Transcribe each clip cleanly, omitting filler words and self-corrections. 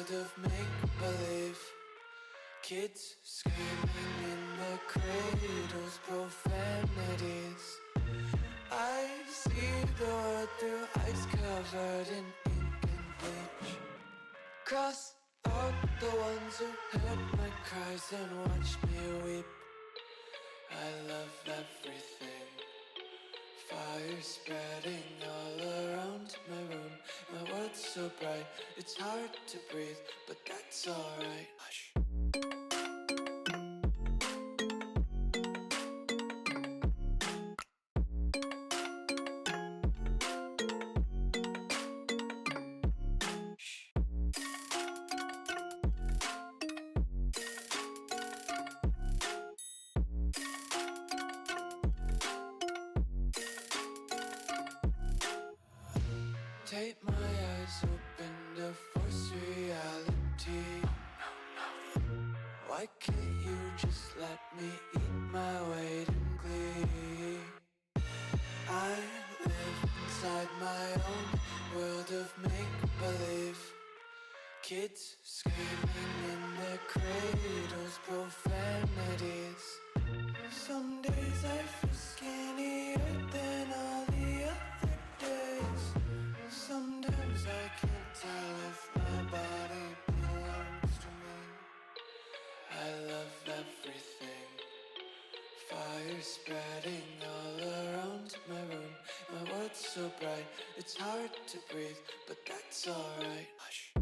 world of make-believe. Kids screaming in their cradles, profanities. I see the world through ice covered in ink and bleach. Cross out the ones who heard my cries and watched me weep. I love everything. Fire spreading all around my room. My world's so bright, it's hard to breathe, but that's alright. Hush. Take my eyes open to force reality. Why can't you just let me eat my weight in glee? I live inside my own world of make-believe. Kids screaming in their cradles, profanities. Some days I feel skinnier than all the other days. Sometimes I can't tell if my body belongs to me. I love everything. Fire spreading all around my room. My world's so bright, it's hard to breathe, but that's alright. Hush.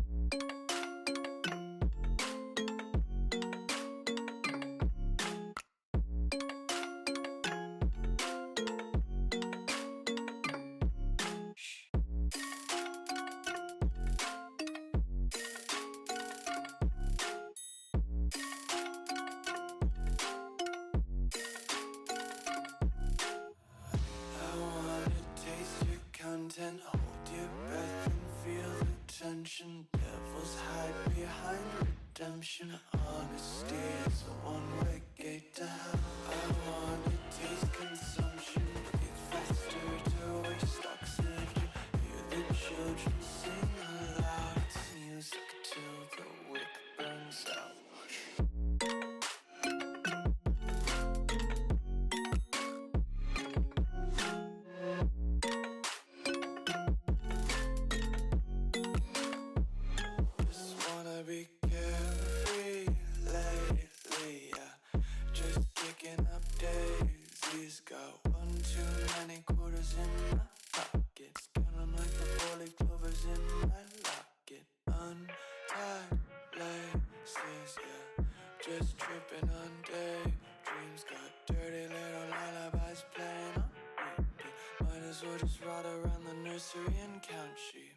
Content, hold your breath and feel the tension. Devils hide behind redemption. Honesty is a one-way gate to hell. I wanna taste consumption. Breathe faster to waste oxygen. Hear the children sing aloud. It's music till the wick burns out. Be carefree lately, yeah. Just picking up daisies. Got one too many quarters in my pockets. Count 'em like the four-leaf clovers in my locket. Untied laces, yeah. Just tripping on daydreams. Got dirty little lullabies playing on repeat. Might as well just ride around the nursery and count sheep.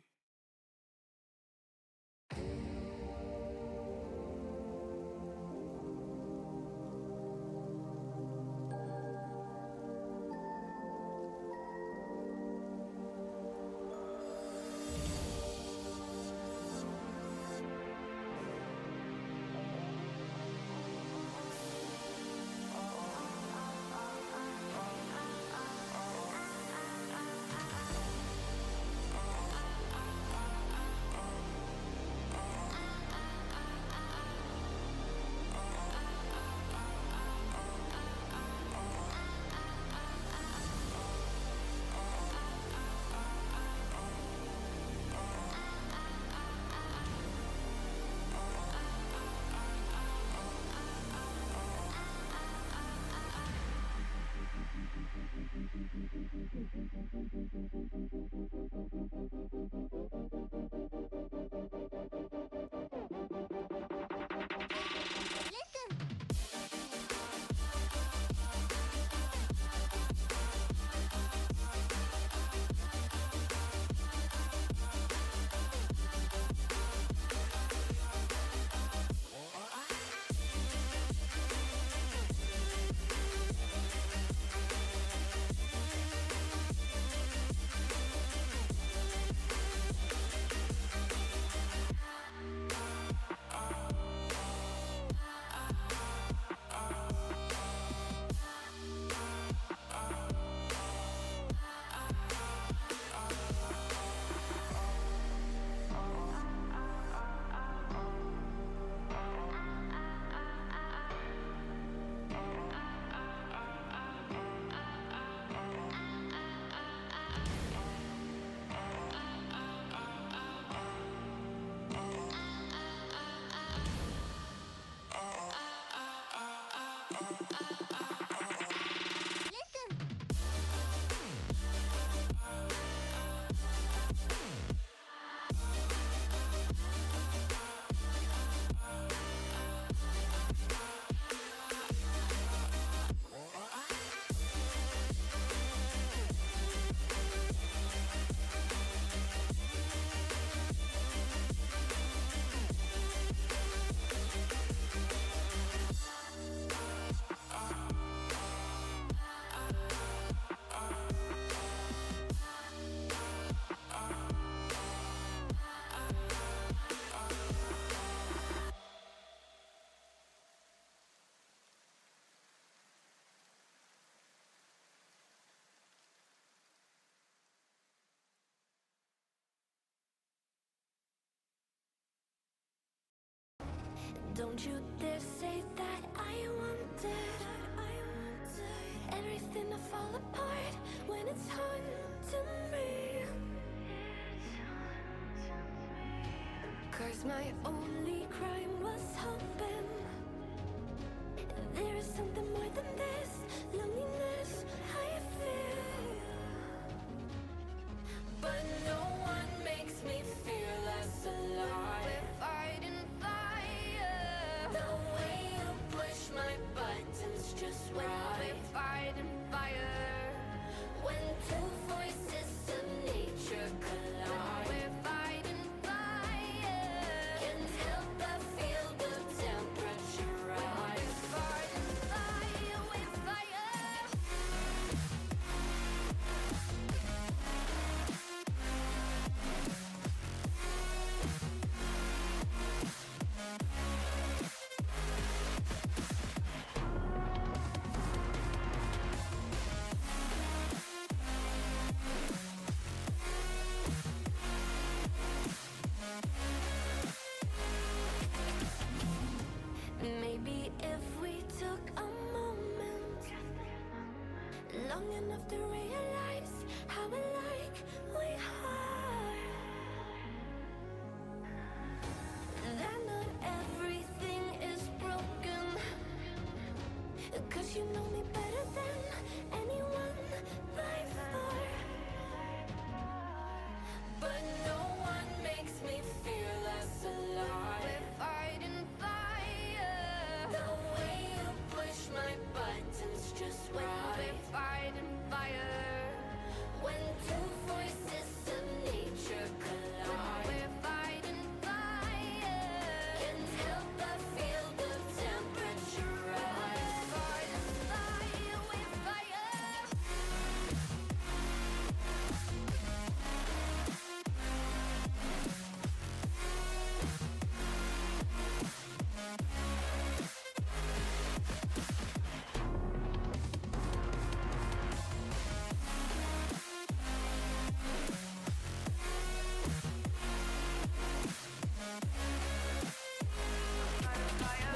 Don't you dare say that I wanted everything to fall apart when it's haunting me. 'Cause my only crime was hoping there is something more than this loneliness I feel. But no one makes me feel less alive. We're fighting fire. The way you push my buttons just right. We're fighting fire. When two voices of nature collide. We're fighting fire. Can't help but feel the temperature rise. We're fighting fire. We're fire. Maybe if we took a moment long enough to realize how alike we are, that not everything is broken. 'Cause you know me better than anyone by far. But no one makes me feel less alive. We're fighting fire. The way you push my buttons just right. We're fighting fire. When two voices of nature collide. We're fighting fire. Can't help but feel the temperature rise. We're fighting fire. We're fire.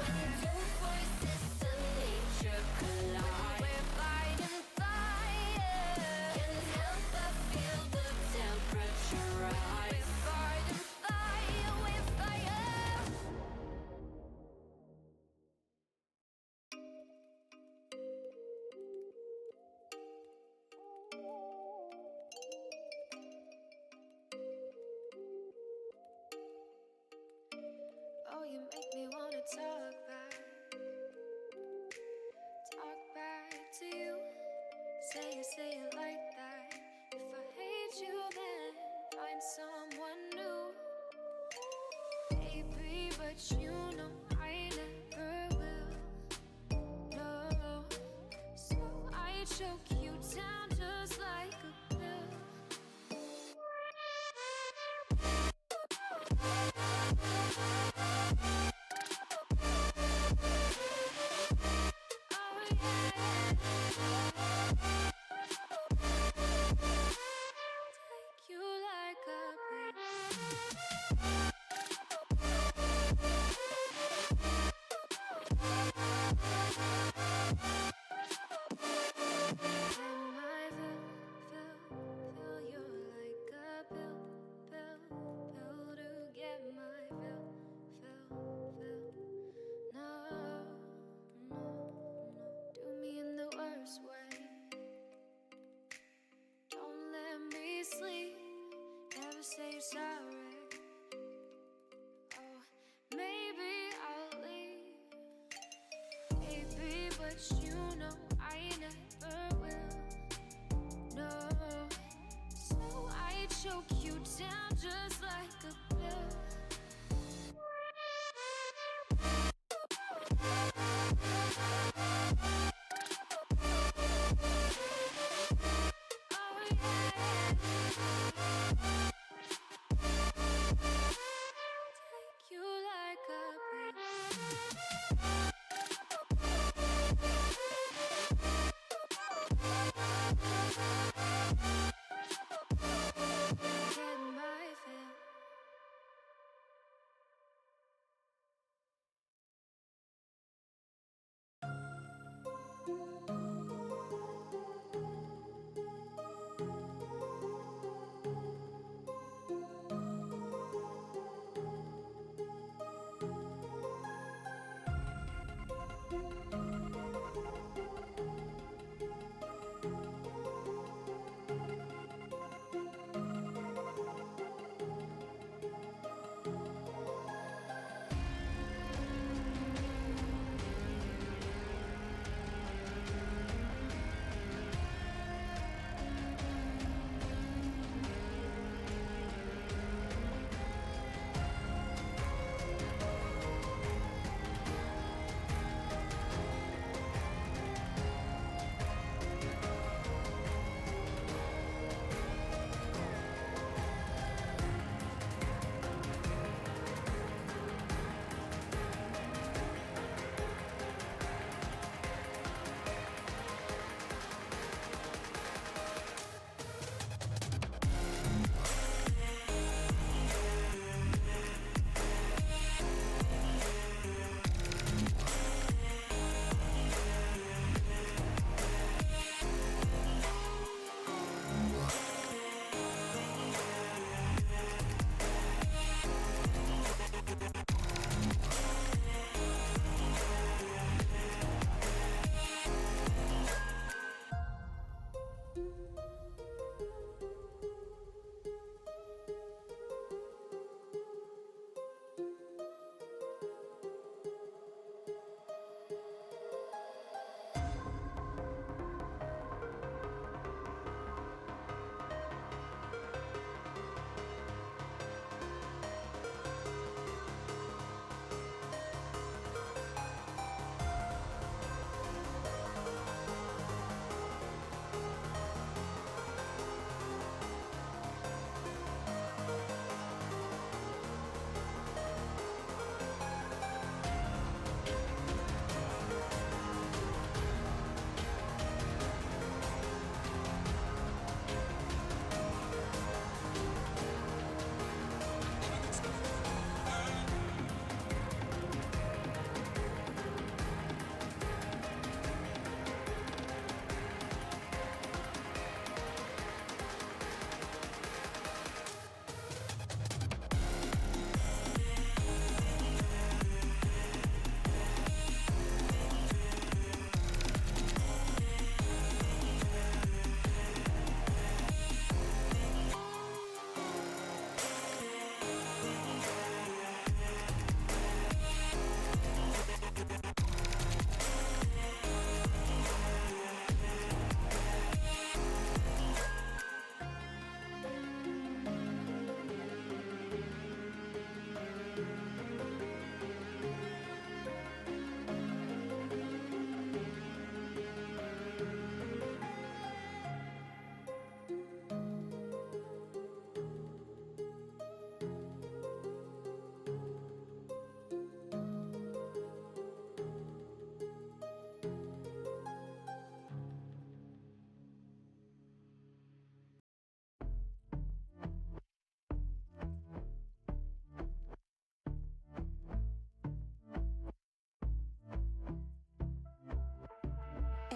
When two voices of nature collide. We're fighting fire. Can't help but feel the temperature rise. We're fighting fire. We're fire. Oh, you make me wanna talk back to you. Say it like that. If I hate you, then find someone new. Baby, but you know I never will. No, so I choke you down just like a pill. Oh yeah. Take you like a pill. Can I feel you like a pill to get my fill. No, do me in the worst way. Don't let me sleep. Never say you're sorry. Oh, maybe I'll leave. Baby, but you know I never will. No, so I choke you down just like a pill. Oh yeah. Take you like a pill. Get my fill.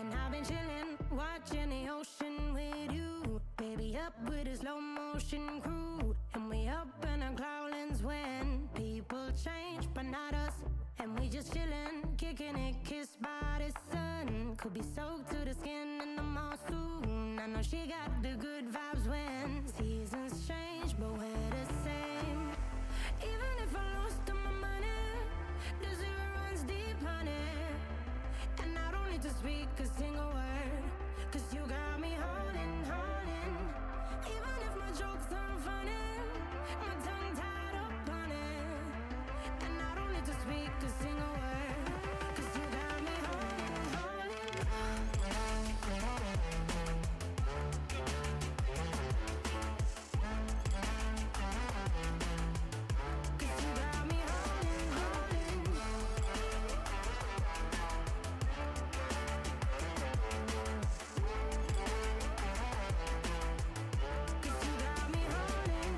And I've been chillin', watching the ocean with you. Baby, up with a slow motion crew. And we up in our cloudlands when people change, but not us. And we just chillin', kicking it, kissed by the sun. Could be soaked to the skin in the mall soon. I know she got the good vibes when seasons change, but we're the same. Even if I lost all my money, the zero runs deep, honey. And I don't need to speak a single word, 'cause you got me holding, holding. Even if my jokes aren't funny, my tongue tied up on it. And I don't need to speak a single word, 'cause you got me holding, holding. 'Cause you got me holding, holding. 'Cause you got me holding.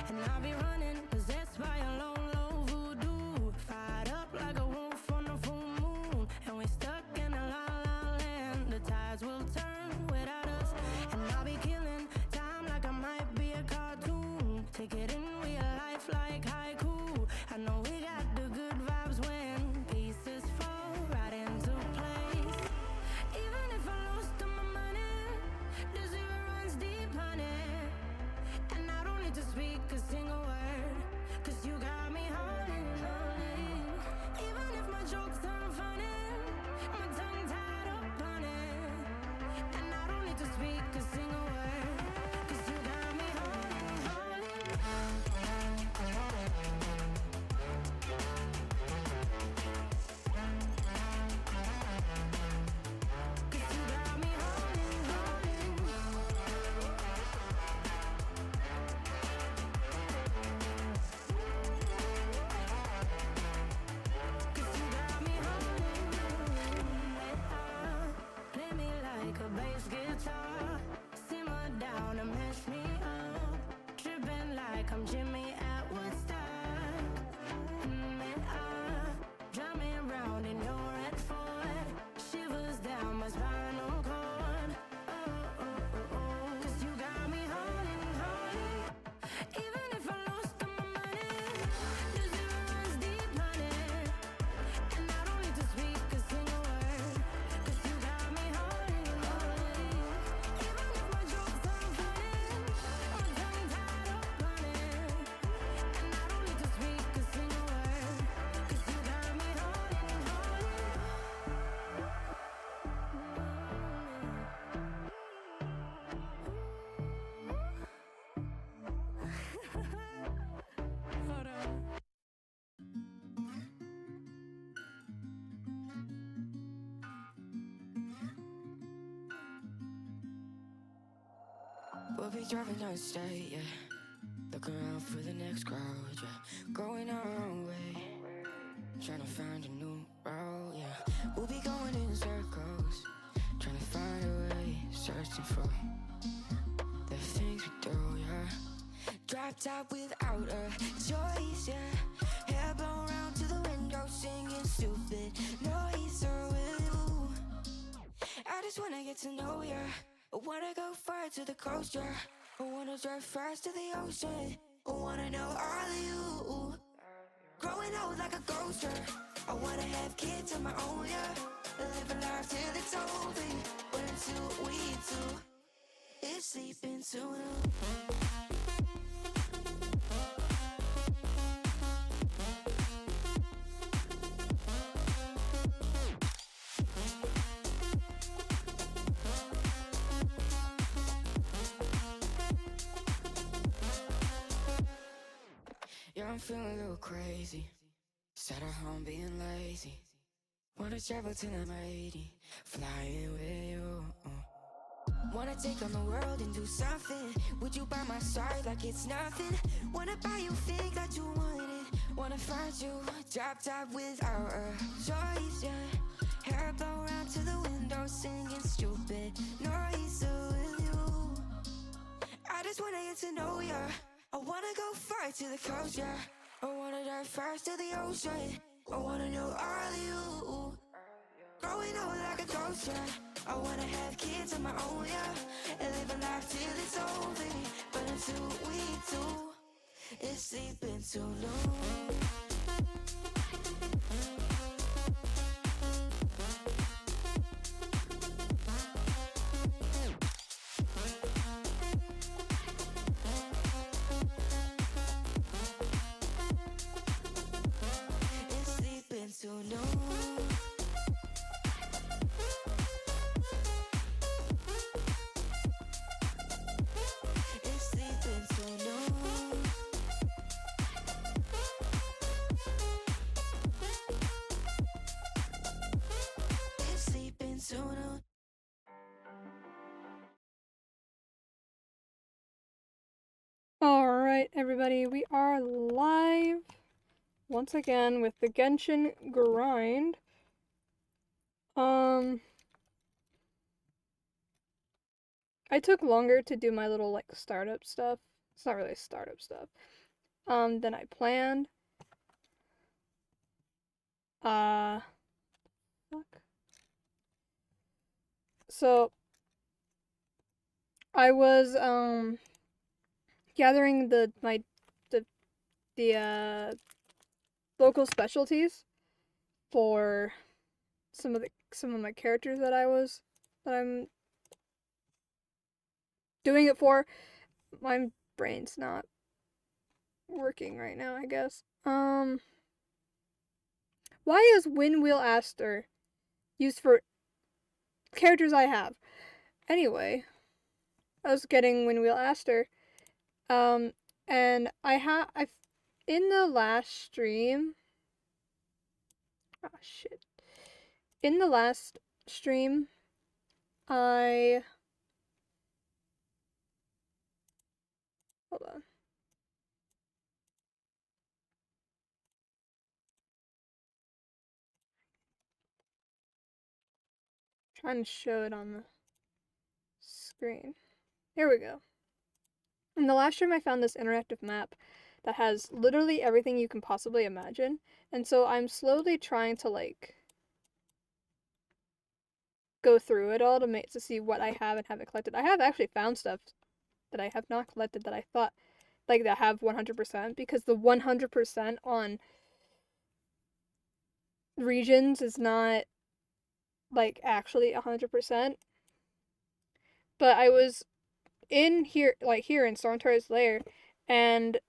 And I'll be running, possessed by a low, low voodoo. Fired up like a wolf on the full moon. And we stuck in a la la land. The tides will turn without us. And I'll be killing time like I might be a cartoon. Take it in real life like haiku. I know we got the good vibes when pieces fall right into place. Even if I lost all my money, the zero runs deep, honey. And I don't need to speak a single word, 'cause you got me holding, holding. Even if my jokes aren't funny, my tongue tied up on it. And I don't need to speak a single word, 'cause you got me holding, holding. 'Cause you got me holding, holding. 'Cause you got me holding, play me like a bass guitar. Simmer down and mash me up. Tripping like I'm Jimmy at Woodstock. Drive me around in your red Ford. Shivers down my spinal cord. Oh, oh, oh, oh. 'Cause you got me holding, holding. Even if I lost all my money, the zero runs deep, honey. And I don't need to speak a single word, 'cause you got me holding, holding. Even if my jokes aren't funny, my tongue tied up on it. And I don't need to speak a single word, 'cause you got me holding, holding. Hold on. We'll be driving down the state, yeah. Looking around for the next crowd, yeah. Going our own way, trying to find a new route, yeah. We'll be going in circles, trying to find a way, searching for the things we do, yeah. Drop top without a choice, yeah. Hair blown round to the window, singing stupid noise with you. I just wanna get to know ya. I wanna go far to the coast, yeah. I wanna drive fast to the ocean. I wanna know all of you. Growing old like a ghost, yeah. I wanna have kids of my own, yeah. Live a life till it's over. But until we do, it's sleeping soon. Yeah, I'm feeling a little crazy. Sat at home being lazy. Wanna travel till I'm 80, flying with you. Wanna take on the world and do something. Would you by my side like it's nothing? Wanna buy you things that you wanted. Wanna find you, drop top without a choice, yeah. Hair blow round to the window, singing stupid noise with you. I just wanna get to know ya. I wanna go far to the coast, yeah. I wanna dive fast to the ocean. I wanna know all of you. Growing up like a ghost, yeah. I wanna have kids of my own, yeah. And live a life till it's over. But until we do, it's sleeping too long. It's sleeping too long. It's sleeping too long. It's sleeping too long. Alright, everybody, we are live once again with the Genshin grind. I took longer to do my little, like, startup stuff. It's not really startup stuff. Than I planned. Fuck. So, I was, gathering the local specialties for some of my characters that I'm doing it for. My brain's not working right now, I guess. Why is Windwheel Aster used for characters I have? Anyway, I was getting Windwheel Aster, and I've in the last stream. Oh shit! In the last stream, hold on. Trying to show it on the screen. Here we go. In the last stream, I found this interactive map that has literally everything you can possibly imagine, and so I'm slowly trying to, like, go through it all to see what I have and haven't collected. I have actually found stuff that I have not collected that I thought, like, that have 100%, because the 100% on regions is not, like, actually 100%. But I was in here, like, here in Stormtar's lair, and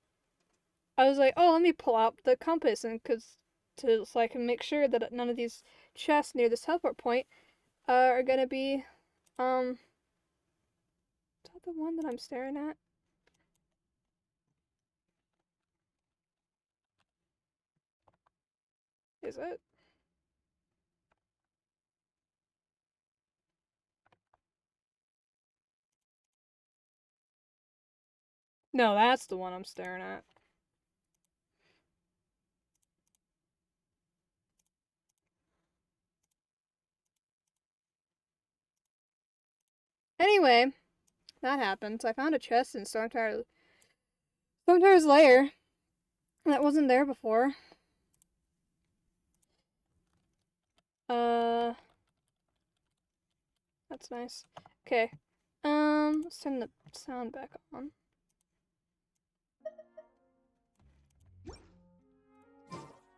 I was like, oh, let me pull out the compass, and so I can make sure that none of these chests near this teleport point are gonna be, is that the one that I'm staring at? Is it? No, that's the one I'm staring at. Anyway, that happened. So I found a chest in Stormtar's lair that wasn't there before. That's nice. Okay. Let's turn the sound back on.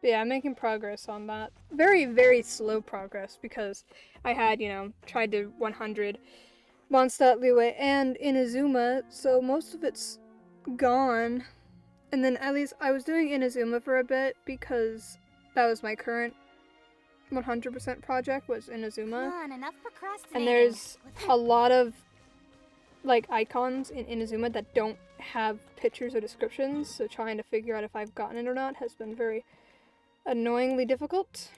But yeah, I'm making progress on that. Very, very slow progress because I had, tried to 100 Mondstadt, Liyue, and Inazuma, so most of it's gone. And then at least I was doing Inazuma for a bit because that was my current 100% project was Inazuma. Come on, enough procrastinating. And there's a lot of, like, icons in Inazuma that don't have pictures or descriptions, so trying to figure out if I've gotten it or not has been very annoyingly difficult.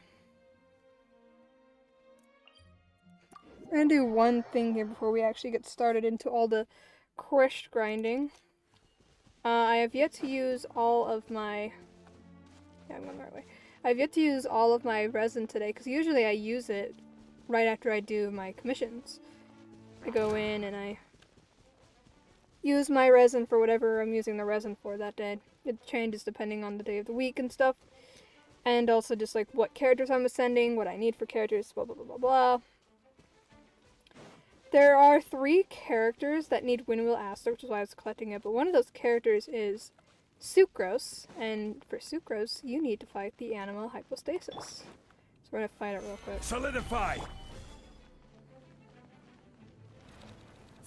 We're gonna do one thing here before we actually get started into all the quest grinding. I have yet to use all of my... Yeah, I'm going the right way. I've yet to use all of my resin today, because usually I use it right after I do my commissions. I go in and I use my resin for whatever I'm using the resin for that day. It changes depending on the day of the week and stuff. And also just like what characters I'm ascending, what I need for characters, blah blah blah blah blah. There are 3 characters that need Windwheel Aster, which is why I was collecting it, but one of those characters is Sucrose, and for Sucrose, you need to fight the animal hypostasis. So we're gonna fight it real quick. Solidify!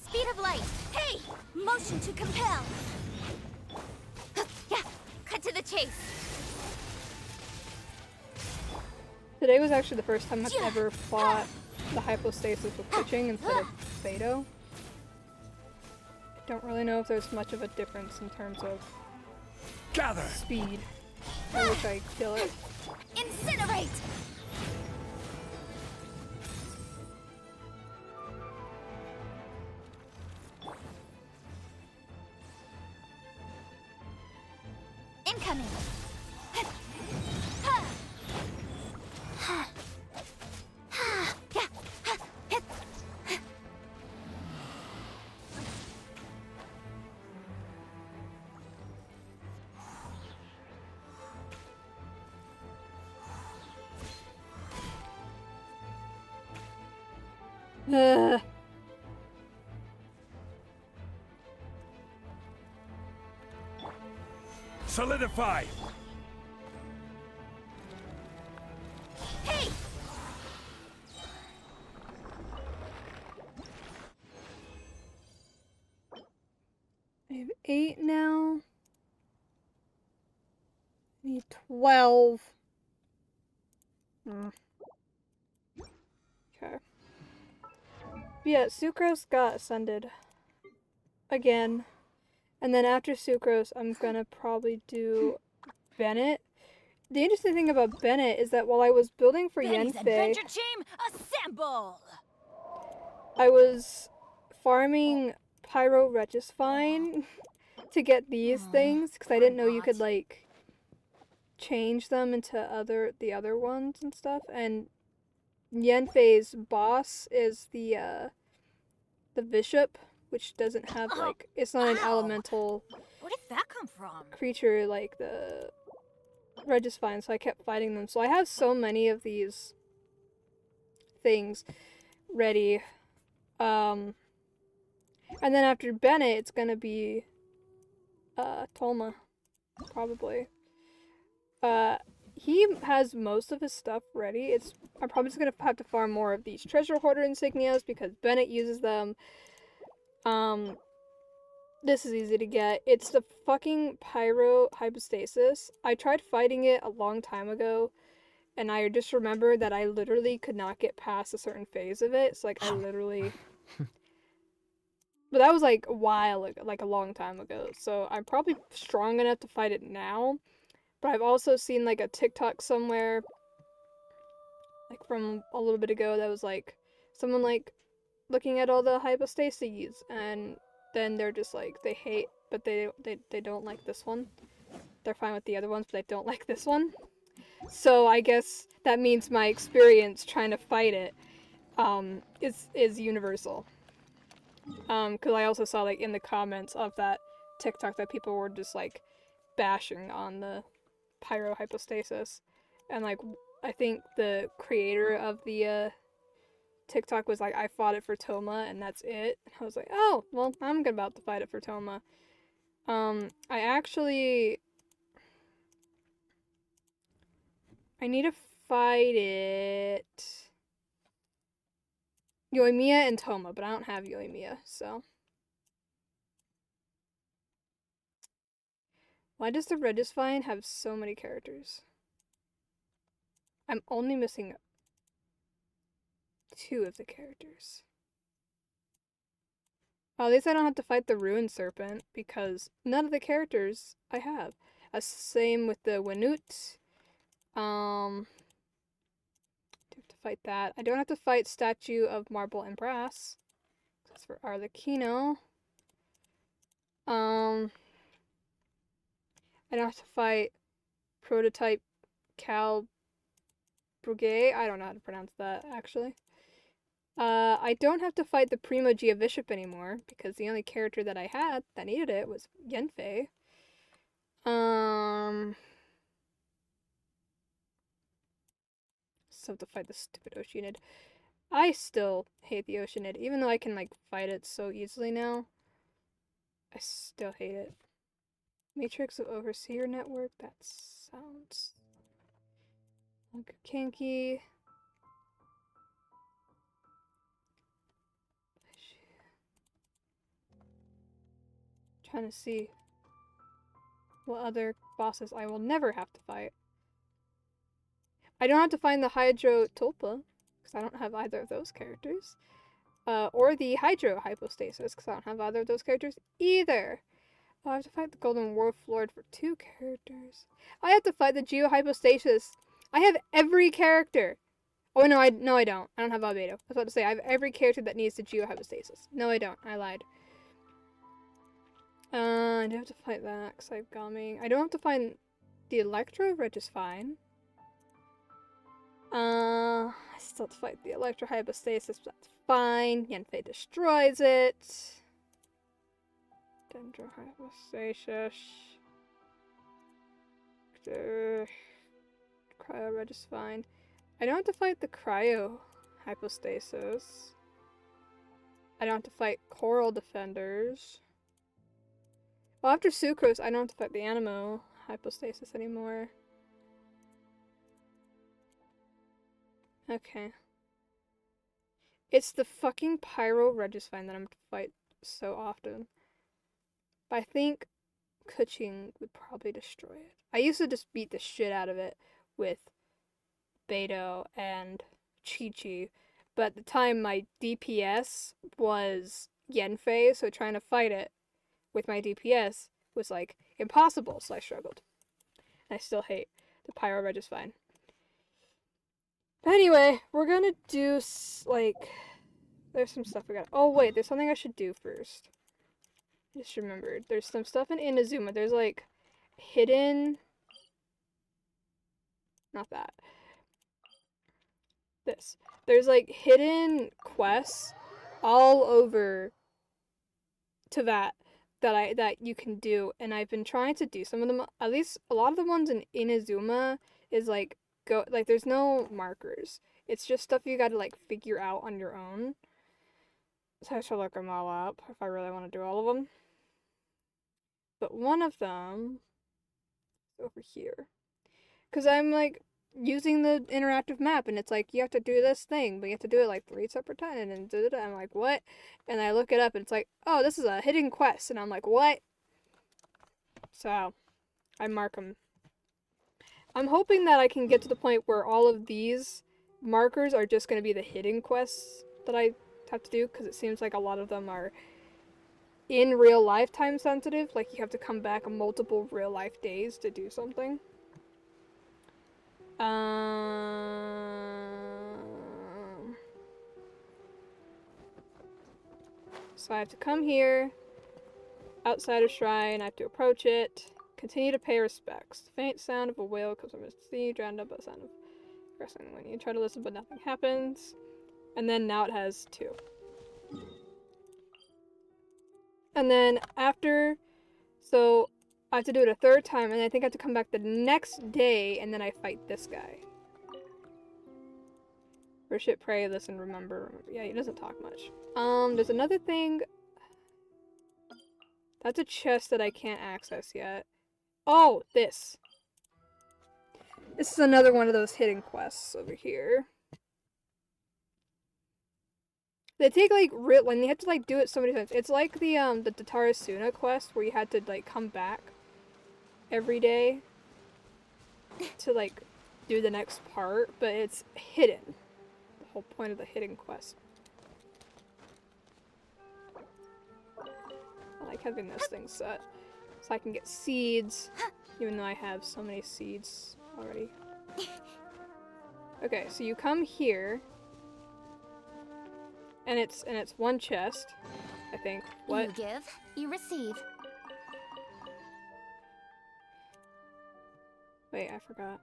Speed of light. Hey! Motion to compel. Yeah, cut to the chase. Today was actually the first time I've ever fought the hypostasis with pitching instead of Beto. I don't really know if there's much of a difference in terms of Gather! speed. I wish I could kill it. Incinerate! Incoming! Ugh. Solidify! Hey! I have 8 now. I need 12. Okay. Yeah, Sucrose got ascended. Again. And then after Sucrose, I'm gonna probably do Bennett. The interesting thing about Bennett is that while I was building for Benny's Yenfei, Adventure Team, assemble! I was farming Pyro Regisvine to get these things because I didn't know you could like change them into the other ones and stuff. And Yenfei's boss is the bishop, which doesn't have like it's not an Ow. elemental Where did that come from? creature like the Regisvine, so I kept fighting them. So I have so many of these things ready. And then after Bennett, it's gonna be Tolma, probably. He has most of his stuff ready. I'm probably just gonna have to farm more of these treasure hoarder insignias because Bennett uses them. This is easy to get. It's the fucking Pyro Hypostasis. I tried fighting it a long time ago, and I just remember that I literally could not get past a certain phase of it. So, like, I literally... But that was, like, a while ago, like, a long time ago. So, I'm probably strong enough to fight it now. But I've also seen, like, a TikTok somewhere, like, from a little bit ago that was, like, someone, like, looking at all the hypostases, and then they're just like, they hate, but they don't like this one. They're fine with the other ones, but they don't like this one. So I guess that means my experience trying to fight it is universal. Because I also saw, like, in the comments of that TikTok that people were just, like, bashing on the Pyro Hypostasis. And, like, I think the creator of the TikTok was like, I fought it for Toma, and that's it. I was like, oh, well, I'm about to fight it for Toma. I need to fight it... Yoimiya and Toma, but I don't have Yoimiya, so... Why does the Regisvine have so many characters? I'm only missing 2 of the characters. Well, at least I don't have to fight the Ruined Serpent, because none of the characters I have. Same with the Winute. Do have to fight that. I don't have to fight Statue of Marble and Brass. That's for Arlecchino. I don't have to fight Prototype Cal Brugay. I don't know how to pronounce that, actually. I don't have to fight the Primo Bishop anymore, because the only character that I had that needed it was Yenfei. Still have to fight the stupid Oceanid. I still hate the Oceanid, even though I can like fight it so easily now. I still hate it. Matrix of Overseer Network. That sounds like kinky. Trying to see what other bosses I will never have to fight. I don't have to find the Hydro Tulpa, because I don't have either of those characters. Or the Hydro Hypostasis, because I don't have either of those characters either. Oh, I have to fight the Golden Wolf Lord for 2 characters. I have to fight the Geo Hypostasis. I have every character. Oh, no, I don't. I don't have Albedo. I was about to say, I have every character that needs the Geo Hypostasis. No, I don't. I lied. I do have to fight that, because I have Gaming. I don't have to find the Electro, which is fine. I still have to fight the Electro Hypostasis, but that's fine. Yanfei destroys it. Dendro Hypostasis. Cryo Red is fine. I don't have to fight the Cryo Hypostasis. I don't have to fight Coral Defenders. Well, after Sucrose, I don't have to fight the Animo Hypostasis anymore. Okay. It's the fucking Pyro Regisfine that I'm to fight so often. But I think Kuching would probably destroy it. I used to just beat the shit out of it with Beto and Chi-Chi. But at the time, my DPS was Yanfei, so trying to fight it with my DPS was like impossible, so I struggled. And I still hate the Pyro Regisfine. But anyway, we're gonna do like there's some stuff we got. Oh wait, there's something I should do first. I just remembered. There's some stuff in Inazuma. There's like hidden. Not that. This. There's like hidden quests all over to that you can do, and I've been trying to do some of them. At least a lot of the ones in Inazuma is like there's no markers. It's just stuff you gotta like figure out on your own. So I should look them all up if I really want to do all of them. But one of them is over here. Because I'm like using the interactive map and it's like you have to do this thing, but you have to do it like 3 separate times and I'm like, what? And I look it up and it's like, oh, this is a hidden quest. And I'm like, what? So I mark them. I'm hoping that I can get to the point where all of these markers are just going to be the hidden quests that I have to do, because it seems like a lot of them are in real life time sensitive. Like you have to come back multiple real life days to do something. So I have to come here, outside of shrine, I have to approach it, continue to pay respects. The faint sound of a whale comes from the sea, drowned out by the sound of wrestling. When you try to listen but nothing happens. And then now it has 2. And then after, so I have to do it a 3rd time, and I think I have to come back the next day, and then I fight this guy. Worship, pray, listen, remember. Yeah, he doesn't talk much. There's another thing. That's a chest that I can't access yet. Oh, this. This is another one of those hidden quests over here. They take like when you have to like do it so many times. It's like the Tatarasuna quest where you had to like come back every day to like do the next part, but it's hidden. The whole point of the hidden quest. I like having those things set so I can get seeds, even though I have so many seeds already. Okay, so you come here. And it's one chest, I think. What? You give, you receive. Wait, I forgot.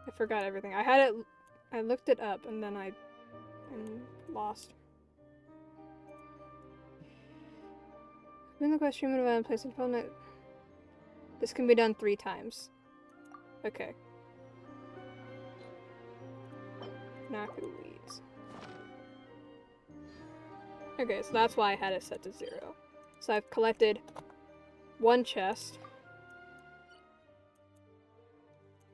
I forgot everything. I had it. I looked it up and then I'm lost. In the quest, human event, place in opponent. This can be done 3 times. Okay. Naku weeds. Okay, so that's why I had it set to 0. So I've collected 1 chest.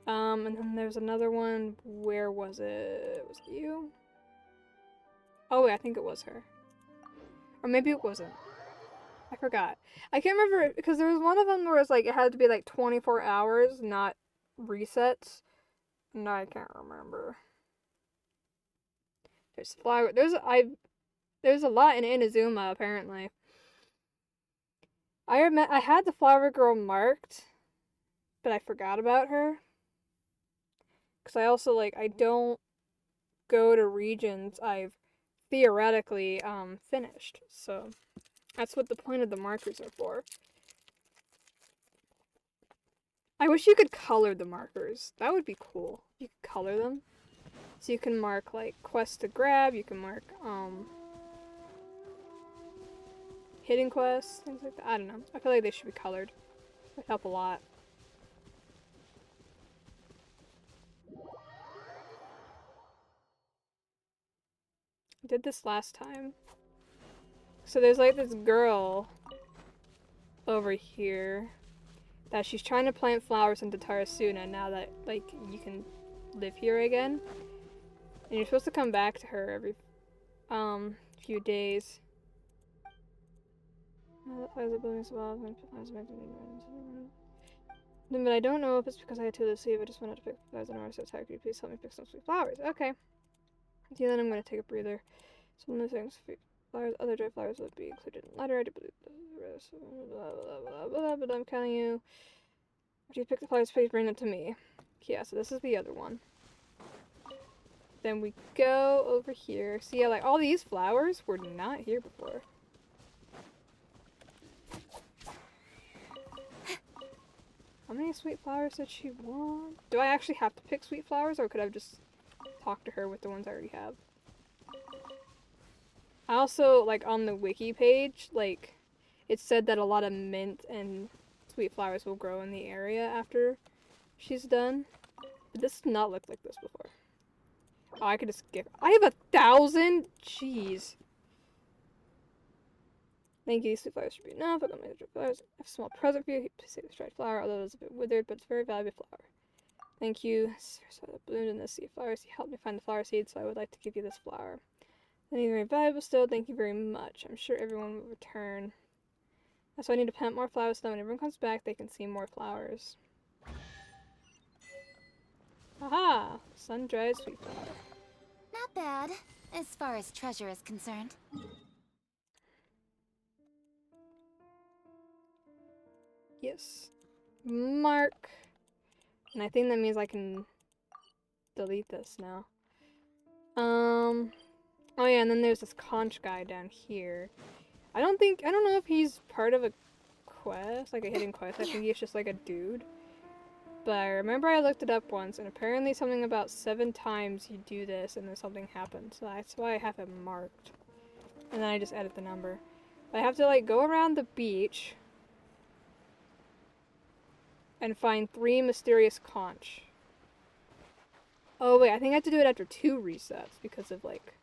And then there's another one. Where was it? Was it you? Oh wait, I think it was her. Or maybe it wasn't. I forgot. I can't remember because there was one of them where it's like it had to be like 24 hours, not resets. No, I can't remember. There's flower. There's a lot in Inazuma apparently. I had the flower girl marked, but I forgot about her. Cause I also like I don't go to regions I've theoretically finished. So that's what the point of the markers are for. I wish you could color the markers. That would be cool. You could color them. So you can mark like quests to grab, you can mark hidden quests, things like that. I don't know. I feel like they should be colored. It would help a lot. I did this last time. So there's like this girl over here that she's trying to plant flowers into Tarasuna now that like you can live here again. And you're supposed to come back to her every few days. But I don't know if it's because I had to sleep. I just wanted to pick flowers and so tired. Could you please help me pick some sweet flowers? Okay. Yeah, then I'm gonna take a breather. Some of the things, flowers, other dry flowers would be included in the letter. I do believe the rest. But I'm telling you, if you pick the flowers, please bring them to me. Yeah, so this is the other one. Then we go over here. See, yeah, like all these flowers were not here before. How many sweet flowers did she want? Do I actually have to pick sweet flowers, or could I just talk to her with the ones I already have? I also, like, on the wiki page, like, it said that a lot of mint and sweet flowers will grow in the area after she's done. But this does not look like this before. Oh, I could just skip. I have 1,000? Jeez. Thank you, these sweet flowers should be enough. I got my dried flowers. I have a small present for you. To save this dried flower, although it's a bit withered, but it's a very valuable flower. Thank you. So that bloomed in the sea of flowers. You helped me find the flower seeds, so I would like to give you this flower. Thank you, very valuable still. Thank you very much. I'm sure everyone will return. So I need to plant more flowers so that when everyone comes back, they can see more flowers. Aha! Sun-dried sweet flower. Not bad, as far as treasure is concerned. Yes. Mark. And I think that means I can delete this now. Oh yeah, and then there's this conch guy down here. I don't know if he's part of a quest, like a hidden quest. I think he's just like a dude. But I remember I looked it up once, and apparently something about 7 times you do this and then something happens. So that's why I have it marked. And then I just edit the number. But I have to like go around the beach and find 3 mysterious conch. Oh wait, I think I have to do it after 2 resets because of like...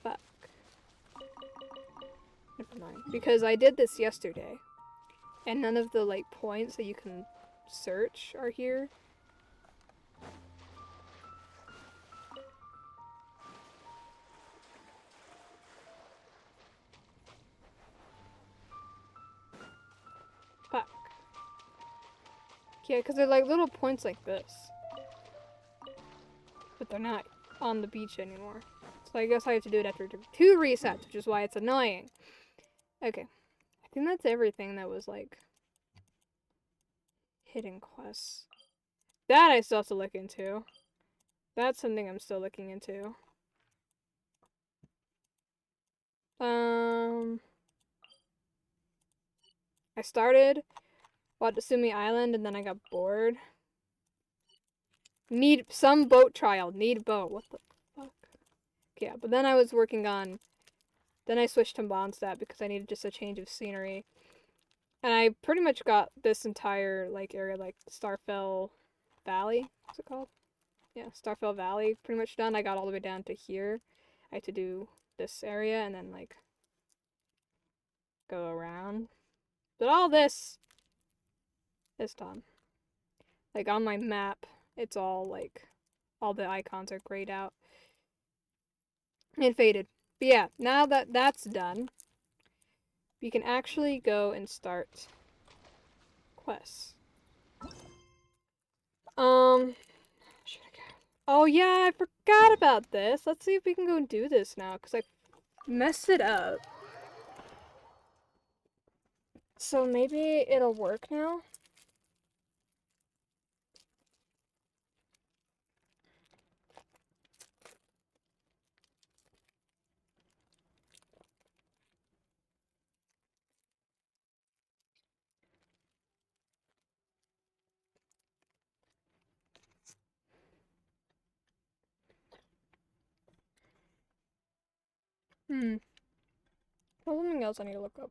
Fuck. Never mind. Because I did this yesterday. And none of the like points that you can search are here. Fuck. Yeah, because they're like little points like this. But they're not on the beach anymore. So I guess I have to do it after 2 resets, which is why it's annoying. Okay. I think that's everything that was like hidden quests. That I still have to look into. That's something I'm still looking into. I started Watasumi Island and then I got bored. Need some boat trial. Need boat. What the fuck? Okay, yeah, but then I was working on... Then I switched to Mondstadt because I needed just a change of scenery. And I pretty much got this entire like area, like Starfell Valley. What's it called? Yeah, Starfell Valley pretty much done. I got all the way down to here. I had to do this area and then like go around. But all this is done. Like on my map, it's all like all the icons are grayed out and faded. But yeah, now that that's done, we can actually go and start quests. Should I go? Oh yeah, I forgot about this. Let's see if we can go and do this now, because I messed it up. So maybe it'll work now? Well, something else I need to look up.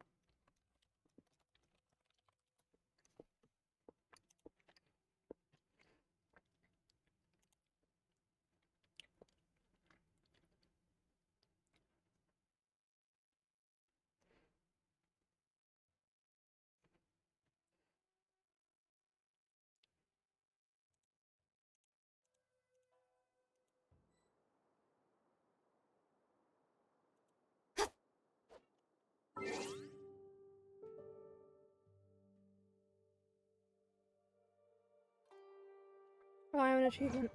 Oh, I have an achievement.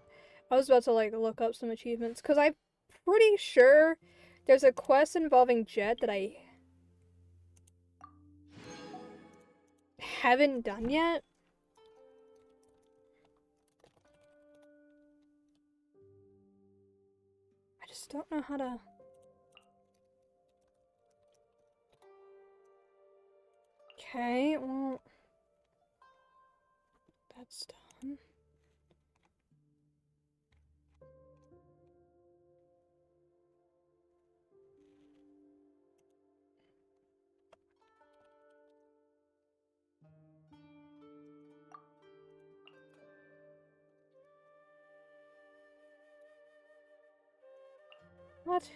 I was about to like look up some achievements, because I'm pretty sure there's a quest involving Jet that I haven't done yet. I just don't know how to... Okay, well... That's done. What?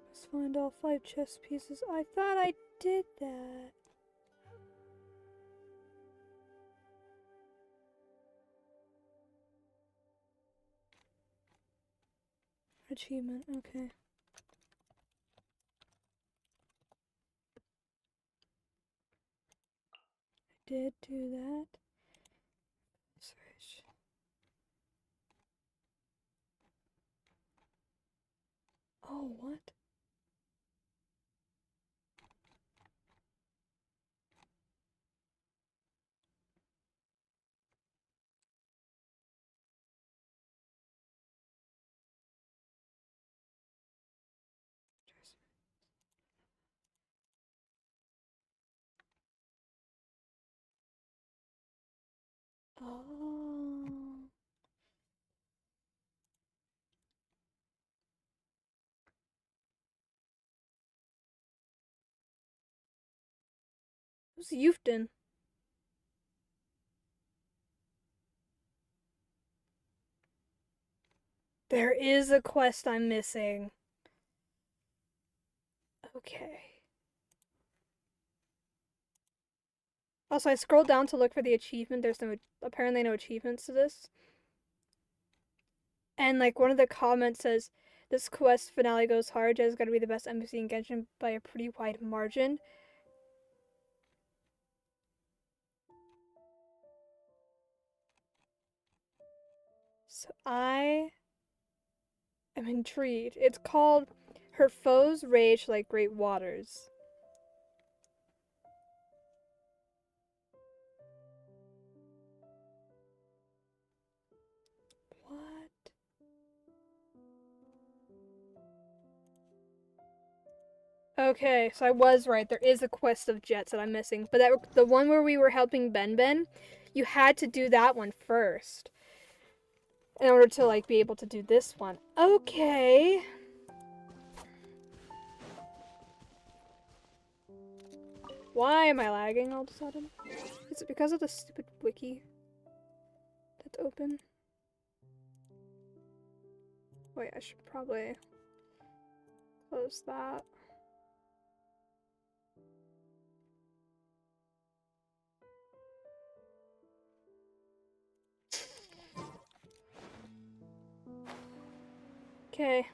Let's find all 5 chess pieces. I thought I did that. Achievement, okay. I did do that. Search. Oh, what? Oh. Who's Yufton? There is a quest I'm missing. Okay. Also, I scrolled down to look for the achievement. There's apparently no achievements to this. And like one of the comments says, this quest finale goes hard. Jez gotta be the best NPC in Genshin by a pretty wide margin. So I am intrigued. It's called Her Foes Rage Like Great Waters. What? Okay, so I was right. There is a quest of Jets that I'm missing. But the one where we were helping Ben, you had to do that one first. in order to like be able to do this one. Okay. Why am I lagging all of a sudden? Is it because of the stupid wiki that's open? Wait, I should probably close that. Okay.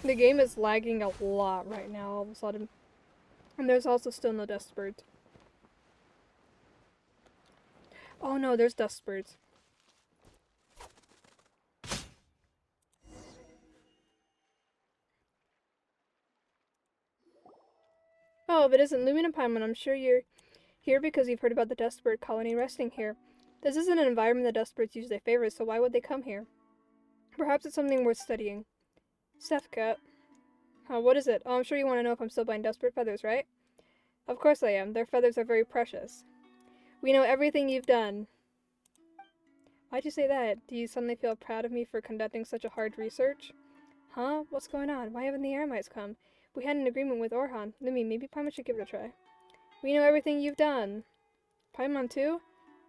The game is lagging a lot right now all of a sudden. And there's also still no dust birds. Oh no, there's dust birds. Oh, if it isn't Lumina Paimon, I'm sure you're here because you've heard about the dust bird colony resting here. This isn't an environment the dust birds usually favor, so why would they come here? Perhaps it's something worth studying. Stephcat. What is it? Oh, I'm sure you want to know if I'm still buying dust bird feathers, right? Of course I am. Their feathers are very precious. We know everything you've done. Why'd you say that? Do you suddenly feel proud of me for conducting such a hard research? Huh? What's going on? Why haven't the Eremites come? We had an agreement with Orhan. Lumi, maybe Paimon should give it a try. We know everything you've done. Paimon too?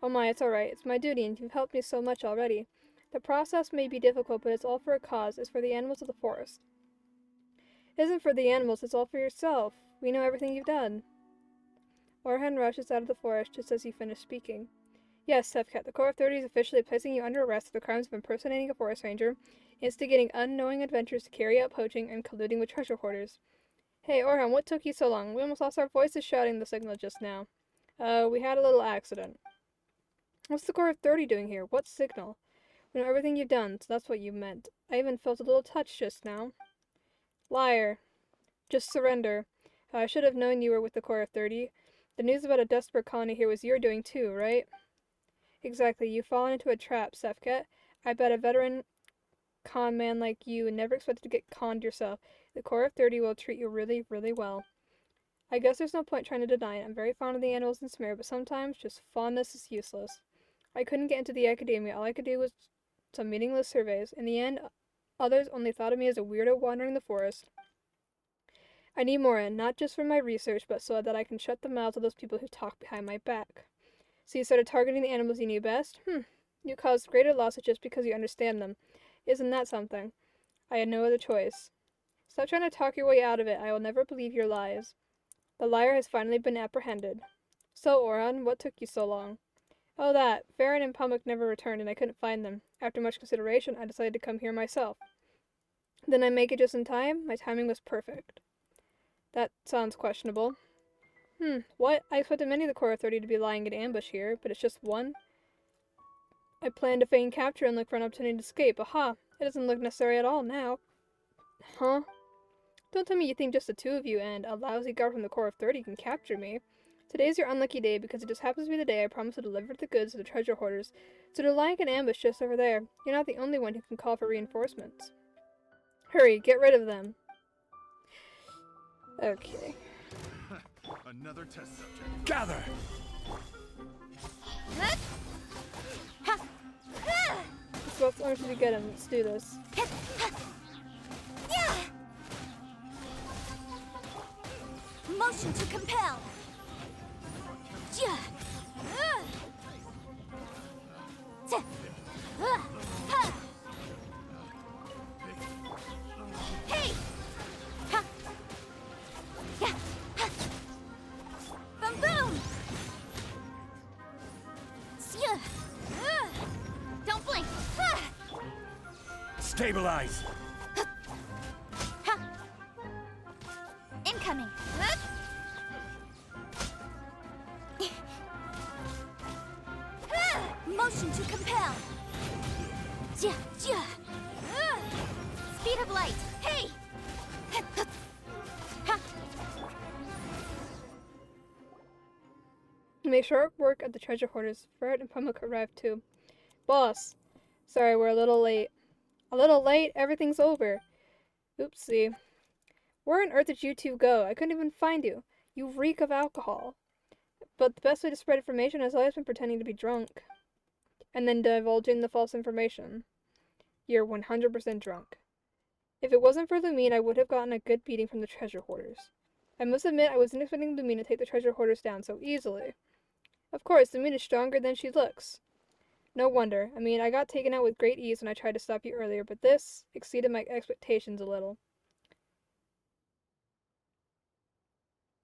Oh my, it's alright. It's my duty, and you've helped me so much already. The process may be difficult, but it's all for a cause. It's for the animals of the forest. It isn't for the animals, it's all for yourself. We know everything you've done. Orhan rushes out of the forest just as you finish speaking. Yes, Stephcat, the Corps of 30 is officially placing you under arrest for the crimes of impersonating a forest ranger, instigating unknowing adventurers to carry out poaching, and colluding with treasure hoarders. Hey, Orhan, what took you so long? We almost lost our voices shouting the signal just now. We had a little accident. What's the Corps of 30 doing here? What signal? We know everything you've done, so that's what you meant. I even felt a little touch just now. Liar. Just surrender. I should have known you were with the Corps of 30. The news about a dust bird colony here was your doing too, right? Exactly. You've fallen into a trap, Stephcat. I bet a veteran con man like you never expected to get conned yourself. The Corps of 30 will treat you really, really well. I guess there's no point trying to deny it. I'm very fond of the animals in Smere, but sometimes just fondness is useless. I couldn't get into the academia. All I could do was some meaningless surveys. In the end, others only thought of me as a weirdo wandering the forest. I need more in, not just for my research, but so that I can shut the mouths of those people who talk behind my back. So you started targeting the animals you knew best? You caused greater losses just because you understand them. Isn't that something? I had no other choice. Stop trying to talk your way out of it. I will never believe your lies. The liar has finally been apprehended. So, Orhan, what took you so long? Oh, that. Farron and Pamuk never returned, and I couldn't find them. After much consideration, I decided to come here myself. Didn't I make it just in time? My timing was perfect. That sounds questionable. What? I expected many of the Corps of 30 to be lying in ambush here, but it's just one? I plan to feign capture and look for an opportunity to escape. Aha! It doesn't look necessary at all now. Huh? Don't tell me you think just the two of you and a lousy guard from the Corps of 30 can capture me. Today's your unlucky day because it just happens to be the day I promised to deliver the goods to the treasure hoarders, so they're lying in ambush just over there. You're not the only one who can call for reinforcements. Hurry, get rid of them. Okay. Another test subject. Gather! Let's actually get him. Let's do this. Motion to compel. Hey! Boom boom! Don't blink! Stabilize! Ha. Incoming. Motion to compel. Ja, ja. Speed of light. Hey! Ha. Make short work at the treasure hoarders. Ferret and Pumuk arrived too. Boss! Sorry, we're a little late. A little late? Everything's over. Oopsie. Where on earth did you two go? I couldn't even find you. You reek of alcohol. But the best way to spread information has always been pretending to be drunk. And then divulging the false information. You're 100% drunk. If it wasn't for Lumine, I would have gotten a good beating from the treasure hoarders. I must admit, I wasn't expecting Lumine to take the treasure hoarders down so easily. Of course, Lumine is stronger than she looks. No wonder. I mean, I got taken out with great ease when I tried to stop you earlier, but this exceeded my expectations a little.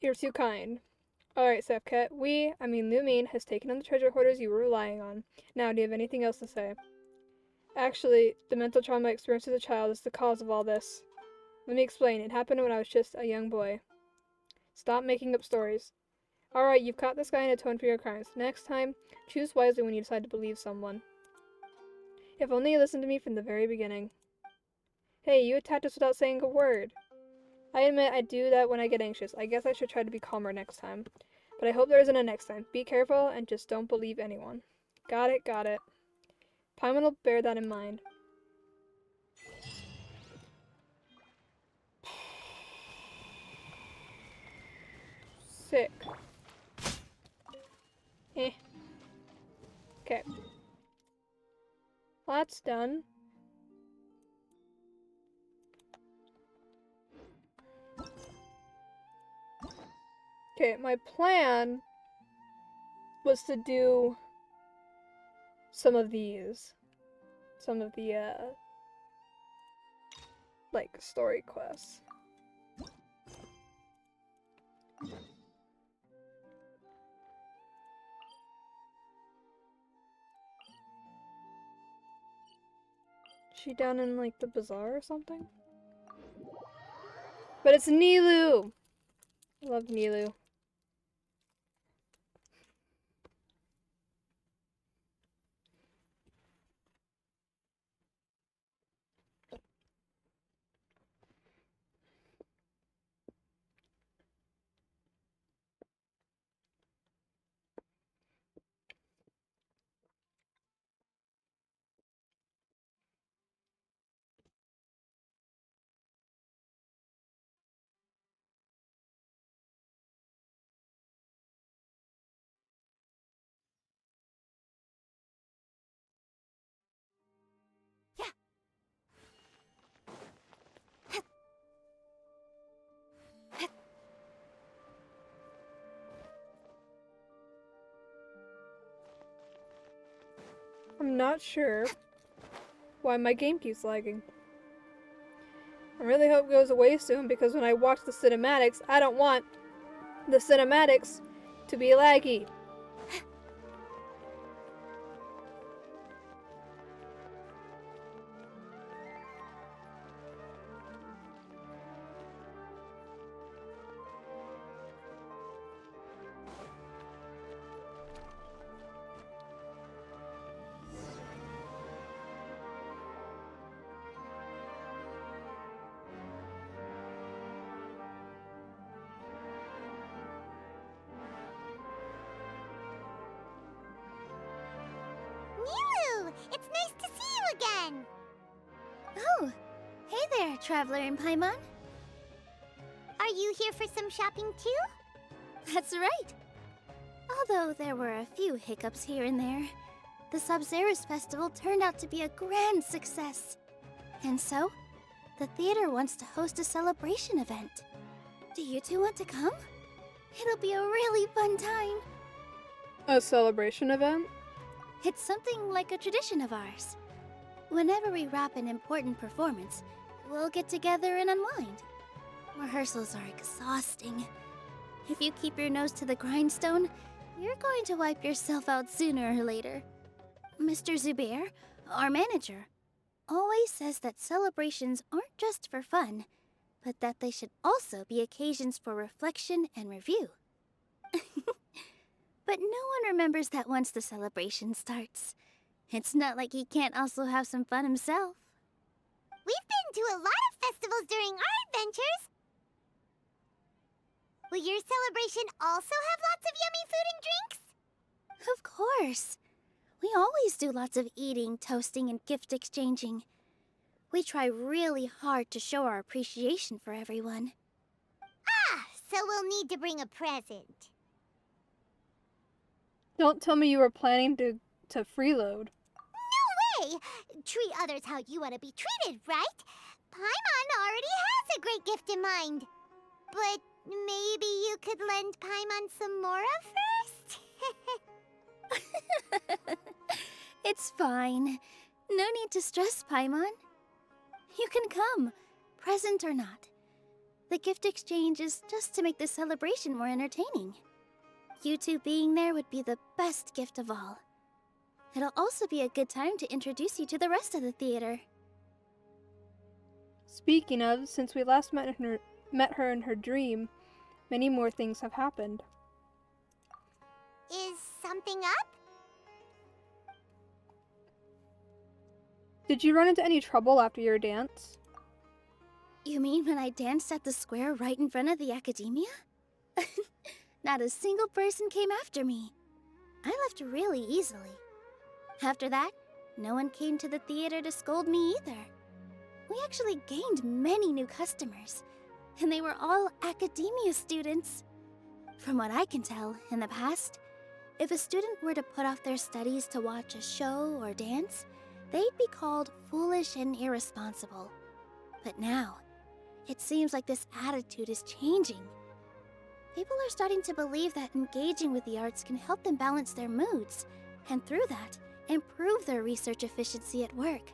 You're too kind. Alright, Sefket. Lumine, has taken on the treasure hoarders you were relying on. Now, do you have anything else to say? Actually, the mental trauma I experienced as a child is the cause of all this. Let me explain. It happened when I was just a young boy. Stop making up stories. Alright, you've caught this guy and atoned for your crimes. Next time, choose wisely when you decide to believe someone. If only you listened to me from the very beginning. Hey, you attacked us without saying a word. I admit I do that when I get anxious. I guess I should try to be calmer next time. But I hope there isn't a next time. Be careful and just don't believe anyone. Got it, got it. Paimon will bear that in mind. Sick. Okay. Well, that's done. Okay, my plan was to do some of these. Some of the, like, story quests. She down in, like, the bazaar or something? But it's Nilou! I love Nilou. I'm not sure why my game keeps lagging. I really hope it goes away soon because when I watch the cinematics, I don't want the cinematics to be laggy. Nilou! It's nice to see you again! Oh, hey there, Traveler and Paimon. Are you here for some shopping too? That's right. Although there were a few hiccups here and there, the Sabzerus Festival turned out to be a grand success. And so, the theater wants to host a celebration event. Do you two want to come? It'll be a really fun time. A celebration event? It's something like a tradition of ours. Whenever we wrap an important performance, we'll get together and unwind. Rehearsals are exhausting. If you keep your nose to the grindstone, you're going to wipe yourself out sooner or later. Mr. Zubair, our manager, always says that celebrations aren't just for fun, but that they should also be occasions for reflection and review. But no one remembers that once the celebration starts. It's not like he can't also have some fun himself. We've been to a lot of festivals during our adventures. Will your celebration also have lots of yummy food and drinks? Of course. We always do lots of eating, toasting, and gift exchanging. We try really hard to show our appreciation for everyone. Ah, so we'll need to bring a present. Don't tell me you were planning to freeload. No way! Treat others how you want to be treated, right? Paimon already has a great gift in mind. But maybe you could lend Paimon some more first? It's fine. No need to stress, Paimon. You can come, present or not. The gift exchange is just to make the celebration more entertaining. You two being there would be the best gift of all. It'll also be a good time to introduce you to the rest of the theater. Speaking of, since we last met her in her dream, many more things have happened. Is something up? Did you run into any trouble after your dance? You mean when I danced at the square right in front of the academia? Not a single person came after me. I left really easily. After that, no one came to the theater to scold me either. We actually gained many new customers, and they were all academia students. From what I can tell, in the past, if a student were to put off their studies to watch a show or dance, they'd be called foolish and irresponsible. But now, it seems like this attitude is changing. People are starting to believe that engaging with the arts can help them balance their moods, and through that, improve their research efficiency at work.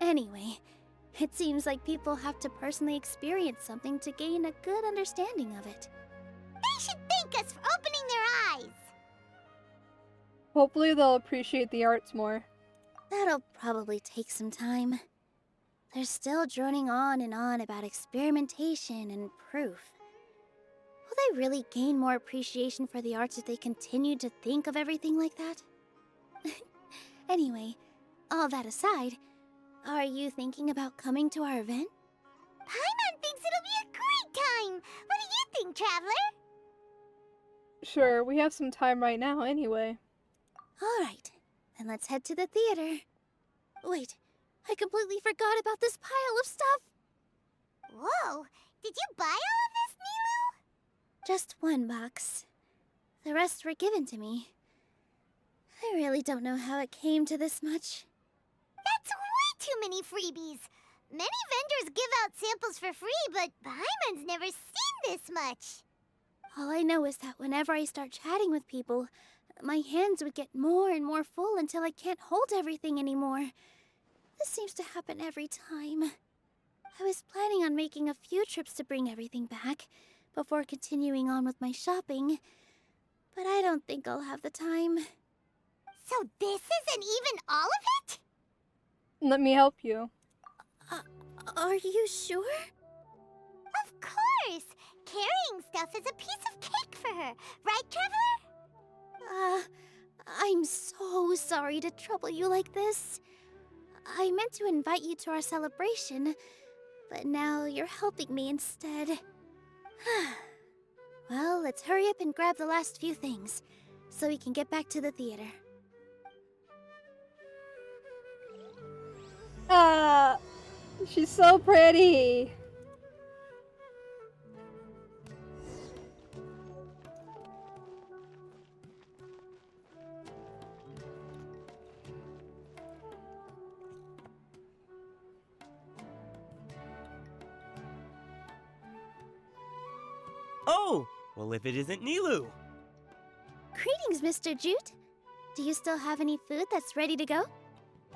Anyway, it seems like people have to personally experience something to gain a good understanding of it. They should thank us for opening their eyes! Hopefully they'll appreciate the arts more. That'll probably take some time. They're still droning on and on about experimentation and proof. Will they really gain more appreciation for the arts if they continue to think of everything like that? Anyway, all that aside, are you thinking about coming to our event? Paimon thinks it'll be a great time! What do you think, Traveler? Sure, we have some time right now anyway. Alright, then let's head to the theater. Wait, I completely forgot about this pile of stuff! Whoa! Did you buy all of this, Nilu? Just one box. The rest were given to me. I really don't know how it came to this much. That's way too many freebies! Many vendors give out samples for free, but Paimon's never seen this much! All I know is that whenever I start chatting with people, my hands would get more and more full until I can't hold everything anymore. This seems to happen every time. I was planning on making a few trips to bring everything back before continuing on with my shopping, but I don't think I'll have the time. So this isn't even all of it? Let me help you. Are you sure? Of course! Carrying stuff is a piece of cake for her, right, Traveler? I'm so sorry to trouble you like this. I meant to invite you to our celebration, but now you're helping me instead. Well, let's hurry up and grab the last few things, so we can get back to the theater. Ah, she's so pretty. Oh, well if it isn't Nilu. Greetings, Mr. Jute. Do you still have any food that's ready to go?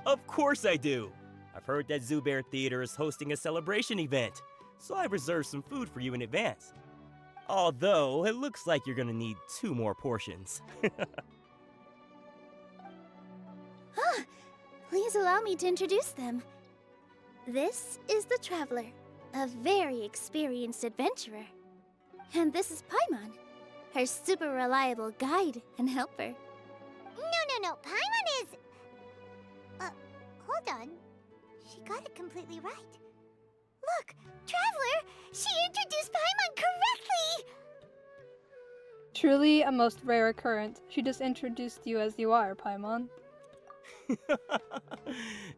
Of course I do. I've heard that Zubair Theater is hosting a celebration event, so I reserved some food for you in advance. Although, it looks like you're gonna need 2 more portions. Please allow me to introduce them. This is the Traveler, a very experienced adventurer. And this is Paimon, her super reliable guide and helper. No. Paimon is... hold on. She got it completely right. Look, Traveler! She introduced Paimon correctly! Truly a most rare occurrence. She just introduced you as you are, Paimon.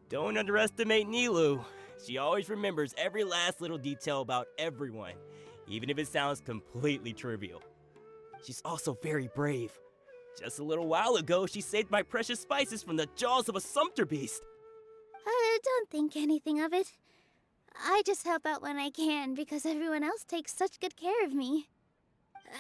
Don't underestimate Nilu. She always remembers every last little detail about everyone, even if it sounds completely trivial. She's also very brave. Just a little while ago, she saved my precious spices from the jaws of a sumpter beast. Don't think anything of it. I just help out when I can because everyone else takes such good care of me.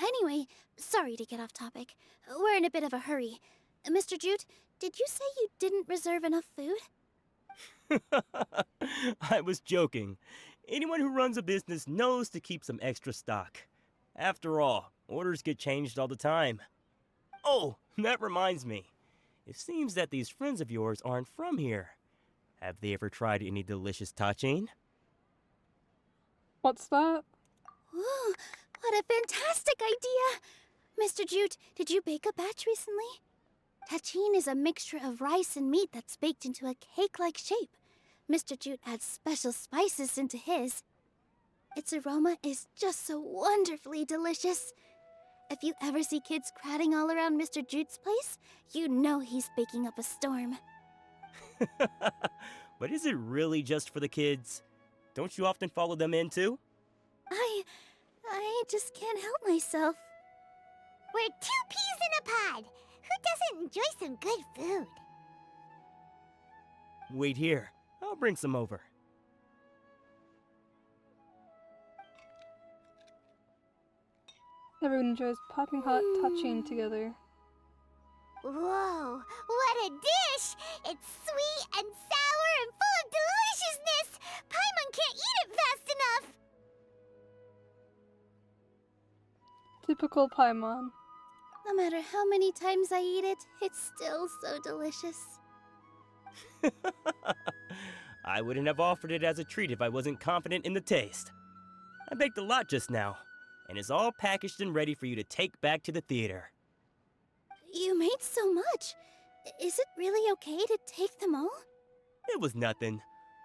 Anyway, sorry to get off topic. We're in a bit of a hurry. Mr. Jute, did you say you didn't reserve enough food? I was joking. Anyone who runs a business knows to keep some extra stock. After all, orders get changed all the time. Oh, that reminds me. It seems that these friends of yours aren't from here. Have they ever tried any delicious tachin? What's that? Ooh, what a fantastic idea! Mr. Jute, did you bake a batch recently? Tachin is a mixture of rice and meat that's baked into a cake-like shape. Mr. Jute adds special spices into his. Its aroma is just so wonderfully delicious. If you ever see kids crowding all around Mr. Jute's place, you know he's baking up a storm. But is it really just for the kids? Don't you often follow them in too? I just can't help myself. We're 2 peas in a pod! Who doesn't enjoy some good food? Wait here. I'll bring some over. Everyone enjoys popping hot touching together. Whoa, what a dish! It's sweet and sour and full of deliciousness! Paimon can't eat it fast enough! Typical Paimon. No matter how many times I eat it, it's still so delicious. I wouldn't have offered it as a treat if I wasn't confident in the taste. I baked a lot just now, and it's all packaged and ready for you to take back to the theater. You made so much. Is it really okay to take them all? It was nothing.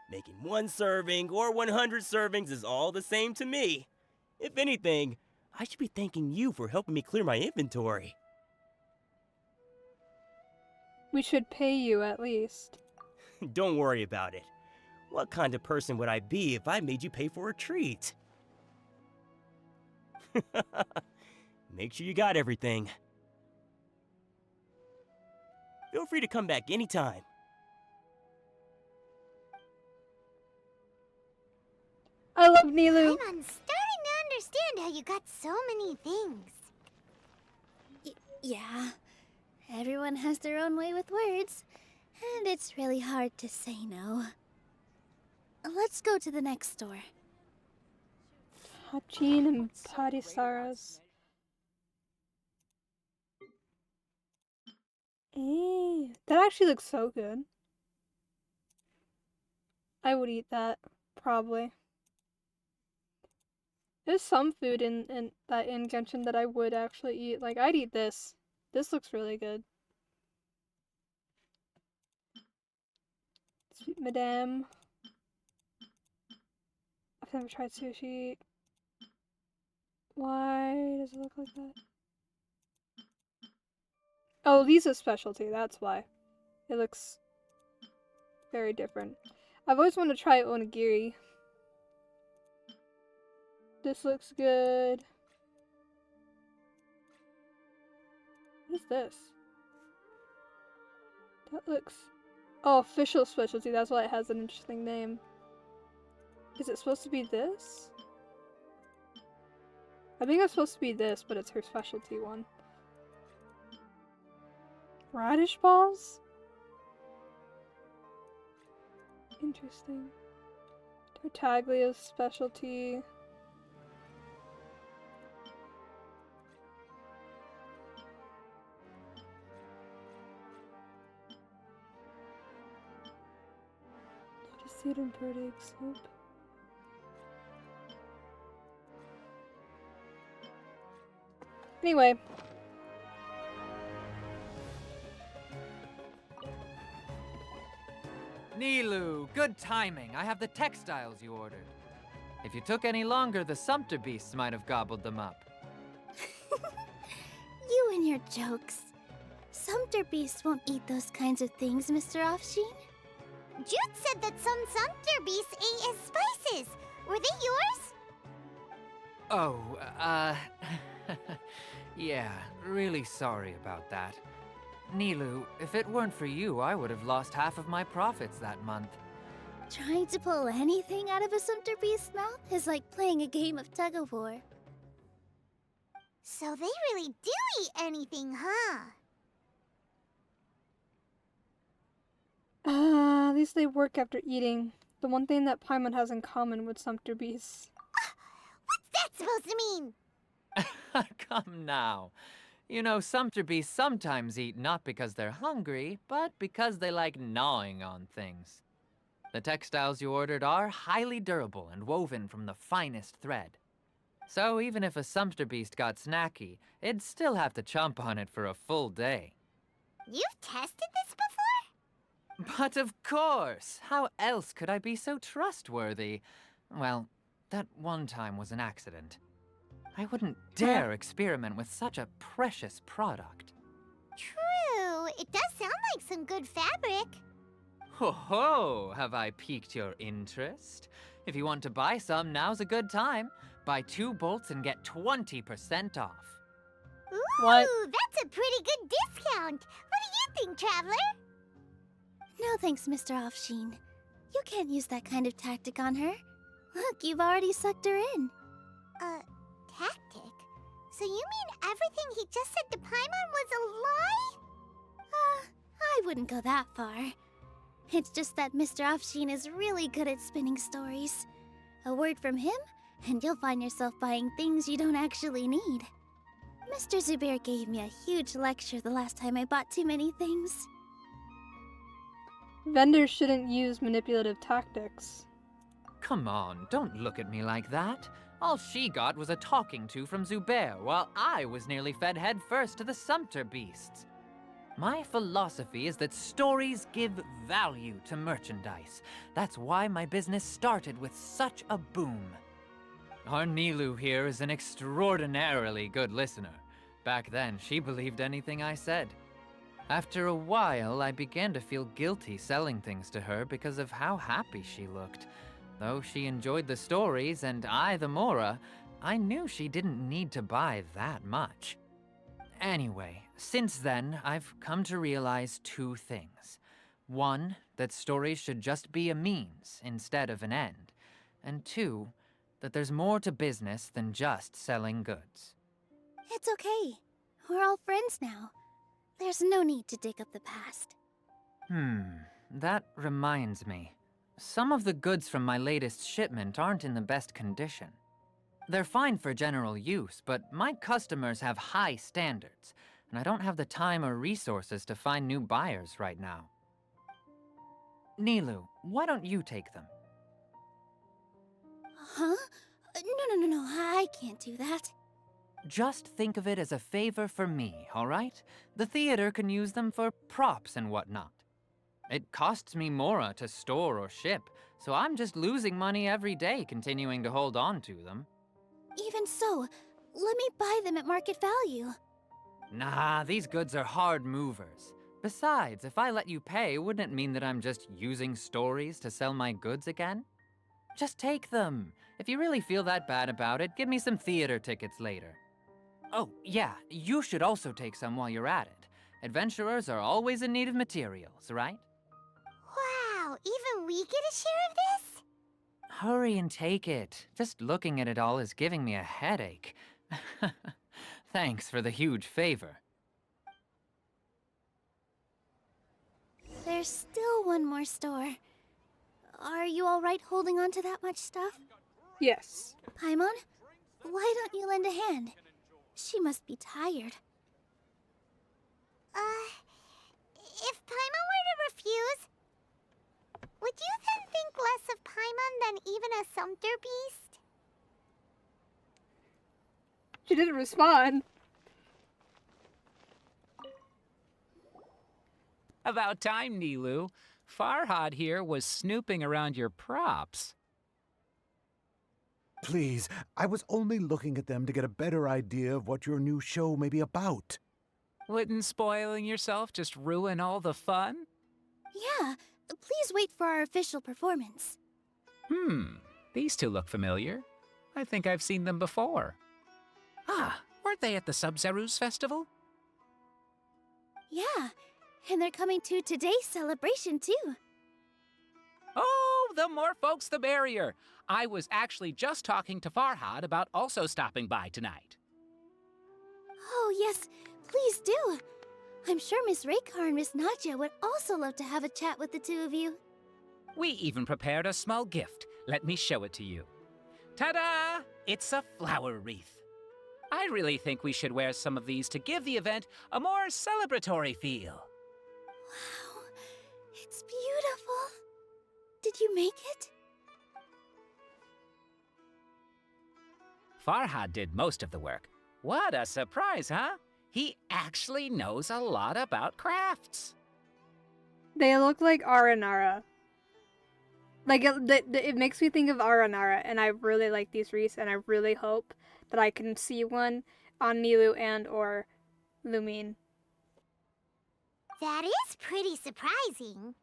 Making 1 serving or 100 servings is all the same to me. If anything, I should be thanking you for helping me clear my inventory. We should pay you at least. Don't worry about it. What kind of person would I be if I made you pay for a treat? Make sure you got everything. Feel free to come back anytime. I love Nilu. I'm starting to understand how you got so many things. Yeah. Everyone has their own way with words, and it's really hard to say no. Let's go to the next store. Hachin and Padisaras. Hey, that actually looks so good. I would eat that, probably. There's some food in Genshin that I would actually eat. Like, I'd eat this. This looks really good. Sweet Madame. I've never tried sushi. Why does it look like that? Oh, Lisa's specialty, that's why. It looks very different. I've always wanted to try onigiri. This looks good. What is this? That looks... Oh, official specialty, that's why it has an interesting name. Is it supposed to be this? I think it's supposed to be this, but it's her specialty one. Radish balls? Interesting. Tartaglia's specialty. Seed and bird egg soup. Anyway. Nilu, good timing. I have the textiles you ordered. If you took any longer, the Sumpter beasts might have gobbled them up. You and your jokes. Sumpter beasts won't eat those kinds of things, Mr. Offsheen. Jude said that some Sumpter beasts ate his spices. Were they yours? Oh, yeah, really sorry about that. Nilu, if it weren't for you, I would have lost half of my profits that month. Trying to pull anything out of a Sumpter beast's mouth is like playing a game of tug-of-war. So they really do eat anything, huh? At least they work after eating. The one thing that Paimon has in common with Sumpter beasts. What's that supposed to mean? Come now. You know, Sumpter beasts sometimes eat not because they're hungry, but because they like gnawing on things. The textiles you ordered are highly durable and woven from the finest thread. So even if a Sumpter beast got snacky, it'd still have to chomp on it for a full day. You've tested this before? But of course! How else could I be so trustworthy? Well, that one time was an accident. I wouldn't dare experiment with such a precious product. True. It does sound like some good fabric. Ho ho! Have I piqued your interest? If you want to buy some, now's a good time. Buy 2 bolts and get 20% off. Ooh, What? that's a pretty good discount. What do you think, Traveler? No thanks, Mr. Offsheen. You can't use that kind of tactic on her. Look, you've already sucked her in. Tactic? So you mean everything he just said to Paimon was a lie? I wouldn't go that far. It's just that Mr. Offsheen is really good at spinning stories. A word from him, and you'll find yourself buying things you don't actually need. Mr. Zubair gave me a huge lecture the last time I bought too many things. Vendors shouldn't use manipulative tactics. Come on, don't look at me like that. All she got was a talking to from Zubair, while I was nearly fed headfirst to the Sumpter beasts. My philosophy is that stories give value to merchandise. That's why my business started with such a boom. Our Nilu here is an extraordinarily good listener. Back then, she believed anything I said. After a while, I began to feel guilty selling things to her because of how happy she looked. Though she enjoyed the stories and I the Mora, I knew she didn't need to buy that much. Anyway, since then, I've come to realize 2 things. 1, that stories should just be a means instead of an end. And 2, that there's more to business than just selling goods. It's okay. We're all friends now. There's no need to dig up the past. That reminds me. Some of the goods from my latest shipment aren't in the best condition. They're fine for general use, but my customers have high standards, and I don't have the time or resources to find new buyers right now. Nilu, why don't you take them? Huh? No, I can't do that. Just think of it as a favor for me, all right? The theater can use them for props and whatnot. It costs me Mora to store or ship, so I'm just losing money every day continuing to hold on to them. Even so, let me buy them at market value. Nah, these goods are hard movers. Besides, if I let you pay, wouldn't it mean that I'm just using stories to sell my goods again? Just take them. If you really feel that bad about it, give me some theater tickets later. Oh, yeah, you should also take some while you're at it. Adventurers are always in need of materials, right? Wow, even we get a share of this? Hurry and take it. Just looking at it all is giving me a headache. Thanks for the huge favor. There's still one more store. Are you alright holding on to that much stuff? Yes. Paimon, why don't you lend a hand? She must be tired. If Paimon were to refuse, would you then think less Sumter Beast? She didn't respond. About time, Nilu. Farhad here was snooping around your props. Please, I was only looking at them to get a better idea of what your new show may be about. Wouldn't spoiling yourself just ruin all the fun? Yeah, please wait for our official performance. These two look familiar. I think I've seen them before. Ah, weren't they at the Sub-Zerus festival? Yeah, and they're coming to today's celebration too. Oh, the more folks the merrier. I was actually just talking to Farhad about also stopping by tonight. Oh yes, please do. I'm sure Miss Raykar and Miss Nadja would also love to have a chat with the two of you. We even prepared a small gift. Let me show it to you. Ta-da! It's a flower wreath. I really think we should wear some of these to give the event a more celebratory feel. Wow, it's beautiful. Did you make it? Farhad did most of the work. What a surprise, huh? He actually knows a lot about crafts. They look like Aranara. Like, it makes me think of Aranara, and I really like these wreaths, and I really hope that I can see one on Nilu and or Lumine. That is pretty surprising.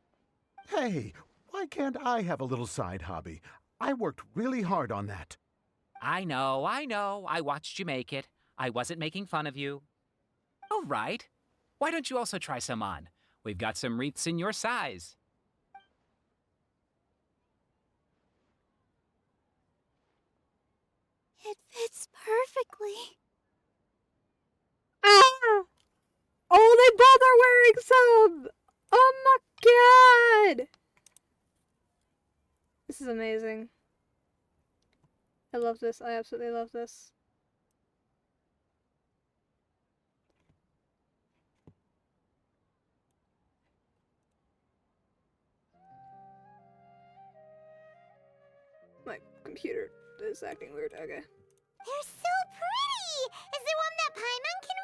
Hey, why can't I have a little side hobby? I worked really hard on that. I know. I watched you make it. I wasn't making fun of you. All right. Why don't you also try some on? We've got some wreaths in your size. It fits perfectly. Ah! Oh, they both are wearing some! Oh my god! This is amazing. I love this. I absolutely love this. My computer is acting weird. Okay. They're so pretty! Is there one that Paimon can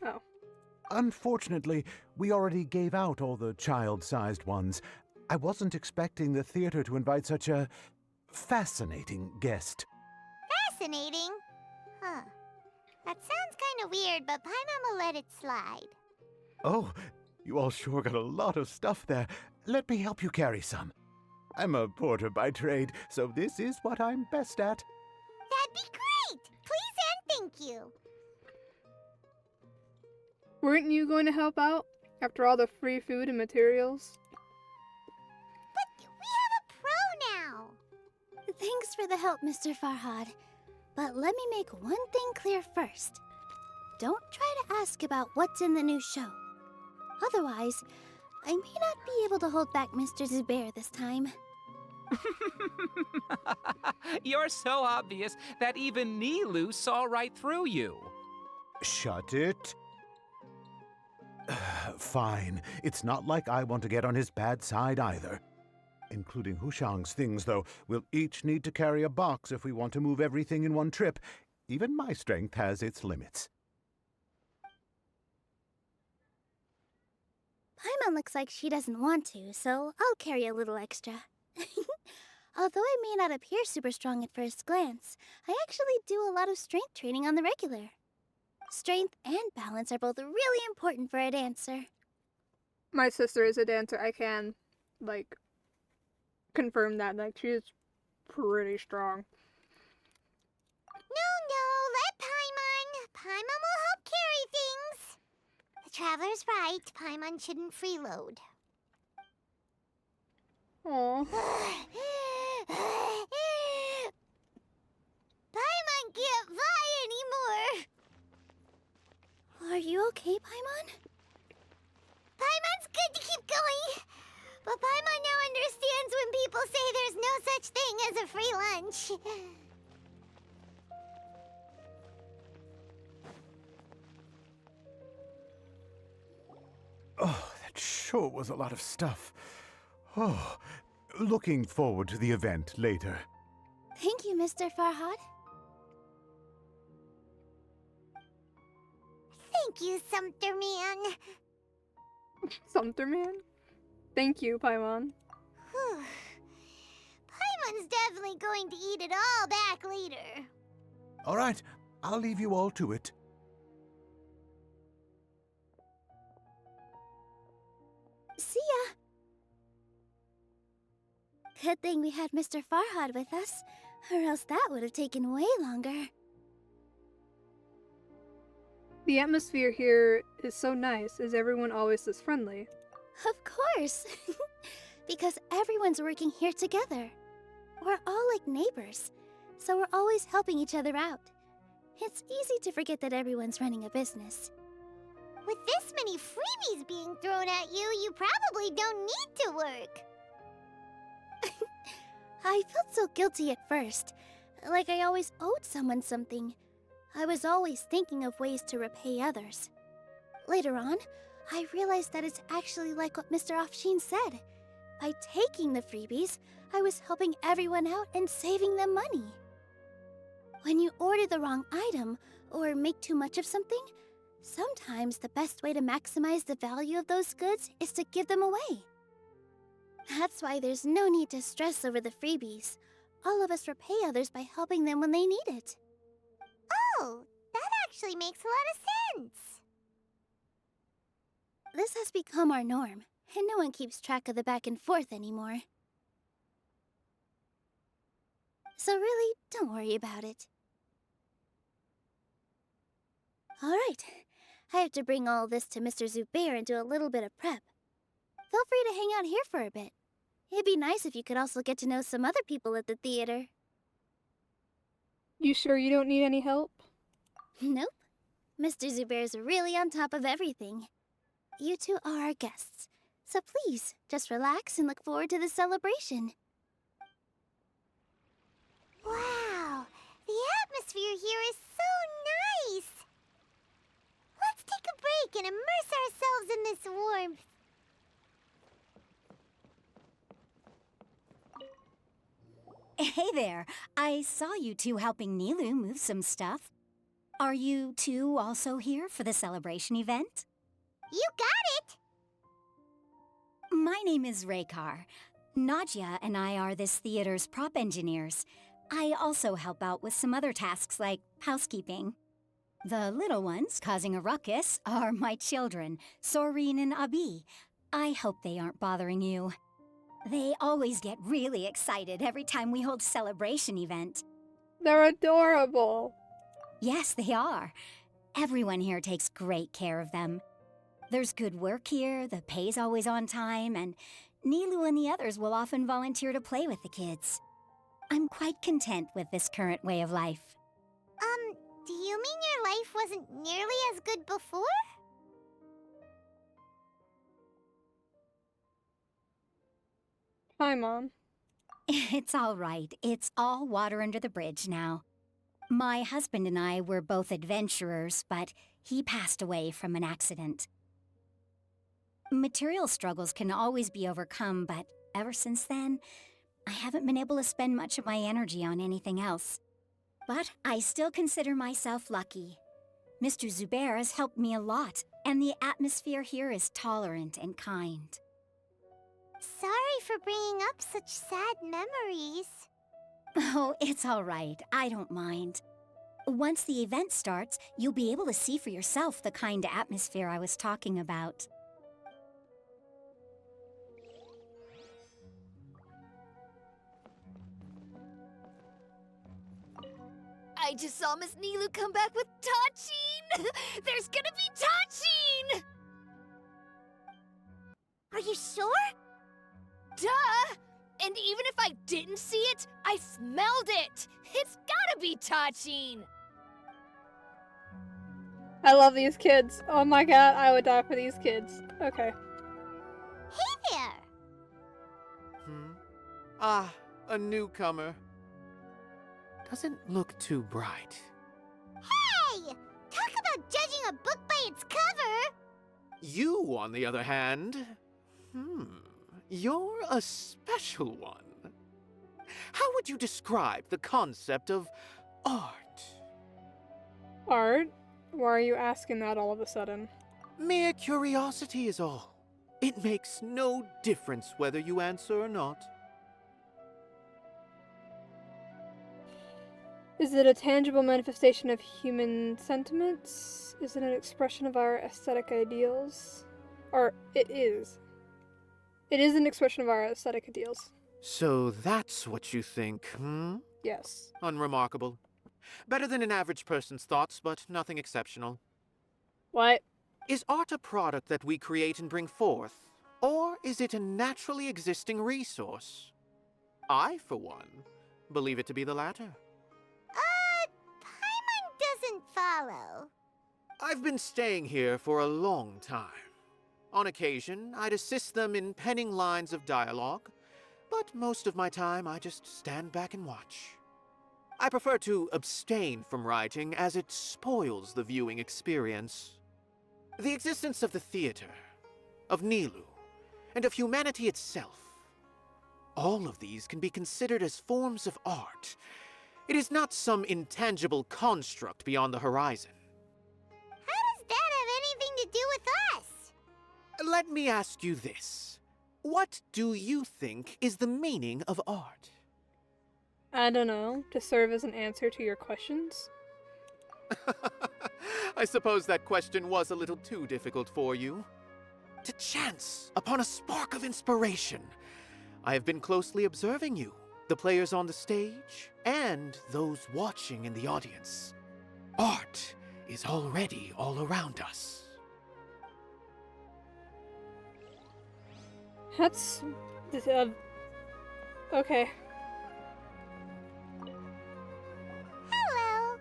wear? Oh. Unfortunately, we already gave out all the child-sized ones. I wasn't expecting the theater to invite such a fascinating guest. Fascinating. Huh. That sounds kind of weird, but Paimon will let it slide. Oh, you all sure got a lot of stuff there. Let me help you carry some. I'm a porter by trade, so this is what I'm best at. That'd be great! Please and thank you. Weren't you going to help out after all the free food and materials? But we have a pro now. Thanks for the help, Mr. Farhad. But let me make one thing clear first. Don't try to ask about what's in the new show. Otherwise, I may not be able to hold back Mr. Zubair this time. You're so obvious that even Nilu saw right through you. Shut it. Fine. It's not like I want to get on his bad side either. Including Hushang's things, though, we'll each need to carry a box if we want to move everything in one trip. Even my strength has its limits. Paimon looks like she doesn't want to, so I'll carry a little extra. Although I may not appear super strong at first glance, I actually do a lot of strength training on the regular. Strength and balance are both really important for a dancer. My sister is a dancer. I can, like, confirm that. Like, she's pretty strong. No, let Paimon. Paimon will help carry things. The Traveler's right. Paimon shouldn't freeload. Aww. Paimon can't fly anymore. Are you okay, Paimon? Paimon's good to keep going. But Paimon now understands when people say there's no such thing as a free lunch. Oh, that sure was a lot of stuff. Oh, looking forward to the event later. Thank you, Mr. Farhad. Thank you, Sumter Man. Sumter Man? Thank you, Paimon. Paimon's definitely going to eat it all back later. All right, I'll leave you all to it. See ya. Good thing we had Mr. Farhad with us, or else that would have taken way longer. The atmosphere here is so nice. Is everyone always this friendly? Of course. Because everyone's working here together. We're all like neighbors, so we're always helping each other out. It's easy to forget that everyone's running a business. With this many freebies being thrown at you, you probably don't need to work. I felt so guilty at first, like I always owed someone something. I was always thinking of ways to repay others. Later on, I realized that it's actually like what Mr. Afshin said. By taking the freebies, I was helping everyone out and saving them money. When you order the wrong item or make too much of something, sometimes the best way to maximize the value of those goods is to give them away. That's why there's no need to stress over the freebies. All of us repay others by helping them when they need it. Oh, that actually makes a lot of sense. This has become our norm, and no one keeps track of the back and forth anymore. So really, don't worry about it. Alright, I have to bring all this to Mr. Zubair and do a little bit of prep. Feel free to hang out here for a bit. It'd be nice if you could also get to know some other people at the theater. You sure you don't need any help? Nope. Mr. Zubair's really on top of everything. You two are our guests, so please, just relax and look forward to the celebration. Wow, the atmosphere here is so nice. Let's take a break and immerse ourselves in this warmth. Hey there, I saw you two helping Nilu move some stuff. Are you two also here for the celebration event? You got it! My name is Raykar. Nadia and I are this theater's prop engineers. I also help out with some other tasks like housekeeping. The little ones causing a ruckus are my children, Soreen and Abi. I hope they aren't bothering you. They always get really excited every time we hold a celebration event. They're adorable. Yes, they are. Everyone here takes great care of them. There's good work here, the pay's always on time, and Nilu and the others will often volunteer to play with the kids. I'm quite content with this current way of life. Do you mean your life wasn't nearly as good before? Hi, Mom. It's all right. It's all water under the bridge now. My husband and I were both adventurers, but he passed away from an accident. Material struggles can always be overcome, but ever since then, I haven't been able to spend much of my energy on anything else. But I still consider myself lucky. Mr. Zubair has helped me a lot, and the atmosphere here is tolerant and kind. Sorry for bringing up such sad memories. Oh, it's all right. I don't mind. Once the event starts, you'll be able to see for yourself the kind of atmosphere I was talking about. I just saw Miss Nilu come back with Tachin! There's gonna be Tachin! Are you sure? Duh! And even if I didn't see it, I smelled it! It's gotta be Tachin! I love these kids. Oh my god, I would die for these kids. Okay. Hey there! Ah, a newcomer. Doesn't look too bright. Hey! Talk about judging a book by its cover! You, on the other hand... You're a special one. How would you describe the concept of art? Art? Why are you asking that all of a sudden? Mere curiosity is all. It makes no difference whether you answer or not. Is it a tangible manifestation of human sentiments? Is it an expression of our aesthetic ideals? Or it is. It is an expression of our aesthetic ideals. So that's what you think, hmm? Yes. Unremarkable. Better than an average person's thoughts, but nothing exceptional. What? Is art a product that we create and bring forth? Or is it a naturally existing resource? I, for one, believe it to be the latter. Paimon doesn't follow. I've been staying here for a long time. On occasion, I'd assist them in penning lines of dialogue, but most of my time I just stand back and watch. I prefer to abstain from writing as it spoils the viewing experience. The existence of the theater, of Nilu, and of humanity itself. All of these can be considered as forms of art. It is not some intangible construct beyond the horizon. How does that have anything to do with us? Let me ask you this. What do you think is the meaning of art? I don't know. To serve as an answer to your questions? I suppose that question was a little too difficult for you. To chance upon a spark of inspiration. I have been closely observing you, the players on the stage, and those watching in the audience. Art is already all around us. That's... okay. Hello.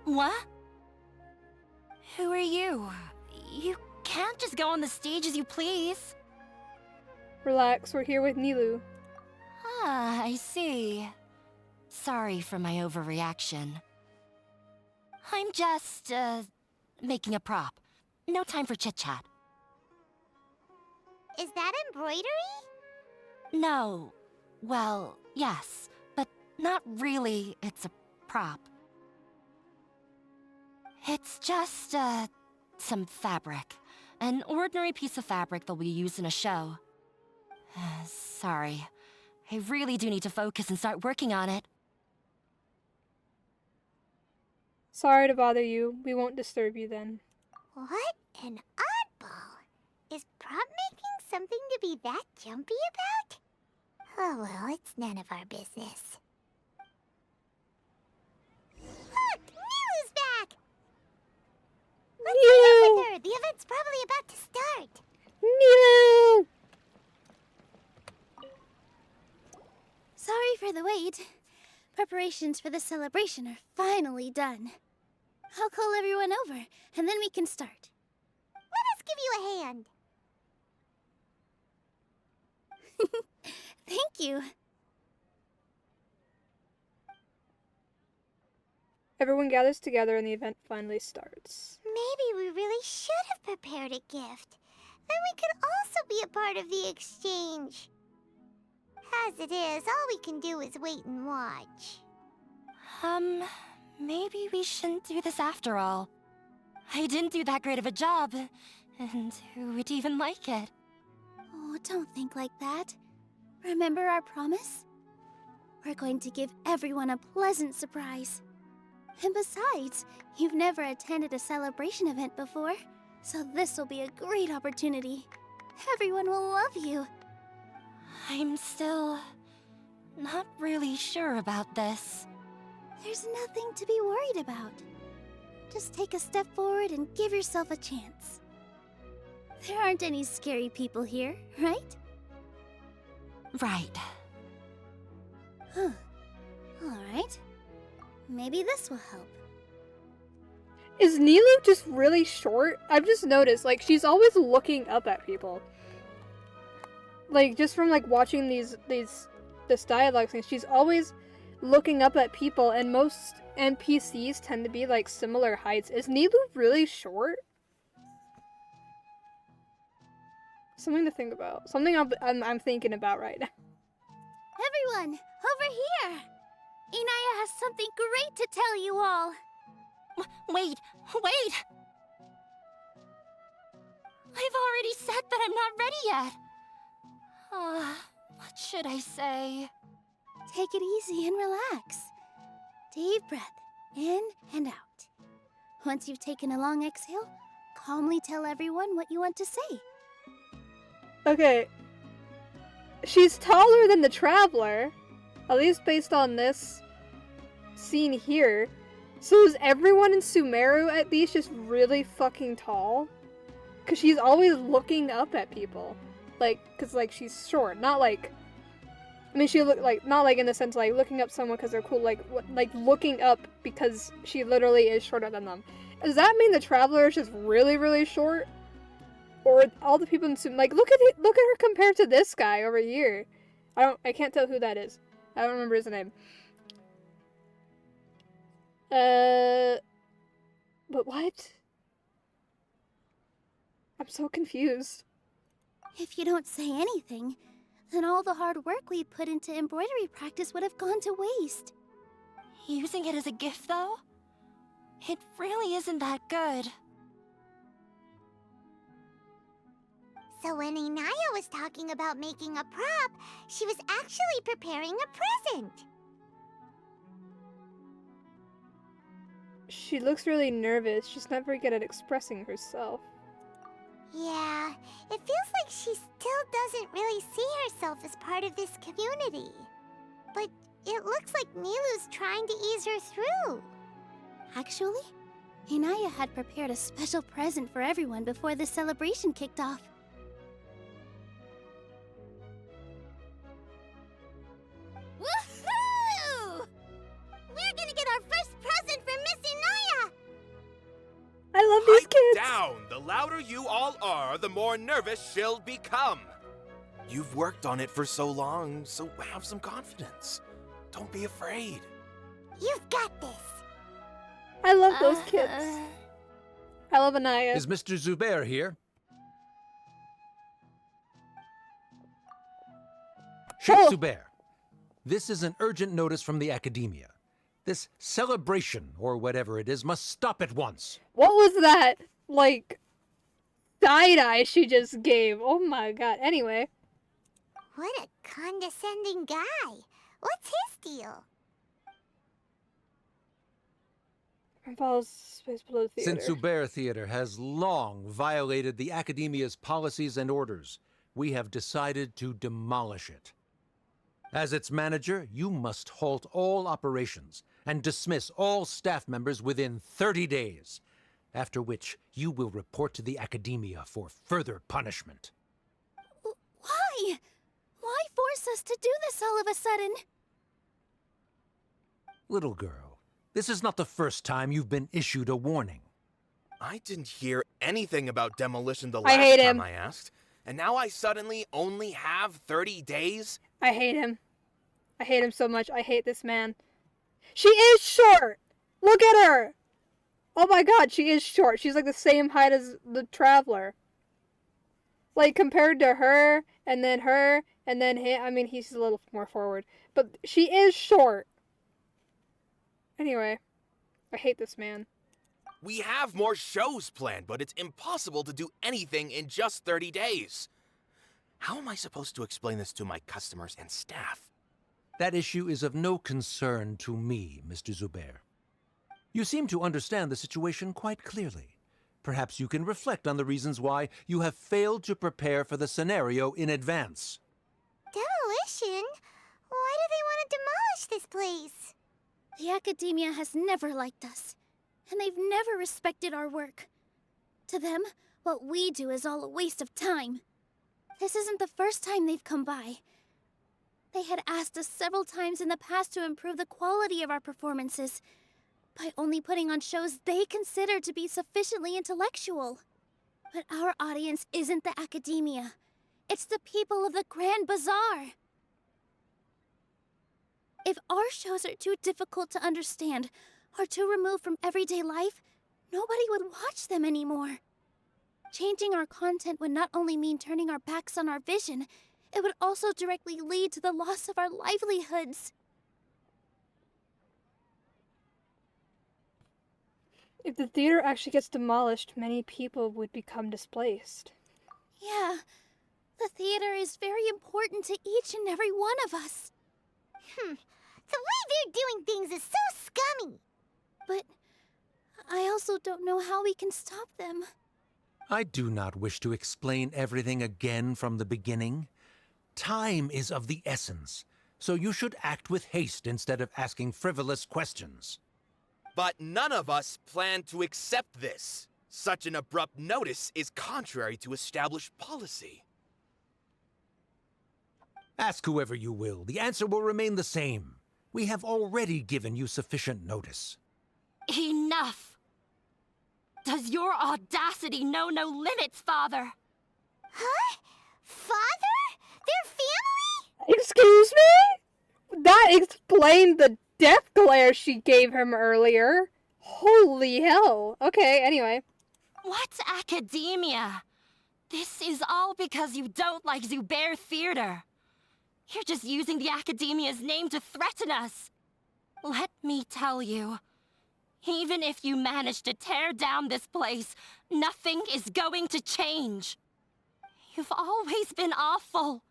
What? Who are you? You can't just go on the stage as you please. Relax, we're here with Nilu. Ah, I see. Sorry for my overreaction. I'm just, making a prop. No time for chit-chat. Is that embroidery? No. Well, yes, but not really. It's a prop. It's just, some fabric. An ordinary piece of fabric that we use in a show. Sorry. I really do need to focus and start working on it. Sorry to bother you. We won't disturb you then. What an oddball. Is prop making something to be that jumpy about? Oh well, it's none of our business. Look! Nilu's back! Let's hurry up with her! The event's probably about to start! Nilu! Sorry for the wait. Preparations for the celebration are finally done. I'll call everyone over, and then we can start. Let us give you a hand. Thank you. Everyone gathers together and the event finally starts. Maybe we really should have prepared a gift. Then we could also be a part of the exchange. As it is, all we can do is wait and watch. Maybe we shouldn't do this after all. I didn't do that great of a job, and who would even like it? Oh, don't think like that. Remember our promise? We're going to give everyone a pleasant surprise. And besides, you've never attended a celebration event before, so this will be a great opportunity. Everyone will love you. I'm still not really sure about this. There's nothing to be worried about. Just take a step forward and give yourself a chance. There aren't any scary people here, right? Right. Huh. Alright. Maybe this will help. Is Nilu just really short? I've just noticed, like, she's always looking up at people. Like, just from, like, watching this dialogue thing, she's always looking up at people, and most NPCs tend to be, like, similar heights. Is Nilu really short? Something to think about. Something I'm thinking about right now. Everyone, over here! Inaya has something great to tell you all. Wait! I've already said that I'm not ready yet. What should I say? Take it easy and relax. Deep breath, in and out. Once you've taken a long exhale, calmly tell everyone what you want to say. Okay. She's taller than the Traveler. At least based on this scene here. So is everyone in Sumeru at least just really fucking tall? Cause she's always looking up at people. Like, cause like she's short, not like... I mean, she look like, not like in the sense like looking up someone because they're cool, like looking up because she literally is shorter than them. Does that mean the Traveler is just really, really short? Or all the people in Sumeru, like look at her compared to this guy over here. I can't tell who that is. I don't remember his name. But what? I'm so confused. If you don't say anything, then all the hard work we put into embroidery practice would have gone to waste. Using it as a gift, though? It really isn't that good. So when Inaya was talking about making a prop, she was actually preparing a present. She looks really nervous. She's not very good at expressing herself. Yeah, it feels like she still doesn't really see herself as part of this community. But it looks like Nilu's trying to ease her through. Actually, Inaya had prepared a special present for everyone before the celebration kicked off. Woohoo! We're gonna get our first present from Miss Inaya! I love these kids! Down! The louder you all are, the more nervous she'll become. You've worked on it for so long, so have some confidence. Don't be afraid. You've got this. I love those kids. I love Inaya. Is Mr. Zubair here? Sheikh Zubair, this is an urgent notice from the Academia. This celebration, or whatever it is, must stop at once. What was that, like, side-eye she just gave? Oh my god. Anyway. What a condescending guy. What's his deal? Follows space below theater. Since Zubair Theater has long violated the Academia's policies and orders, we have decided to demolish it. As its manager, you must halt all operations and dismiss all staff members within 30 days, after which you will report to the Academia for further punishment. Why? Why force us to do this all of a sudden? Little girl, this is not the first time you've been issued a warning. I didn't hear anything about demolition the I last hate time him. I asked. And now I suddenly only have 30 days? I hate him. I hate him so much. I hate this man. She is short! Look at her! Oh my god, she is short. She's like the same height as the Traveler. Like, compared to her, and then him. I mean, he's a little more forward. But she is short. Anyway, I hate this man. We have more shows planned, but it's impossible to do anything in just 30 days. How am I supposed to explain this to my customers and staff? That issue is of no concern to me, Mr. Zubair. You seem to understand the situation quite clearly. Perhaps you can reflect on the reasons why you have failed to prepare for the scenario in advance. Demolition? Why do they want to demolish this place? The Academia has never liked us, and they've never respected our work. To them, what we do is all a waste of time. This isn't the first time they've come by. They had asked us several times in the past to improve the quality of our performances by only putting on shows they consider to be sufficiently intellectual. But our audience isn't the Academia. It's the people of the Grand Bazaar. If our shows are too difficult to understand or too removed from everyday life, nobody would watch them anymore. Changing our content would not only mean turning our backs on our vision, it would also directly lead to the loss of our livelihoods. If the theater actually gets demolished, many people would become displaced. Yeah, the theater is very important to each and every one of us. The way they're doing things is so scummy. But I also don't know how we can stop them. I do not wish to explain everything again from the beginning. Time is of the essence, so you should act with haste instead of asking frivolous questions. But none of us plan to accept this. Such an abrupt notice is contrary to established policy. Ask whoever you will. The answer will remain the same. We have already given you sufficient notice. Enough! Does your audacity know no limits, Father? Huh? Father? Their family? Excuse me? That explained the death glare she gave him earlier. Holy hell. Okay, anyway. What academia? This is all because you don't like Zubair Theater. You're just using the academia's name to threaten us. Let me tell you, even if you manage to tear down this place, nothing is going to change. You've always been awful.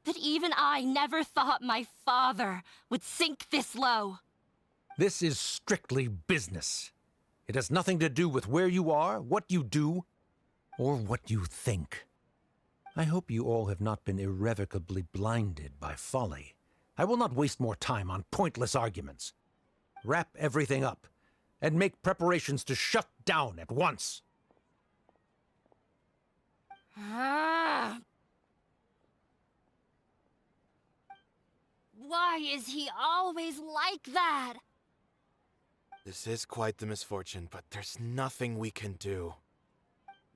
But even I never thought my father would sink this low. This is strictly business. It has nothing to do with where you are, what you do, or what you think. I hope you all have not been irrevocably blinded by folly. I will not waste more time on pointless arguments. Wrap everything up, and make preparations to shut down at once. Why is he always like that? This is quite the misfortune, but there's nothing we can do.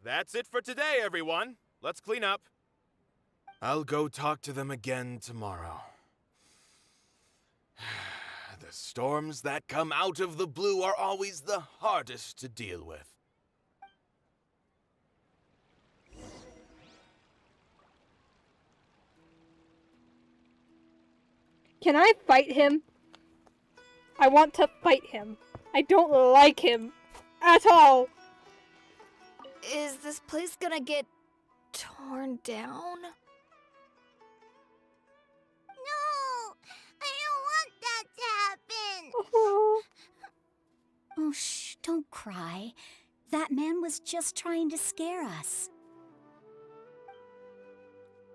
That's it for today, everyone. Let's clean up. I'll go talk to them again tomorrow. The storms that come out of the blue are always the hardest to deal with. Can I fight him? I want to fight him. I don't like him at all. Is this place gonna get torn down? No! I don't want that to happen! Oh, shh, don't cry. That man was just trying to scare us.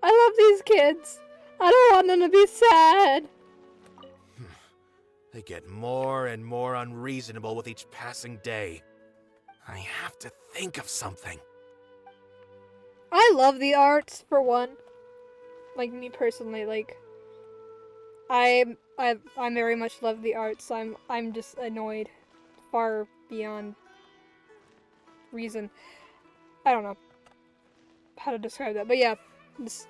I love these kids. I don't want them to be sad. They get more and more unreasonable with each passing day. I have to think of something. I love the arts, for one. Like, me personally, like, I very much love the arts. I'm just annoyed far beyond reason. I don't know how to describe that, but yeah, this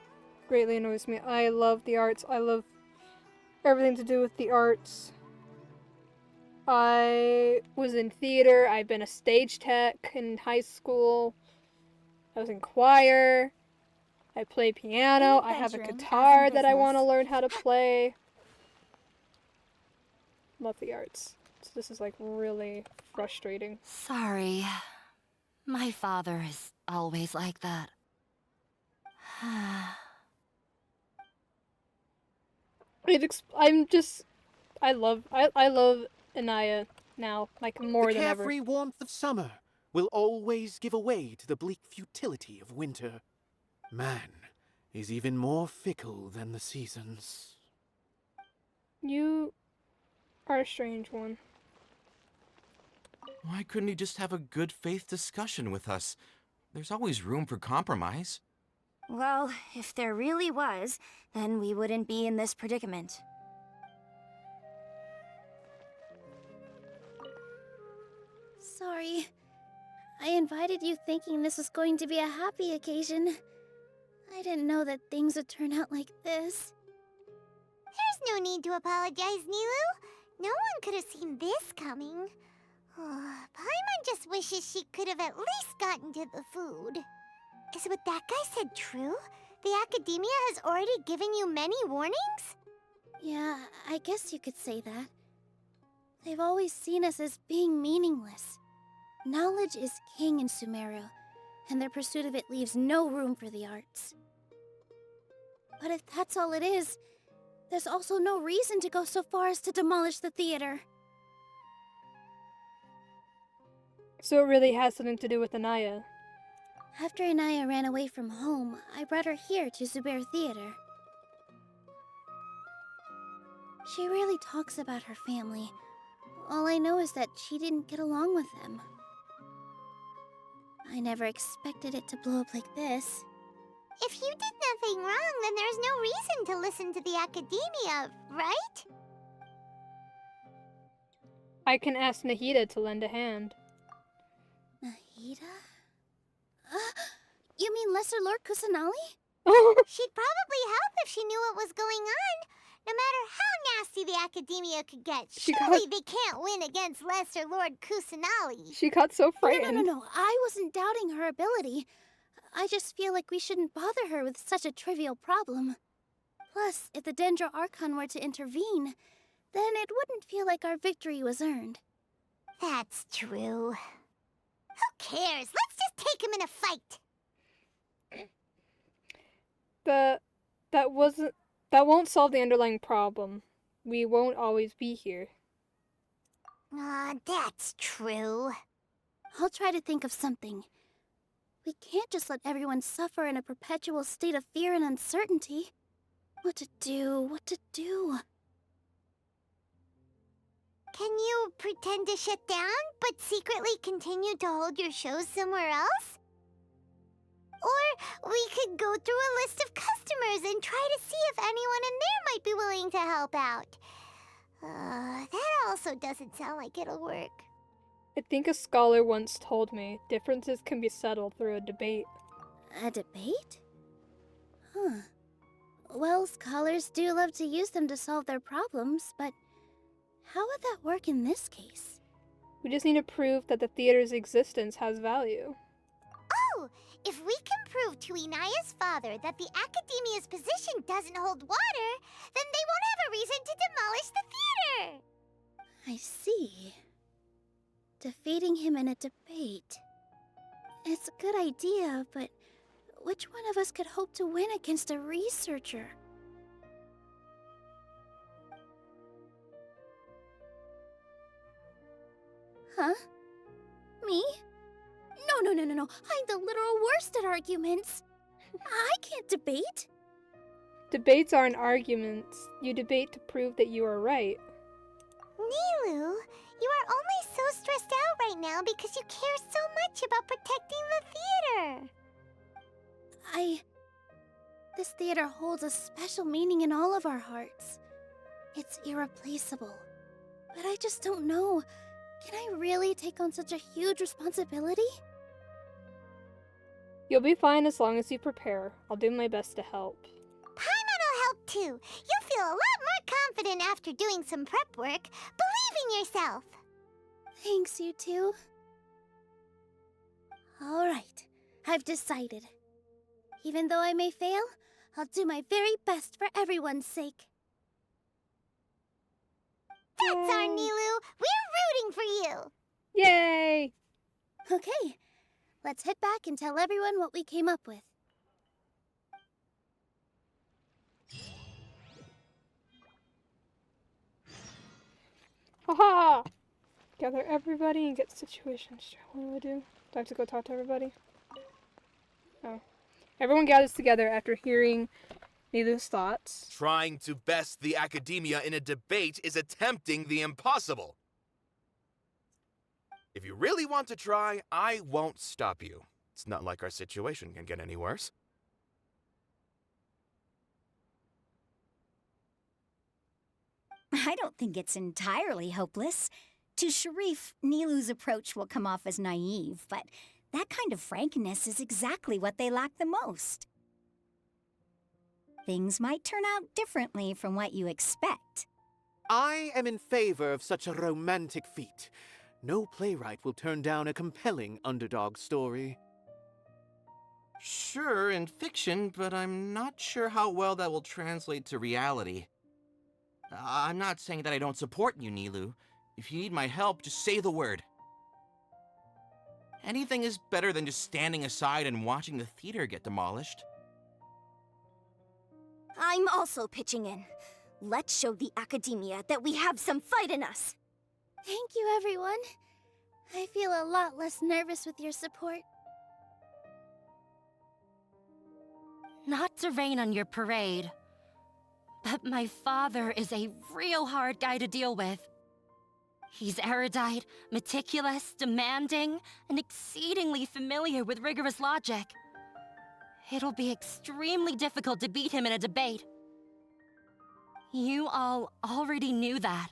greatly annoys me. I love the arts. I love everything to do with the arts. I was in theater. I've been a stage tech in high school. I was in choir. I play piano. I have a guitar that I want to learn how to play. Love the arts. So this is like really frustrating. Sorry. My father is always like that. I love Anaya now, like, more than ever. The carefree warmth of summer will always give way to the bleak futility of winter. Man is even more fickle than the seasons. You are a strange one. Why couldn't he just have a good faith discussion with us? There's always room for compromise. Well, if there really was, then we wouldn't be in this predicament. Sorry. I invited you thinking this was going to be a happy occasion. I didn't know that things would turn out like this. There's no need to apologize, Nilu. No one could have seen this coming. Paimon just wishes she could have at least gotten to the food. Is what that guy said true? The Academia has already given you many warnings? Yeah, I guess you could say that. They've always seen us as being meaningless. Knowledge is king in Sumeru, and their pursuit of it leaves no room for the arts. But if that's all it is, there's also no reason to go so far as to demolish the theater. So it really has something to do with Anaya. After Anaya ran away from home, I brought her here to Zubair Theater. She rarely talks about her family. All I know is that she didn't get along with them. I never expected it to blow up like this. If you did nothing wrong, then there's no reason to listen to the Academia, right? I can ask Nahida to lend a hand. Nahida? You mean Lesser Lord Kusanali? She'd probably help if she knew what was going on. No matter how nasty the Academia could get, surely they can't win against Lesser Lord Kusanali. She got so frightened. No. I wasn't doubting her ability. I just feel like we shouldn't bother her with such a trivial problem. Plus, if the Dendro Archon were to intervene, then it wouldn't feel like our victory was earned. That's true. Who cares? Let's just take him in a fight. That won't solve the underlying problem. We won't always be here. That's true. I'll try to think of something. We can't just let everyone suffer in a perpetual state of fear and uncertainty. What to do? Can you pretend to shut down, but secretly continue to hold your shows somewhere else? Or we could go through a list of customers and try to see if anyone in there might be willing to help out. That also doesn't sound like it'll work. I think a scholar once told me differences can be settled through a debate. A debate? Huh. Well, scholars do love to use them to solve their problems, but how would that work in this case? We just need to prove that the theater's existence has value. Oh! If we can prove to Inaya's father that the Academia's position doesn't hold water, then they won't have a reason to demolish the theater! I see. Defeating him in a debate. It's a good idea, but which one of us could hope to win against a researcher? Huh? Me? No. I'm the literal worst at arguments. I can't debate. Debates aren't arguments. You debate to prove that you are right. Nilu, you are only so stressed out right now because you care so much about protecting the theater. This theater holds a special meaning in all of our hearts. It's irreplaceable. But I just don't know. Can I really take on such a huge responsibility? You'll be fine as long as you prepare. I'll do my best to help. Paimon will help too. You'll feel a lot more confident after doing some prep work. Believe in yourself. Thanks, you two. Alright, I've decided. Even though I may fail, I'll do my very best for everyone's sake. That's our Nilu! We're rooting for you! Yay! Okay, let's head back and tell everyone what we came up with. Haha! Gather everybody and get situations. What do? Do I have to go talk to everybody? Oh. Everyone gathers together after hearing Nilu's thoughts. Trying to best the Academia in a debate is attempting the impossible. If you really want to try, I won't stop you. It's not like our situation can get any worse. I don't think it's entirely hopeless. To Sharif, Nilu's approach will come off as naive, but that kind of frankness is exactly what they lack the most. Things might turn out differently from what you expect. I am in favor of such a romantic feat. No playwright will turn down a compelling underdog story. Sure, in fiction, but I'm not sure how well that will translate to reality. I'm not saying that I don't support you, Nilu. If you need my help, just say the word. Anything is better than just standing aside and watching the theater get demolished. I'm also pitching in. Let's show the academia that we have some fight in us. Thank you, everyone. I feel a lot less nervous with your support. Not to rain on your parade, but my father is a real hard guy to deal with. He's erudite, meticulous, demanding, and exceedingly familiar with rigorous logic. It'll be extremely difficult to beat him in a debate. You all already knew that.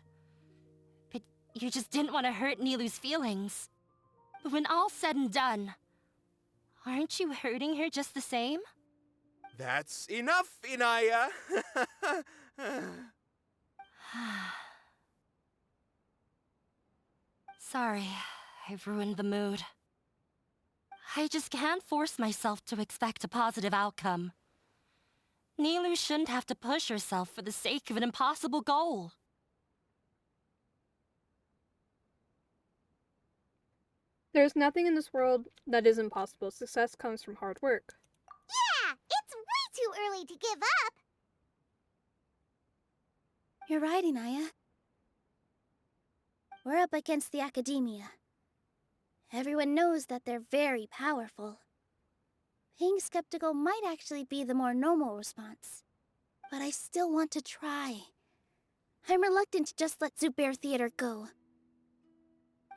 But you just didn't want to hurt Nilu's feelings. But when all's said and done, aren't you hurting her just the same? That's enough, Inaya! Sorry, I've ruined the mood. I just can't force myself to expect a positive outcome. Nilu shouldn't have to push herself for the sake of an impossible goal. There's nothing in this world that is impossible. Success comes from hard work. Yeah, it's way too early to give up. You're right, Inaya. We're up against the academia. Everyone knows that they're very powerful. Being skeptical might actually be the more normal response. But I still want to try. I'm reluctant to just let Zubair Theater go.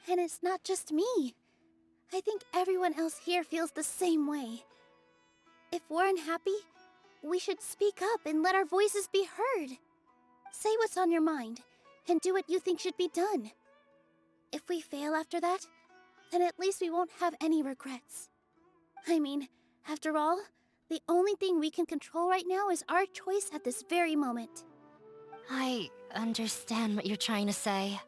And it's not just me. I think everyone else here feels the same way. If we're unhappy, we should speak up and let our voices be heard. Say what's on your mind, and do what you think should be done. If we fail after that, then at least we won't have any regrets. I mean, after all, the only thing we can control right now is our choice at this very moment. I understand what you're trying to say.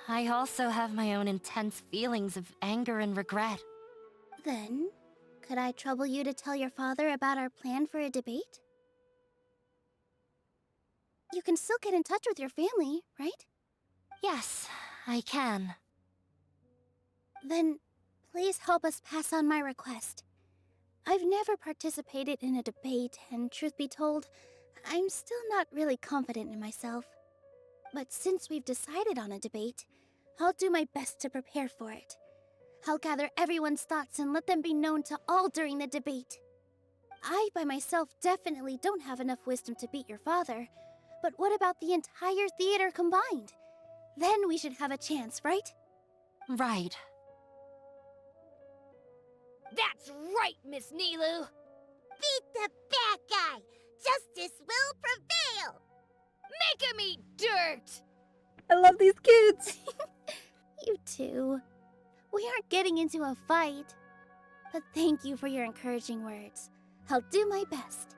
I also have my own intense feelings of anger and regret. Then, could I trouble you to tell your father about our plan for a debate? You can still get in touch with your family, right? Yes, I can. Then, please help us pass on my request. I've never participated in a debate, and truth be told, I'm still not really confident in myself. But since we've decided on a debate, I'll do my best to prepare for it. I'll gather everyone's thoughts and let them be known to all during the debate. I, by myself, definitely don't have enough wisdom to beat your father, but what about the entire theater combined? Then we should have a chance, right? Right. That's right, Miss Nilu! Beat the bad guy! Justice will prevail! Make him eat dirt! I love these kids! You too. We aren't getting into a fight. But thank you for your encouraging words. I'll do my best.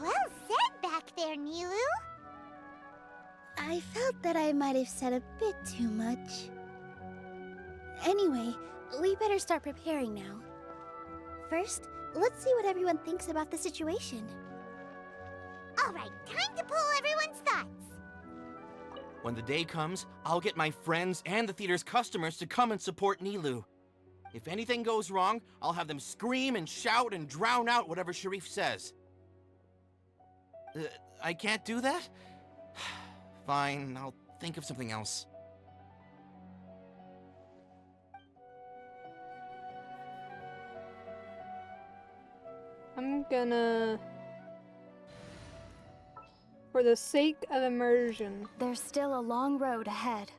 Well said back there, Nilu. I felt that I might have said a bit too much. Anyway, we better start preparing now. First, let's see what everyone thinks about the situation. All right, time to pull everyone's thoughts. When the day comes, I'll get my friends and the theater's customers to come and support Nilu. If anything goes wrong, I'll have them scream and shout and drown out whatever Sharif says. I can't do that? Fine, I'll think of something else. I'm gonna... For the sake of immersion. There's still a long road ahead.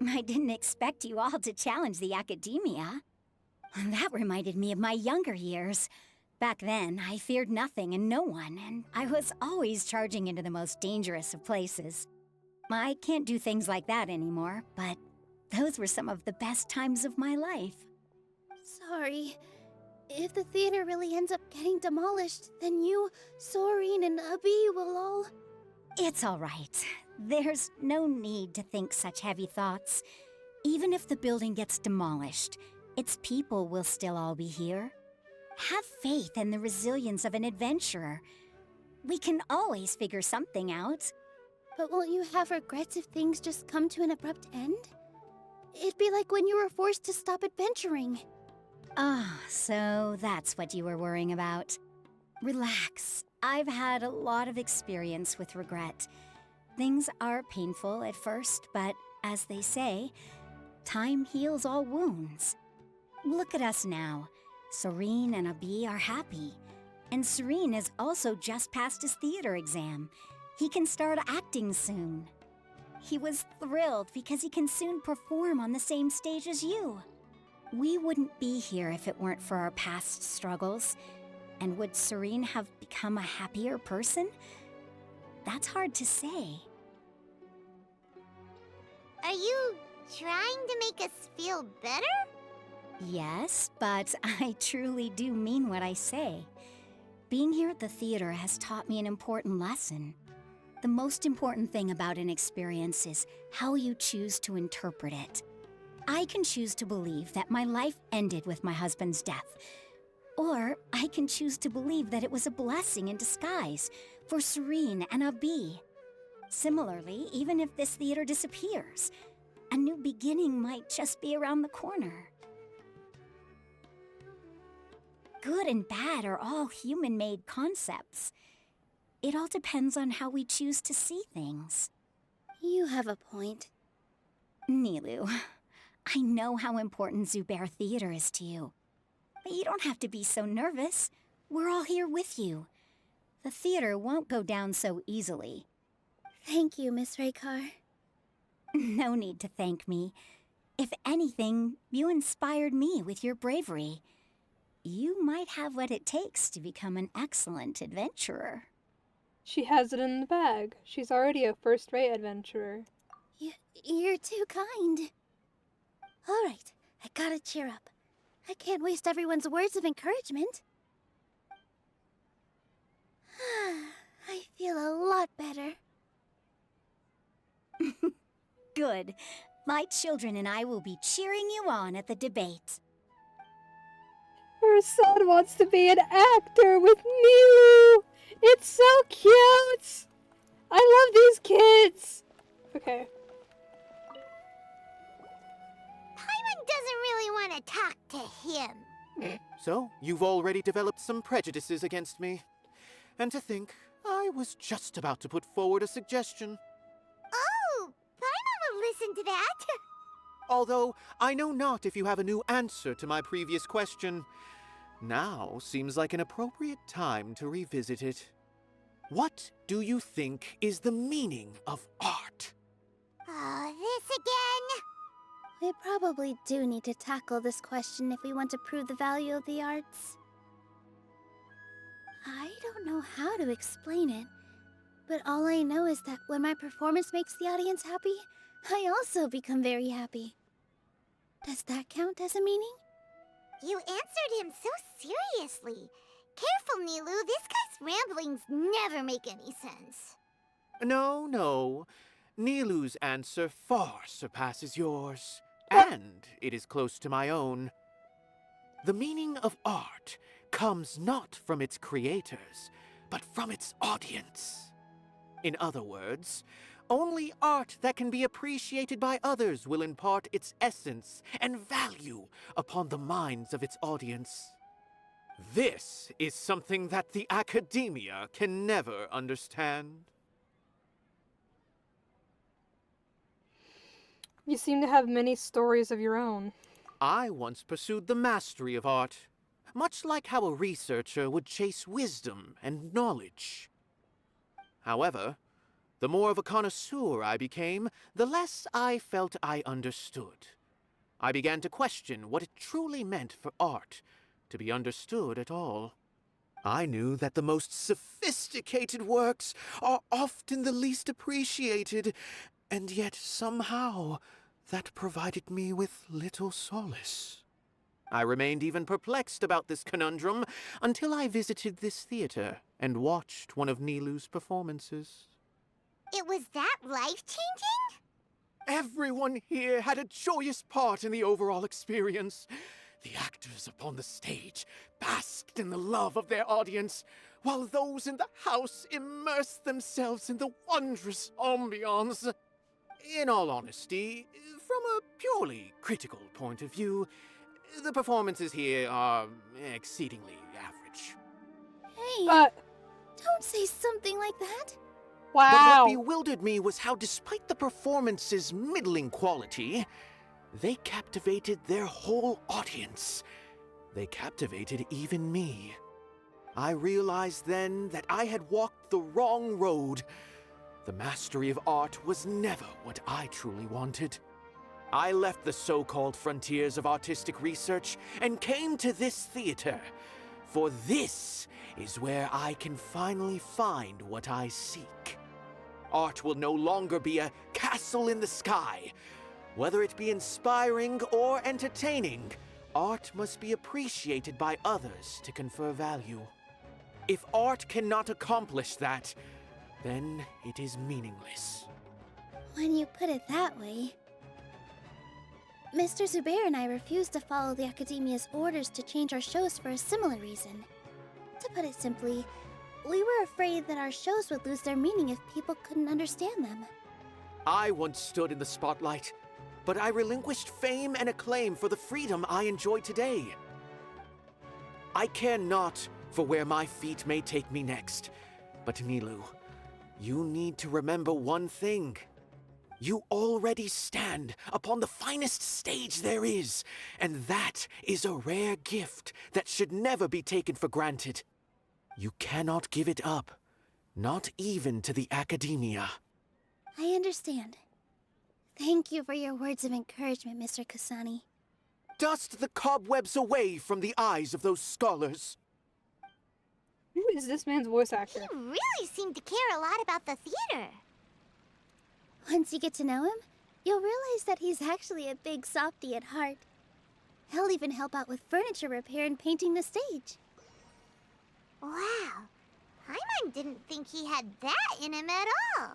I didn't expect you all to challenge the academia. That reminded me of my younger years. Back then, I feared nothing and no one, and I was always charging into the most dangerous of places. I can't do things like that anymore, but those were some of the best times of my life. Sorry. If the theater really ends up getting demolished, then you, Soren, and Abi will all... It's all right. There's no need to think such heavy thoughts. Even if the building gets demolished, its people will still all be here. Have faith in the resilience of an adventurer. We can always figure something out. But won't you have regrets if things just come to an abrupt end? It'd be like when you were forced to stop adventuring. Ah, so that's what you were worrying about. Relax. I've had a lot of experience with regret. Things are painful at first, but as they say, time heals all wounds. Look at us now. Serene and Abi are happy. And Serene has also just passed his theater exam. He can start acting soon. He was thrilled because he can soon perform on the same stage as you. We wouldn't be here if it weren't for our past struggles. And would Serene have become a happier person? That's hard to say. Are you trying to make us feel better? Yes, but I truly do mean what I say. Being here at the theater has taught me an important lesson. The most important thing about an experience is how you choose to interpret it. I can choose to believe that my life ended with my husband's death, or I can choose to believe that it was a blessing in disguise for Serene and Abi. Similarly, even if this theater disappears, a new beginning might just be around the corner. Good and bad are all human-made concepts. It all depends on how we choose to see things. You have a point. Nilou, I know how important Zubair Theater is to you. But you don't have to be so nervous. We're all here with you. The theater won't go down so easily. Thank you, Miss Raykar. No need to thank me. If anything, you inspired me with your bravery. You might have what it takes to become an excellent adventurer. She has it in the bag. She's already a first-rate adventurer. You're too kind. All right, I gotta cheer up. I can't waste everyone's words of encouragement. I feel a lot better. Good. My children and I will be cheering you on at the debate. Her son wants to be an actor with Nilou! It's so cute! I love these kids! Okay. Paimon doesn't really want to talk to him. So, you've already developed some prejudices against me. And to think, I was just about to put forward a suggestion. Oh, Paimon will listen to that. Although, I know not if you have a new answer to my previous question. Now seems like an appropriate time to revisit it. What do you think is the meaning of art? Oh, this again? We probably do need to tackle this question if we want to prove the value of the arts. I don't know how to explain it, but all I know is that when my performance makes the audience happy, I also become very happy. Does that count as a meaning? You answered him so seriously. Careful, Nilou. This guy's ramblings never make any sense. No. Nilou's answer far surpasses yours, and it is close to my own. The meaning of art comes not from its creators, but from its audience. In other words, only art that can be appreciated by others will impart its essence and value upon the minds of its audience. This is something that the academia can never understand. You seem to have many stories of your own. I once pursued the mastery of art, much like how a researcher would chase wisdom and knowledge. However, the more of a connoisseur I became, the less I felt I understood. I began to question what it truly meant for art to be understood at all. I knew that the most sophisticated works are often the least appreciated, and yet somehow that provided me with little solace. I remained even perplexed about this conundrum until I visited this theater and watched one of Nilu's performances. It was that life-changing? Everyone here had a joyous part in the overall experience. The actors upon the stage basked in the love of their audience, while those in the house immersed themselves in the wondrous ambiance. In all honesty, from a purely critical point of view, the performances here are exceedingly average. Hey, don't say something like that. But Wow. what bewildered me was how, despite the performance's middling quality, they captivated their whole audience. They captivated even me. I realized then that I had walked the wrong road. The mastery of art was never what I truly wanted. I left the so-called frontiers of artistic research and came to this theater, for this is where I can finally find what I seek. Art will no longer be a castle in the sky. Whether it be inspiring or entertaining, art must be appreciated by others to confer value. If art cannot accomplish that, then it is meaningless. When you put it that way... Mr. Zubair and I refused to follow the Academia's orders to change our shows for a similar reason. To put it simply, we were afraid that our shows would lose their meaning if people couldn't understand them. I once stood in the spotlight, but I relinquished fame and acclaim for the freedom I enjoy today. I care not for where my feet may take me next, but Nilu, you need to remember one thing. You already stand upon the finest stage there is, and that is a rare gift that should never be taken for granted. You cannot give it up, not even to the Academia. I understand. Thank you for your words of encouragement, Mr. Kasani. Dust the cobwebs away from the eyes of those scholars. Who is this man's voice actor? He really seemed to care a lot about the theater. Once you get to know him, you'll realize that he's actually a big softy at heart. He'll even help out with furniture repair and painting the stage. Wow. Paimon didn't think he had that in him at all.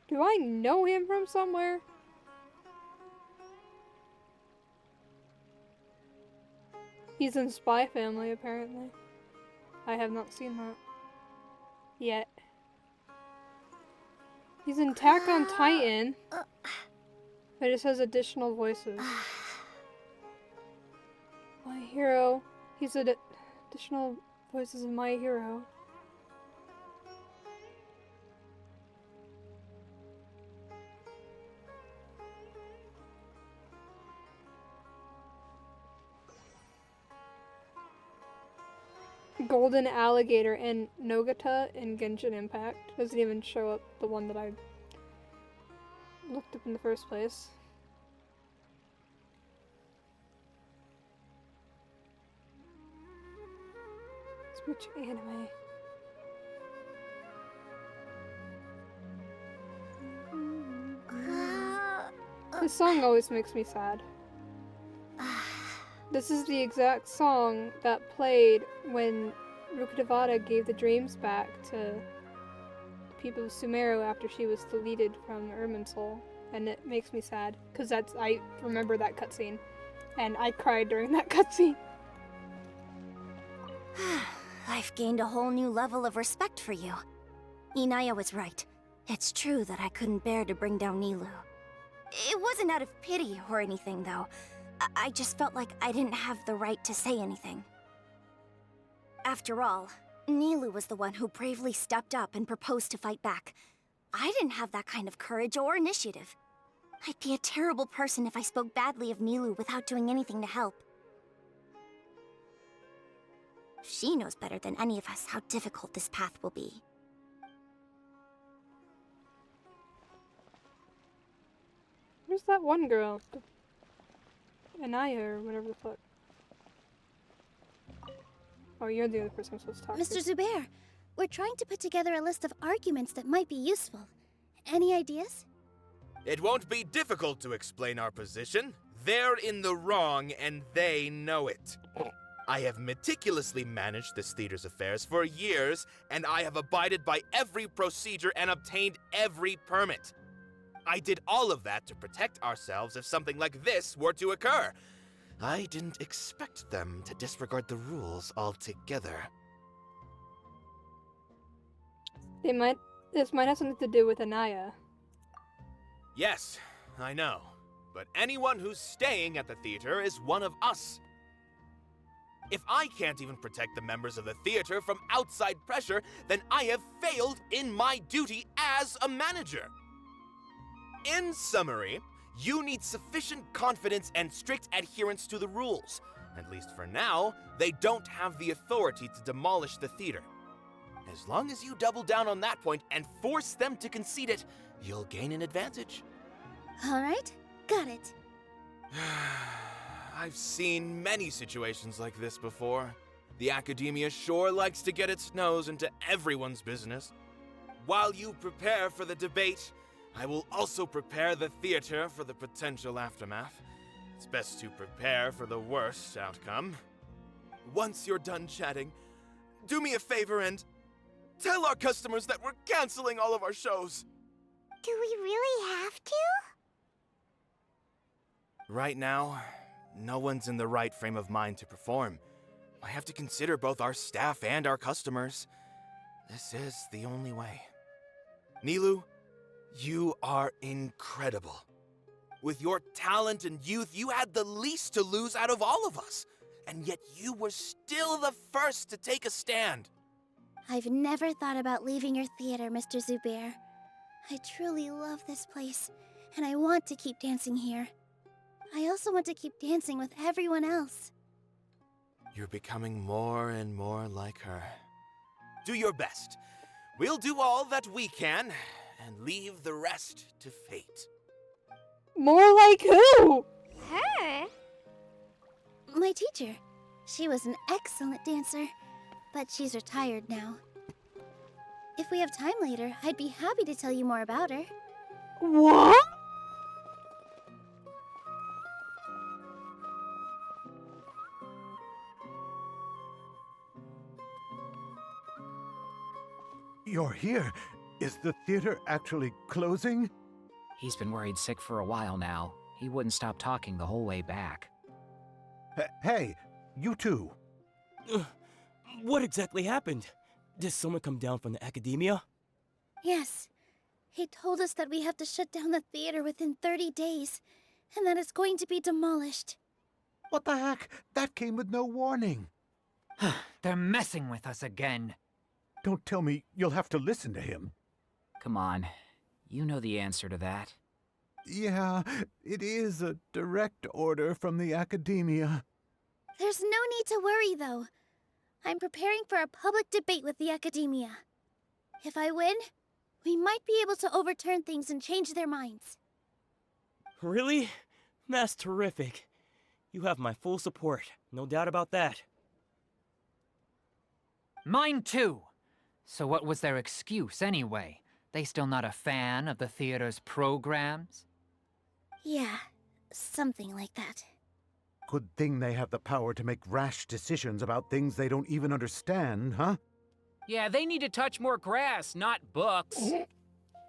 Do I know him from somewhere? He's in Spy Family, apparently. I have not seen that yet. He's in Attack on Titan. But it says additional voices. My Hero. He's additional voices in My Hero. Golden Alligator and Nogata in Genshin Impact. Doesn't even show up the one that I looked up in the first place. Switch anime. This song always makes me sad. This is the exact song that played when Rukkhadevata gave the dreams back to the people of Sumeru after she was deleted from Irminsul. And it makes me sad, because I remember that cutscene. And I cried during that cutscene. I've gained a whole new level of respect for you. Inaya was right. It's true that I couldn't bear to bring down Nilu. It wasn't out of pity or anything, though. I just felt like I didn't have the right to say anything. After all, Nilu was the one who bravely stepped up and proposed to fight back. I didn't have that kind of courage or initiative. I'd be a terrible person if I spoke badly of Nilu without doing anything to help. She knows better than any of us how difficult this path will be. Where's that one girl? Anaya or whatever the fuck. Oh, you're the other person I'm supposed to talk to. Mr. Zubair, we're trying to put together a list of arguments that might be useful. Any ideas? It won't be difficult to explain our position. They're in the wrong, and they know it. I have meticulously managed this theater's affairs for years, and I have abided by every procedure and obtained every permit. I did all of that to protect ourselves if something like this were to occur. I didn't expect them to disregard the rules altogether. This might have something to do with Anaya. Yes, I know. But anyone who's staying at the theater is one of us. If I can't even protect the members of the theater from outside pressure, then I have failed in my duty as a manager. In summary, you need sufficient confidence and strict adherence to the rules. At least for now, they don't have the authority to demolish the theater. As long as you double down on that point and force them to concede it, you'll gain an advantage. All right, got it. I've seen many situations like this before. The academia sure likes to get its nose into everyone's business. While you prepare for the debate, I will also prepare the theater for the potential aftermath. It's best to prepare for the worst outcome. Once you're done chatting, do me a favor and tell our customers that we're canceling all of our shows. Do we really have to? Right now, no one's in the right frame of mind to perform. I have to consider both our staff and our customers. This is the only way. Nilou, you are incredible. With your talent and youth, you had the least to lose out of all of us. And yet you were still the first to take a stand. I've never thought about leaving your theater, Mr. Zubair. I truly love this place, and I want to keep dancing here. I also want to keep dancing with everyone else. You're becoming more and more like her. Do your best. We'll do all that we can, and leave the rest to fate. More like who? Her? My teacher. She was an excellent dancer, but she's retired now. If we have time later, I'd be happy to tell you more about her. What? You're here. Is the theater actually closing? He's been worried sick for a while now. He wouldn't stop talking the whole way back. Hey, you two. What exactly happened? Did someone come down from the academia? Yes. He told us that we have to shut down the theater within 30 days, and that it's going to be demolished. What the heck? That came with no warning. They're messing with us again. Don't tell me you'll have to listen to him. Come on. You know the answer to that. Yeah, it is a direct order from the academia. There's no need to worry, though. I'm preparing for a public debate with the academia. If I win, we might be able to overturn things and change their minds. Really? That's terrific. You have my full support, no doubt about that. Mine too. So what was their excuse anyway? They still not a fan of the theater's programs? Yeah, something like that. Good thing they have the power to make rash decisions about things they don't even understand, huh? Yeah, they need to touch more grass, not books.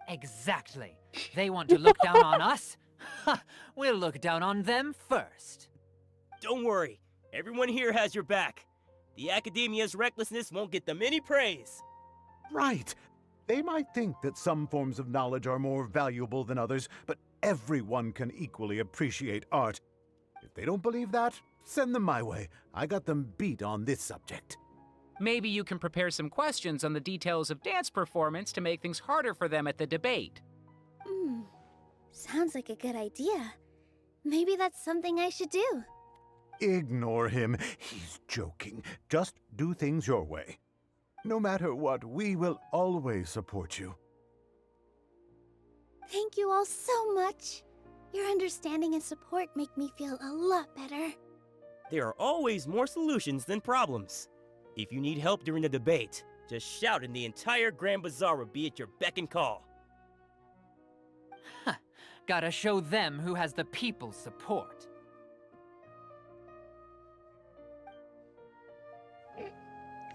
Exactly. They want to look down on us? Ha! We'll look down on them first. Don't worry. Everyone here has your back. The academia's recklessness won't get them any praise. Right. They might think that some forms of knowledge are more valuable than others, but everyone can equally appreciate art. If they don't believe that, send them my way. I got them beat on this subject. Maybe you can prepare some questions on the details of dance performance to make things harder for them at the debate. Sounds like a good idea. Maybe that's something I should do. Ignore him. He's joking. Just do things your way. No matter what, we will always support you. Thank you all so much. Your understanding and support make me feel a lot better. There are always more solutions than problems. If you need help during the debate, just shout and the entire Grand Bazaar will be at your beck and call. gotta show them who has the people's support.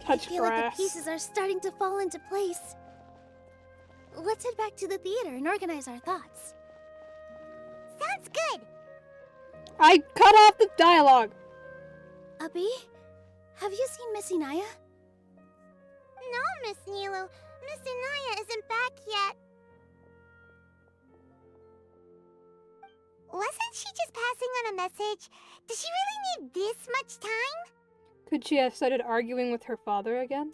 Touch I feel grass. like the pieces are starting to fall into place. Let's head back to the theater and organize our thoughts. Sounds good. I cut off the dialogue. Abi, have you seen Miss Inaya? No, Miss Nilu. Miss Inaya isn't back yet. Wasn't she just passing on a message? Does she really need this much time? Could she have started arguing with her father again?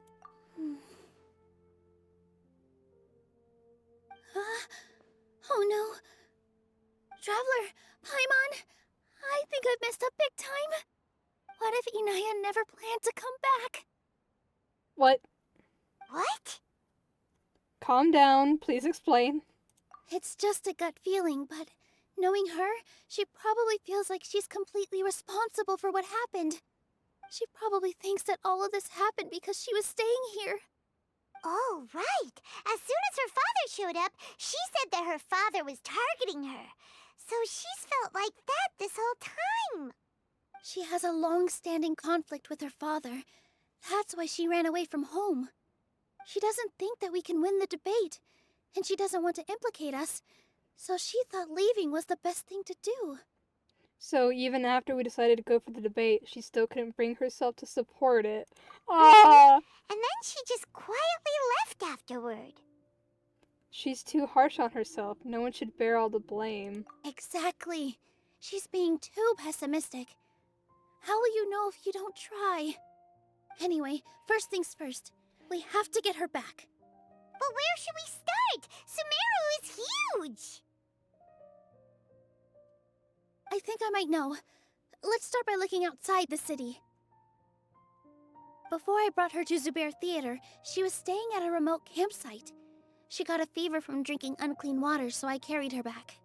Oh no. Traveler, Paimon, I think I've messed up big time. What if Inaya never planned to come back? What? What? Calm down. Please explain. It's just a gut feeling, but knowing her, she probably feels like she's completely responsible for what happened. She probably thinks that all of this happened because she was staying here. Oh, right. As soon as her father showed up, she said that her father was targeting her. So she's felt like that this whole time. She has a long-standing conflict with her father. That's why she ran away from home. She doesn't think that we can win the debate, and she doesn't want to implicate us, so she thought leaving was the best thing to do. So even after we decided to go for the debate, she still couldn't bring herself to support it. Ah! And then she just quietly left afterward. She's too harsh on herself. No one should bear all the blame. Exactly. She's being too pessimistic. How will you know if you don't try? Anyway, first things first. We have to get her back. But where should we start? Sumeru is huge! I think I might know. Let's start by looking outside the city. Before I brought her to Zubair Theater, she was staying at a remote campsite. She got a fever from drinking unclean water, so I carried her back.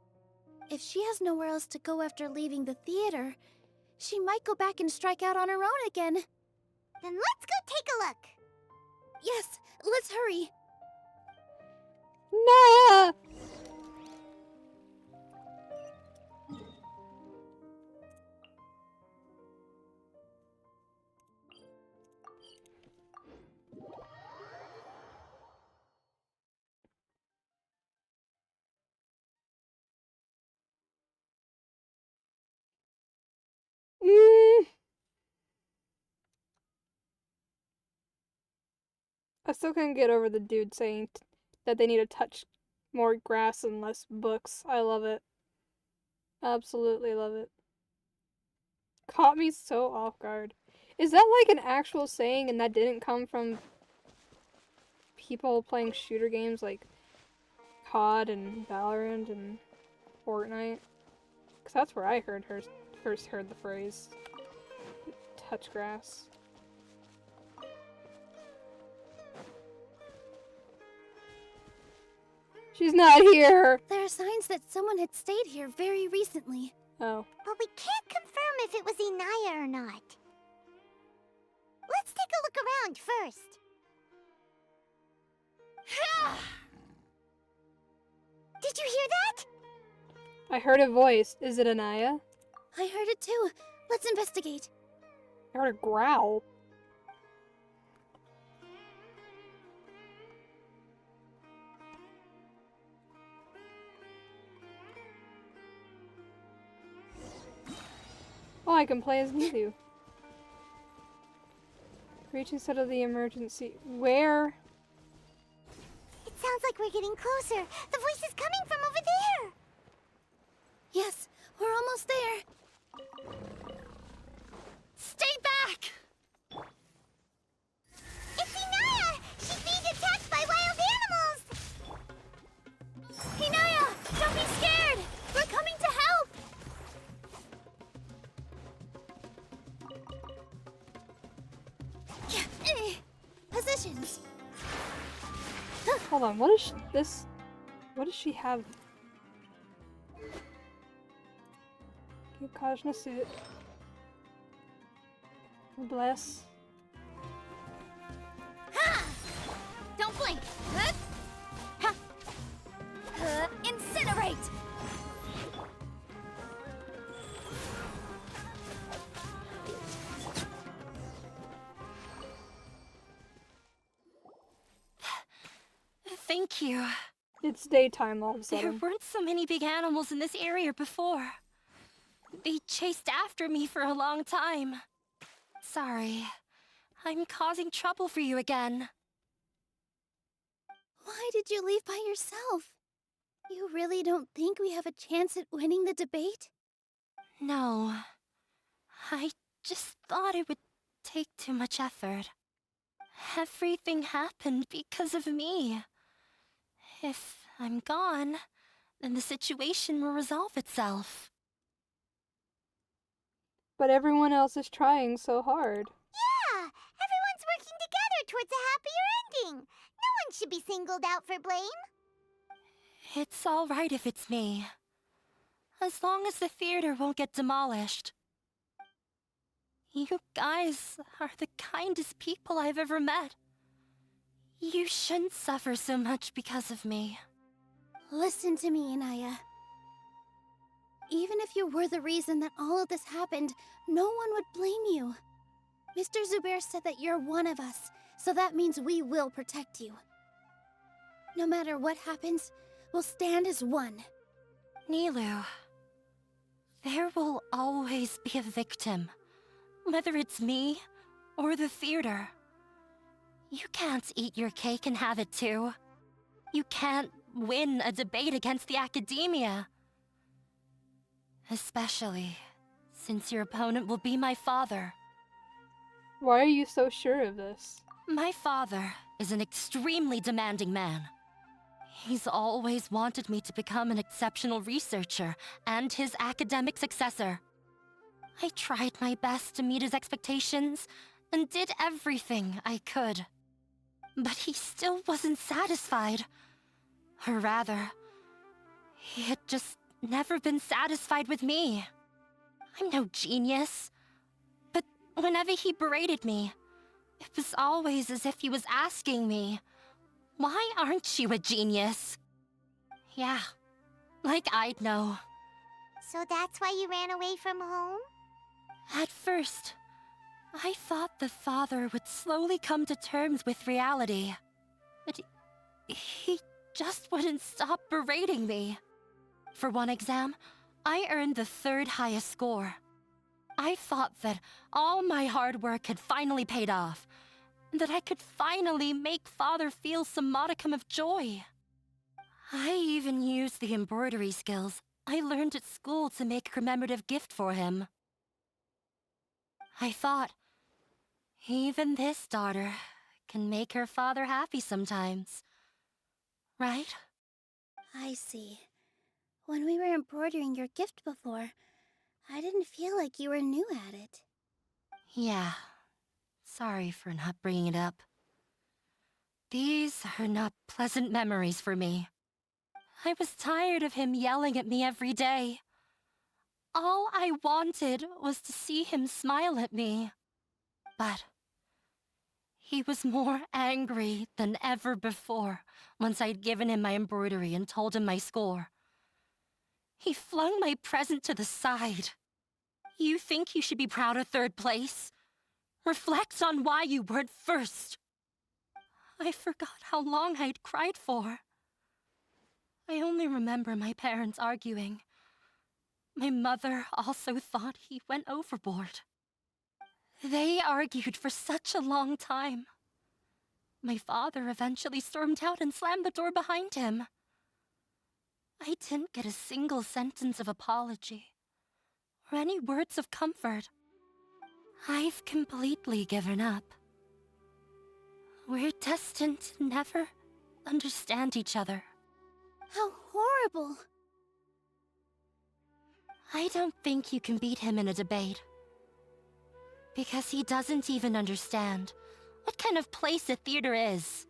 If she has nowhere else to go after leaving the theater, she might go back and strike out on her own again. Then let's go take a look. Yes, let's hurry. Nah! I still can't get over the dude saying that they need to touch more grass and less books. I love it. Absolutely love it. Caught me so off guard. Is that like an actual saying and that didn't come from people playing shooter games like COD and Valorant and Fortnite? Because that's where I first heard the phrase. Touch grass. She's not here! There are signs that someone had stayed here very recently. Oh. But we can't confirm if it was Inaya or not. Let's take a look around first. Did you hear that? I heard a voice. Is it Anaya? I heard it too. Let's investigate. I heard a growl. Oh, I can play as Nilu. Reach instead of the emergency. Where? It sounds like we're getting closer. The voice is coming from over there. Yes, we're almost there. Stay back! It's Inaya! She's being attacked by wild animals! Inaya, don't be scared! We're coming to help! Positions. Hold on, what is this? What does she have? Give Kajna suit. Bless. Ha! Don't blink. Incinerate! Thank you. It's daytime all of a There sudden. weren't so many big animals in this area before. They chased after me for a long time. Sorry. I'm causing trouble for you again. Why did you leave by yourself? You really don't think we have a chance at winning the debate? No. I just thought it would take too much effort. Everything happened because of me. If I'm gone, then the situation will resolve itself. But everyone else is trying so hard. Yeah, everyone's working together towards a happier ending. No one should be singled out for blame. It's all right if it's me. As long as the theater won't get demolished. You guys are the kindest people I've ever met. You shouldn't suffer so much because of me. Listen to me, Inaya. Even if you were the reason that all of this happened, no one would blame you. Mr. Zubair said that you're one of us, so that means we will protect you. No matter what happens, we'll stand as one. Nilou, there will always be a victim, whether it's me or the theater. You can't eat your cake and have it too. You can't win a debate against the academia. Especially since your opponent will be my father. Why are you so sure of this? My father is an extremely demanding man. He's always wanted me to become an exceptional researcher and his academic successor. I tried my best to meet his expectations and did everything I could. But he still wasn't satisfied. Or rather, he had just never been satisfied with me. I'm no genius. But whenever he berated me, it was always as if he was asking me, "Why aren't you a genius?" Yeah, like I'd know. So that's why you ran away from home? At first, I thought the father would slowly come to terms with reality. But he just wouldn't stop berating me. For one exam, I earned the 3rd highest score. I thought that all my hard work had finally paid off, and that I could finally make Father feel some modicum of joy. I even used the embroidery skills I learned at school to make a commemorative gift for him. I thought, even this daughter can make her father happy sometimes. Right? I see. When we were embroidering your gift before, I didn't feel like you were new at it. Yeah. Sorry for not bringing it up. These are not pleasant memories for me. I was tired of him yelling at me every day. All I wanted was to see him smile at me. But he was more angry than ever before once I'd given him my embroidery and told him my score. He flung my present to the side. You think you should be proud of 3rd place? Reflect on why you weren't 1st. I forgot how long I'd cried for. I only remember my parents arguing. My mother also thought he went overboard. They argued for such a long time. My father eventually stormed out and slammed the door behind him. I didn't get a single sentence of apology or any words of comfort. I've completely given up. We're destined to never understand each other. How horrible! I don't think you can beat him in a debate. Because he doesn't even understand what kind of place a theater is.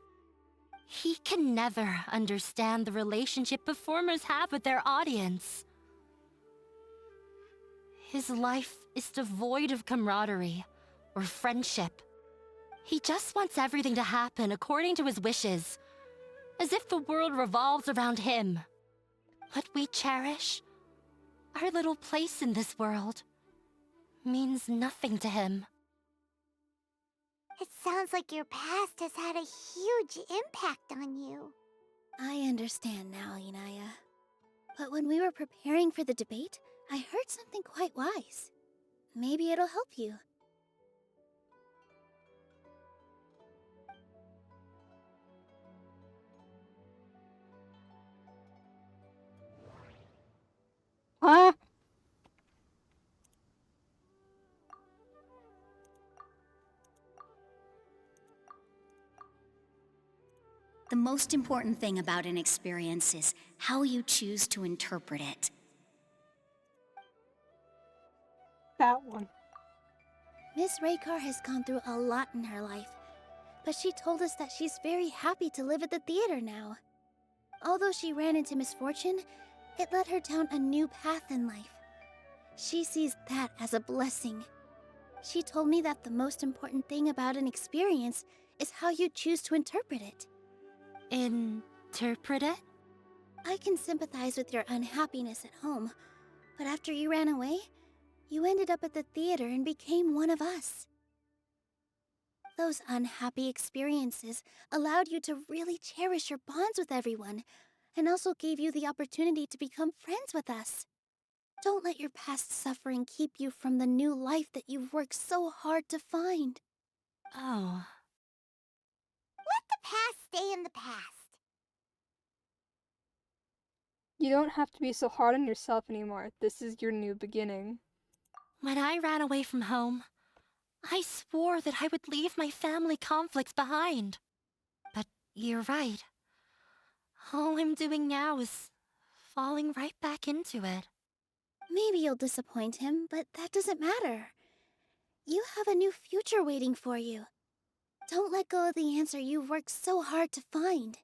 He can never understand the relationship performers have with their audience. His life is devoid of camaraderie or friendship. He just wants everything to happen according to his wishes, as if the world revolves around him. What we cherish, our little place in this world, means nothing to him. It sounds like your past has had a huge impact on you. I understand now, Inaya. But when we were preparing for the debate, I heard something quite wise. Maybe it'll help you. Huh? The most important thing about an experience is how you choose to interpret it. That one. Miss Raykar has gone through a lot in her life, but she told us that she's very happy to live at the theater now. Although she ran into misfortune, it led her down a new path in life. She sees that as a blessing. She told me that the most important thing about an experience is how you choose to interpret it. Interpret it? I can sympathize with your unhappiness at home, but after you ran away, you ended up at the theater and became one of us. Those unhappy experiences allowed you to really cherish your bonds with everyone, and also gave you the opportunity to become friends with us. Don't let your past suffering keep you from the new life that you've worked so hard to find. Oh. Let the past stay in the past. You don't have to be so hard on yourself anymore. This is your new beginning. When I ran away from home, I swore that I would leave my family conflicts behind. But you're right. All I'm doing now is falling right back into it. Maybe you'll disappoint him, but that doesn't matter. You have a new future waiting for you. Don't let go of the answer you've worked so hard to find.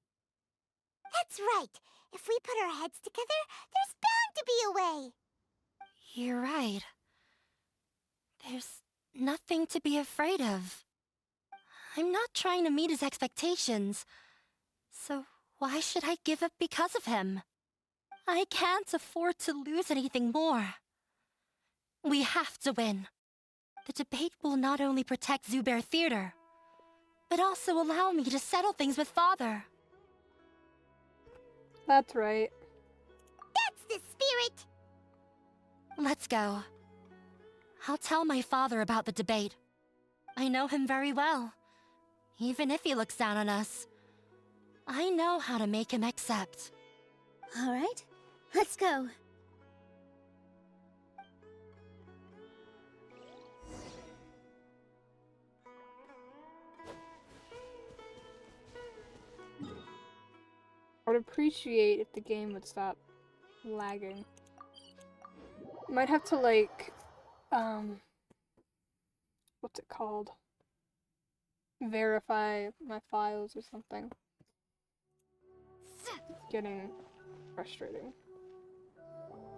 That's right. If we put our heads together, there's bound to be a way. You're right. There's nothing to be afraid of. I'm not trying to meet his expectations, so why should I give up because of him? I can't afford to lose anything more. We have to win. The debate will not only protect Zubair Theater, but also allow me to settle things with Father. That's right. That's the spirit! Let's go. I'll tell my father about the debate. I know him very well. Even if he looks down on us, I know how to make him accept. All right, let's go. I would appreciate if the game would stop lagging. Might have to like, what's it called? Verify my files or something. Getting frustrating.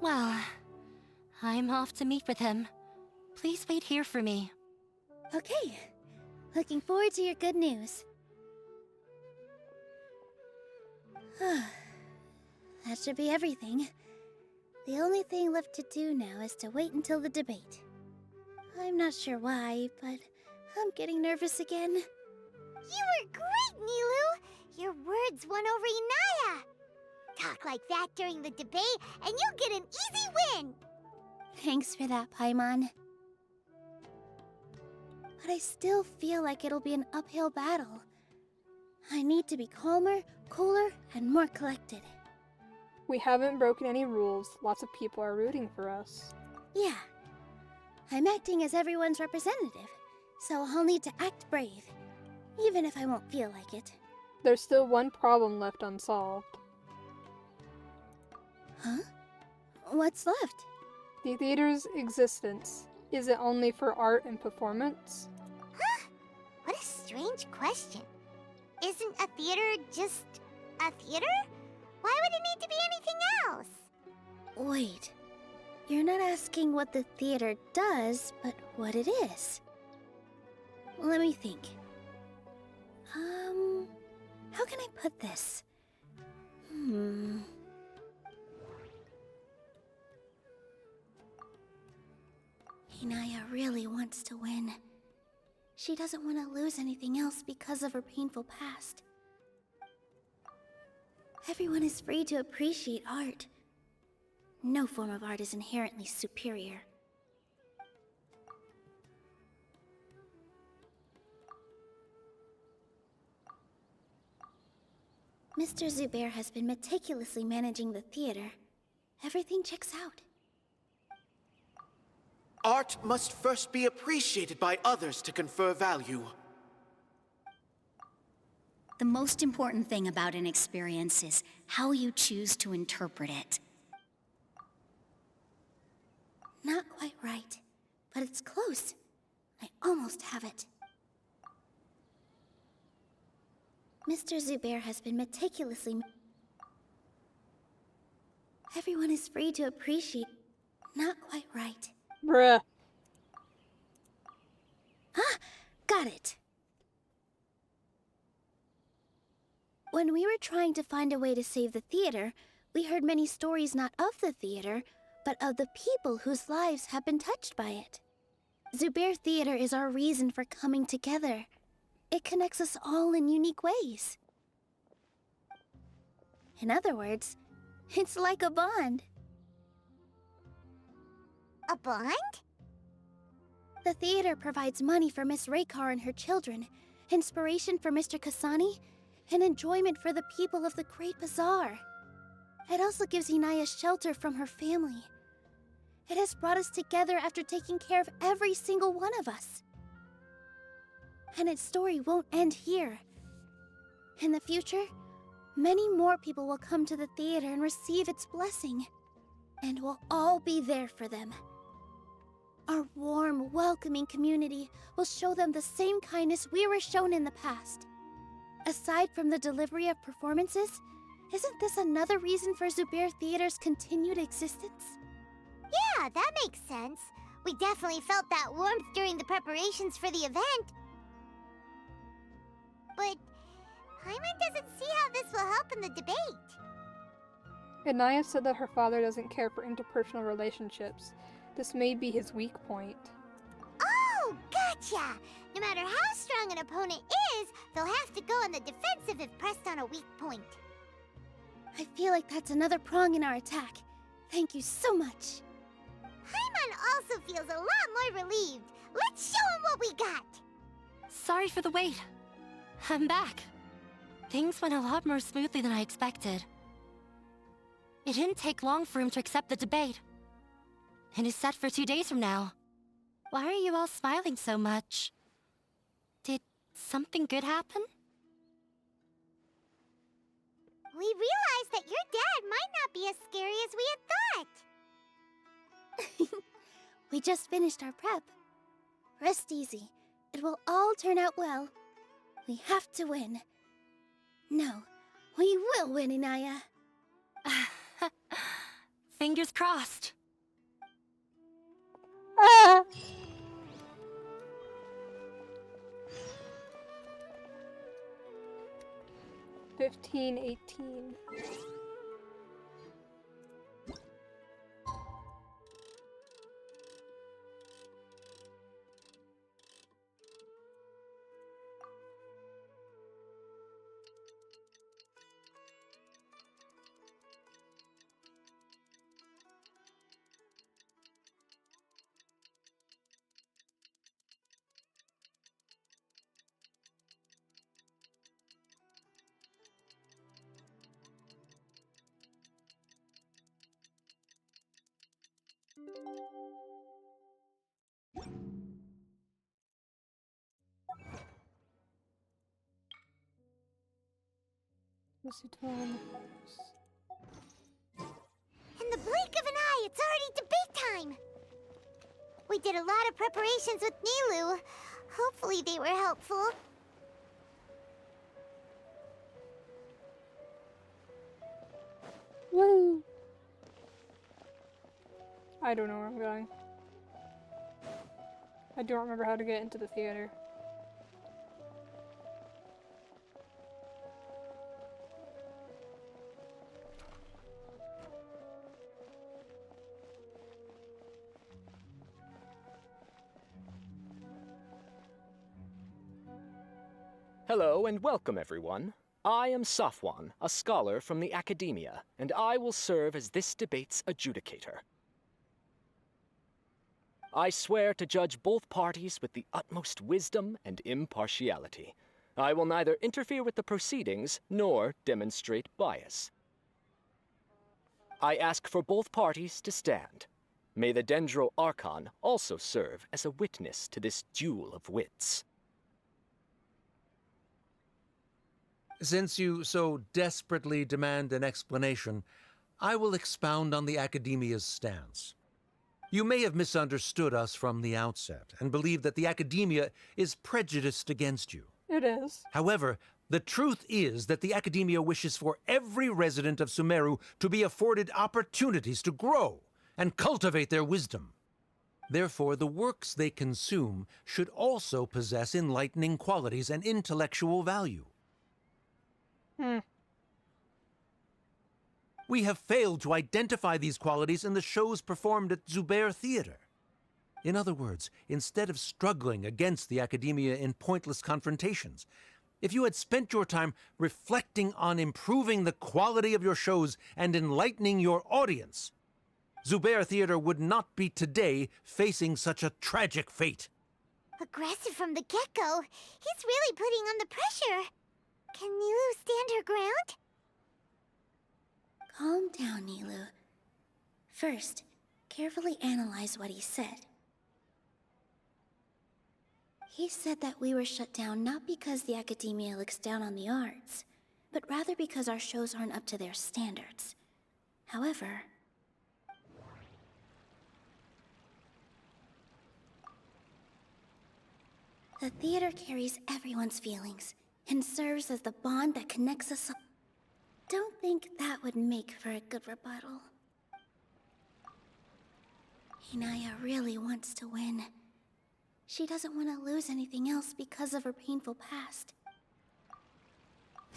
Well, I'm off to meet with him. Please wait here for me. Okay, looking forward to your good news. That should be everything. The only thing left to do now is to wait until the debate. I'm not sure why, but I'm getting nervous again. You were great, Nilou! Your words won over Inaya! Talk like that during the debate, and you'll get an easy win! Thanks for that, Paimon. But I still feel like it'll be an uphill battle. I need to be calmer, cooler, and more collected. We haven't broken any rules. Lots of people are rooting for us. Yeah. I'm acting as everyone's representative, so I'll need to act brave, even if I won't feel like it. There's still one problem left unsolved. Huh? What's left? The theater's existence. Is it only for art and performance? Huh? What a strange question. Isn't a theater just a theater? Why would it need to be anything else? Wait. You're not asking what the theater does, but what it is. Let me think. How can I put this? Inaya really wants to win. She doesn't want to lose anything else because of her painful past. Everyone is free to appreciate art. No form of art is inherently superior. Mr. Zubair has been meticulously managing the theater. Everything checks out. Art must first be appreciated by others to confer value. The most important thing about an experience is how you choose to interpret it. Not quite right, but it's close. I almost have it. Mr. Zubair has been meticulously... Everyone is free to appreciate... Not quite right. Bruh. Ah! Got it! When we were trying to find a way to save the theater, we heard many stories not of the theater, but of the people whose lives have been touched by it. Zubair Theater is our reason for coming together. It connects us all in unique ways. In other words, it's like a bond. A bond? The theater provides money for Miss Raykar and her children, inspiration for Mr. Kasani, and enjoyment for the people of the Great Bazaar. It also gives Inaya shelter from her family. It has brought us together after taking care of every single one of us. And its story won't end here. In the future, many more people will come to the theater and receive its blessing. And we'll all be there for them. Our warm, welcoming community will show them the same kindness we were shown in the past. Aside from the delivery of performances, isn't this another reason for Zubair Theater's continued existence? Yeah, that makes sense. We definitely felt that warmth during the preparations for the event. But Paimon doesn't see how this will help in the debate. Inaya said that her father doesn't care for interpersonal relationships. This may be his weak point. Oh, gotcha! No matter how strong an opponent is, they'll have to go on the defensive if pressed on a weak point. I feel like that's another prong in our attack. Thank you so much. Paimon also feels a lot more relieved. Let's show him what we got! Sorry for the wait. I'm back. Things went a lot more smoothly than I expected. It didn't take long for him to accept the debate. It is set for 2 days from now. Why are you all smiling so much? Did something good happen? We realized that your dad might not be as scary as we had thought. We just finished our prep. Rest easy. It will all turn out well. We have to win. No, we will win, Inaya. Fingers crossed. Ah! 15-18. In the blink of an eye, it's already debate time! We did a lot of preparations with Nilou. Hopefully they were helpful. Woo! I don't know where I'm going. I don't remember how to get into the theater. Hello and welcome, everyone. I am Safwan, a scholar from the Academia, and I will serve as this debate's adjudicator. I swear to judge both parties with the utmost wisdom and impartiality. I will neither interfere with the proceedings nor demonstrate bias. I ask for both parties to stand. May the Dendro Archon also serve as a witness to this duel of wits. Since you so desperately demand an explanation, I will expound on the Academia's stance. You may have misunderstood us from the outset and believe that the Academia is prejudiced against you. It is. However, the truth is that the Academia wishes for every resident of Sumeru to be afforded opportunities to grow and cultivate their wisdom. Therefore, the works they consume should also possess enlightening qualities and intellectual value. We have failed to identify these qualities in the shows performed at Zubair Theater. In other words, instead of struggling against the Academia in pointless confrontations, if you had spent your time reflecting on improving the quality of your shows and enlightening your audience, Zubair Theater would not be today facing such a tragic fate. Aggressive from the get-go. He's really putting on the pressure. Can Nilu stand her ground? Calm down, Nilu. First, carefully analyze what he said. He said that we were shut down not because the Academia looks down on the arts, but rather because our shows aren't up to their standards. However, the theater carries everyone's feelings and serves as the bond that connects us all. Don't think that would make for a good rebuttal. Inaya really wants to win. She doesn't want to lose anything else because of her painful past.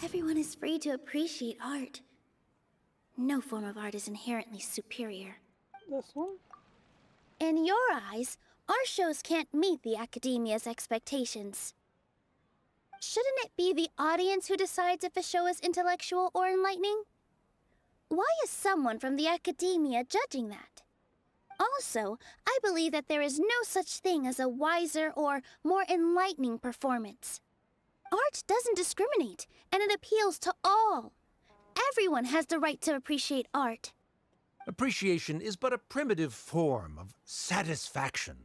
Everyone is free to appreciate art. No form of art is inherently superior. This one? In your eyes, our shows can't meet the Academia's expectations. Shouldn't it be the audience who decides if a show is intellectual or enlightening? Why is someone from the Academia judging that? Also, I believe that there is no such thing as a wiser or more enlightening performance. Art doesn't discriminate, and it appeals to all. Everyone has the right to appreciate art. Appreciation is but a primitive form of satisfaction.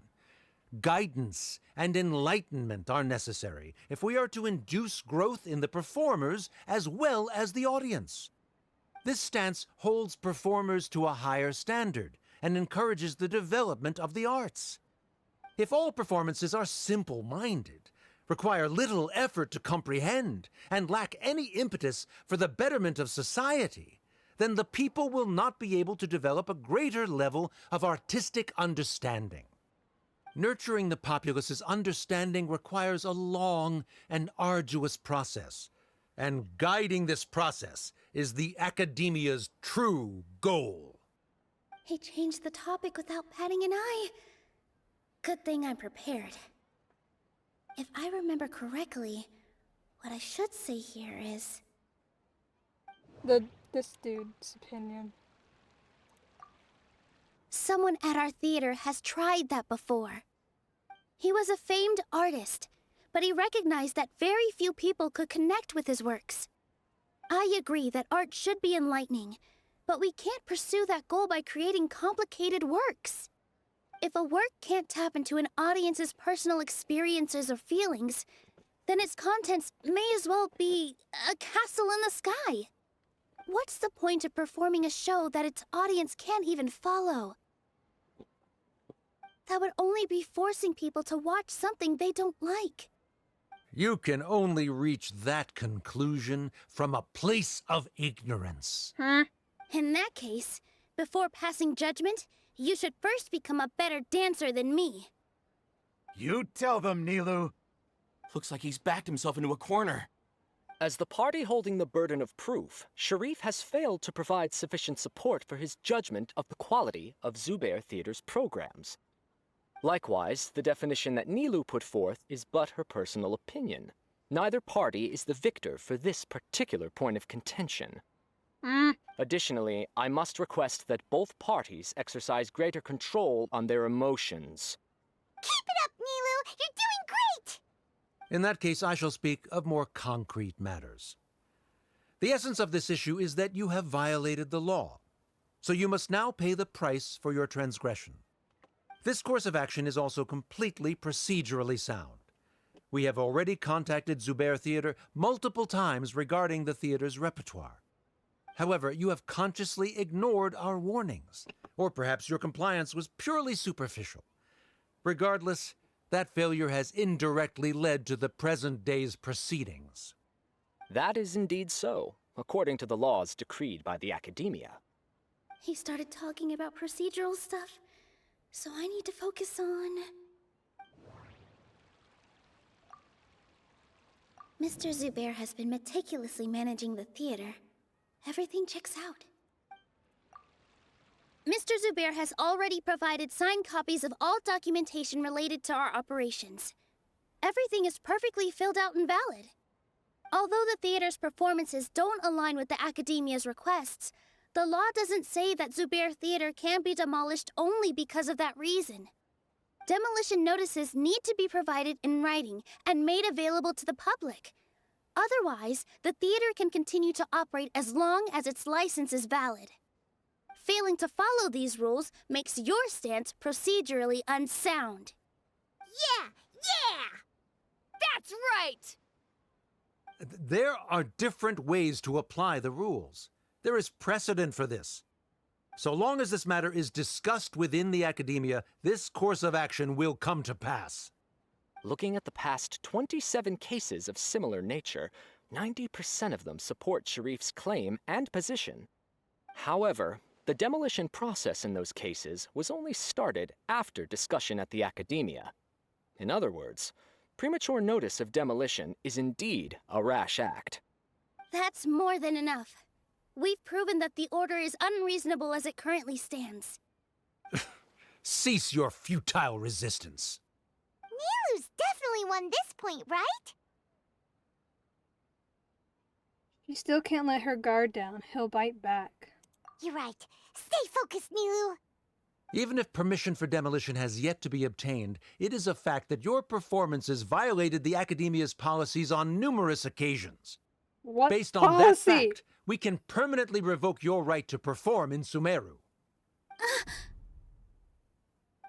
Guidance and enlightenment are necessary if we are to induce growth in the performers as well as the audience. This stance holds performers to a higher standard and encourages the development of the arts. If all performances are simple-minded, require little effort to comprehend, and lack any impetus for the betterment of society, then the people will not be able to develop a greater level of artistic understanding. Nurturing the populace's understanding requires a long and arduous process, and guiding this process is the Academia's true goal. He changed the topic without batting an eye. Good thing I'm prepared. If I remember correctly, what I should say here is... This dude's opinion. Someone at our theater has tried that before. He was a famed artist, but he recognized that very few people could connect with his works. I agree that art should be enlightening, but we can't pursue that goal by creating complicated works. If a work can't tap into an audience's personal experiences or feelings, then its contents may as well be a castle in the sky. What's the point of performing a show that its audience can't even follow? That would only be forcing people to watch something they don't like. You can only reach that conclusion from a place of ignorance. In that case, before passing judgment, you should first become a better dancer than me. You tell them, Nilu. Looks like he's backed himself into a corner. As the party holding the burden of proof, Sharif has failed to provide sufficient support for his judgment of the quality of Zubair Theater's programs. Likewise, the definition that Nilu put forth is but her personal opinion, Neither party is the victor for this particular point of contention. Additionally, I must request that both parties exercise greater control on their emotions. Keep it up, Nilu! You're doing great! In that case, I shall speak of more concrete matters. The essence of this issue is that you have violated the law, so you must now pay the price for your transgression. This course of action is also completely procedurally sound. We have already contacted Zubair Theater multiple times regarding the theater's repertoire. However, you have consciously ignored our warnings, or perhaps your compliance was purely superficial. Regardless, that failure has indirectly led to the present day's proceedings. That is indeed so, according to the laws decreed by the Academia. He started talking about procedural stuff, so I need to focus on... Mr. Zubair has been meticulously managing the theater. Everything checks out. Mr. Zubair has already provided signed copies of all documentation related to our operations. Everything is perfectly filled out and valid. Although the theater's performances don't align with the Academia's requests, the law doesn't say that Zubair Theater can be demolished only because of that reason. Demolition notices need to be provided in writing and made available to the public. Otherwise, the theater can continue to operate as long as its license is valid. Failing to follow these rules makes your stance procedurally unsound. Yeah! That's right! There are different ways to apply the rules. There is precedent for this. So long as this matter is discussed within the Academia, this course of action will come to pass. Looking at the past 27 cases of similar nature, 90% of them support Sharif's claim and position. However, the demolition process in those cases was only started after discussion at the Academia. In other words, premature notice of demolition is indeed a rash act. That's more than enough. We've proven that the order is unreasonable as it currently stands. Cease your futile resistance. Nilu's definitely won this point, right? She still can't let her guard down. He'll bite back. You're right. Stay focused, Nilu. Even if permission for demolition has yet to be obtained, it is a fact that your performances violated the Academia's policies on numerous occasions. What Based policy? on that fact, we can permanently revoke your right to perform in Sumeru.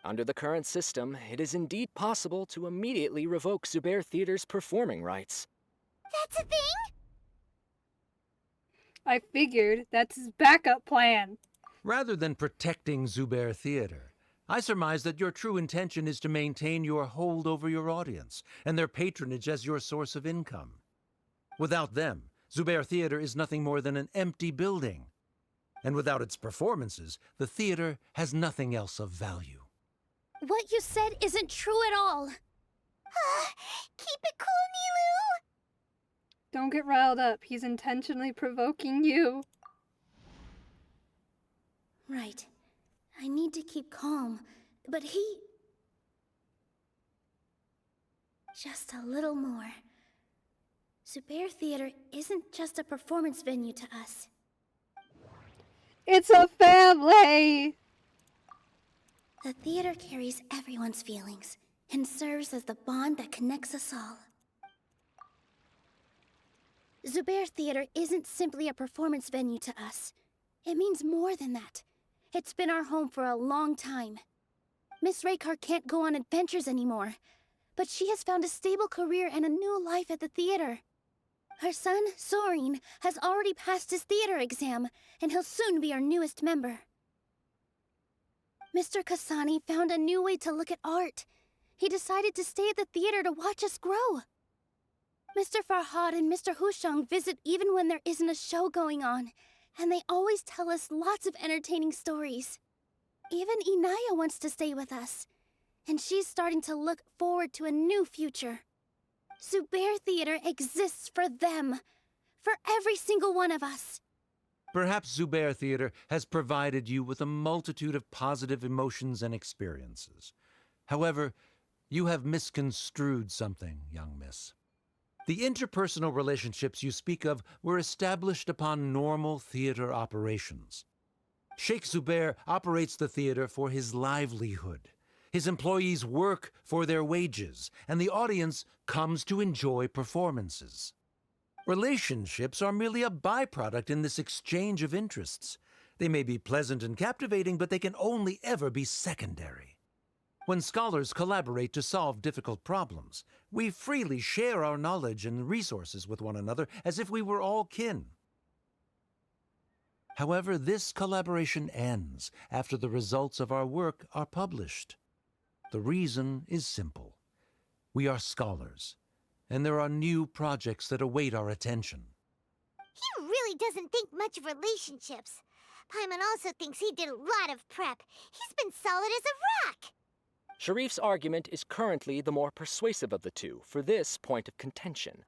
Under the current system, it is indeed possible to immediately revoke Zubair Theater's performing rights. That's a thing? I figured that's his backup plan. Rather than protecting Zubair Theater, I surmise that your true intention is to maintain your hold over your audience and their patronage as your source of income. Without them, Zubair Theater is nothing more than an empty building. And without its performances, the theater has nothing else of value. What you said isn't true at all. Keep it cool, Nilu! Don't get riled up. He's intentionally provoking you. Right. I need to keep calm, but he... Just a little more. Zubair Theater isn't just a performance venue to us. It's a family! The theater carries everyone's feelings and serves as the bond that connects us all. Zubair Theater isn't simply a performance venue to us. It means more than that. It's been our home for a long time. Miss Raykar can't go on adventures anymore, but she has found a stable career and a new life at the theater. Her son, Sorin, has already passed his theater exam, and he'll soon be our newest member. Mr. Kasani found a new way to look at art. He decided to stay at the theater to watch us grow. Mr. Farhad and Mr. Hushang visit even when there isn't a show going on, and they always tell us lots of entertaining stories. Even Inaya wants to stay with us, and she's starting to look forward to a new future. Zubair Theater exists for them, for every single one of us. Perhaps Zubair Theater has provided you with a multitude of positive emotions and experiences. However, you have misconstrued something, young miss. The interpersonal relationships you speak of were established upon normal theater operations. Sheikh Zubair operates the theater for his livelihood. His employees work for their wages, and the audience comes to enjoy performances. Relationships are merely a byproduct in this exchange of interests. They may be pleasant and captivating, but they can only ever be secondary. When scholars collaborate to solve difficult problems, we freely share our knowledge and resources with one another as if we were all kin. However, this collaboration ends after the results of our work are published. The reason is simple. We are scholars, and there are new projects that await our attention. He really doesn't think much of relationships. Paimon also thinks he did a lot of prep. He's been solid as a rock. Sharif's argument is currently the more persuasive of the two for this point of contention.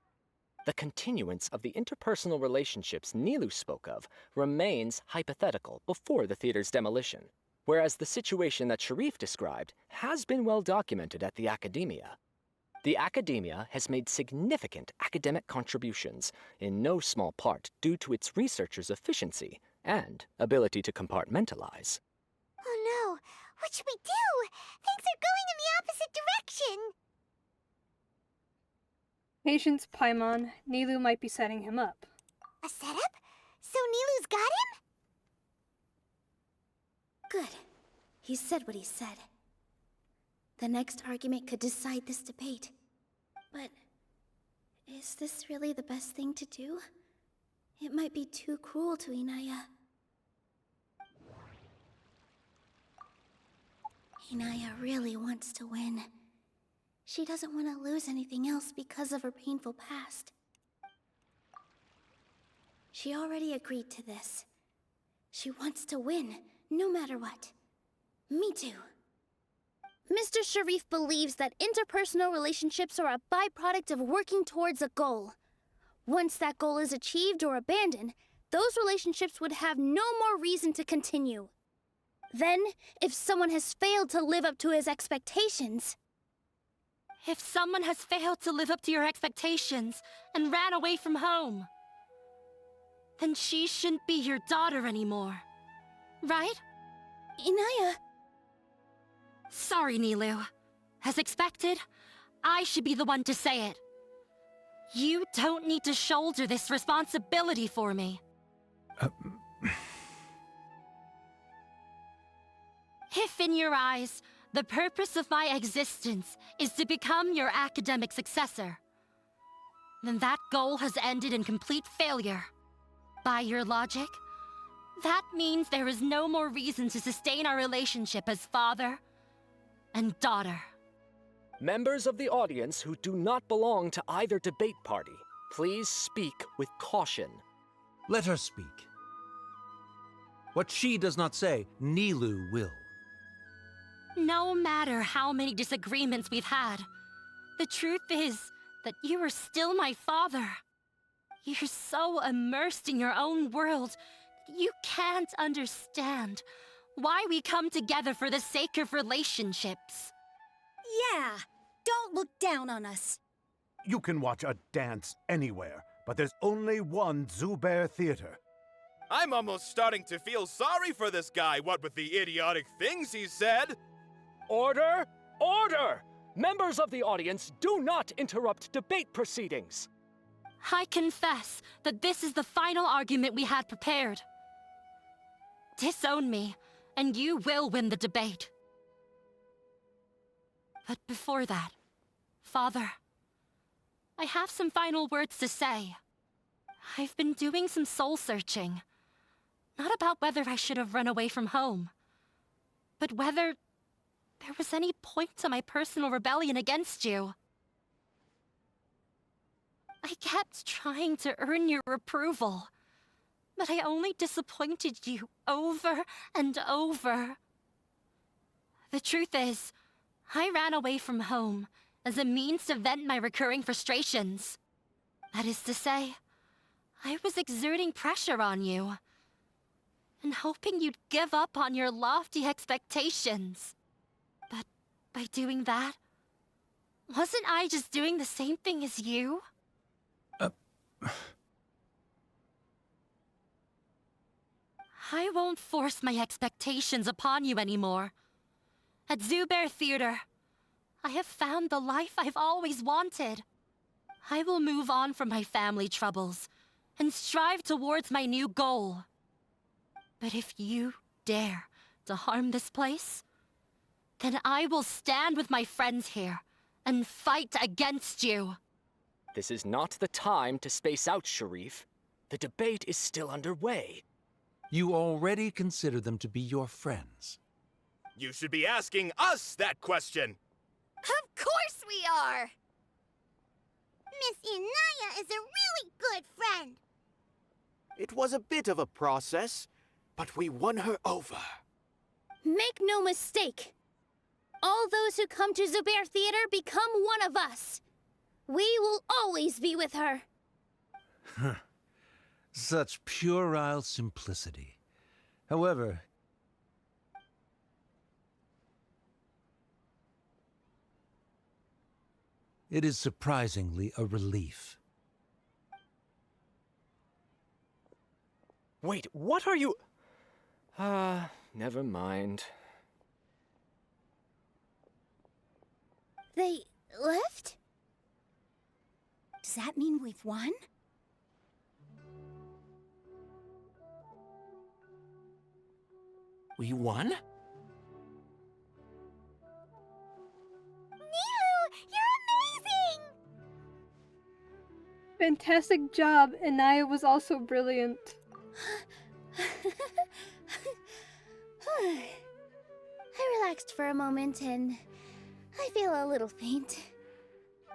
The continuance of the interpersonal relationships Nilou spoke of remains hypothetical before the theater's demolition, whereas the situation that Sharif described has been well documented at the Academia. The Academia has made significant academic contributions, in no small part due to its researchers' efficiency and ability to compartmentalize. Oh no, what should we do? Things are going in the opposite direction. Patience, Paimon. Nilou might be setting him up. A setup? So Nilou's got him? Good. He said what he said. The next argument could decide this debate. But is this really the best thing to do? It might be too cruel to Inaya. Inaya really wants to win. She doesn't want to lose anything else because of her painful past. She already agreed to this. She wants to win, no matter what. Me too. Mr. Sharif believes that interpersonal relationships are a byproduct of working towards a goal. Once that goal is achieved or abandoned, those relationships would have no more reason to continue. Then, if someone has failed to live up to his expectations... If someone has failed to live up to your expectations and ran away from home, then she shouldn't be your daughter anymore. Right? Inaya... Sorry, Nilou. As expected, I should be the one to say it. You don't need to shoulder this responsibility for me. If in your eyes, the purpose of my existence is to become your academic successor, then that goal has ended in complete failure. By your logic, that means there is no more reason to sustain our relationship as father and daughter. Members of the audience who do not belong to either debate party, please speak with caution. Let her speak. What she does not say, Nilou will. No matter how many disagreements we've had, the truth is that you are still my father. You're so immersed in your own world, you can't understand why we come together for the sake of relationships. Yeah, don't look down on us. You can watch a dance anywhere, but there's only one Zubair Theater. I'm almost starting to feel sorry for this guy, what with the idiotic things he said. Order! Order! Members of the audience, do not interrupt debate proceedings. I confess that this is the final argument we had prepared. Disown me, and you will win the debate. But before that, Father, I have some final words to say. I've been doing some soul-searching. Not about whether I should have run away from home, but whether there was any point to my personal rebellion against you. I kept trying to earn your approval, but I only disappointed you over and over. The truth is, I ran away from home as a means to vent my recurring frustrations. That is to say, I was exerting pressure on you, and hoping you'd give up on your lofty expectations. But by doing that, wasn't I just doing the same thing as you? I won't force my expectations upon you anymore. At Zubair Theater, I have found the life I've always wanted. I will move on from my family troubles and strive towards my new goal. But if you dare to harm this place, then I will stand with my friends here and fight against you. This is not the time to space out, Sharif. The debate is still underway. You already consider them to be your friends. You should be asking us that question! Of course we are! Miss Inaya is a really good friend. It was a bit of a process, but we won her over. Make no mistake. All those who come to Zubair Theater become one of us. We will always be with her. Such puerile simplicity. However, it is surprisingly a relief. Wait, what are you... never mind. They left? Does that mean we've won? We won? Fantastic job, Inaya was also brilliant. I relaxed for a moment and I feel a little faint.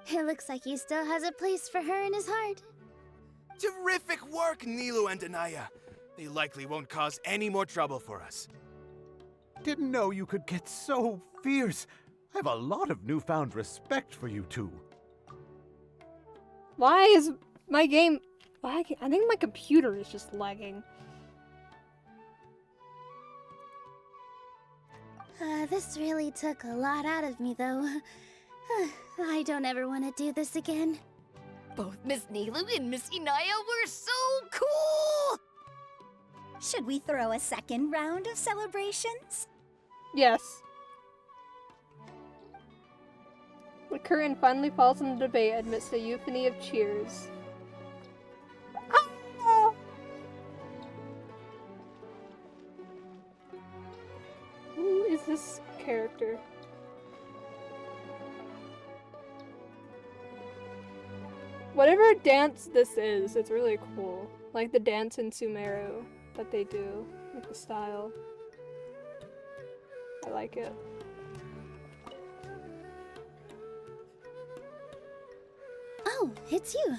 It looks like he still has a place for her in his heart. Terrific work, Nilu and Anaya. They likely won't cause any more trouble for us. Didn't know you could get so fierce. I have a lot of newfound respect for you two. Why is my game lagging? I think my computer is just lagging. This really took a lot out of me, though. I don't ever want to do this again. Both Miss Nilu and Miss Inaya were so cool! Should we throw a second round of celebrations? Yes. The curtain finally falls in the debate amidst a euphony of cheers. Ah! Who is this character? Whatever dance this is, it's really cool. Like the dance in Sumeru that they do, with the style. I like it. Oh, it's you.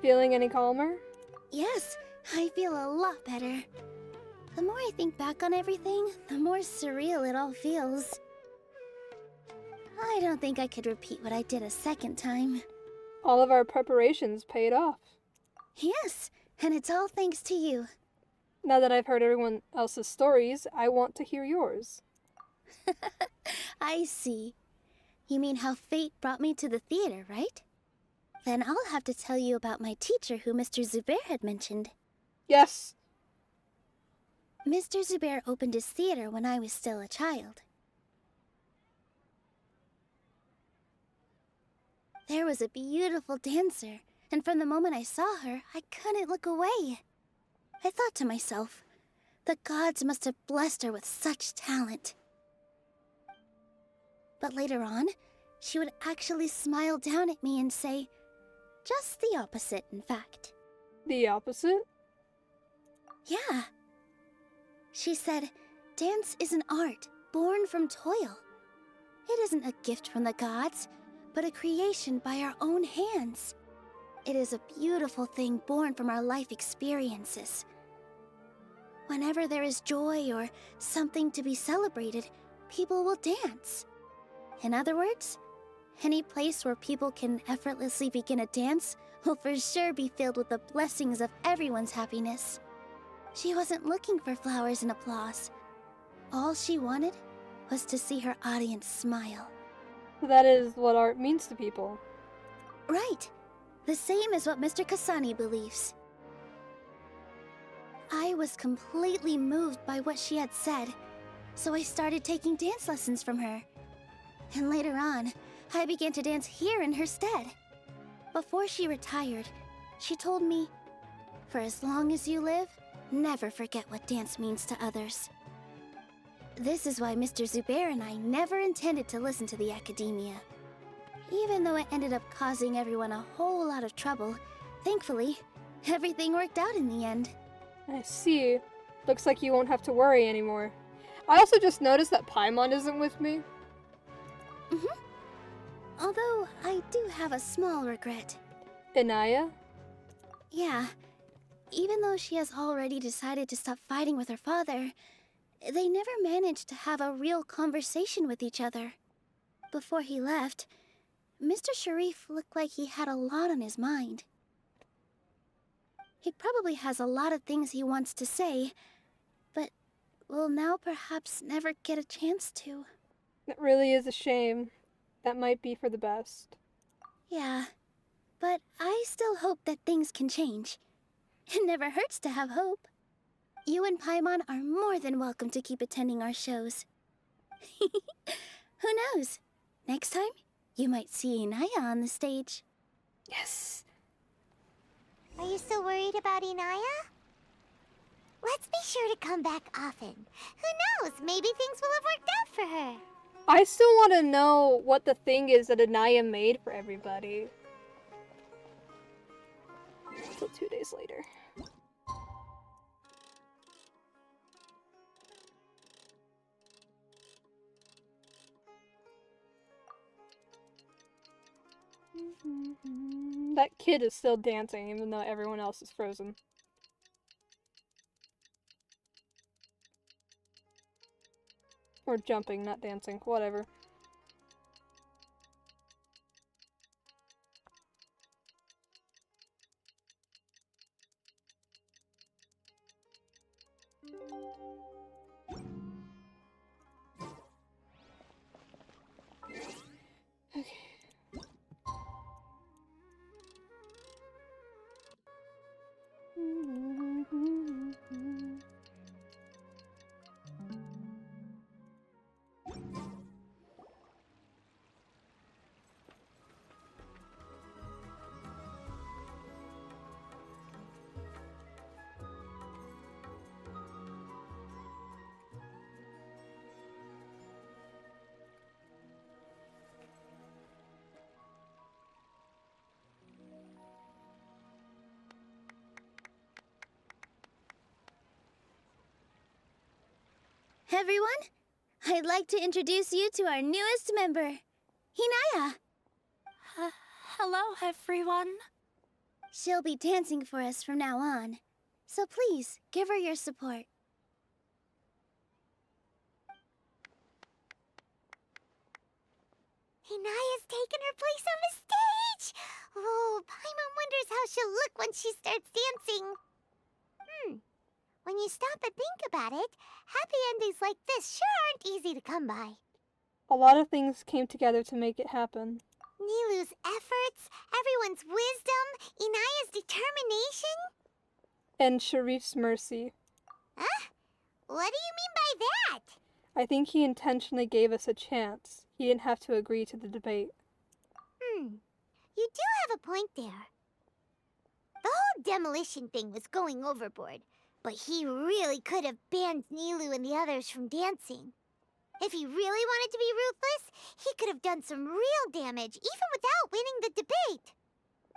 Feeling any calmer? Yes, I feel a lot better. The more I think back on everything, the more surreal it all feels. I don't think I could repeat what I did a second time. All of our preparations paid off. Yes, and it's all thanks to you. Now that I've heard everyone else's stories, I want to hear yours. I see. You mean how fate brought me to the theater, right? Then I'll have to tell you about my teacher who Mr. Zubair had mentioned. Yes! Mr. Zubair opened his theater when I was still a child. There was a beautiful dancer, and from the moment I saw her, I couldn't look away. I thought to myself, the gods must have blessed her with such talent. But later on, she would actually smile down at me and say, just the opposite, in fact. The opposite? Yeah. She said, dance is an art born from toil. It isn't a gift from the gods, but a creation by our own hands. It is a beautiful thing born from our life experiences. Whenever there is joy or something to be celebrated, people will dance. In other words, any place where people can effortlessly begin a dance will for sure be filled with the blessings of everyone's happiness. She wasn't looking for flowers and applause. All she wanted was to see her audience smile. That is what art means to people. Right. The same as what Mr. Kasani believes. I was completely moved by what she had said, so I started taking dance lessons from her. And later on, I began to dance here in her stead. Before she retired, she told me, "For as long as you live, never forget what dance means to others." This is why Mr. Zubair and I never intended to listen to the academia. Even though it ended up causing everyone a whole lot of trouble, thankfully, everything worked out in the end. I see. Looks like you won't have to worry anymore. I also just noticed that Paimon isn't with me. Although, I do have a small regret. Inaya? Yeah. Even though she has already decided to stop fighting with her father, they never managed to have a real conversation with each other. Before he left, Mr. Sharif looked like he had a lot on his mind. He probably has a lot of things he wants to say, but will now perhaps never get a chance to. It really is a shame. That might be for the best. Yeah, but I still hope that things can change. It never hurts to have hope. You and Paimon are more than welcome to keep attending our shows. Who knows? Next time, you might see Inaya on the stage. Yes! Are you still worried about Inaya? Let's be sure to come back often. Who knows? Maybe things will have worked out for her. I still want to know what the thing is that Inaya made for everybody. Until 2 days later. That kid is still dancing even though everyone else is frozen. Or jumping, not dancing, whatever. Okay. Everyone, I'd like to introduce you to our newest member, Inaya. Hello, everyone. She'll be dancing for us from now on, so please give her your support. Inaya's taken her place on the stage! Oh, Paimon wonders how she'll look when she starts dancing. When you stop and think about it, happy endings like this sure aren't easy to come by. A lot of things came together to make it happen. Nilou's efforts, everyone's wisdom, Inaya's determination. And Sharif's mercy. Huh? What do you mean by that? I think he intentionally gave us a chance. He didn't have to agree to the debate. You do have a point there. The whole demolition thing was going overboard, but he really could have banned Nilou and the others from dancing. If he really wanted to be ruthless, he could have done some real damage, even without winning the debate.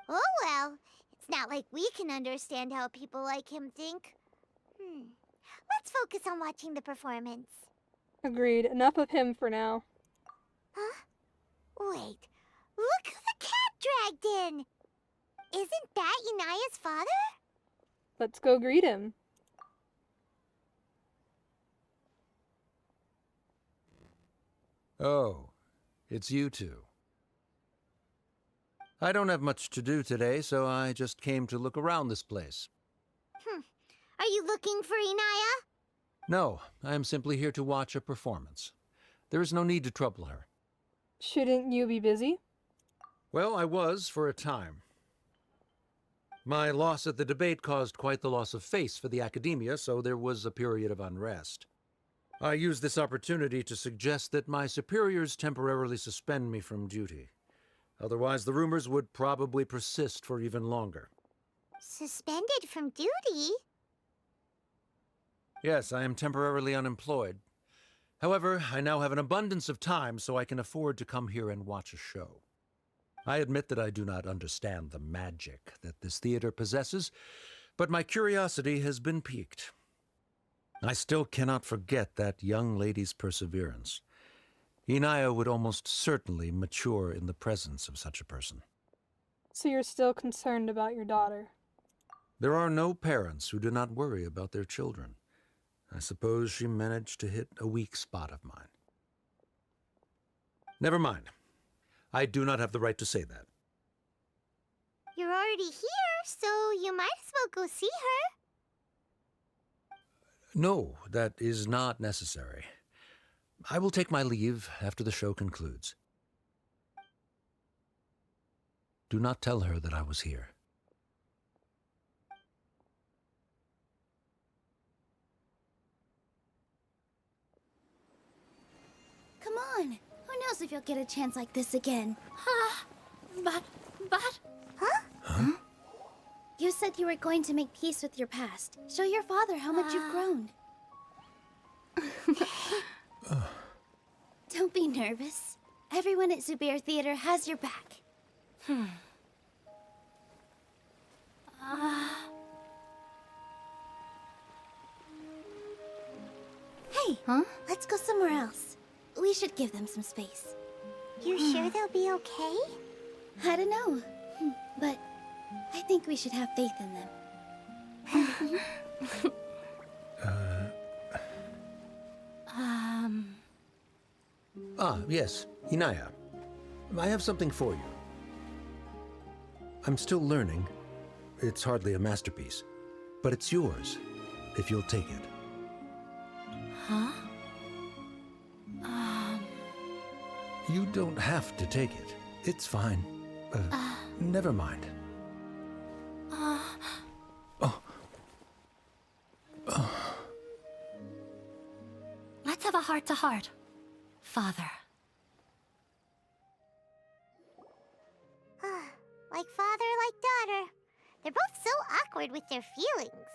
Oh well, it's not like we can understand how people like him think. Let's focus on watching the performance. Agreed. Enough of him for now. Huh? Wait, look who the cat dragged in! Isn't that Inaya's father? Let's go greet him. Oh, it's you two. I don't have much to do today, so I just came to look around this place. Are you looking for Inaya? No, I am simply here to watch a performance. There is no need to trouble her. Shouldn't you be busy? Well, I was for a time. My loss at the debate caused quite the loss of face for the academia, so there was a period of unrest. I used this opportunity to suggest that my superiors temporarily suspend me from duty. Otherwise, the rumors would probably persist for even longer. Suspended from duty? Yes, I am temporarily unemployed. However, I now have an abundance of time, so I can afford to come here and watch a show. I admit that I do not understand the magic that this theater possesses, but my curiosity has been piqued. I still cannot forget that young lady's perseverance. Inaya would almost certainly mature in the presence of such a person. So you're still concerned about your daughter? There are no parents who do not worry about their children. I suppose she managed to hit a weak spot of mine. Never mind. I do not have the right to say that. You're already here, so you might as well go see her. No, that is not necessary. I will take my leave after the show concludes. Do not tell her that I was here. Come on. Who knows if you'll get a chance like this again? But... Huh? You said you were going to make peace with your past. Show your father how much you've grown. Don't be nervous. Everyone at Zubair Theater has your back. Hey, let's go somewhere else. We should give them some space. You sure they'll be okay? I don't know, but I think we should have faith in them. Yes, Inaya. I have something for you. I'm still learning. It's hardly a masterpiece, but it's yours, if you'll take it. Huh? You don't have to take it. It's fine. Never mind. Let's have a heart-to-heart, Father. Like father, like daughter. They're both so awkward with their feelings.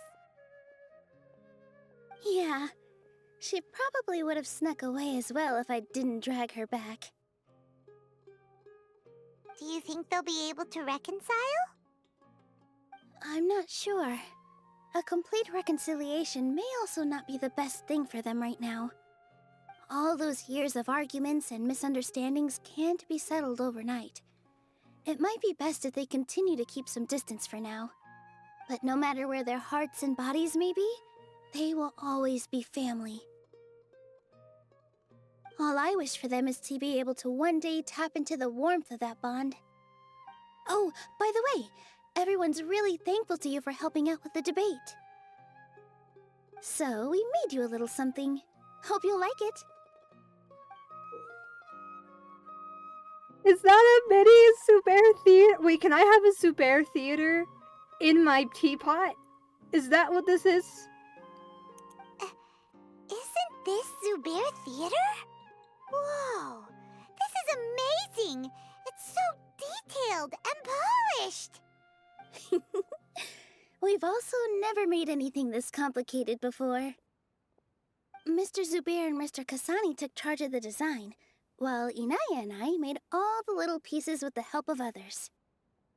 Yeah, she probably would have snuck away as well if I didn't drag her back. Do you think they'll be able to reconcile? I'm not sure. A complete reconciliation may also not be the best thing for them right now. All those years of arguments and misunderstandings can't be settled overnight. It might be best if they continue to keep some distance for now. But no matter where their hearts and bodies may be, they will always be family. All I wish for them is to be able to one day tap into the warmth of that bond. Oh, by the way, everyone's really thankful to you for helping out with the debate. So, we made you a little something. Hope you'll like it. Is that a mini Zubair theater? Wait, can I have a Zubair theater in my teapot? Is that what this is? Isn't this Zubair Theater? Whoa, this is amazing! It's so detailed and polished! We've also never made anything this complicated before. Mr. Zubair and Mr. Kasani took charge of the design, while Inaya and I made all the little pieces with the help of others.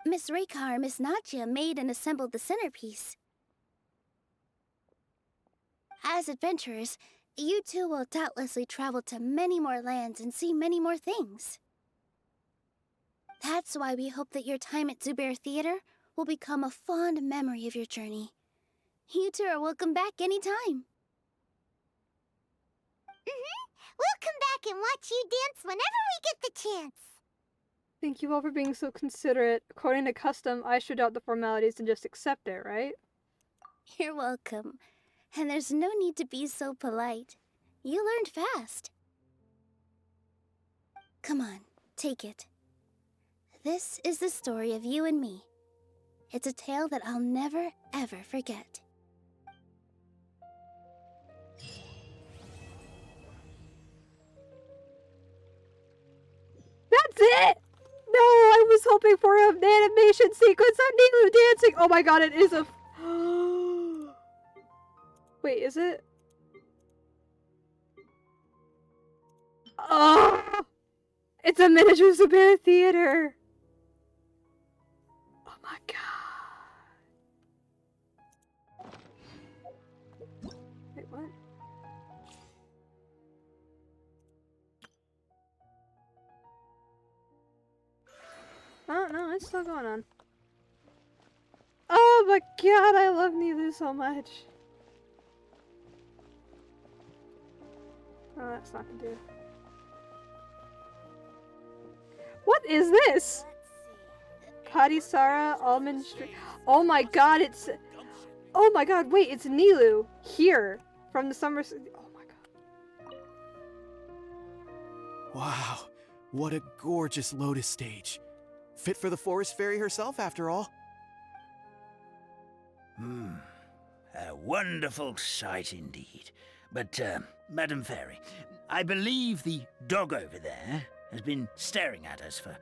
Miss Reikar and Miss Nadia made and assembled the centerpiece. As adventurers, you two will doubtlessly travel to many more lands and see many more things. That's why we hope that your time at Zubair Theater will become a fond memory of your journey. You two are welcome back anytime. We'll come back and watch you dance whenever we get the chance. Thank you all for being so considerate. According to custom, I should out the formalities and just accept it, right? You're welcome. And there's no need to be so polite. You learned fast. Come on, take it. This is the story of you and me. It's a tale that I'll never, ever forget. That's it! No, I was hoping for an animation sequence of Nilou dancing! Oh my god, it is a... Wait, is it? Oh! It's a miniature Zubair theater! Oh my god. Wait, what? Oh, no, it's still going on. Oh my god, I love Nilou so much. Oh, that's not gonna do it. What is this? Kadisara Almond Street. Oh my god, it's... Oh my god, wait, it's Nilou. Here. From the summer... Oh my god. Wow, what a gorgeous lotus stage. Fit for the forest fairy herself, after all. A wonderful sight indeed. But, Madam Fairy, I believe the dog over there has been staring at us for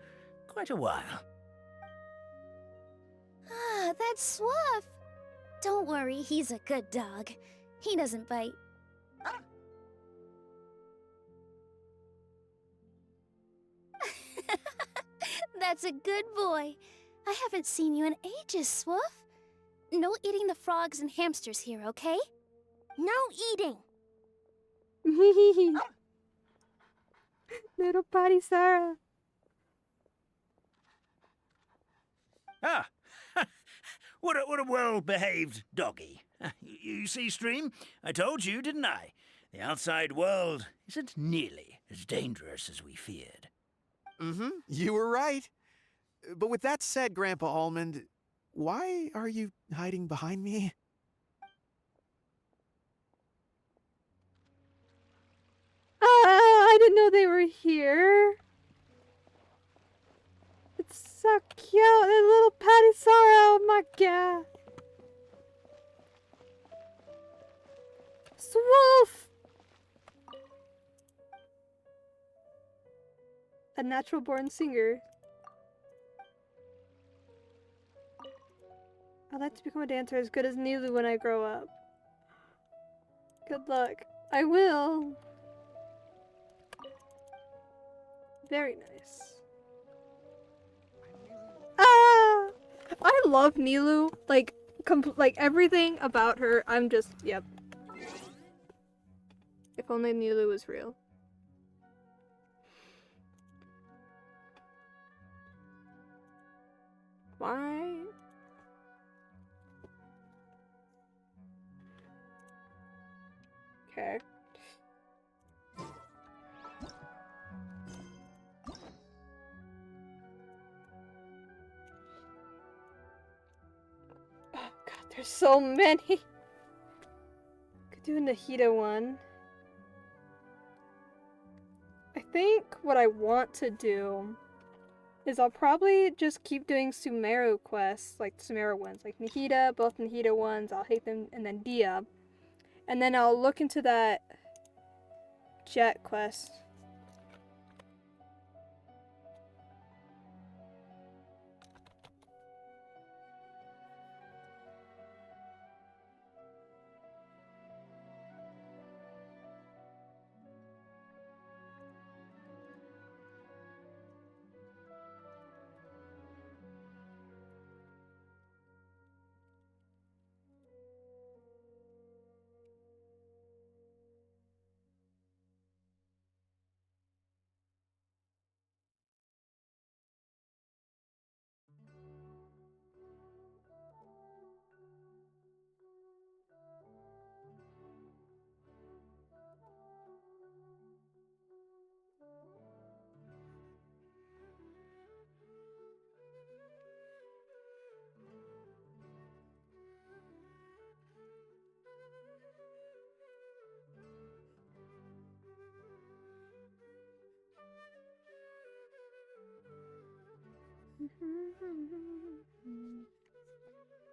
quite a while. Ah, that's Swuff. Don't worry, he's a good dog. He doesn't bite. That's a good boy. I haven't seen you in ages, Swuff. No eating the frogs and hamsters here, okay? No eating. Little potty Sarah. Ah, what a well-behaved doggy. You see, Stream, I told you, didn't I? The outside world isn't nearly as dangerous as we feared. You were right. But with that said, Grandpa Almond, why are you hiding behind me? I didn't know they were here. It's so cute, the little Patty Sarah, oh my god. Swoof! A natural born singer. I'd like to become a dancer as good as Nilou when I grow up. Good luck. I will. Very nice. Ah! I love Nilou. Like, everything about her, I'm just, yep. If only Nilou was real. Why? Okay. Oh god, there's so many! Could do a Nahida one. I think what I want to do is I'll probably just keep doing Sumeru quests, like Sumeru ones, like Nahida, both Nahida ones, I'll hate them, and then Dia. And then I'll look into that Jet quest.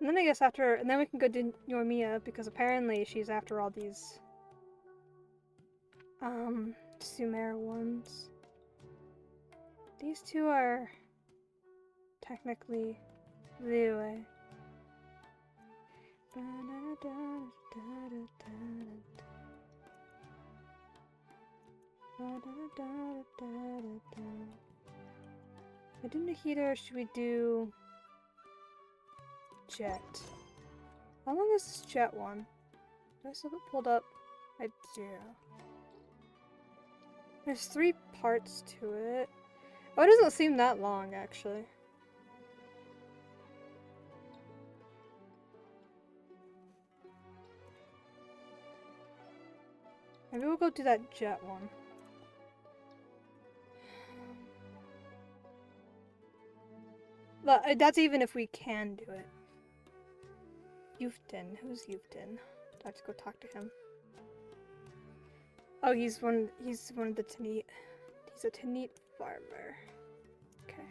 And then I guess after, and then we can go to Yoimiya because apparently she's after all these, Sumer ones. These two are technically Liyue. I do Nahida, or should we do Jet? How long is this Jet one? Do I still have it pulled up? I do. There's 3 parts to it. Oh, it doesn't seem that long, actually. Maybe we'll go do that Jet one. But that's even if we can do it. Yuftin. Who's Yuftin? I have to go talk to him. Oh, he's one of the Tanit. He's a Tanit farmer. Okay.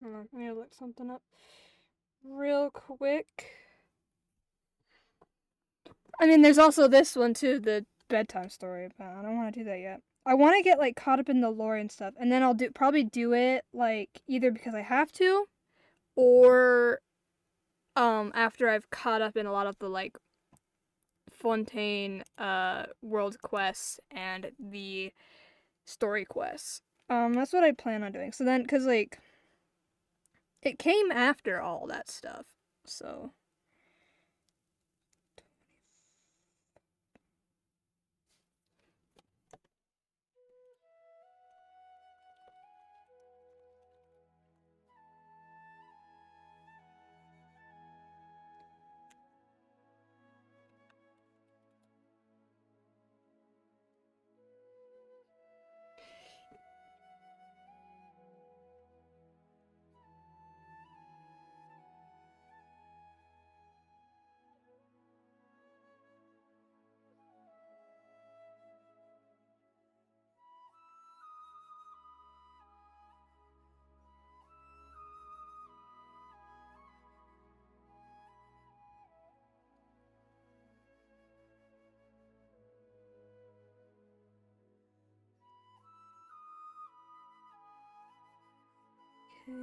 Hold on, let me look something up real quick. I mean, there's also this one too, the bedtime story, but I don't want to do that yet. I want to get like caught up in the lore and stuff, and then I'll probably do it like either because I have to, or after I've caught up in a lot of the like Fontaine world quests and the story quests. That's what I plan on doing. So then, cause like it came after all that stuff, so. Okay.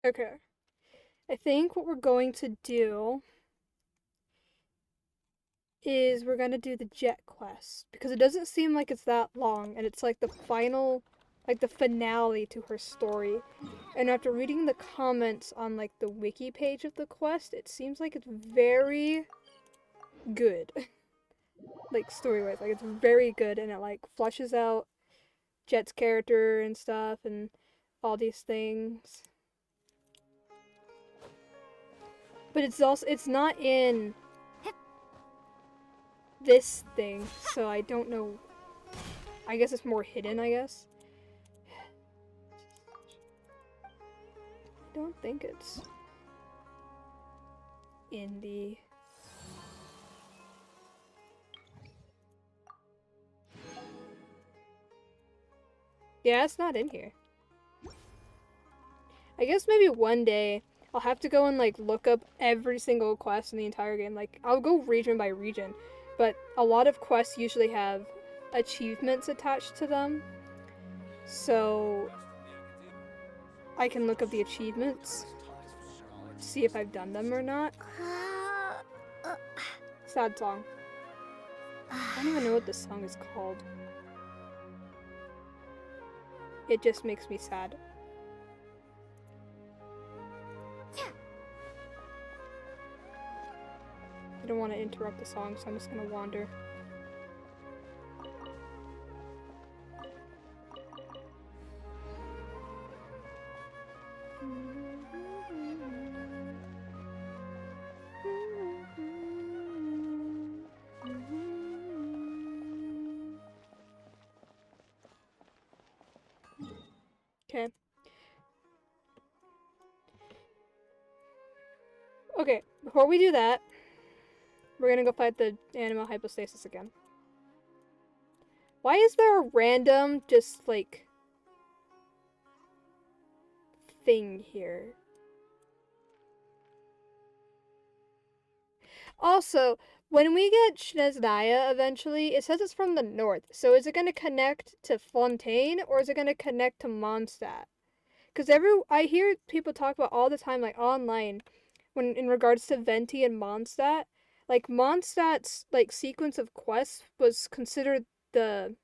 Okay. I think what we're going to do is we're going to do the jet quest because it doesn't seem like it's that long and it's like the final, like the finale to her story. And after reading the comments on like the wiki page of the quest, it seems like it's very good. Like story-wise, like it's very good and it like fleshes out Jet's character and stuff and all these things. But it's not in this thing, so I don't know. I guess it's more hidden, I guess. I don't think it's in the... Yeah, it's not in here. I guess maybe one day I'll have to go and like look up every single quest in the entire game. Like I'll go region by region, but a lot of quests usually have achievements attached to them. So I can look up the achievements to see if I've done them or not. Sad song. I don't even know what this song is called. It just makes me sad. I don't want to interrupt the song, so I'm just gonna wander. Okay. Okay, before we do that, we're gonna go fight the animal hypostasis again. Why is there a random, just, like, thing here? Also, when we get Snezhnaya eventually, it says it's from the north. So is it gonna connect to Fontaine, or is it gonna connect to Mondstadt? Because I hear people talk about all the time, like, online, when in regards to Venti and Mondstadt, like Mondstadt's like sequence of quests was considered the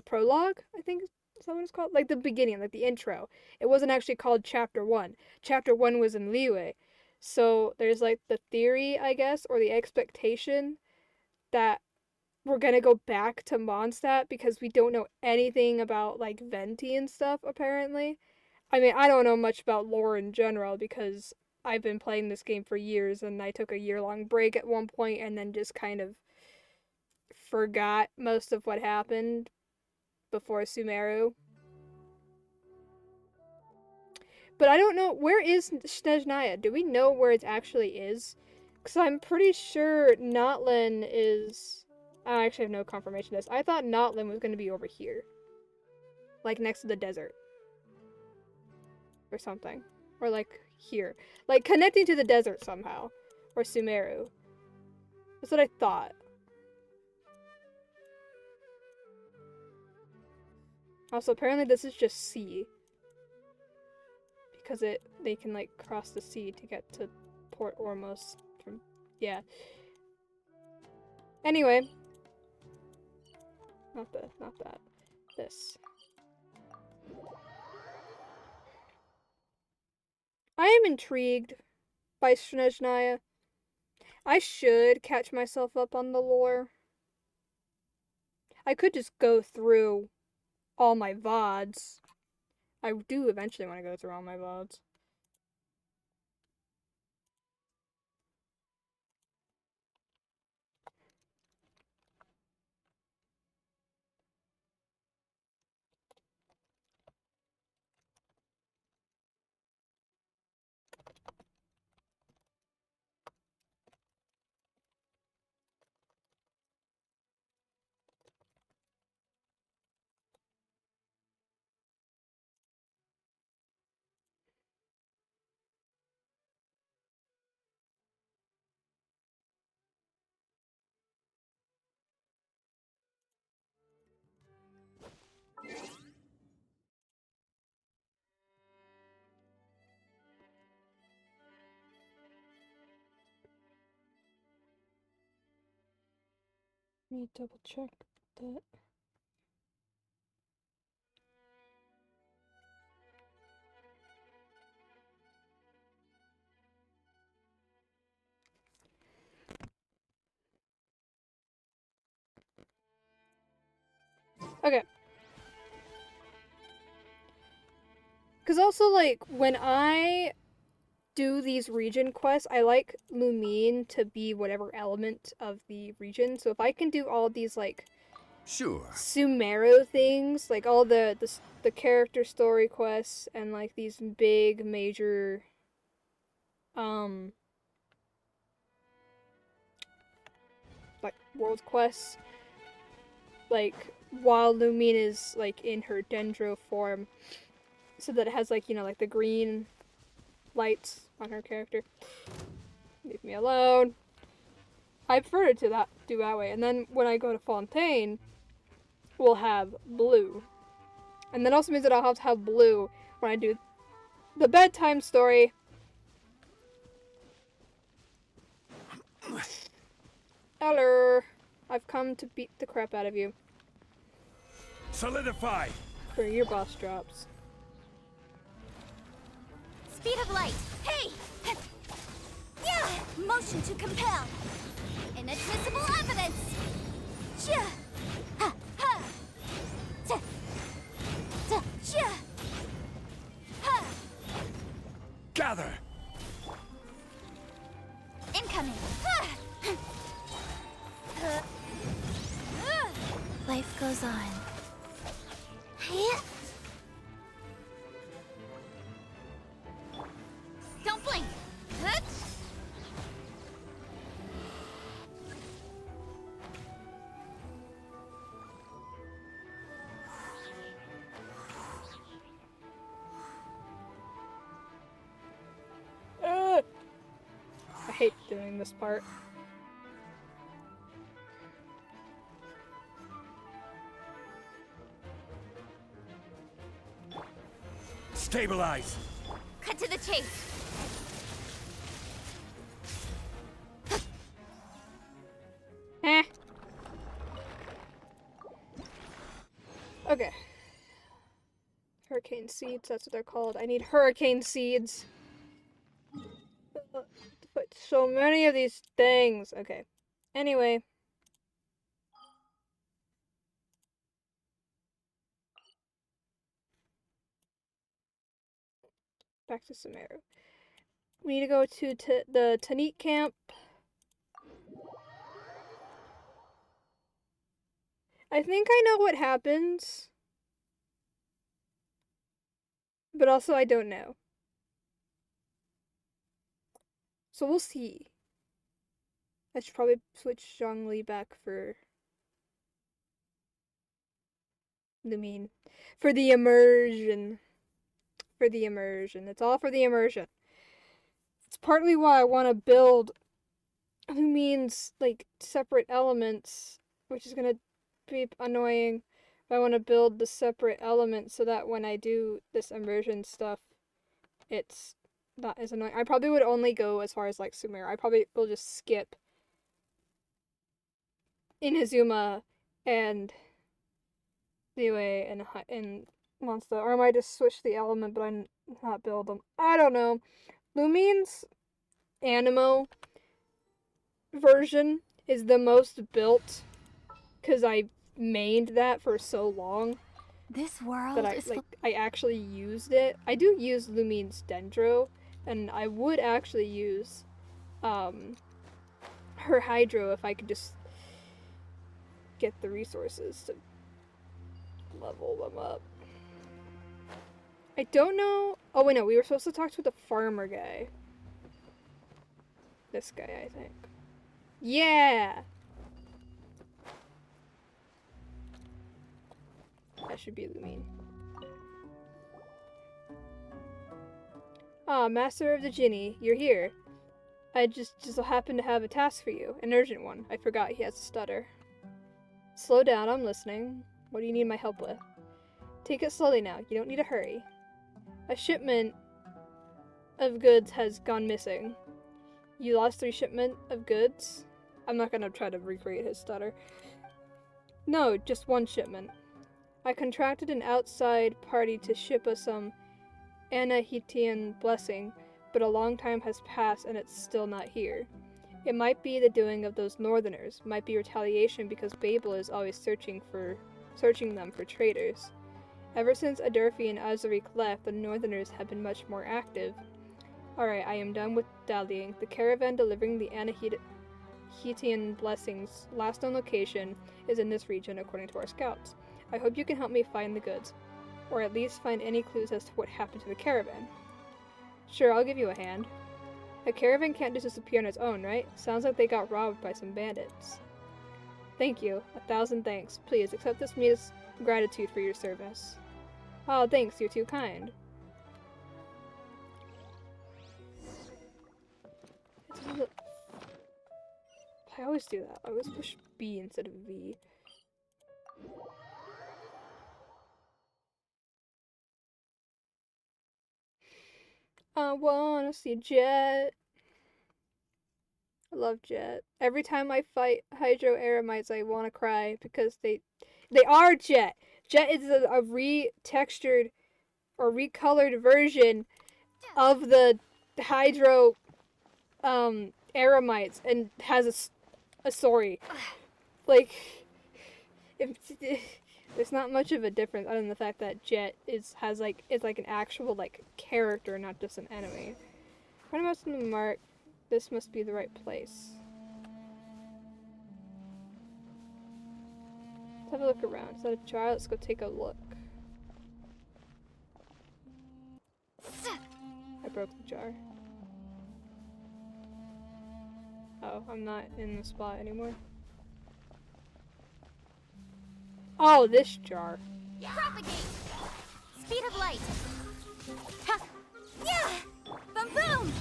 prologue, I think is that what it's called? Like the beginning, like the intro. It wasn't actually called chapter 1. Chapter 1 was in Liyue. So there's like the theory, I guess, or the expectation that we're gonna go back to Mondstadt because we don't know anything about like Venti and stuff apparently. I mean, I don't know much about lore in general because I've been playing this game for years and I took a year-long break at one point and then just kind of forgot most of what happened before Sumeru. But I don't know, where is Snezhnaya? Do we know where it actually is? Because I'm pretty sure Notlin is... I actually have no confirmation of this. I thought Notlin was going to be over here. Like next to the desert. Or something. Or like here. Like connecting to the desert somehow. Or Sumeru. That's what I thought. Also, apparently this is just sea. Because they can like cross the sea to get to Port Ormos from... Yeah. Anyway. Not that. This. I am intrigued by Snezhnaya. I should catch myself up on the lore. I could just go through all my VODs. I do eventually want to go through all my VODs. Let me double check that. Okay. Because also, like, when I do these region quests, I like Lumine to be whatever element of the region. So if I can do all these, like, Sure. Sumeru things, like all the character story quests and, like, these big, major, like, world quests, like, while Lumine is, like, in her Dendro form, so that it has, like, you know, like, the green lights on her character. Leave me alone. I prefer it to do that way. And then when I go to Fontaine, we'll have blue. And that also means that I'll have to have blue when I do the bedtime story. Eller, I've come to beat the crap out of you. Solidify! For your boss drops. Speed of light. Hey! Yeah! Motion to compel. Inadmissible evidence. Chia! Ha! Ha! Ta! Ta! Chia! Ha! Gather! Incoming. Ha! Life goes on. Don't blink. Huh? I hate doing this part. Stabilize! Cut to the chase. Eh. Okay. Hurricane seeds, that's what they're called. I need hurricane seeds. But so many of these things. Okay. Anyway. Back to Sumeru. We need to go to the Tanit camp. I think I know what happens. But also I don't know. So we'll see. I should probably switch Zhongli back for Lumine. For the immersion. For the immersion. It's all for the immersion. It's partly why I want to build Lumine's, like, separate elements, which is gonna be annoying. But I want to build the separate elements so that when I do this immersion stuff, it's not as annoying. I probably would only go as far as, like, Sumeru. I probably will just skip Inazuma and Liyue and Monster. Or I might just switch the element, but I'm not build them. I don't know. Lumine's Animo version is the most built because I mained that for so long. This world That I actually used it. I do use Lumine's Dendro, and I would actually use her Hydro if I could just get the resources to level them up. I don't know. Oh wait, no, we were supposed to talk to the farmer guy. This guy, I think. Yeah! That should be Lumine. Ah, Master of the Jinni, you're here. I just so happen to have a task for you, an urgent one. I forgot he has a stutter. Slow down, I'm listening. What do you need my help with? Take it slowly now, you don't need to hurry. A shipment of goods has gone missing. You lost 3 shipment of goods? I'm not gonna try to recreate his stutter. No, just one shipment. I contracted an outside party to ship us some Anahitian blessing, but a long time has passed and it's still not here. It might be the doing of those northerners, might be retaliation because Babel is always searching them for traitors. Ever since Adurfi and Azarik left, the northerners have been much more active. Alright, I am done with dallying. The caravan delivering the Anahitian blessings, last known location, is in this region according to our scouts. I hope you can help me find the goods, or at least find any clues as to what happened to the caravan. Sure, I'll give you a hand. A caravan can't just disappear on its own, right? Sounds like they got robbed by some bandits. Thank you. 1,000 thanks. Please, accept this me as gratitude for your service. Oh, thanks. You're too kind. I always do that. I always push B instead of V. I wanna see Jet. I love Jet. Every time I fight Hydro Eremites, I wanna cry because they are Jet. Jet is a retextured or recolored version of the Hydro Eremites and has a story. Like, there's not much of a difference other than the fact that Jet is like an actual like character, not just an enemy. What about the mark? This must be the right place. Let's have a look around. Is that a jar? Let's go take a look. I broke the jar. Oh, I'm not in the spot anymore. Oh, this jar. Propagate! Speed of light! Ha! Yeah! Boom boom!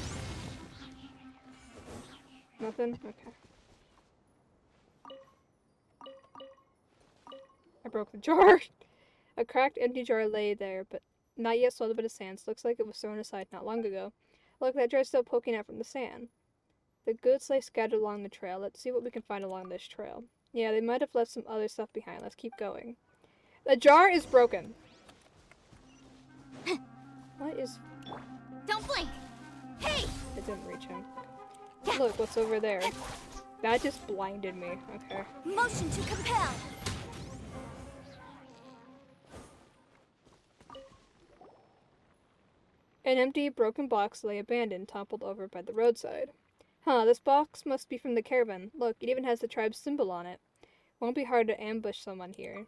Nothing? Okay. I broke the jar. A cracked empty jar lay there, but not yet swallowed by the sands. Looks like it was thrown aside not long ago. Look, that jar's still poking out from the sand. The goods lay scattered along the trail. Let's see what we can find along this trail. Yeah, they might have left some other stuff behind. Let's keep going. The jar is broken. What is... Don't blink! Hey! It didn't reach him. Look, what's over there? That just blinded me. Okay. Motion to compel! An empty, broken box lay abandoned, toppled over by the roadside. Huh, this box must be from the caravan. Look, it even has the tribe's symbol on it. Won't be hard to ambush someone here.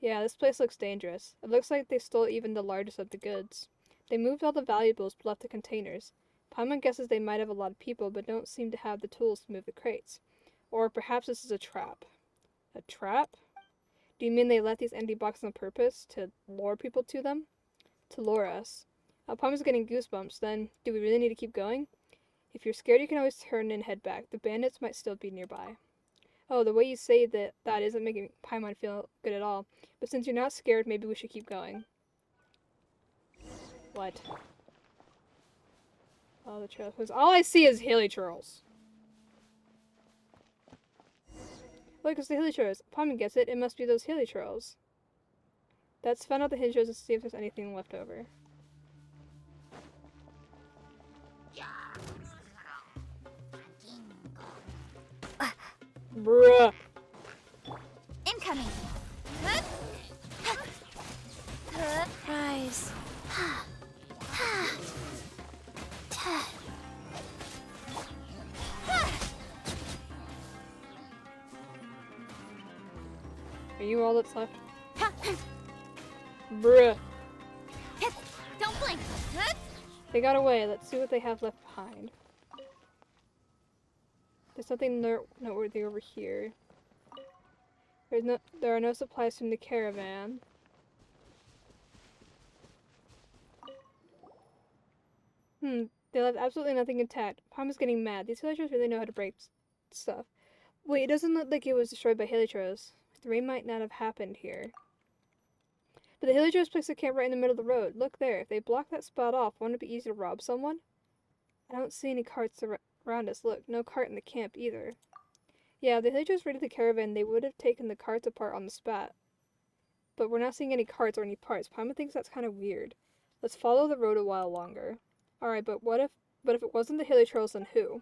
Yeah, this place looks dangerous. It looks like they stole even the largest of the goods. They moved all the valuables but left the containers. Paimon guesses they might have a lot of people but don't seem to have the tools to move the crates. Or perhaps this is a trap. A trap? Do you mean they left these empty boxes on purpose? To lure people to them? To lure us. Paimon's getting goosebumps. Then, do we really need to keep going? If you're scared, you can always turn and head back. The bandits might still be nearby. Oh, the way you say that isn't making Paimon feel good at all. But since you're not scared, maybe we should keep going. What? Oh, the trail. All I see is hilly trails. Look, it's the hilly trails. Paimon gets it. It must be those hilly trails. Let's find out the hilly trails and see if there's anything left over. Bruh. Incoming! Rise. Are you all that's left? Bruh. Don't blink! They got away. Let's see what they have left behind. There's something noteworthy over here. There are no supplies from the caravan. They left absolutely nothing intact. Paimon's getting mad. These villagers really know how to break stuff. Wait, it doesn't look like it was destroyed by Heliotros. The rain might not have happened here. But the Heliotros placed a camp right in the middle of the road. Look there. If they block that spot off, won't it be easy to rob someone? I don't see any carts around us. Look, no cart in the camp either. Yeah, if they had just raided the caravan, they would have taken the carts apart on the spot. But we're not seeing any carts or any parts. Paimon thinks that's kind of weird. Let's follow the road a while longer. Alright, but if it wasn't the Hilly Trolls, then who?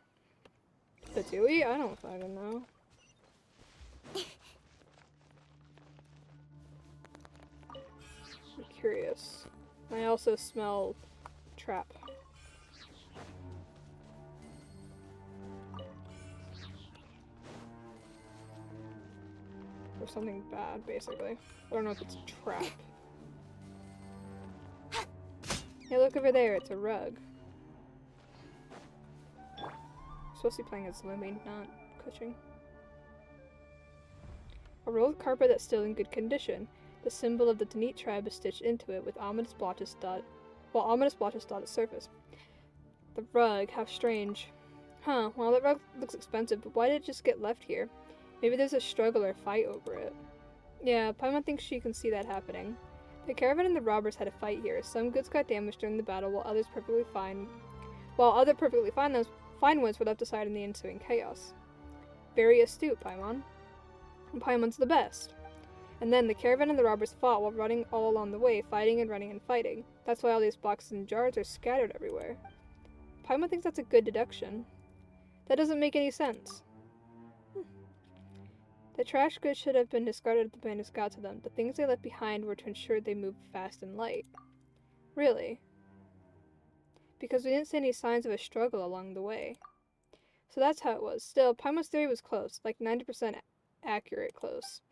But do we? I don't fucking know. I'm curious. I also smell trap. Or something bad, basically. I don't know if it's a trap. Hey, look over there, it's a rug. I'm supposed to be playing as Lumi, not Kuching. A rolled carpet that's still in good condition. The symbol of the Tanit tribe is stitched into it with ominous blotches dot its surface. The rug, how strange. Huh, well that rug looks expensive, but why did it just get left here? Maybe there's a struggle or fight over it. Yeah, Paimon thinks she can see that happening. The caravan and the robbers had a fight here. Some goods got damaged during the battle, while other perfectly fine ones were left aside in the ensuing chaos. Very astute, Paimon. And Paimon's the best. And then the caravan and the robbers fought while running all along the way, fighting and running and fighting. That's why all these boxes and jars are scattered everywhere. Paimon thinks that's a good deduction. That doesn't make any sense. The trash goods should have been discarded if the bandits got to them. The things they left behind were to ensure they moved fast and light. Really? Because we didn't see any signs of a struggle along the way. So that's how it was. Still, Paimon's theory was close, like 90% accurate close.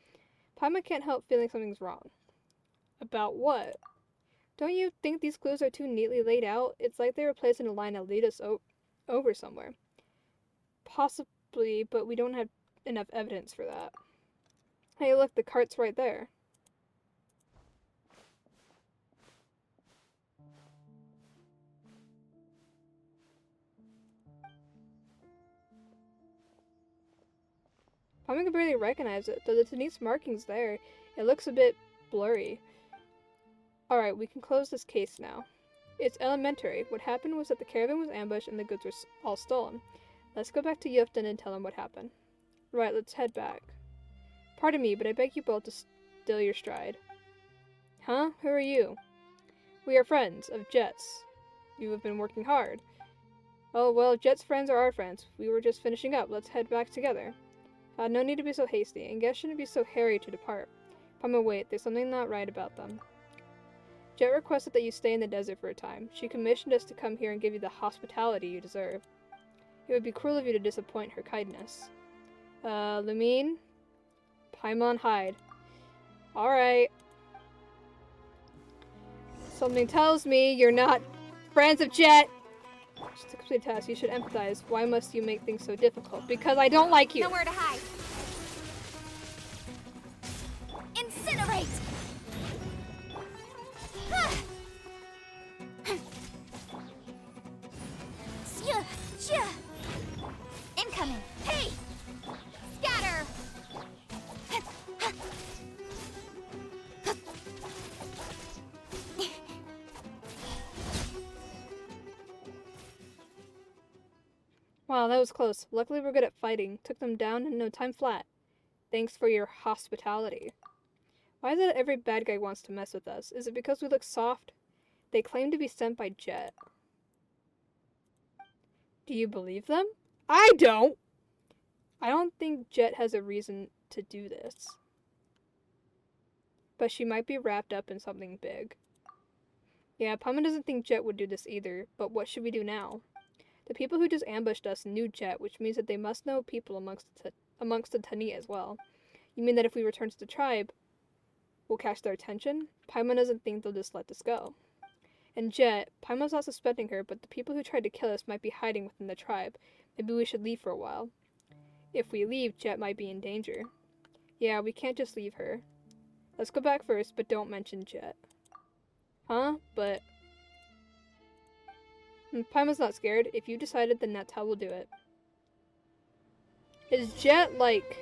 Paimon can't help feeling something's wrong. About what? Don't you think these clues are too neatly laid out? It's like they were placed in a line that lead us over somewhere. Possibly, but we don't have enough evidence for that. Hey, look, the cart's right there. Paimon can barely recognize it, though the Tanit's marking's there. It looks a bit blurry. Alright, we can close this case now. It's elementary. What happened was that the caravan was ambushed and the goods were all stolen. Let's go back to Yufton and tell him what happened. Right, let's head back. Pardon me, but I beg you both to still your stride. Huh? Who are you? We are friends of Jet's. You have been working hard. Oh, well, Jet's friends are our friends. We were just finishing up. Let's head back together. No need to be so hasty, and guests shouldn't be so hurry to depart. Paimon, wait, there's something not right about them. Jet requested that you stay in the desert for a time. She commissioned us to come here and give you the hospitality you deserve. It would be cruel of you to disappoint her kindness. Lumine? Paimon, hide. Alright. Something tells me you're not friends of Jet! Just to complete the task, you should empathize. Why must you make things so difficult? Because I don't like you! Nowhere to hide! Incinerate! Incoming! Hey! Scatter! Wow, that was close. Luckily we're good at fighting. Took them down in no time flat. Thanks for your hospitality. Why is it that every bad guy wants to mess with us? Is it because we look soft? They claim to be sent by Jet. Do you believe them? I don't! I don't think Jet has a reason to do this. But she might be wrapped up in something big. Yeah, Paimon doesn't think Jet would do this either, but what should we do now? The people who just ambushed us knew Jet, which means that they must know people amongst the Tanit as well. You mean that if we return to the tribe, we'll catch their attention? Paimon doesn't think they'll just let this go. And Jet, Paimon's not suspecting her, but the people who tried to kill us might be hiding within the tribe. Maybe we should leave for a while. If we leave, Jet might be in danger. Yeah, we can't just leave her. Let's go back first, but don't mention Jet. Huh? But... Paimon's not scared. If you decided, then that's how we'll do it. Is Jet, like...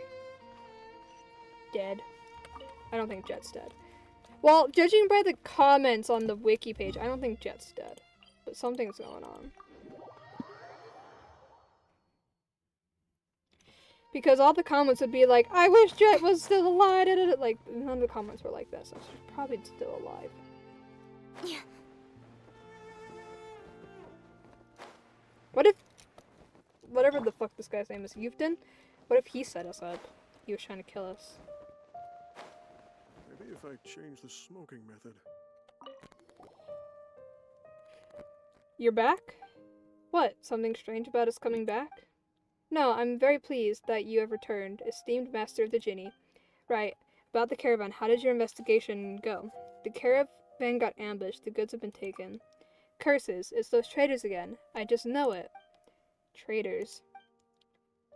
dead? I don't think Jet's dead. Well, judging by the comments on the wiki page, I don't think Jet's dead. But something's going on. Because all the comments would be like, I wish Jet was still alive. Da, da, da. Like, none of the comments were like this. So she's probably still alive. Yeah. What if, whatever the fuck this guy's name is, Yufton? What if he set us up? He was trying to kill us. Maybe if I change the smoking method. You're back? What? Something strange about us coming back? No, I'm very pleased that you have returned, esteemed master of the Jinni. Right, about the caravan, how did your investigation go? The caravan got ambushed, the goods have been taken. Curses, it's those traitors again. I just know it. Traitors.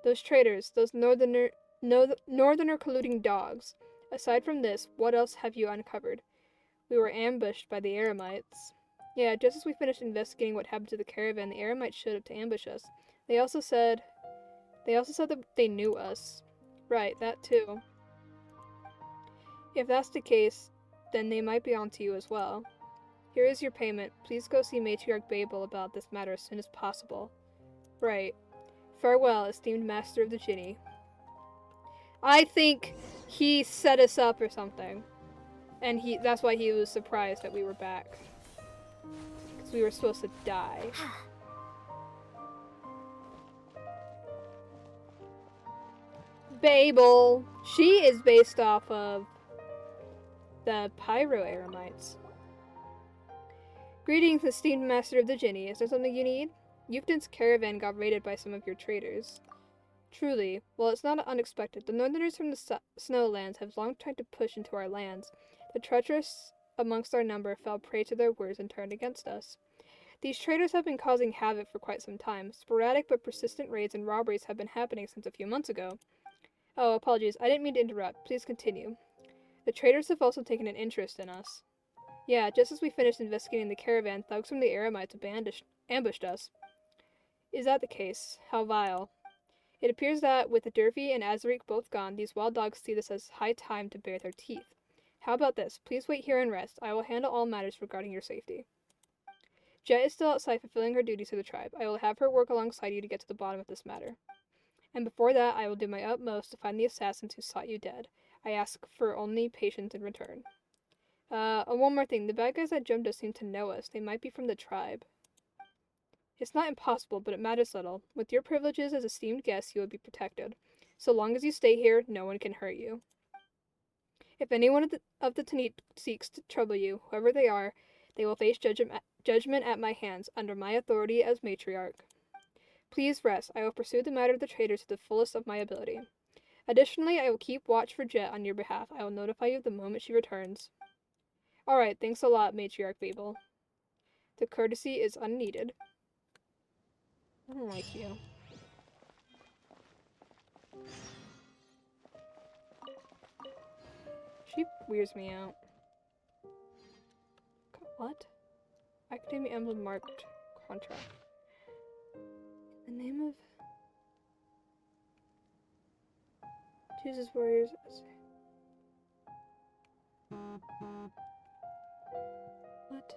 Those traitors, those northerner colluding dogs. Aside from this, what else have you uncovered? We were ambushed by the Eremites. Yeah, just as we finished investigating what happened to the caravan, the Eremites showed up to ambush us. They also said that they knew us. Right, that too. If that's the case, then they might be onto you as well. Here is your payment. Please go see Matriarch Babel about this matter as soon as possible. Right. Farewell, esteemed master of the Jinni. I think he set us up or something. And that's why he was surprised that we were back. Because we were supposed to die. Babel. She is based off of the Pyro Eremites. Greetings, esteemed master of the Jinni. Is there something you need? Yufton's caravan got raided by some of your traders. Truly. Well, it's not unexpected. The northerners from the Snowlands have long tried to push into our lands. The treacherous amongst our number fell prey to their words and turned against us. These traders have been causing havoc for quite some time. Sporadic but persistent raids and robberies have been happening since a few months ago. Oh, apologies. I didn't mean to interrupt. Please continue. The traders have also taken an interest in us. Yeah, just as we finished investigating the caravan, thugs from the Eremites ambushed us. Is that the case? How vile. It appears that, with the Durfee and Azarik both gone, these wild dogs see this as high time to bare their teeth. How about this? Please wait here and rest. I will handle all matters regarding your safety. Jet is still outside fulfilling her duties to the tribe. I will have her work alongside you to get to the bottom of this matter. And before that, I will do my utmost to find the assassins who sought you dead. I ask for only patience in return. One more thing. The bad guys that jumped us seem to know us. They might be from the tribe. It's not impossible, but it matters little. With your privileges as esteemed guests, you will be protected. So long as you stay here, no one can hurt you. If anyone of the Tanit seeks to trouble you, whoever they are, they will face judgment at my hands, under my authority as matriarch. Please rest. I will pursue the matter of the traitors to the fullest of my ability. Additionally, I will keep watch for Jet on your behalf. I will notify you the moment she returns. Alright, thanks a lot, Matriarch Babel. The courtesy is unneeded. I don't like you. She weirds me out. What? Academia emblem marked contract. The name of Jesus Warriors. What?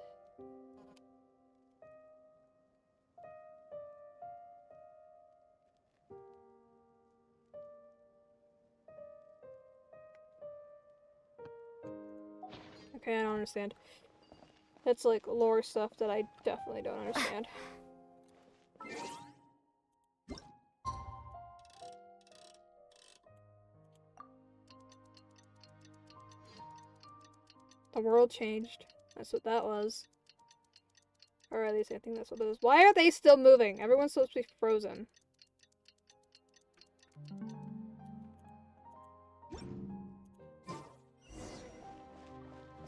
Okay, I don't understand. That's like lore stuff that I definitely don't understand. The world changed. That's what that was. Or at least I think that's what it was. Why are they still moving? Everyone's supposed to be frozen.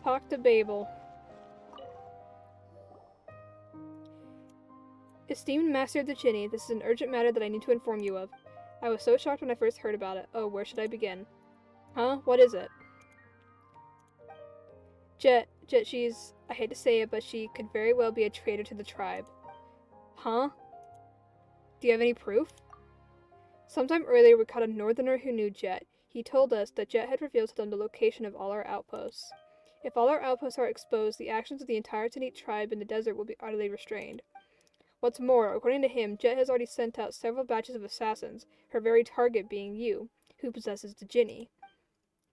Talk to Babel. Esteemed Master of the Jinni, this is an urgent matter that I need to inform you of. I was so shocked when I first heard about it. Oh, where should I begin? Huh? What is it? Jet, she's... I hate to say it, but she could very well be a traitor to the tribe. Huh? Do you have any proof? Sometime earlier, we caught a northerner who knew Jet. He told us that Jet had revealed to them the location of all our outposts. If all our outposts are exposed, the actions of the entire Tanit tribe in the desert will be utterly restrained. What's more, according to him, Jet has already sent out several batches of assassins, her very target being you, who possesses the Jinni.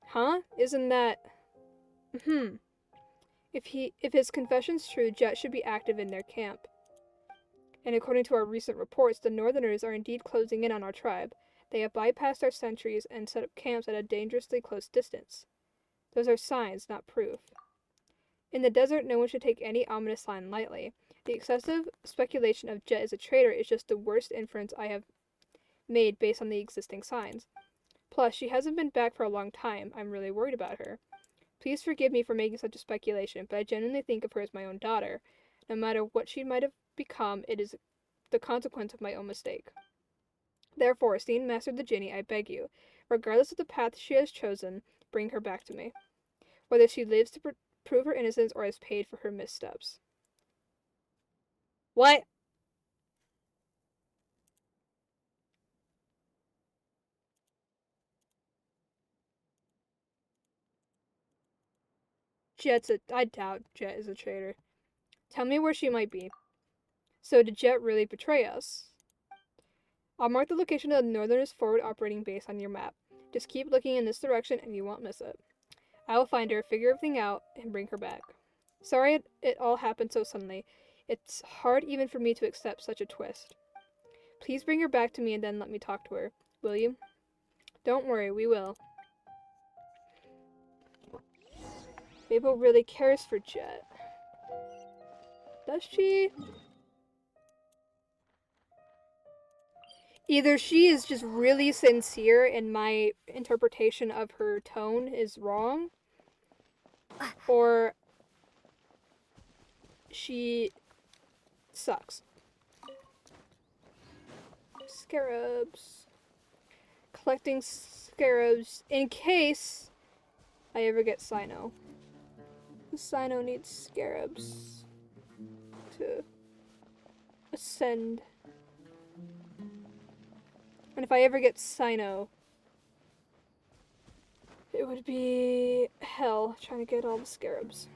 Huh? Isn't that... If his confession's true, Jet should be active in their camp. And according to our recent reports, the Northerners are indeed closing in on our tribe. They have bypassed our sentries and set up camps at a dangerously close distance. Those are signs, not proof. In the desert, no one should take any ominous sign lightly. The excessive speculation of Jet as a traitor is just the worst inference I have made based on the existing signs. Plus, she hasn't been back for a long time. I'm really worried about her. Please forgive me for making such a speculation, but I genuinely think of her as my own daughter. No matter what she might have become, it is the consequence of my own mistake. Therefore, esteemed Master of the Jinni, I beg you, regardless of the path she has chosen, bring her back to me. Whether she lives to prove her innocence or has paid for her missteps. What? I doubt Jet is a traitor. Tell me where she might be. So did Jet really betray us? I'll mark the location of the Northerners' forward operating base on your map. Just keep looking in this direction and you won't miss it. I will find her, figure everything out, and bring her back. Sorry it all happened so suddenly. It's hard even for me to accept such a twist. Please bring her back to me and then let me talk to her. Will you? Don't worry, we will. Mabel really cares for Jet. Does she? Either she is just really sincere and my interpretation of her tone is wrong, or she sucks. Scarabs. Collecting scarabs in case I ever get Sino. Sino needs scarabs to ascend. And if I ever get Sino, it would be hell trying to get all the scarabs.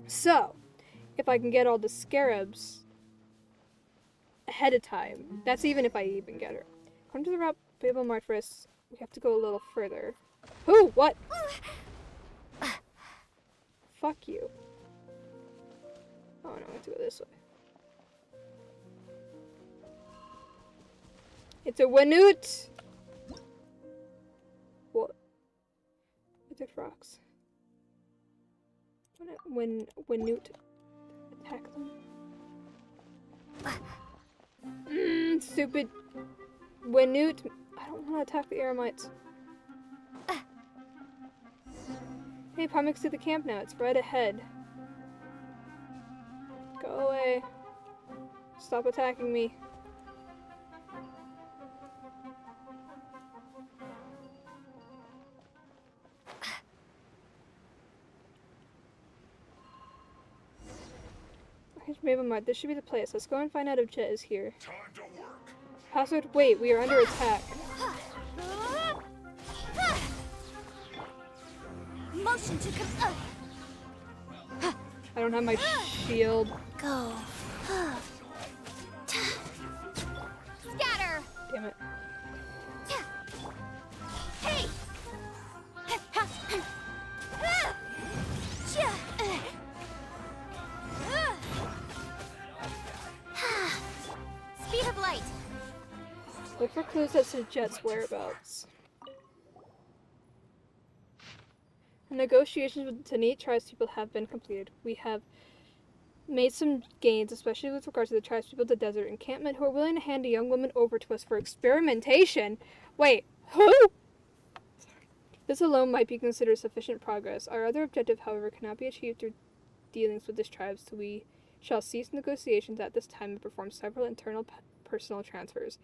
So, if I can get all the scarabs ahead of time, that's even if I even get her. According to the route Babel marked for us, we have to go a little further. Who? What? Fuck you. Oh no, I have to go this way. It's a Wanoot! What? Protect rocks. When Wanoot attack them. Stupid Wanoot. I don't want to attack the Eremites. Hey, Pomix to the camp now. It's right ahead. Go away. Stop attacking me. Mabel, this should be the place. Let's go and find out if Jet is here. Time to work. Password, wait, we are under attack. Motion to I don't have my shield. go. Scatter. Damn it. Hey. Speed of light. Look for clues as to Jet's whereabouts. The negotiations with the Tanit tribespeople have been completed. We have made some gains, especially with regards to the tribespeople of the desert encampment who are willing to hand a young woman over to us for experimentation. Wait, who? This alone might be considered sufficient progress. Our other objective, however, cannot be achieved through dealings with this tribe, so we shall cease negotiations at this time and perform several internal personal transfers.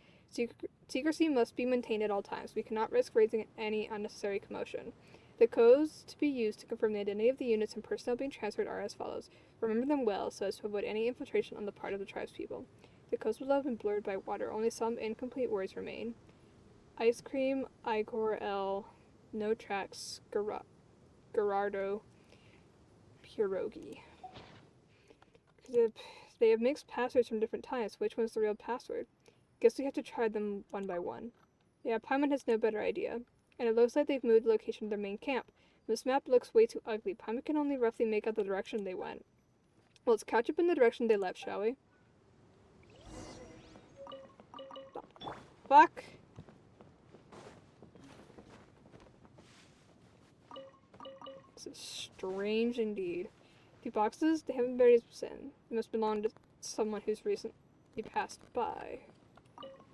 Secrecy must be maintained at all times. We cannot risk raising any unnecessary commotion. The codes to be used to confirm the identity of the units and personnel being transferred are as follows. Remember them well so as to avoid any infiltration on the part of the tribespeople. The codes will have been blurred by water. Only some incomplete words remain. Ice cream, Igor L, no tracks, Gerardo, Pierogi. They have mixed passwords from different times. Which one's the real password? Guess we have to try them one by one. Yeah, Paimon has no better idea. And it looks like they've moved the location of their main camp. This map looks way too ugly. Paimon can only roughly make out the direction they went. Well, let's catch up in the direction they left, shall we? Fuck. This is strange indeed. The boxes, they haven't buried his sin. They must belong to someone who's recently passed by.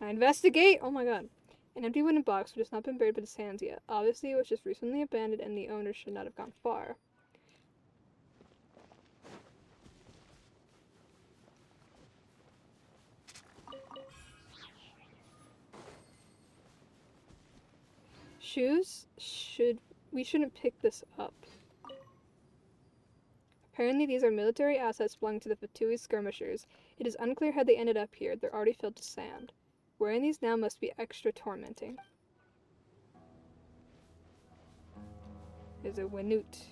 I investigate! Oh my god. An empty wooden box which has not been buried by the sands yet. Obviously, it was just recently abandoned and the owner should not have gone far. Shoes? We shouldn't pick this up. Apparently these are military assets belonging to the Fatui skirmishers. It is unclear how they ended up here. They're already filled with sand. Wearing these now must be extra tormenting. There's a Winute.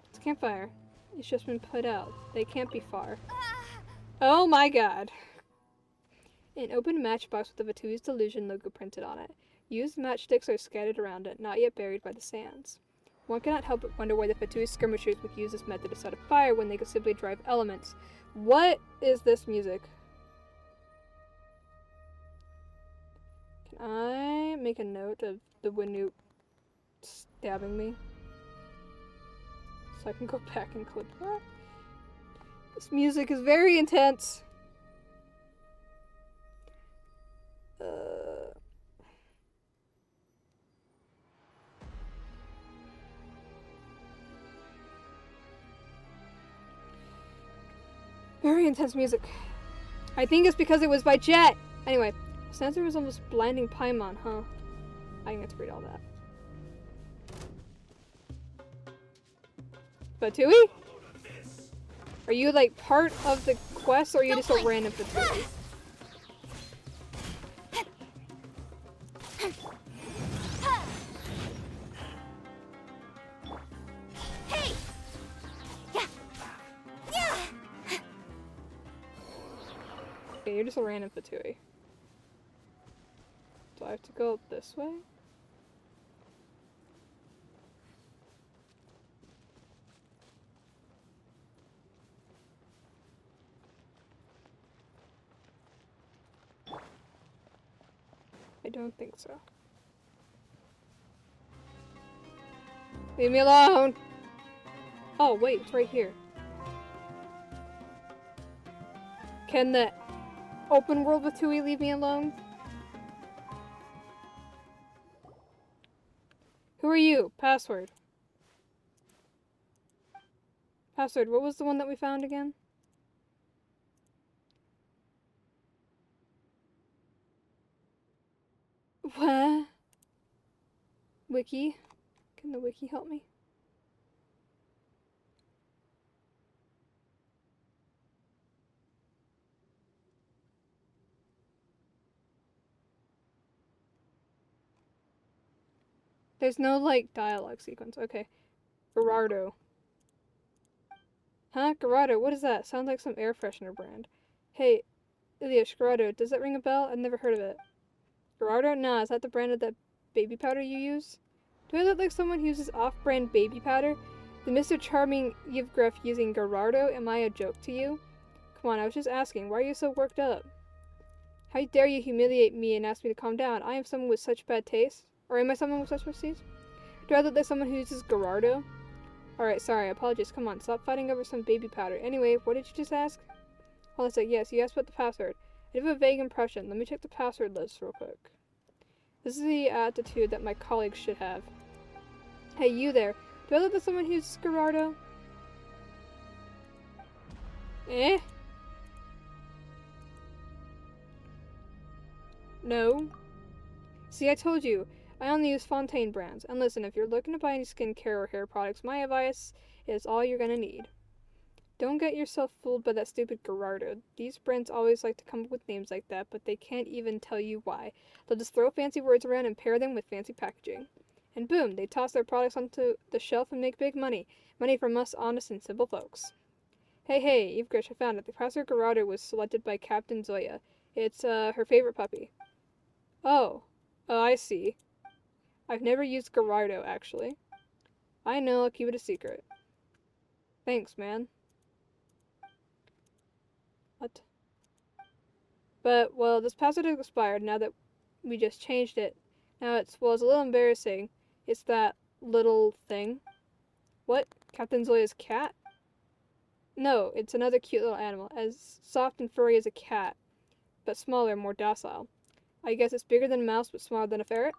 It's a campfire. It's just been put out. They can't be far. Oh my god. An open matchbox with the Vatui's Delusion logo printed on it. Used matchsticks are scattered around it, not yet buried by the sands. One cannot help but wonder why the Fatui skirmishers would use this method to set a fire when they could simply drive elements. What is this music? Can I make a note of the Winute stabbing me? So I can go back and clip that? This music is very intense. Very intense music. I think it's because it was by Jet. Anyway, Sensor was almost blinding Paimon, huh? I didn't get to read all that. Fatui? Are you like part of the quest or are you just a random Fatui? Hey! Yeah. Yeah. Okay, you're just a random Fatui. Do I have to go this way? I don't think so. Leave me alone! Oh, wait, it's right here. Can the open world Fatui leave me alone? Who are you? Password. Password, what was the one that we found again? What? Wiki? Can the wiki help me? There's no, like, dialogue sequence. Okay. Gerardo. Huh? Gerardo, what is that? Sounds like some air freshener brand. Hey, Ilias, Gerardo, does that ring a bell? I've never heard of it. Gerardo? Nah, is that the brand of that baby powder you use? Do I look like someone who uses off-brand baby powder? The Mr. Charming Yevgraf using Gerardo? Am I a joke to you? Come on, I was just asking. Why are you so worked up? How dare you humiliate me and ask me to calm down? I am someone with such bad taste. Or am I someone with such bad taste? Do I look like someone who uses Gerardo? Alright, sorry, I apologize. Come on, stop fighting over some baby powder. Anyway, what did you just ask? Hold on a sec. Yes, you asked about the password. I have a vague impression. Let me check the password list real quick. This is the attitude that my colleagues should have. Hey, you there. Do I look like someone who uses Gerardo? Eh? No. See, I told you. I only use Fontaine brands. And listen, if you're looking to buy any skincare or hair products, my advice is all you're gonna need. Don't get yourself fooled by that stupid Gerardo. These brands always like to come up with names like that, but they can't even tell you why. They'll just throw fancy words around and pair them with fancy packaging. And boom, they toss their products onto the shelf and make big money. Money from us honest and simple folks. Hey, Eve Grish, I found it. The Professor Gerardo was selected by Captain Zoya. It's, her favorite puppy. Oh, I see. I've never used Gerardo, actually. I know, I'll keep it a secret. Thanks, man. What? But, well, this password has expired now that we just changed it. Now it's a little embarrassing. It's that little thing. What? Captain Zoya's cat? No, it's another cute little animal, as soft and furry as a cat, but smaller and more docile. I guess it's bigger than a mouse, but smaller than a ferret?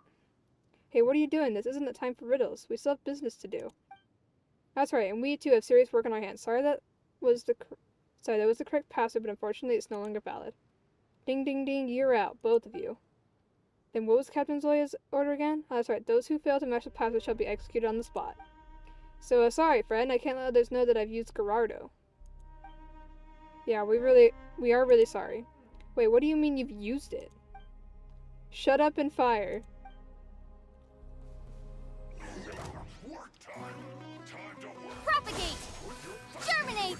Hey, what are you doing? This isn't the time for riddles. We still have business to do. That's right, and we too have serious work on our hands. Sorry, that was the correct password, but unfortunately it's no longer valid. Ding, ding, ding, you're out, both of you. Then what was Captain Zoya's order again? Oh, that's right, those who fail to match the password shall be executed on the spot. So, sorry, friend, I can't let others know that I've used Gerardo. Yeah, we are really sorry. Wait, what do you mean you've used it? Shut up and fire. Propagate! Germinate!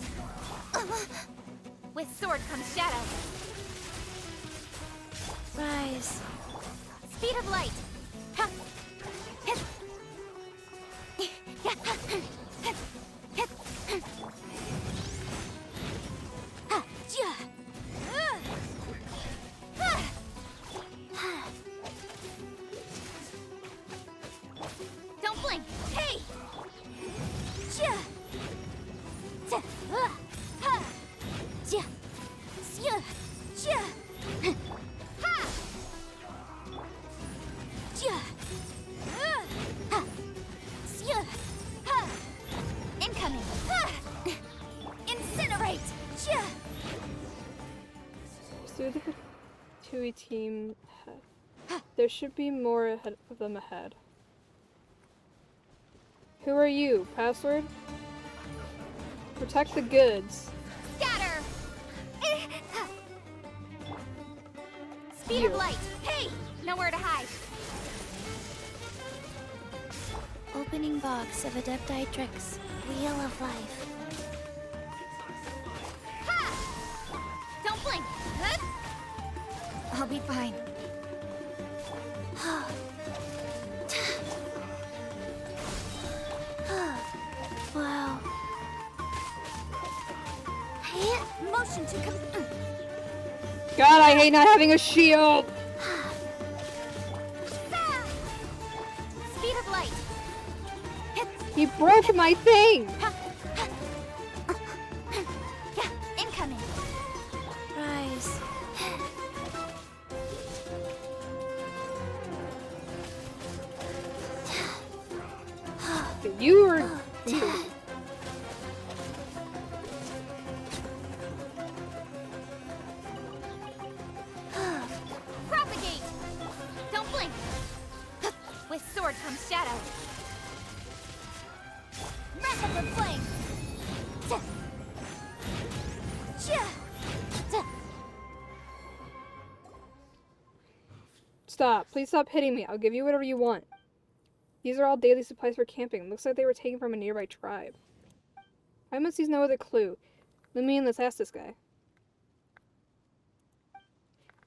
With sword comes shadow. Rise. Speed of light. Ha. Hit. Hit. Ha. Ja. Don't blink. Hey. Ja. Ja. Ha. Ja. Ja. Ja. Ha. Ja. Ha. Ja. Ha. Incoming. Ha. Incinerate. Ja. So the Tui team ahead. There should be more ahead of them ahead. Who are you? Password? Protect the goods. Scatter. Speed You. of light. Hey, nowhere to hide. Opening box of Adepti Tricks. Wheel of Life. Ha! Don't blink. Huh? I'll be fine. Wow. Motion to come. God, I hate not having a shield! Speed of light. He broke my thing! Yeah, incoming. Rise. You were... Propagate. Don't blink. With sword comes shadow. Rapid flame. Stop. Please stop hitting me. I'll give you whatever you want. These are all daily supplies for camping. Looks like they were taken from a nearby tribe. Paimon sees no other clue. Let me in, let's ask this guy.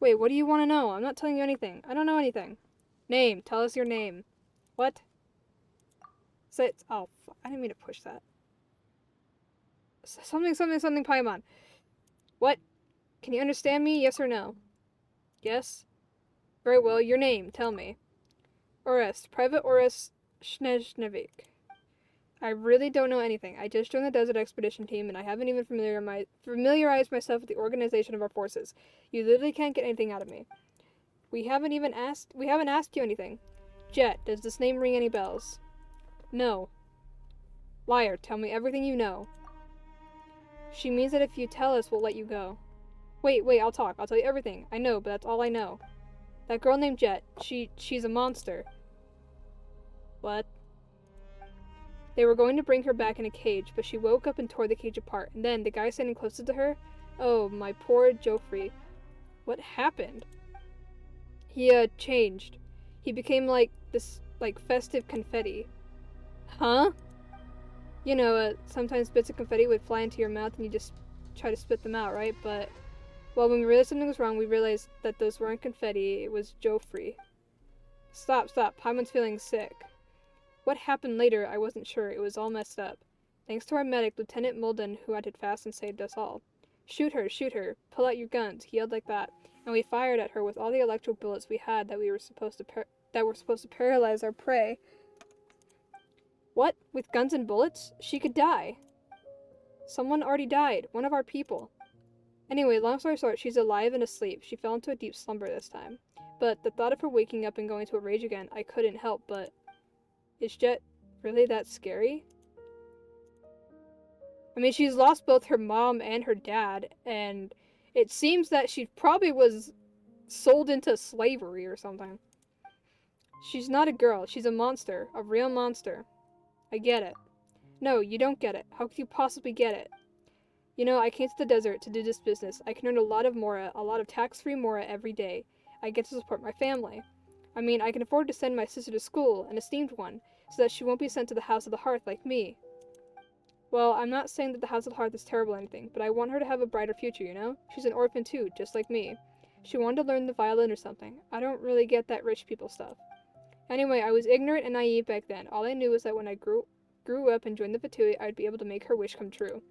Wait, what do you want to know? I'm not telling you anything. I don't know anything. Name. Tell us your name. What? Say it's... Oh, I didn't mean to push that. Something, Paimon. What? Can you understand me? Yes or no? Yes? Very well. Your name. Tell me. Orest. Private Orest Snezhnevik. I really don't know anything. I just joined the desert expedition team, and I haven't even familiarized myself with the organization of our forces. You literally can't get anything out of me. We haven't asked you anything. Jet, does this name ring any bells? No. Liar, tell me everything you know. She means that if you tell us, we'll let you go. Wait, I'll talk. I'll tell you everything. I know, but that's all I know. That girl named Jet, she's a monster. What? They were going to bring her back in a cage, but she woke up and tore the cage apart. And then, the guy standing closest to her... Oh, my poor Joffrey. What happened? He, changed. He became like this like festive confetti. Huh? You know, sometimes bits of confetti would fly into your mouth and you just try to spit them out, right? But, well, when we realized something was wrong, we realized that those weren't confetti, it was Joffrey. Stop. Paimon's feeling sick. What happened later, I wasn't sure. It was all messed up. Thanks to our medic, Lieutenant Mulden, who acted fast and saved us all. Shoot her! Pull out your guns, he yelled like that, and we fired at her with all the electro bullets we had that were supposed to paralyze our prey. What? With guns and bullets? She could die. Someone already died. One of our people. Anyway, long story short, she's alive and asleep. She fell into a deep slumber this time. But the thought of her waking up and going to a rage again, I couldn't help but... Is Jet really that scary? I mean, she's lost both her mom and her dad, and it seems that she probably was sold into slavery or something. She's not a girl. She's a monster. A real monster. I get it. No, you don't get it. How could you possibly get it? You know, I came to the desert to do this business. I can earn a lot of Mora, a lot of tax-free Mora every day. I get to support my family. I mean, I can afford to send my sister to school, an esteemed one, so that she won't be sent to the House of the Hearth like me. Well, I'm not saying that the House of the Hearth is terrible or anything, but I want her to have a brighter future, you know? She's an orphan too, just like me. She wanted to learn the violin or something. I don't really get that rich people stuff. Anyway, I was ignorant and naive back then. All I knew was that when I grew up and joined the Fatui, I'd be able to make her wish come true.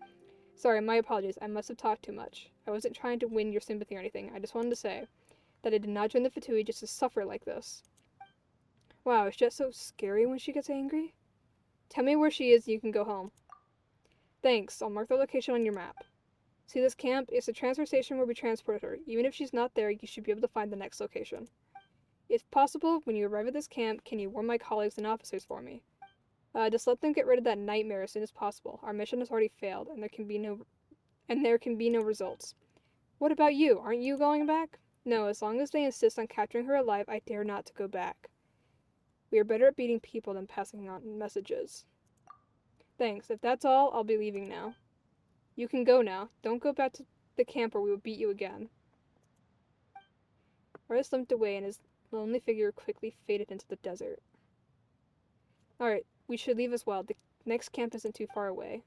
Sorry, my apologies. I must have talked too much. I wasn't trying to win your sympathy or anything. I just wanted to say that I did not join the Fatui just to suffer like this. Wow, is Jet so scary when she gets angry? Tell me where she is and you can go home. Thanks. I'll mark the location on your map. See this camp? It's the transfer station where we transported her. Even if she's not there, you should be able to find the next location. If possible, when you arrive at this camp, can you warn my colleagues and officers for me? Just let them get rid of that nightmare as soon as possible. Our mission has already failed, and there can be no results. What about you? Aren't you going back? No, as long as they insist on capturing her alive, I dare not to go back. We are better at beating people than passing on messages. Thanks. If that's all, I'll be leaving now. You can go now. Don't go back to the camp or we will beat you again. Artist limped away and his lonely figure quickly faded into the desert. Alright, we should leave as well. The next camp isn't too far away.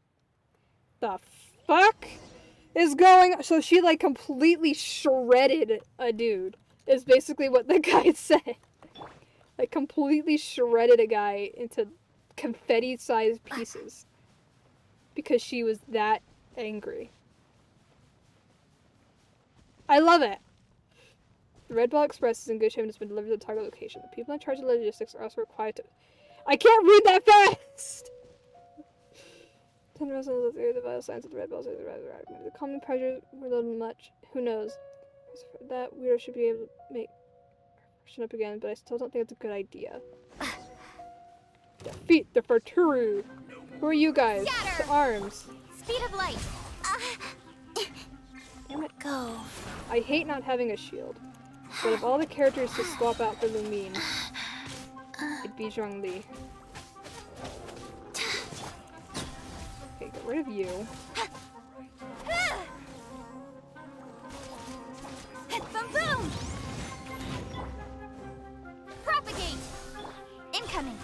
The fuck is going on? So she like completely shredded a dude, is basically what the guy said. Like completely shredded a guy into confetti-sized pieces. Because she was that angry. I love it! The Red Ball Express is in good shape and has been delivered to the target location. The people in charge of logistics are also required to... I can't read that fast! 10 residents of the area, the vital signs of the Red Balls are the common pressures were little much. Who knows? That weirdo should be able to make action up again, but I still don't think it's a good idea. Defeat the Fatui! Who are you guys? Scatter! To arms! Speed of light! Damn it. Go. I hate not having a shield. But of all the characters to swap out for Lumine, it'd be Zhongli. Okay, get rid of you. Boom boom! Propagate! Incoming!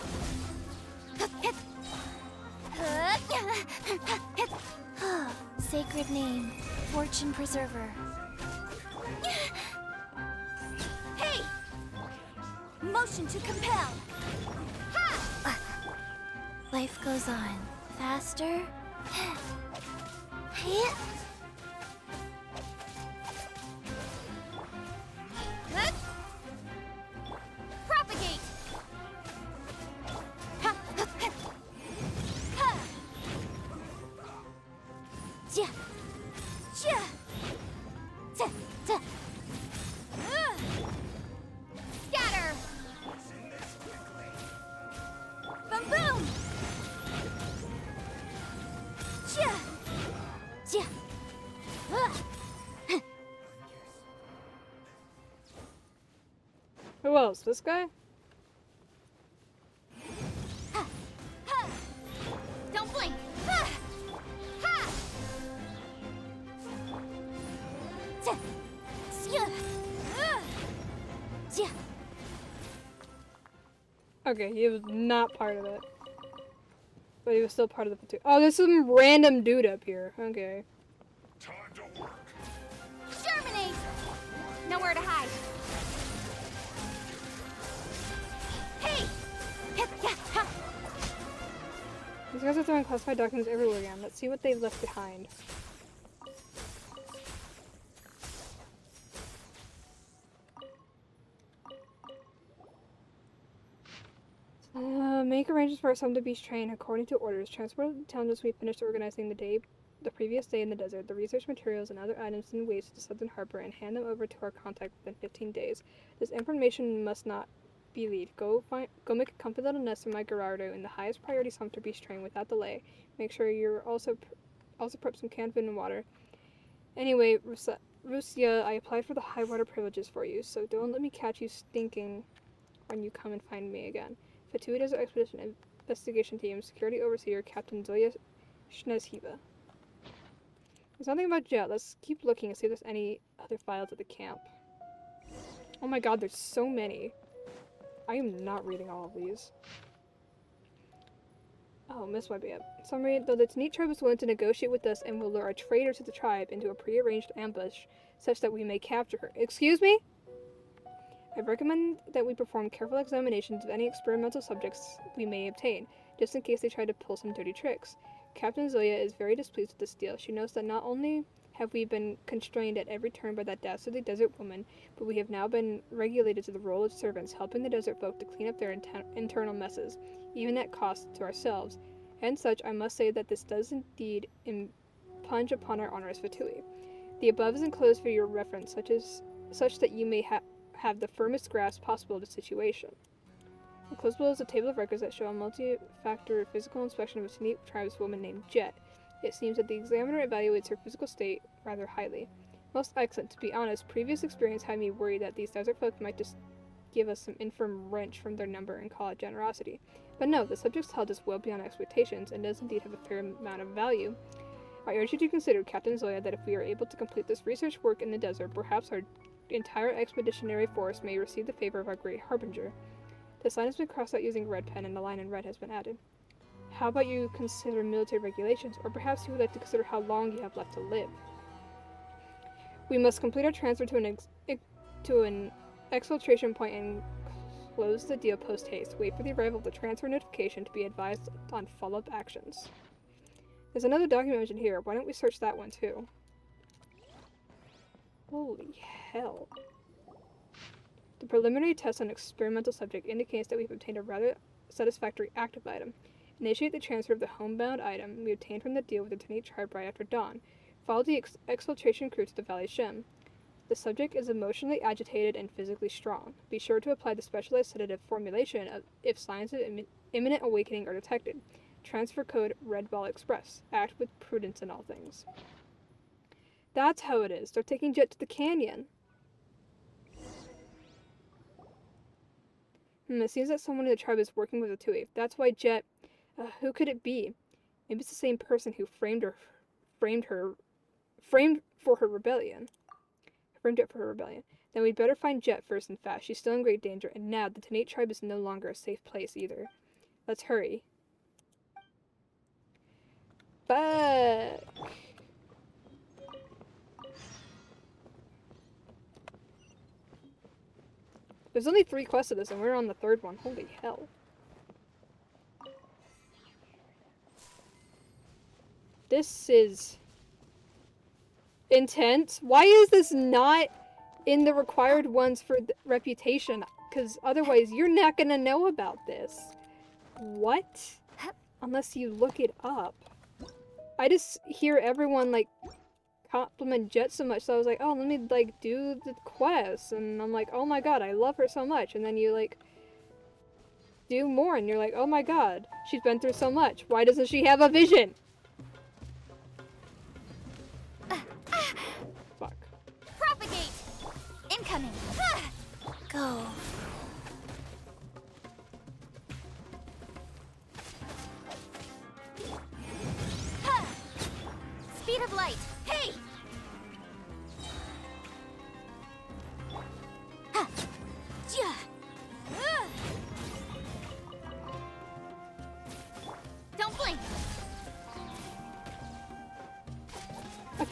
Sacred name, Fortune Preserver. Hey! Motion to compel! Ha! Life goes on. Faster. Hey! Propagate! Yeah. Yeah. Scatter. Boom boom. Yeah. Yeah. Who else? This guy? Don't blink. Ha. Ha. Yeah. Okay, he was not part of it. But he was still part of the 2. Oh, there's some random dude up here. Okay. Germinate! Nowhere to hide. Hey! These guys are throwing classified documents everywhere again. Let's see what they've left behind. Make arrangements for our Sumter Beach train according to orders. Transport the town as we finished organizing the previous day in the desert, the research materials and other items and waste to Southern Harbor and hand them over to our contact within 15 days. This information must not be leaked. Go make a comfy little nest in my Gerardo in the highest priority Sumter Beach train without delay. Make sure you're also prep some canned food and water. Anyway, Rusia, I applied for the high water privileges for you, so don't let me catch you stinking when you come and find me again. Fatui Desert Expedition Investigation Team, Security Overseer, Captain Zoya Shnezhiva. There's nothing about Jet. Let's keep looking and see if there's any other files at the camp. Oh my god, there's so many. I am not reading all of these. Oh, Miss Webby. Summary, though the Tanit tribe is willing to negotiate with us and will lure a traitor to the tribe into a prearranged ambush such that we may capture her. Excuse me? I recommend that we perform careful examinations of any experimental subjects we may obtain, just in case they try to pull some dirty tricks. Captain Zoya is very displeased with this deal. She knows that not only have we been constrained at every turn by that dastardly desert woman, but we have now been regulated to the role of servants, helping the desert folk to clean up their internal messes, even at cost to ourselves. And such, I must say that this does indeed impinge upon our honor as Fatui. The above is enclosed for your reference, such that you may have the firmest grasp possible of the situation. Enclosed below is a table of records that show a multi-factor physical inspection of a Tanit tribeswoman named Jet. It seems that the examiner evaluates her physical state rather highly. Most excellent. To be honest, previous experience had me worried that these desert folk might just give us some infirm wrench from their number and call it generosity. But no, the subject's held us well beyond expectations and does indeed have a fair amount of value. I urge you to consider, Captain Zoya, that if we are able to complete this research work in the desert, perhaps our entire expeditionary force may receive the favor of our great harbinger. This line has been crossed out using red pen, and a line in red has been added. How about you consider military regulations, or perhaps you would like to consider how long you have left to live? We must complete our transfer to an exfiltration point and close the deal post-haste. Wait for the arrival of the transfer notification to be advised on follow-up actions. There's another document mentioned here. Why don't we search that one too? Holy hell. The preliminary test on experimental subject indicates that we've obtained a rather satisfactory active item. Initiate the transfer of the homebound item we obtained from the deal with the Tanit tribe right after dawn. Follow the exfiltration crew to the Valley Shem. The subject is emotionally agitated and physically strong. Be sure to apply the specialized sedative formulation if signs of imminent awakening are detected. Transfer code Red Ball Express. Act with prudence in all things. That's how it is. They're taking Jet to the canyon. It seems that someone in the tribe is working with Fatui. That's why Jet... who could it be? Maybe it's the same person who framed Jet for her rebellion. Then we'd better find Jet first and fast. She's still in great danger, and now the Tanit tribe is no longer a safe place either. Let's hurry. Fuck! There's only 3 quests of this, and we're on the 3rd one. Holy hell. This is intense. Why is this not in the required ones for the reputation? Because otherwise you're not gonna know about this. What? Unless you look it up. I just hear everyone like compliment Jet so much, so I was like, oh, let me like do the quest, and I'm like, oh my god, I love her so much, and then you like do more and you're like, oh my god, she's been through so much, why doesn't she have a vision? Fuck. Propagate! Incoming! Go. Speed of light! Hey!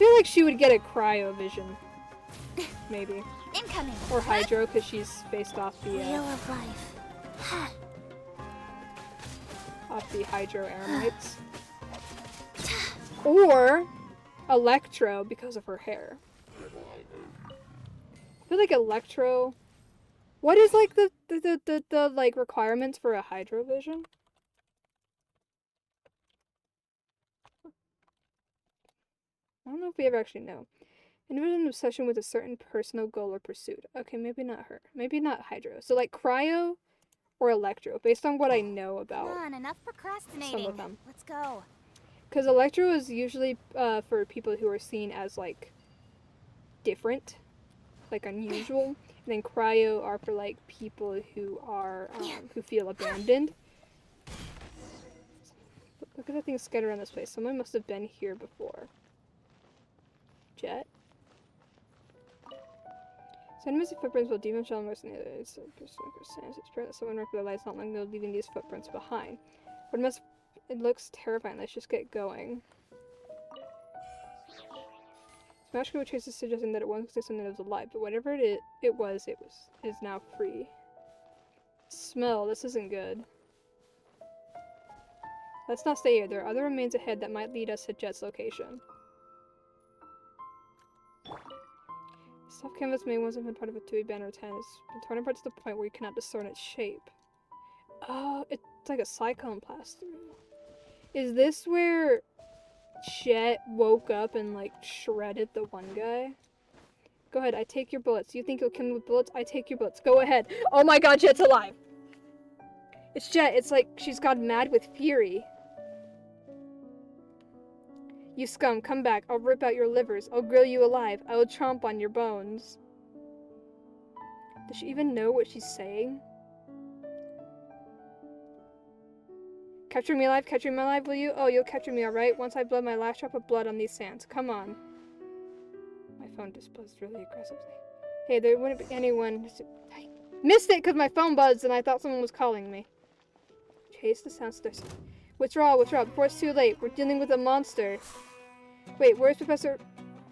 feel like she would get a cryo vision. Maybe. Incoming. Or hydro, because she's based off the Wheel of life. off the hydro aramites. Or Electro because of her hair. I feel like Electro. What is like the like requirements for a hydro vision? I don't know if we ever actually know. Individual obsession with a certain personal goal or pursuit. Okay, maybe not her. Maybe not hydro. So like cryo or electro, based on what I know about Come on, enough procrastinating. some of them. Let's go. Because electro is usually for people who are seen as like different, like unusual, and then cryo are for like people who are who feel abandoned. Look at the things scattered around this place. Someone must have been here before. Jet. Sedimentary footprints will demon shell immerse in the other. It's apparent that someone wrecked their lives not long ago, leaving these footprints behind. But it looks terrifying. Let's just get going. Smash Go traces suggesting that it once existed something that was alive, but whatever it is now free. Smell. This isn't good. Let's not stay here. There are other remains ahead that might lead us to Jet's location. Soft canvas may once have been part of a 2D banner 10. It's been torn apart to the point where you cannot discern its shape. Oh, it's like a cyclone pass through. Is this where Jet woke up and like shredded the one guy? Go ahead, I take your bullets. You think you'll kill me with bullets? I take your bullets. Go ahead. Oh my god, Jet's alive! It's Jet. It's like she's gone mad with fury. You scum, come back. I'll rip out your livers. I'll grill you alive. I will chomp on your bones. Does she even know what she's saying? Capture me alive, will you? Oh, you'll capture me, alright? Once I bled my last drop of blood on these sands. Come on. My phone just buzzed really aggressively. Hey, there wouldn't be anyone... I missed it because my phone buzzed and I thought someone was calling me. Chase the sounds. Withdraw, before it's too late. We're dealing with a monster. Wait, where's Professor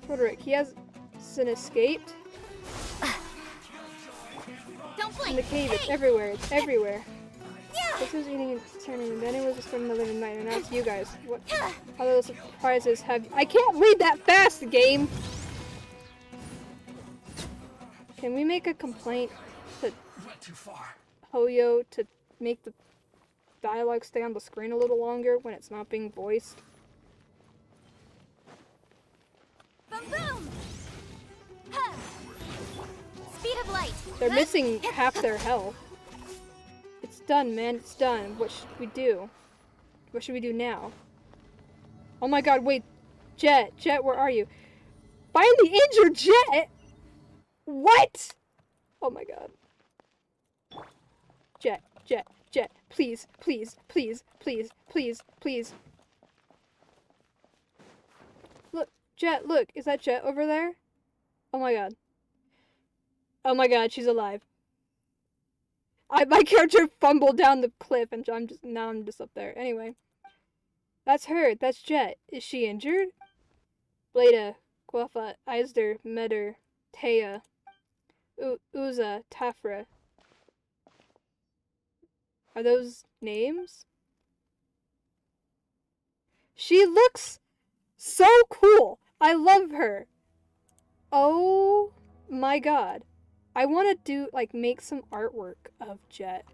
Roderick? He hasn't escaped? Don't blink. In the cave, it's everywhere, This was eating and turning, and then it was just another night, and now it's you guys. What other surprises have you? I can't read that fast, game! Can we make a complaint to Hoyo to make the dialogue stay on the screen a little longer when it's not being voiced? Boom, boom. Ha. Speed of light. They're missing half their health. It's done, man. It's done. What should we do? What should we do now? Oh my god, wait. Jet, where are you? Find the injured Jet! What? Oh my god. Jet. Please. Look, Jet, look. Is that Jet over there? Oh my god. Oh my god, she's alive. My character fumbled down the cliff and I'm just up there. Anyway. That's her. That's Jet. Is she injured? Blada, Guafa, Eisder, Meder, Taya, Uza, Tafra. Are those names? She looks so cool. I love her. Oh my god. I want to make some artwork of Jet.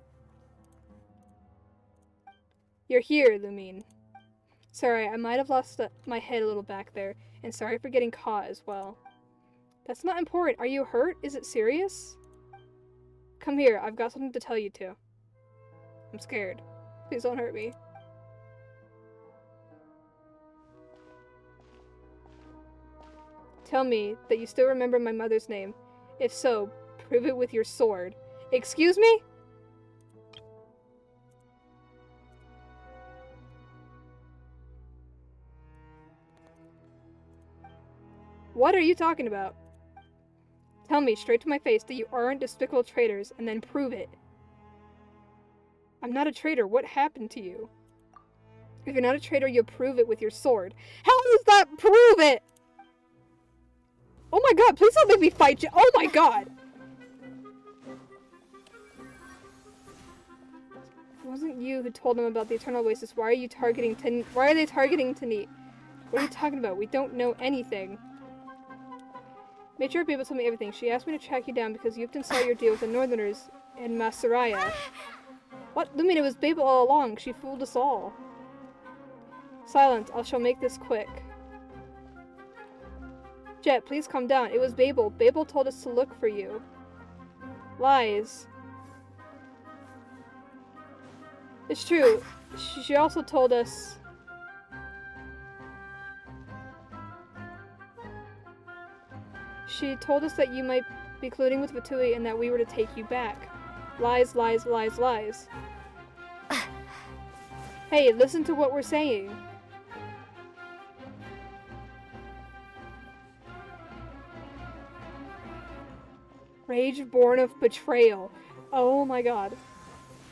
You're here, Lumine. Sorry, I might have lost my head a little back there, and sorry for getting caught as well. That's not important. Are you hurt? Is it serious? Come here, I've got something to tell you too. I'm scared. Please don't hurt me. Tell me that you still remember my mother's name. If so, prove it with your sword. Excuse me? What are you talking about? Tell me straight to my face that you aren't despicable traitors, and then prove it. I'm not a traitor. What happened to you? If you're not a traitor, you'll prove it with your sword. How does that prove it? Oh my god, please don't make me fight Jet. Oh my god! It wasn't you who told them about the Eternal Oasis. Why are you targeting Why are they targeting Tanit? What are you talking about? We don't know anything. Matriarch Babel told me everything. She asked me to track you down because Yupton saw your deal with the Northerners in Masaraya. What? Lumina, it was Babel all along. She fooled us all. Silence. I shall make this quick. Jet, please calm down. It was Babel. Babel told us to look for you. Lies. It's true. She also told us... She told us that you might be colluding with Vatui and that we were to take you back. Lies, lies, lies, lies. Hey, listen to what we're saying. Rage born of betrayal. Oh my god.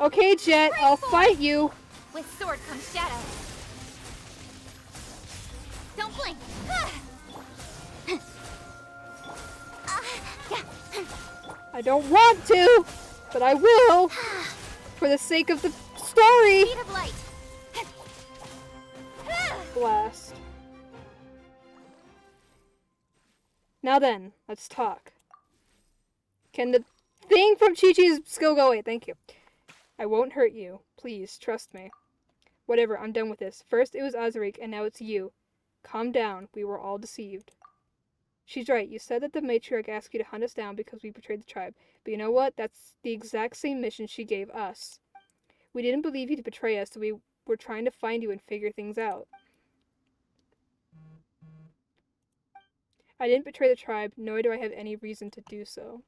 Okay, Jet, I'll fight you. With sword comes shadow. Don't blink. I don't want to, but I will. For the sake of the story. Speed of light. Blast. Now then, let's talk. Can the thing from Chi-Chi's skill go away? Thank you. I won't hurt you. Please, trust me. Whatever, I'm done with this. First it was Azarik, and now it's you. Calm down. We were all deceived. She's right. You said that the matriarch asked you to hunt us down because we betrayed the tribe. But you know what? That's the exact same mission she gave us. We didn't believe you to betray us, so we were trying to find you and figure things out. I didn't betray the tribe, nor do I have any reason to do so.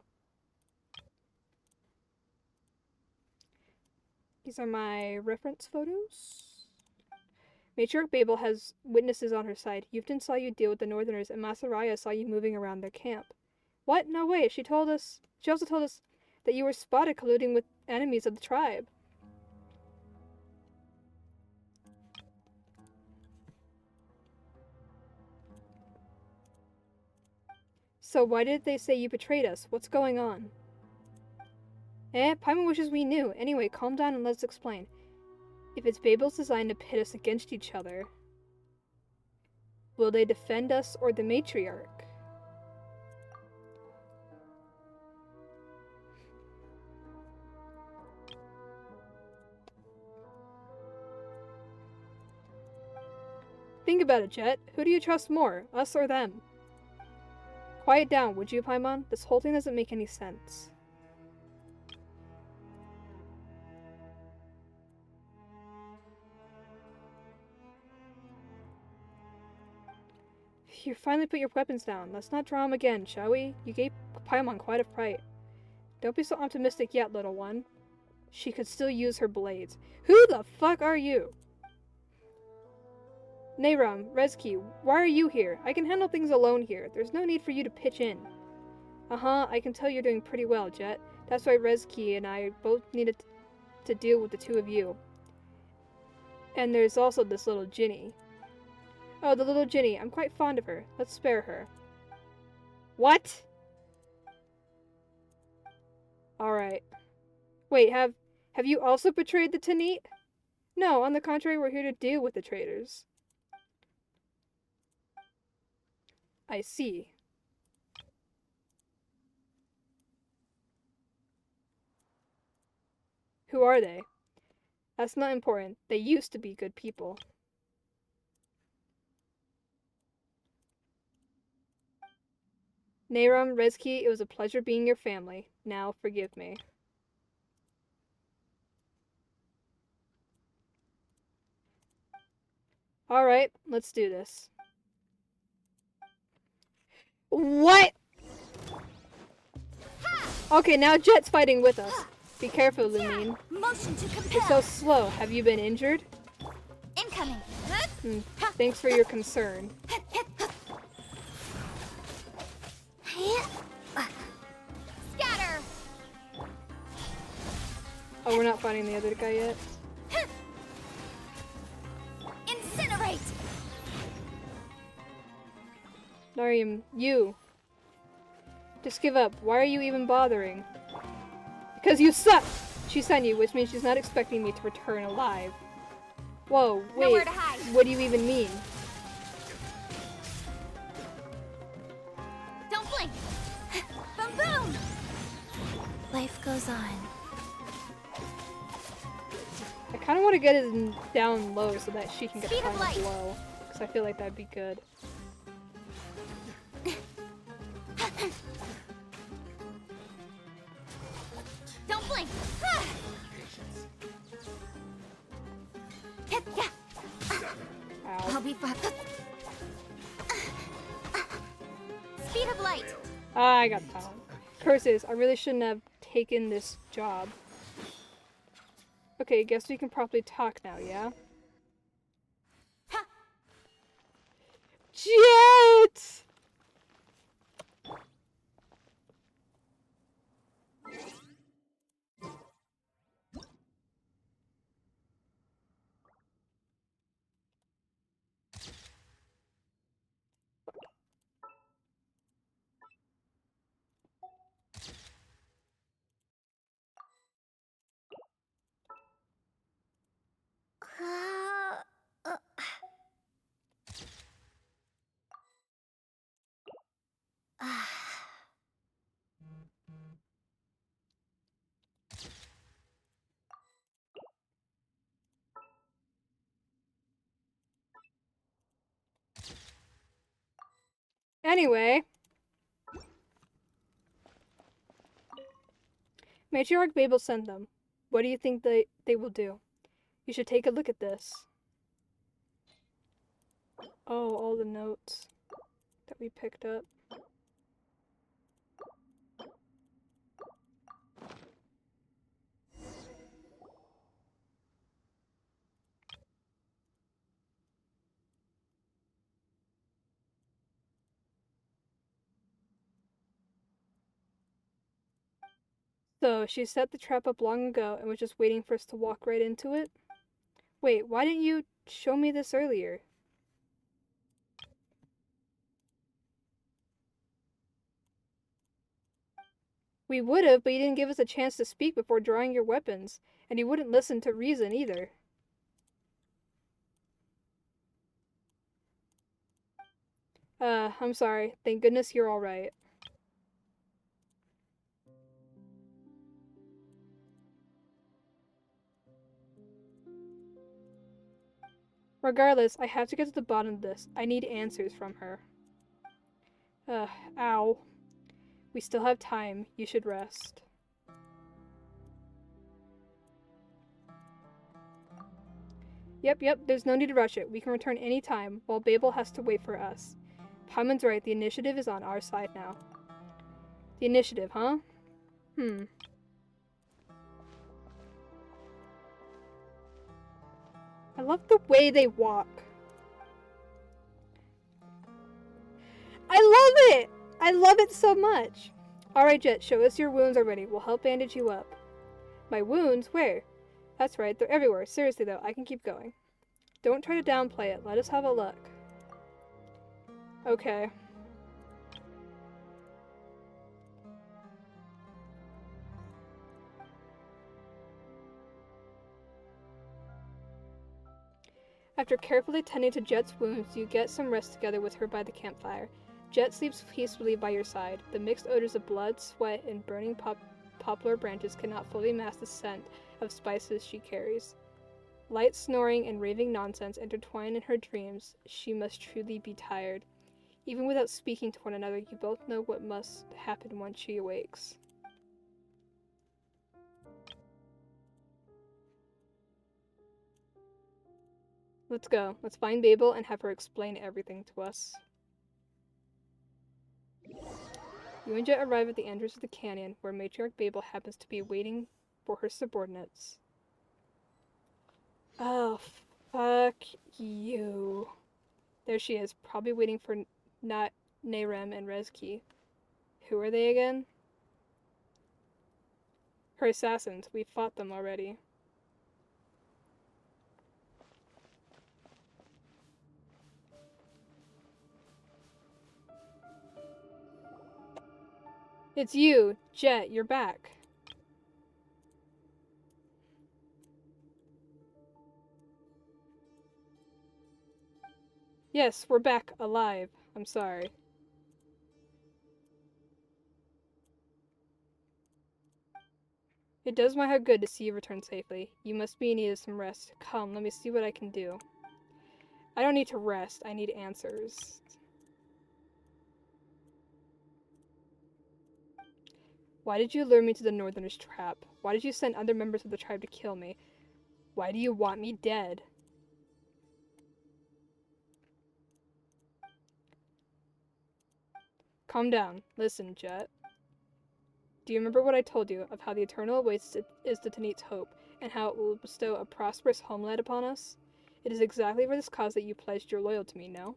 These are my reference photos. Matriarch Babel has witnesses on her side. Yufton saw you deal with the Northerners, and Masaraya saw you moving around their camp. What? No way. She also told us that you were spotted colluding with enemies of the tribe. So why did they say you betrayed us? What's going on? Paimon wishes we knew. Anyway, calm down and let's explain. If it's Babel's design to pit us against each other, will they defend us or the matriarch? Think about it, Jet. Who do you trust more, us or them? Quiet down, would you, Paimon? This whole thing doesn't make any sense. You finally put your weapons down. Let's not draw him again, shall we? You gave Paimon quite a fright. Don't be so optimistic yet, little one. She could still use her blades. Who the fuck are you? Nayram, Rezki, why are you here? I can handle things alone here. There's no need for you to pitch in. I can tell you're doing pretty well, Jet. That's why Rezki and I both needed to deal with the two of you. And there's also this little Ginny. Oh, the little Ginny. I'm quite fond of her. Let's spare her. What? Alright. Wait, have you also betrayed the Tanit? No, on the contrary, we're here to deal with the traitors. I see. Who are they? That's not important. They used to be good people. Nayram, Rezki, it was a pleasure being your family. Now, forgive me. Alright, let's do this. What? Okay, now Jet's fighting with us. Be careful, Lumine. Motion to compel. You're so slow. Have you been injured? Incoming. Thanks for your concern. Scatter. Oh, we're not fighting the other guy yet? Incinerate. Narium, you. Just give up. Why are you even bothering? Because you suck! She sent you, which means she's not expecting me to return alive. Whoa, wait. Nowhere to hide. What do you even mean? Don't blink. Boom boom. Life goes on. I kind of want to get it down low so that she can get Speed the of final light. blow. Because I feel like that'd be good. Don't blink. Ow. I'll be fine. Speed of light. Ah, I got the talent. Curses, I really shouldn't have taken this job. Okay, guess we can properly talk now, yeah? Jet! Anyway. Matriarch Babel sent them. What do you think they will do? You should take a look at this. Oh, all the notes that we picked up. So, she set the trap up long ago and was just waiting for us to walk right into it? Wait, why didn't you show me this earlier? We would've, but you didn't give us a chance to speak before drawing your weapons. And you wouldn't listen to reason either. I'm sorry. Thank goodness you're alright. Regardless, I have to get to the bottom of this. I need answers from her. Ow. We still have time. You should rest. Yep, there's no need to rush it. We can return any time, while Babel has to wait for us. Paimon's right, the initiative is on our side now. The initiative, huh? I love the way they walk. I love it! I love it so much! Alright, Jet, show us your wounds already. We'll help bandage you up. My wounds? Where? That's right, they're everywhere. Seriously though, I can keep going. Don't try to downplay it. Let us have a look. Okay. After carefully tending to Jet's wounds, you get some rest together with her by the campfire. Jet sleeps peacefully by your side. The mixed odors of blood, sweat, and burning poplar branches cannot fully mask the scent of spices she carries. Light snoring and raving nonsense intertwine in her dreams. She must truly be tired. Even without speaking to one another, you both know what must happen once she awakes. Let's go. Let's find Babel and have her explain everything to us. You and Jet arrive at the entrance of the canyon, where Matriarch Babel happens to be waiting for her subordinates. Oh, fuck you. There she is, probably waiting for Nerem and Rezki. Who are they again? Her assassins. We fought them already. It's you, Jet, you're back. Yes, we're back alive. I'm sorry. It does my heart good to see you return safely. You must be in need of some rest. Come, let me see what I can do. I don't need to rest, I need answers. Why did you lure me to the Northerners' trap? Why did you send other members of the tribe to kill me? Why do you want me dead? Calm down. Listen, Jet. Do you remember what I told you of how the Eternal Oasis is the Tanit's hope, and how it will bestow a prosperous homeland upon us? It is exactly for this cause that you pledged your loyalty to me, no?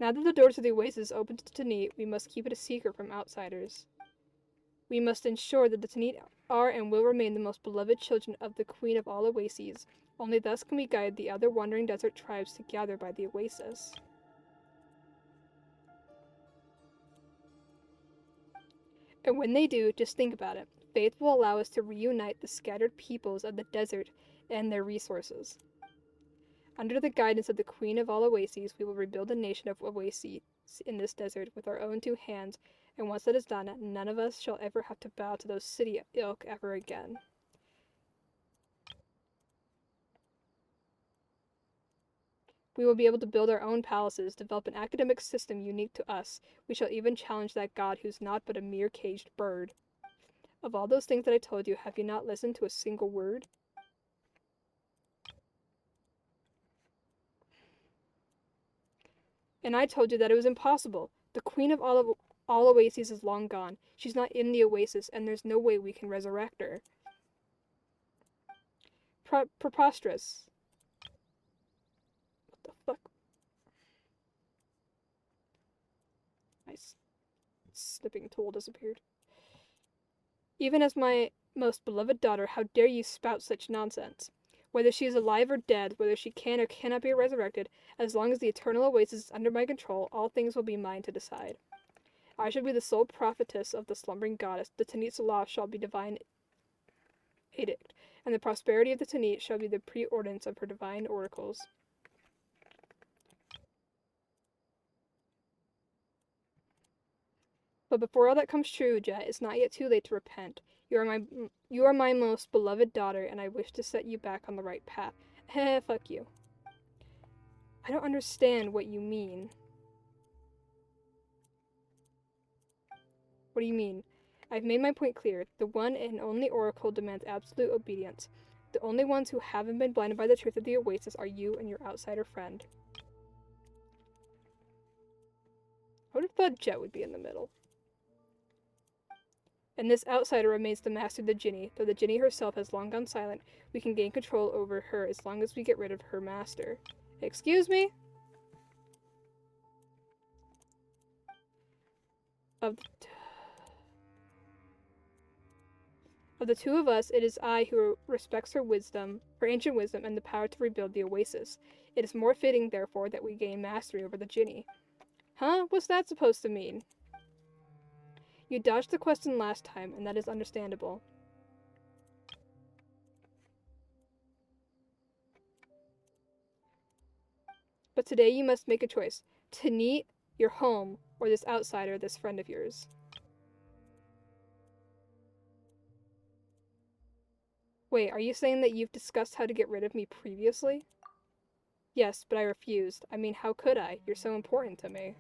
Now that the door to the Oasis is open to Tanit, we must keep it a secret from outsiders. We must ensure that the Tanit are and will remain the most beloved children of the Queen of all Oases. Only thus can we guide the other wandering desert tribes to gather by the Oasis. And when they do, just think about it. Faith will allow us to reunite the scattered peoples of the desert and their resources. Under the guidance of the Queen of all Oases, we will rebuild a nation of Oases in this desert with our own two hands, and once that is done, none of us shall ever have to bow to those city ilk ever again. We will be able to build our own palaces, develop an academic system unique to us. We shall even challenge that god who's not but a mere caged bird. Of all those things that I told you, have you not listened to a single word? And I told you that it was impossible. The Queen of all Oases is long gone. She's not in the Oasis, and there's no way we can resurrect her. Preposterous. What the fuck? My snipping tool disappeared. Even as my most beloved daughter, how dare you spout such nonsense? Whether she is alive or dead, whether she can or cannot be resurrected, as long as the Eternal Oasis is under my control, all things will be mine to decide. I shall be the sole prophetess of the slumbering goddess. The Tanit's law shall be divine edict, and the prosperity of the Tanit shall be the preordinance of her divine oracles. But before all that comes true, Jet, it's not yet too late to repent. You are my most beloved daughter, and I wish to set you back on the right path. Heh, fuck you. I don't understand what you mean. What do you mean? I've made my point clear. The one and only Oracle demands absolute obedience. The only ones who haven't been blinded by the truth of the Oasis are you and your outsider friend. I would have thought Jet would be in the middle. And this outsider remains the master of the Jinni. Though the Jinni herself has long gone silent, we can gain control over her as long as we get rid of her master. Excuse me? Of the two of us, it is I who respects her wisdom, her ancient wisdom, and the power to rebuild the Oasis. It is more fitting, therefore, that we gain mastery over the Jinni. Huh? What's that supposed to mean? You dodged the question last time, and that is understandable. But today you must make a choice. Tanit, your home, or this outsider, this friend of yours. Wait, are you saying that you've discussed how to get rid of me previously? Yes, but I refused. I mean, how could I? You're so important to me.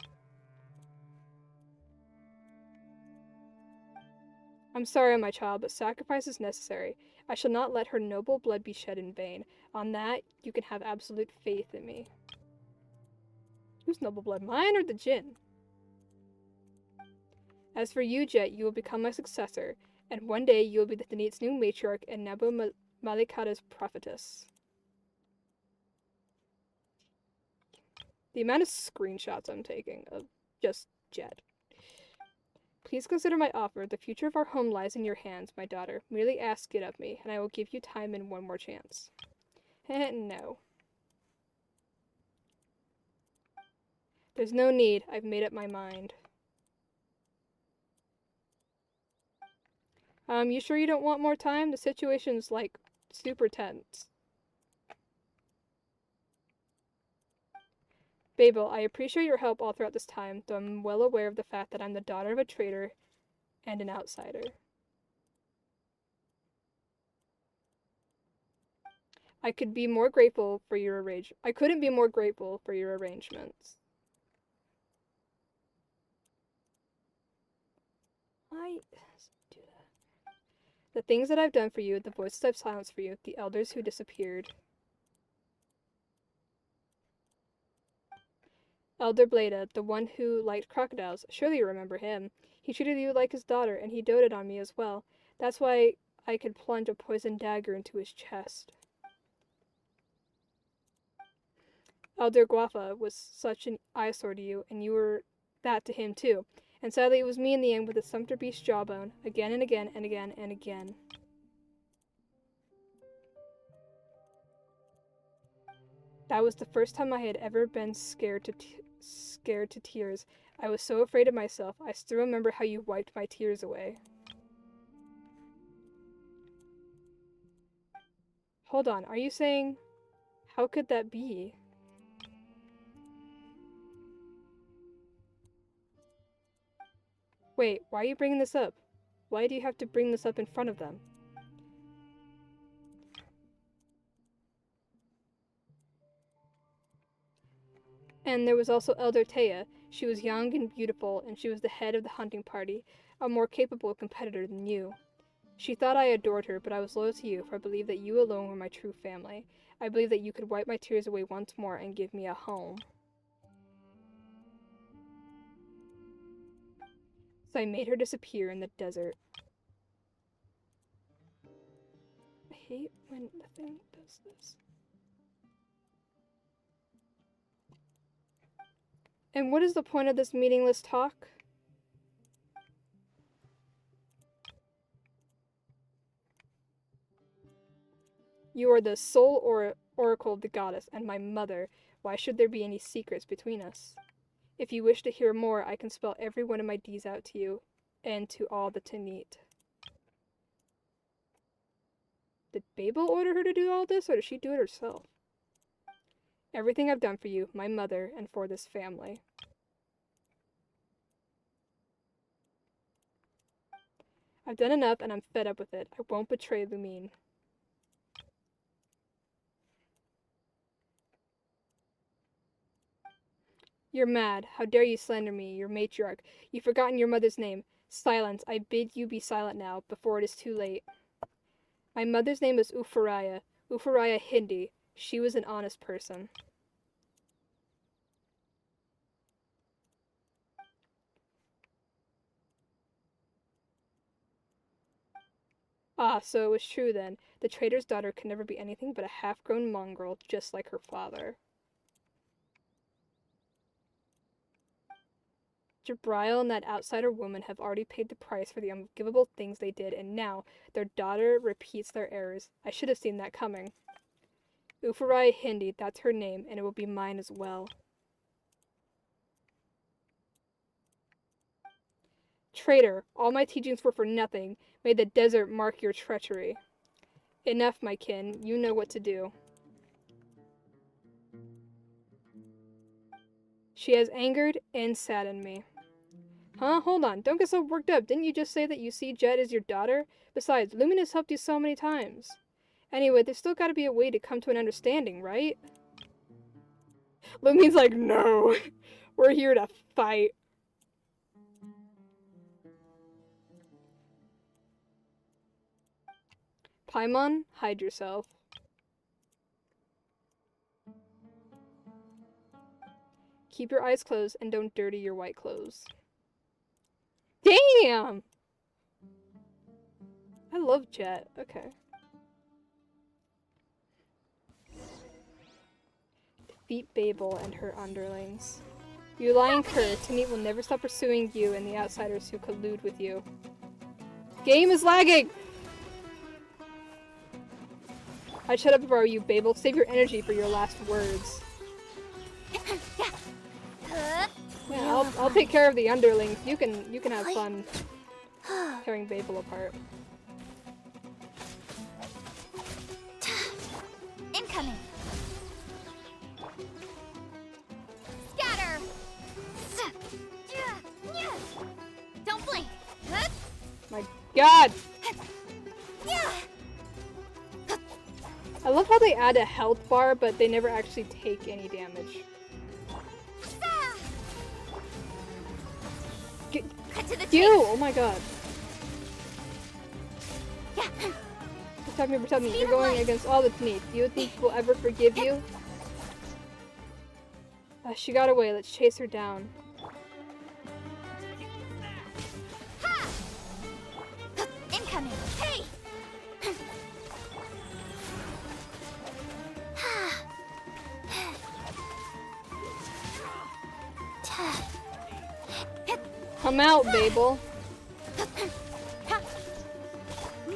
I'm sorry, my child, but sacrifice is necessary. I shall not let her noble blood be shed in vain. On that, you can have absolute faith in me. Whose noble blood? Mine or the Jinn? As for you, Jet, you will become my successor, and one day you will be the Tanit's new matriarch and Nabu Malikata's prophetess. The amount of screenshots I'm taking of just Jet. Please consider my offer. The future of our home lies in your hands, my daughter. Merely ask it of me, and I will give you time and one more chance. No. There's no need. I've made up my mind. You sure you don't want more time? The situation's, like, super tense. Babel, I appreciate your help all throughout this time, though I'm well aware of the fact that I'm the daughter of a traitor and an outsider. I couldn't be more grateful for your arrangements. Why do that? The things that I've done for you, the voices I've silenced for you, the elders who disappeared. Elder Bleda, the one who liked crocodiles. Surely you remember him. He treated you like his daughter, and he doted on me as well. That's why I could plunge a poisoned dagger into his chest. Elder Guafa was such an eyesore to you, and you were that to him too. And sadly, it was me in the end with the Sumpter Beast jawbone, again and again and again and again. That was the first time I had ever been scared to tears. I was so afraid of myself. I still remember how you wiped my tears away. Hold on, are you saying... How could that be? Wait, why are you bringing this up? Why do you have to bring this up in front of them? And there was also Elder Taya. She was young and beautiful, and she was the head of the hunting party, a more capable competitor than you. She thought I adored her, but I was loyal to you, for I believed that you alone were my true family. I believed that you could wipe my tears away once more and give me a home. So I made her disappear in the desert. I hate when the thing does this. And what is the point of this meaningless talk? You are the sole oracle of the goddess, and my mother. Why should there be any secrets between us? If you wish to hear more, I can spell every one of my deeds out to you, and to all the Tanit. Did Babel order her to do all this, or did she do it herself? Everything I've done for you, my mother, and for this family. I've done enough, and I'm fed up with it. I won't betray Lumine. You're mad. How dare you slander me, your matriarch? You've forgotten your mother's name. Silence. I bid you be silent now, before it is too late. My mother's name is Ufariah Hindi. She was an honest person. Ah, so it was true then. The traitor's daughter could never be anything but a half-grown mongrel, just like her father. Jabriel and that outsider woman have already paid the price for the unforgivable things they did, and now their daughter repeats their errors. I should have seen that coming. Ufariah Hindi, that's her name, and it will be mine as well. Traitor, all my teachings were for nothing. May the desert mark your treachery. Enough, my kin. You know what to do. She has angered and saddened me. Huh? Hold on. Don't get so worked up. Didn't you just say that you see Jet as your daughter? Besides, Lumin has helped you so many times. Anyway, there's still gotta be a way to come to an understanding, right? Lumin's like, no. We're here to fight. Paimon, hide yourself. Keep your eyes closed and don't dirty your white clothes. Damn! I love Jet. Okay. Defeat Babel and her underlings. You lying cur, Tanit will never stop pursuing you and the outsiders who collude with you. Game is lagging! I'd shut up if I were you, Babel. Save your energy for your last words. I'll take care of the underlings. You can have fun tearing Babel apart. Incoming. Scatter. Don't blink. My God! I love how they add a health bar, but they never actually take any damage. You! Oh my God. Protect me. You're going against all that's neat. Do you think we'll ever forgive you? She got away. Let's chase her down. Incoming. Hey! Come out, Babel.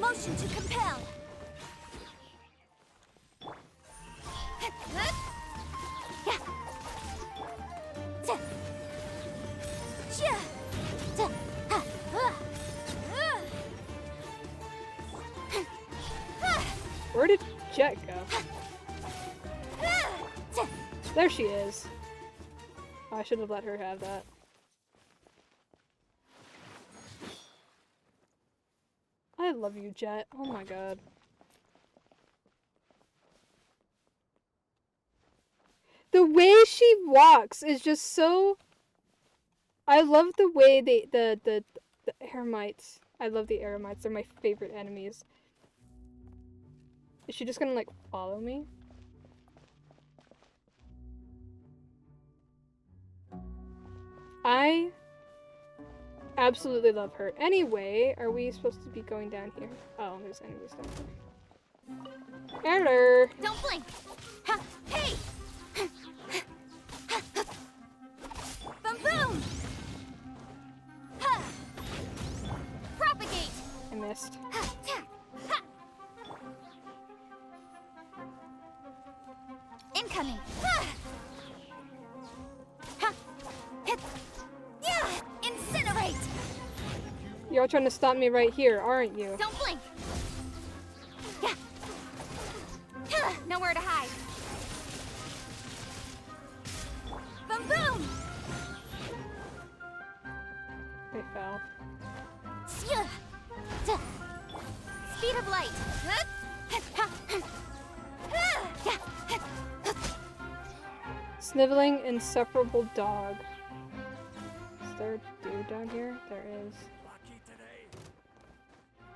Motion to compel. Where did Jet go? There she is. Oh, I should have let her have that. I love you, Jet. Oh my God. The way she walks is just so... I love the way the Eremites. I love the Eremites. They're my favorite enemies. Is she just gonna, like, follow me? I absolutely love her. Anyway, are we supposed to be going down here? Oh, there's enemies down here. Hello! Don't blink! Ha! Hey! Boom boom! Ha! Propagate! I missed. Ha! Ta! Ha! Incoming! Ha! Ha! Hit! Yeah! Incinerate! You're trying to stop me right here, aren't you? Don't blink! Yeah! Ha! Nowhere to hide! Boom boom! They fell. Speed of light! Sniveling, insufferable dog. Is there a dude down here? There is.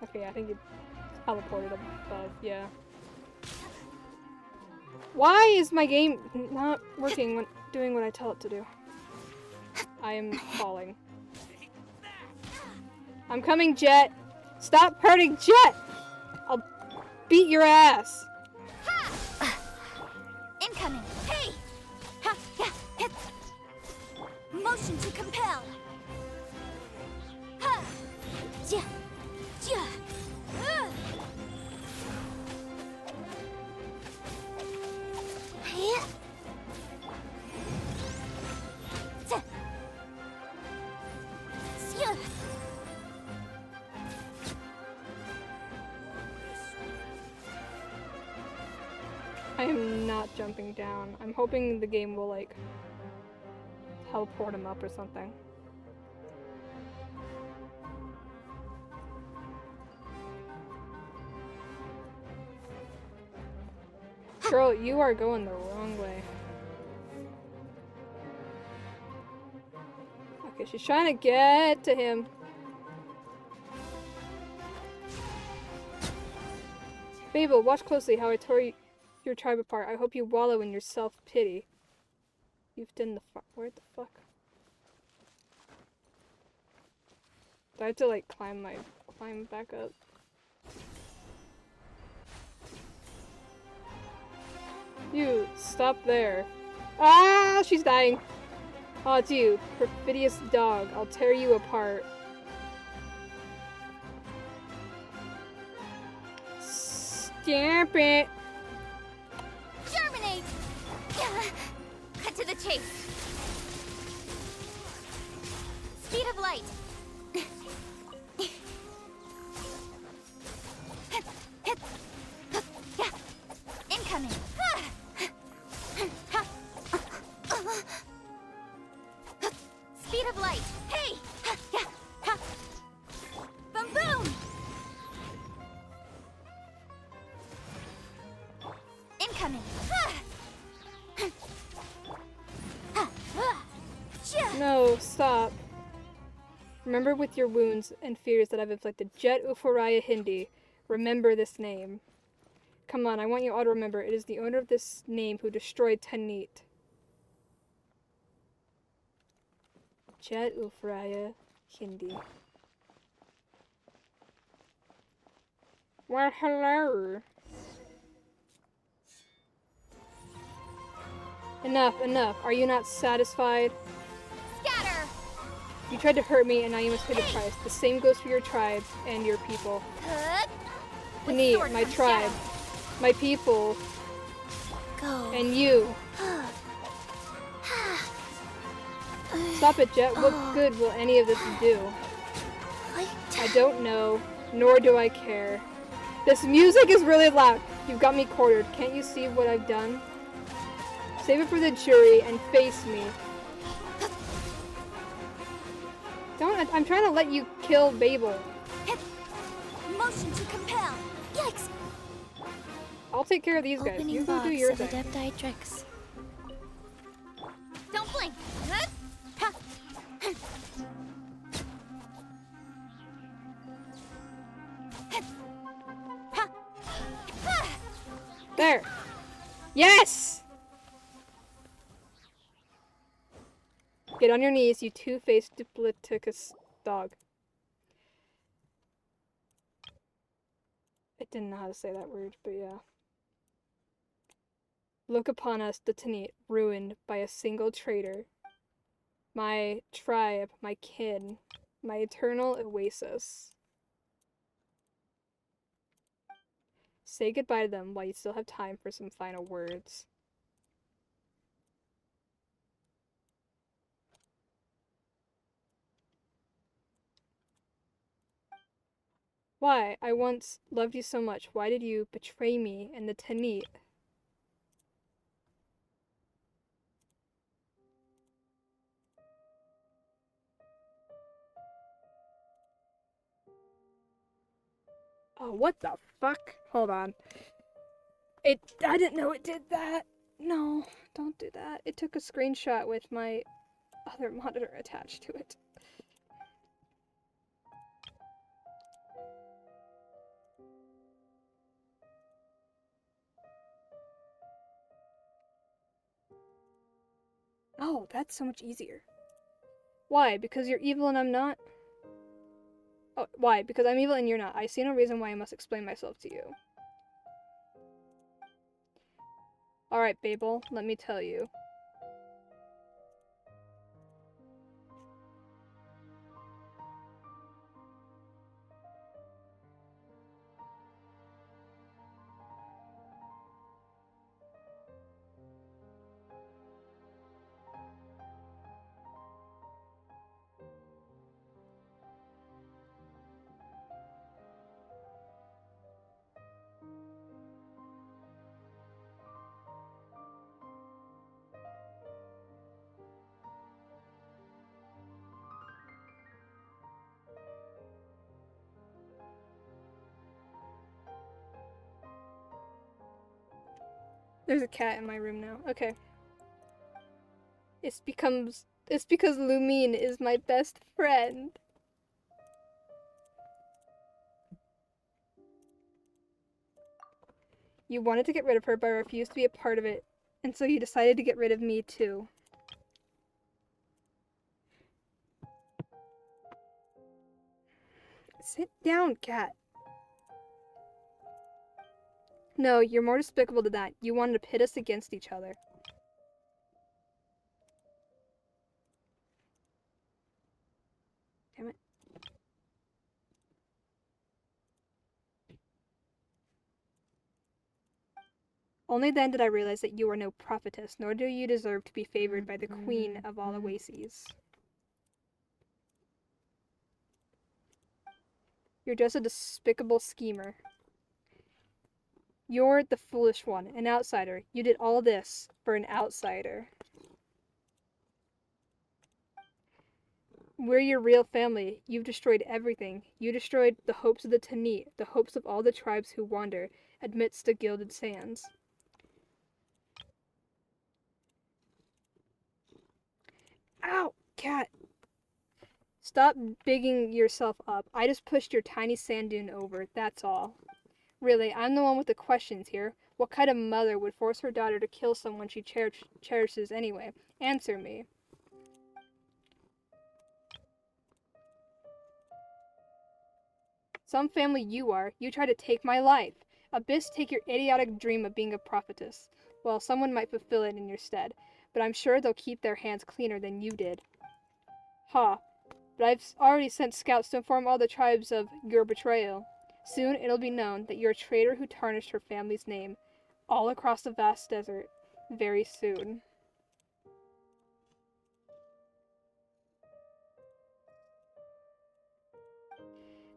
Okay, I think it teleported above, yeah. Why is my game not working when doing what I tell it to do? I am falling. I'm coming, Jet! Stop hurting Jet! I'll beat your ass! Incoming! Hey! Ha! Yeah! Hit! Motion to compel! Ha! Yeah! Yeah! Yeah! Yeah! I am not jumping down. I'm hoping the game will, like, teleport him up or something. Girl, you are going the wrong way. Okay, she's trying to get to him. Babel, watch closely how I tore your tribe apart. I hope you wallow in your self-pity. You've done the where the fuck? Do I have to, like, climb back up? You, stop there. Ah, she's dying. Oh, it's you, perfidious dog. I'll tear you apart. Stamp it. Germinate! Cut to the chase. light! Incoming! Speed of light! Hey! Boom boom! Incoming! No, stop. Remember with your wounds and fears that I've inflicted. Jet Uforaya Hindi. Remember this name. Come on, I want you all to remember. It is the owner of this name who destroyed Tanit. Jet Uforaya Hindi. Well, hello. Enough. Are you not satisfied? Scatter! You tried to hurt me, and now you must pay the price. The same goes for your tribe and your people. Me, my tribe, my people, Go. and you. Stop it, Jet. What good will any of this do? I don't know, nor do I care. This music is really loud. You've got me cornered. Can't you see what I've done? Save it for the jury and face me. Don't. I'm trying to let you kill Babel. Motion to compel. Yikes! I'll take care of these guys. Opening You go do box your of thing. Adepti tricks. Don't blink! There. Yes! Get on your knees, you two-faced duplicitous dog. I didn't know how to say that word, but yeah. Look upon us, the Tanit, ruined by a single traitor. My tribe, my kin, my eternal oasis. Say goodbye to them while you still have time for some final words. Why? I once loved you so much. Why did you betray me and the Tanit? Oh, what the fuck? Hold on. I didn't know it did that. No, don't do that. It took a screenshot with my other monitor attached to it. Oh, that's so much easier. Why? Because you're evil and I'm not? Oh, why? Because I'm evil and you're not. I see no reason why I must explain myself to you. Alright, Babel, let me tell you. There's a cat in my room now. Okay. It's because Lumine is my best friend. You wanted to get rid of her, but I refused to be a part of it. And so you decided to get rid of me too. Sit down, cat. No, you're more despicable than that. You wanted to pit us against each other. Damn it. Only then did I realize that you are no prophetess, nor do you deserve to be favored by the queen of all Oases. You're just a despicable schemer. You're the foolish one, an outsider. You did all this for an outsider. We're your real family. You've destroyed everything. You destroyed the hopes of the Tanit, the hopes of all the tribes who wander amidst the gilded sands. Ow! Cat! Stop bigging yourself up. I just pushed your tiny sand dune over, that's all. Really, I'm the one with the questions here. What kind of mother would force her daughter to kill someone she cherishes anyway? Answer me. Some family you are. You try to take my life. Abyss, take your idiotic dream of being a prophetess. Well, someone might fulfill it in your stead, but I'm sure they'll keep their hands cleaner than you did. Ha. But I've already sent scouts to inform all the tribes of your betrayal. Soon it'll be known that you're a traitor who tarnished her family's name, all across the vast desert. Very soon.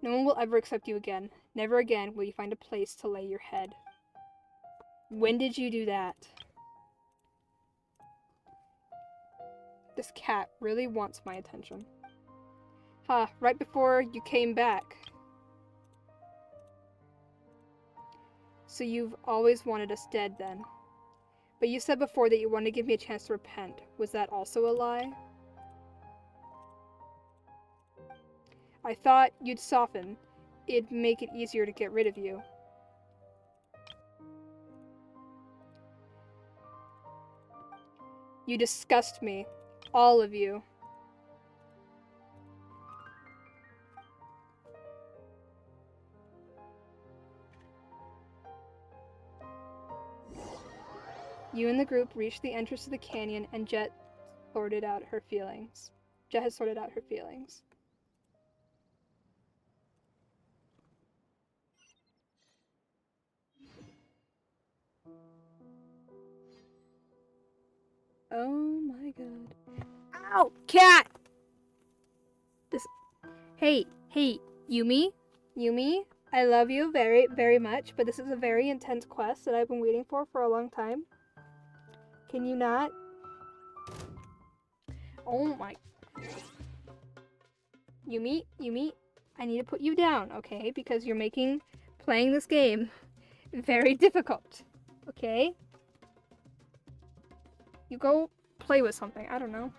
No one will ever accept you again. Never again will you find a place to lay your head. When did you do that? This cat really wants my attention. Ha, right before you came back. So you've always wanted us dead then. But you said before that you wanted to give me a chance to repent. Was that also a lie? I thought you'd soften. It'd make it easier to get rid of you. You disgust me. All of you. You and the group reached the entrance to the canyon, and Jet sorted out her feelings. Jet has sorted out her feelings. Oh my god. Ow! Cat! This. Hey, Yumi? Yumi? I love you very, very much, but this is a very intense quest that I've been waiting for a long time. Can you not? Oh my. Yumi, I need to put you down, okay? Because you're making playing this game very difficult, okay? You go play with something, I don't know.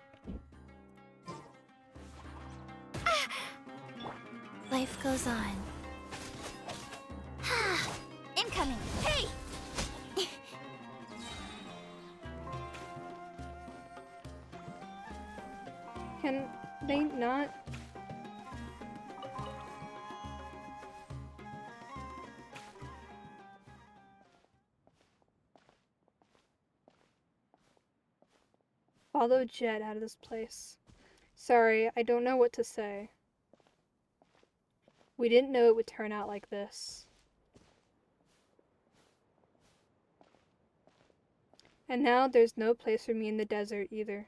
Life goes on. Incoming! Hey! Can they not? Follow Jet out of this place. Sorry, I don't know what to say. We didn't know it would turn out like this. And now there's no place for me in the desert either.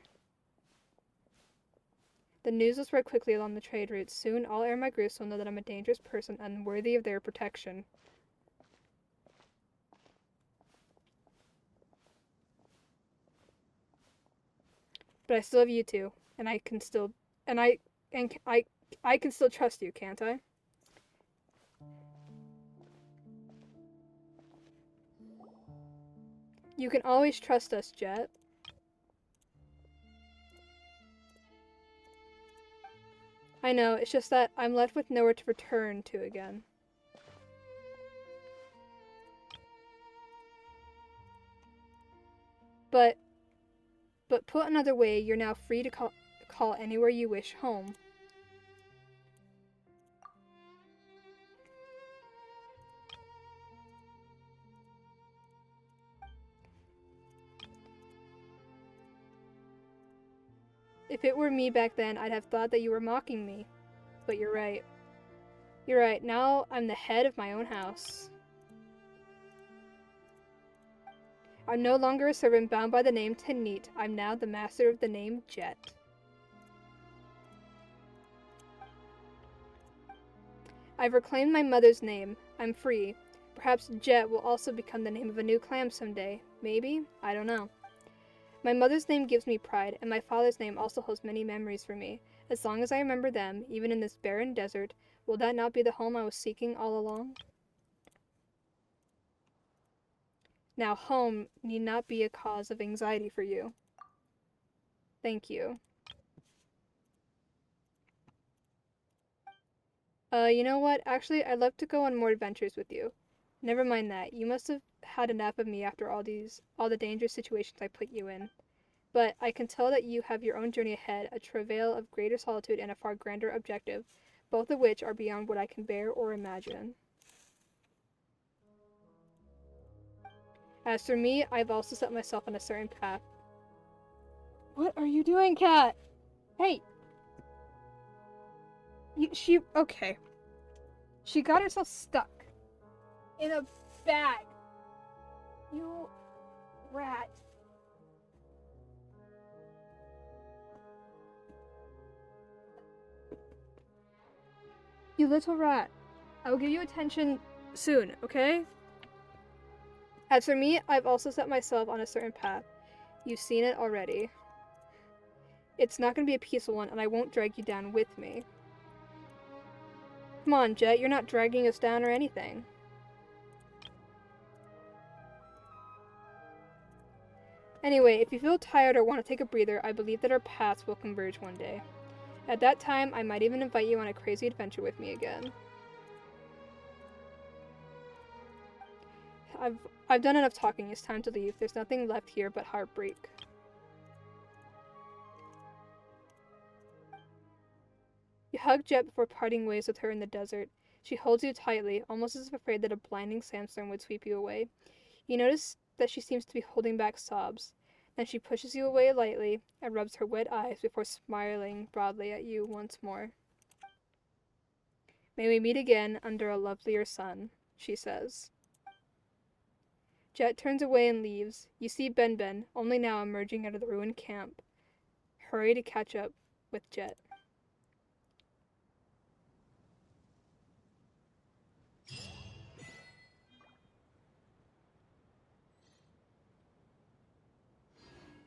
The news will spread quickly along the trade routes. Soon all air migrants will know that I'm a dangerous person unworthy of their protection. But I still have you two, and I can still I can still trust you, can't I? You can always trust us, Jet. I know, it's just that I'm left with nowhere to return to again. But put another way, you're now free to call anywhere you wish home. If it were me back then, I'd have thought that you were mocking me. But you're right. You're right, now I'm the head of my own house. I'm no longer a servant bound by the name Tanit. I'm now the master of the name Jet. I've reclaimed my mother's name. I'm free. Perhaps Jet will also become the name of a new clan someday. Maybe? I don't know. My mother's name gives me pride, and my father's name also holds many memories for me. As long as I remember them, even in this barren desert, will that not be the home I was seeking all along? Now, home need not be a cause of anxiety for you. Thank you. You know what? Actually, I'd love to go on more adventures with you. Never mind that. You must have had enough of me after all the dangerous situations I put you in. But I can tell that you have your own journey ahead, a travail of greater solitude and a far grander objective, both of which are beyond what I can bear or imagine. As for me, I've also set myself on a certain path. What are you doing, Cat? Hey! Okay. She got herself stuck in a bag. You rat. You little rat. I will give you attention soon, okay? As for me, I've also set myself on a certain path. You've seen it already. It's not going to be a peaceful one, and I won't drag you down with me. Come on, Jet, you're not dragging us down or anything. Anyway, if you feel tired or want to take a breather, I believe that our paths will converge one day. At that time, I might even invite you on a crazy adventure with me again. I've done enough talking. It's time to leave. There's nothing left here but heartbreak. You hug Jet before parting ways with her in the desert. She holds you tightly, almost as if afraid that a blinding sandstorm would sweep you away. You notice that she seems to be holding back sobs. Then she pushes you away lightly and rubs her wet eyes before smiling broadly at you once more. May we meet again under a lovelier sun, she says. Jet turns away and leaves. You see Ben Ben, only now emerging out of the ruined camp. Hurry to catch up with Jet.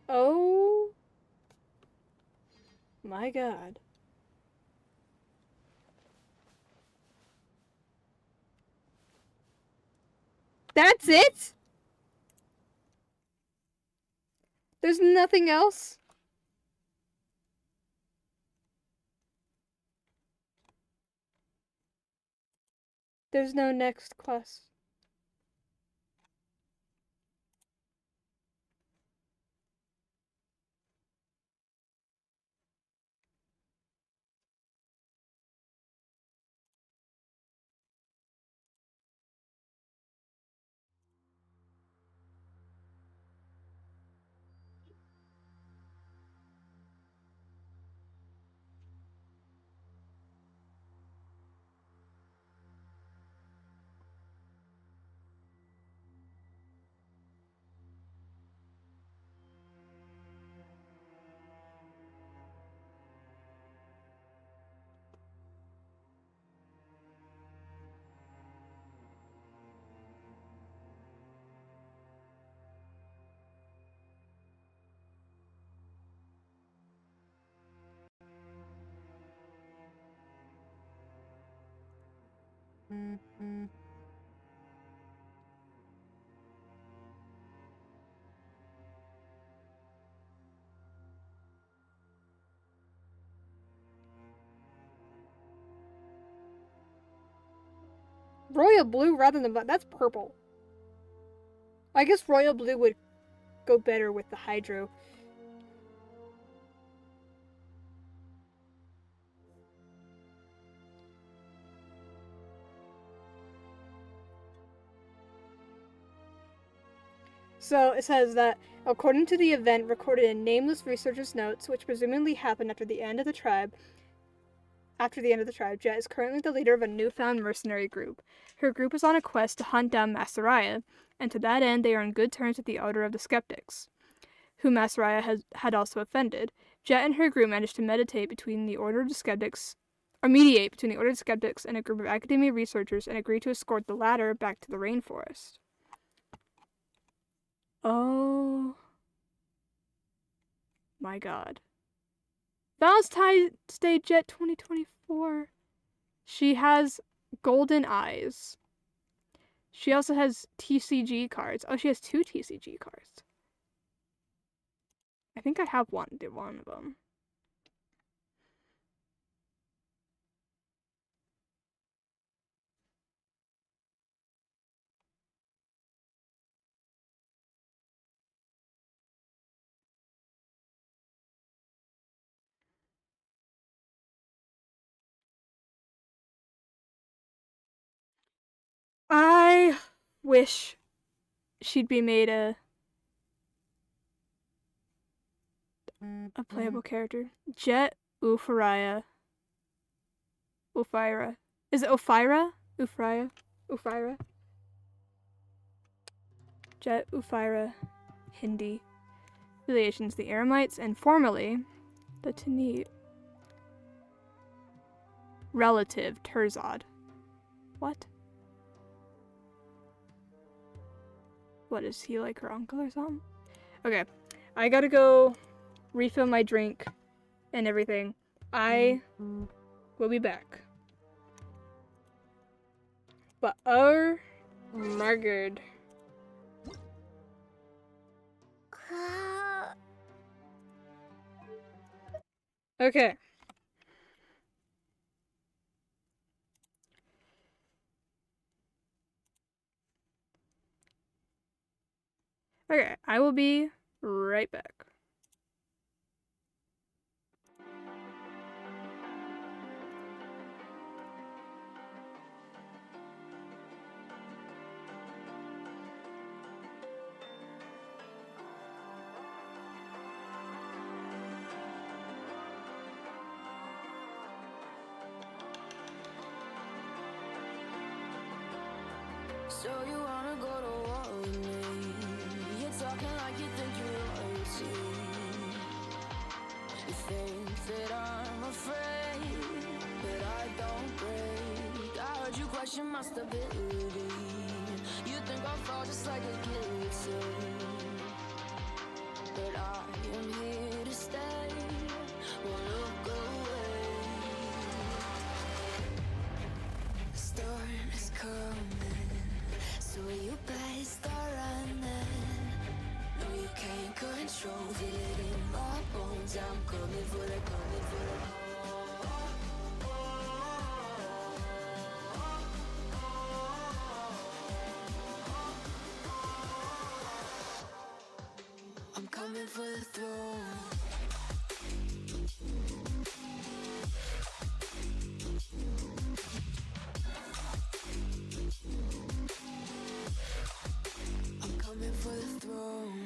Oh my god. That's it? There's nothing else? There's no next quest. Royal blue rather than black. That's purple. I guess royal blue would go better with the hydro. So it says that according to the event recorded in nameless researchers' notes, which presumably happened after the end of the tribe, Jet is currently the leader of a newfound mercenary group. Her group is on a quest to hunt down Master Raya, and to that end they are on good terms with the Order of the Skeptics, who Master Raya had also offended. Jet and her group managed to meditate between the Order of the Skeptics or mediate between the ordered skeptics and a group of academia researchers and agree to escort the latter back to the rainforest. Oh my god. Valentine's Day Jet 2024. She has golden eyes. She also has TCG cards. Oh, she has 2 TCG cards. I think I have one of them. I wish she'd be made a playable character. Jet Ufiraya. Ufira. Is it Ophira? Ufira? Ufira? Jet Ufira. Hindi. Affiliations: the Aramites and formerly the Tanit. Relative Terzad. What? What, is he like her uncle or something? Okay, I gotta go refill my drink and everything. I will be back. But oh my god. Okay. Okay, I will be right back. So you wanna go to war with me? You're talking like you think you're royalty. You think that I'm afraid, but I don't break. I heard you question my stability. You think I'll fall just like a guillotine, but I am here to stay. Won't look away. The storm is coming, so you better start running. No, you can't control, feel it in my bones. I'm coming for the, coming for the. I'm coming for the throne. I'm coming for the throne.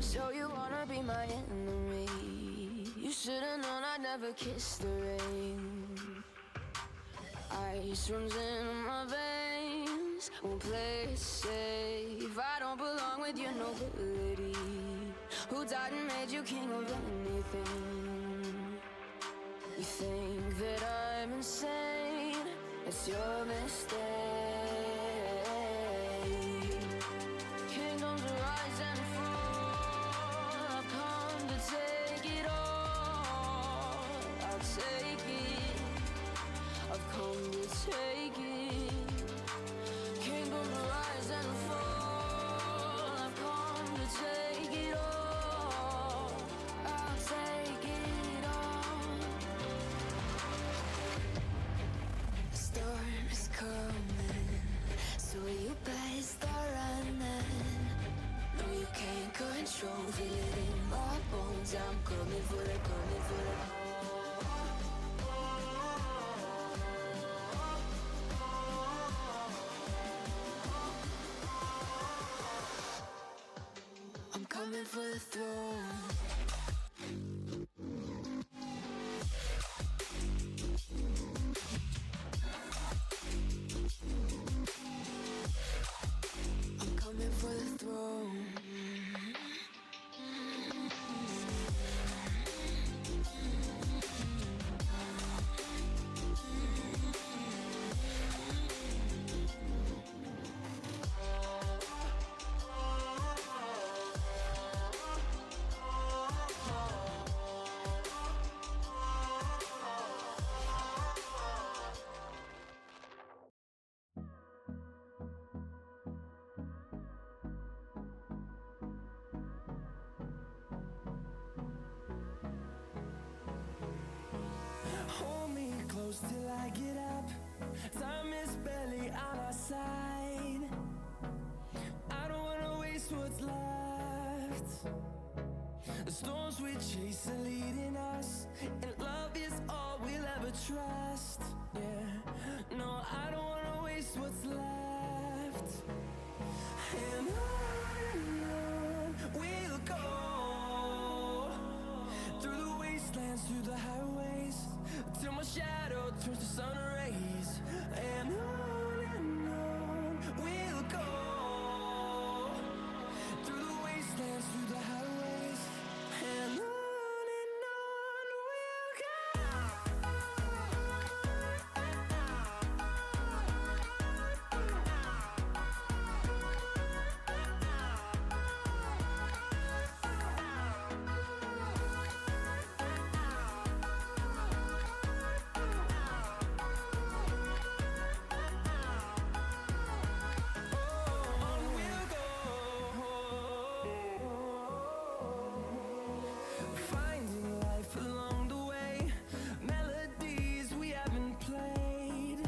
So you wanna be my enemy? You should've known I'd never kiss the rain. Ice runs in my veins, won't play it safe. I don't belong with your nobility. Who died and made you king of anything? You think that I'm insane? It's your mistake. Kingdoms rise and fall. I've come to take it all. I'll take it. I've come to take it. Kingdoms rise and fall. I've come to take it all. I'll take it all. The storm is coming, so you better start running. No, you can't control, feel it in my bones. I'm coming for the, coming for the. I'm coming for the throne. inside. I don't wanna waste what's left. The storms we chase are leading us, and love is all we'll ever trust. Yeah, no, I don't wanna waste what's left. And on we'll go, through the wastelands, through the highways, till my shadow turns to sun rays. And on we'll go, through the wastelands, through the highways, and on we'll go. Finding life along the way, melodies we haven't played.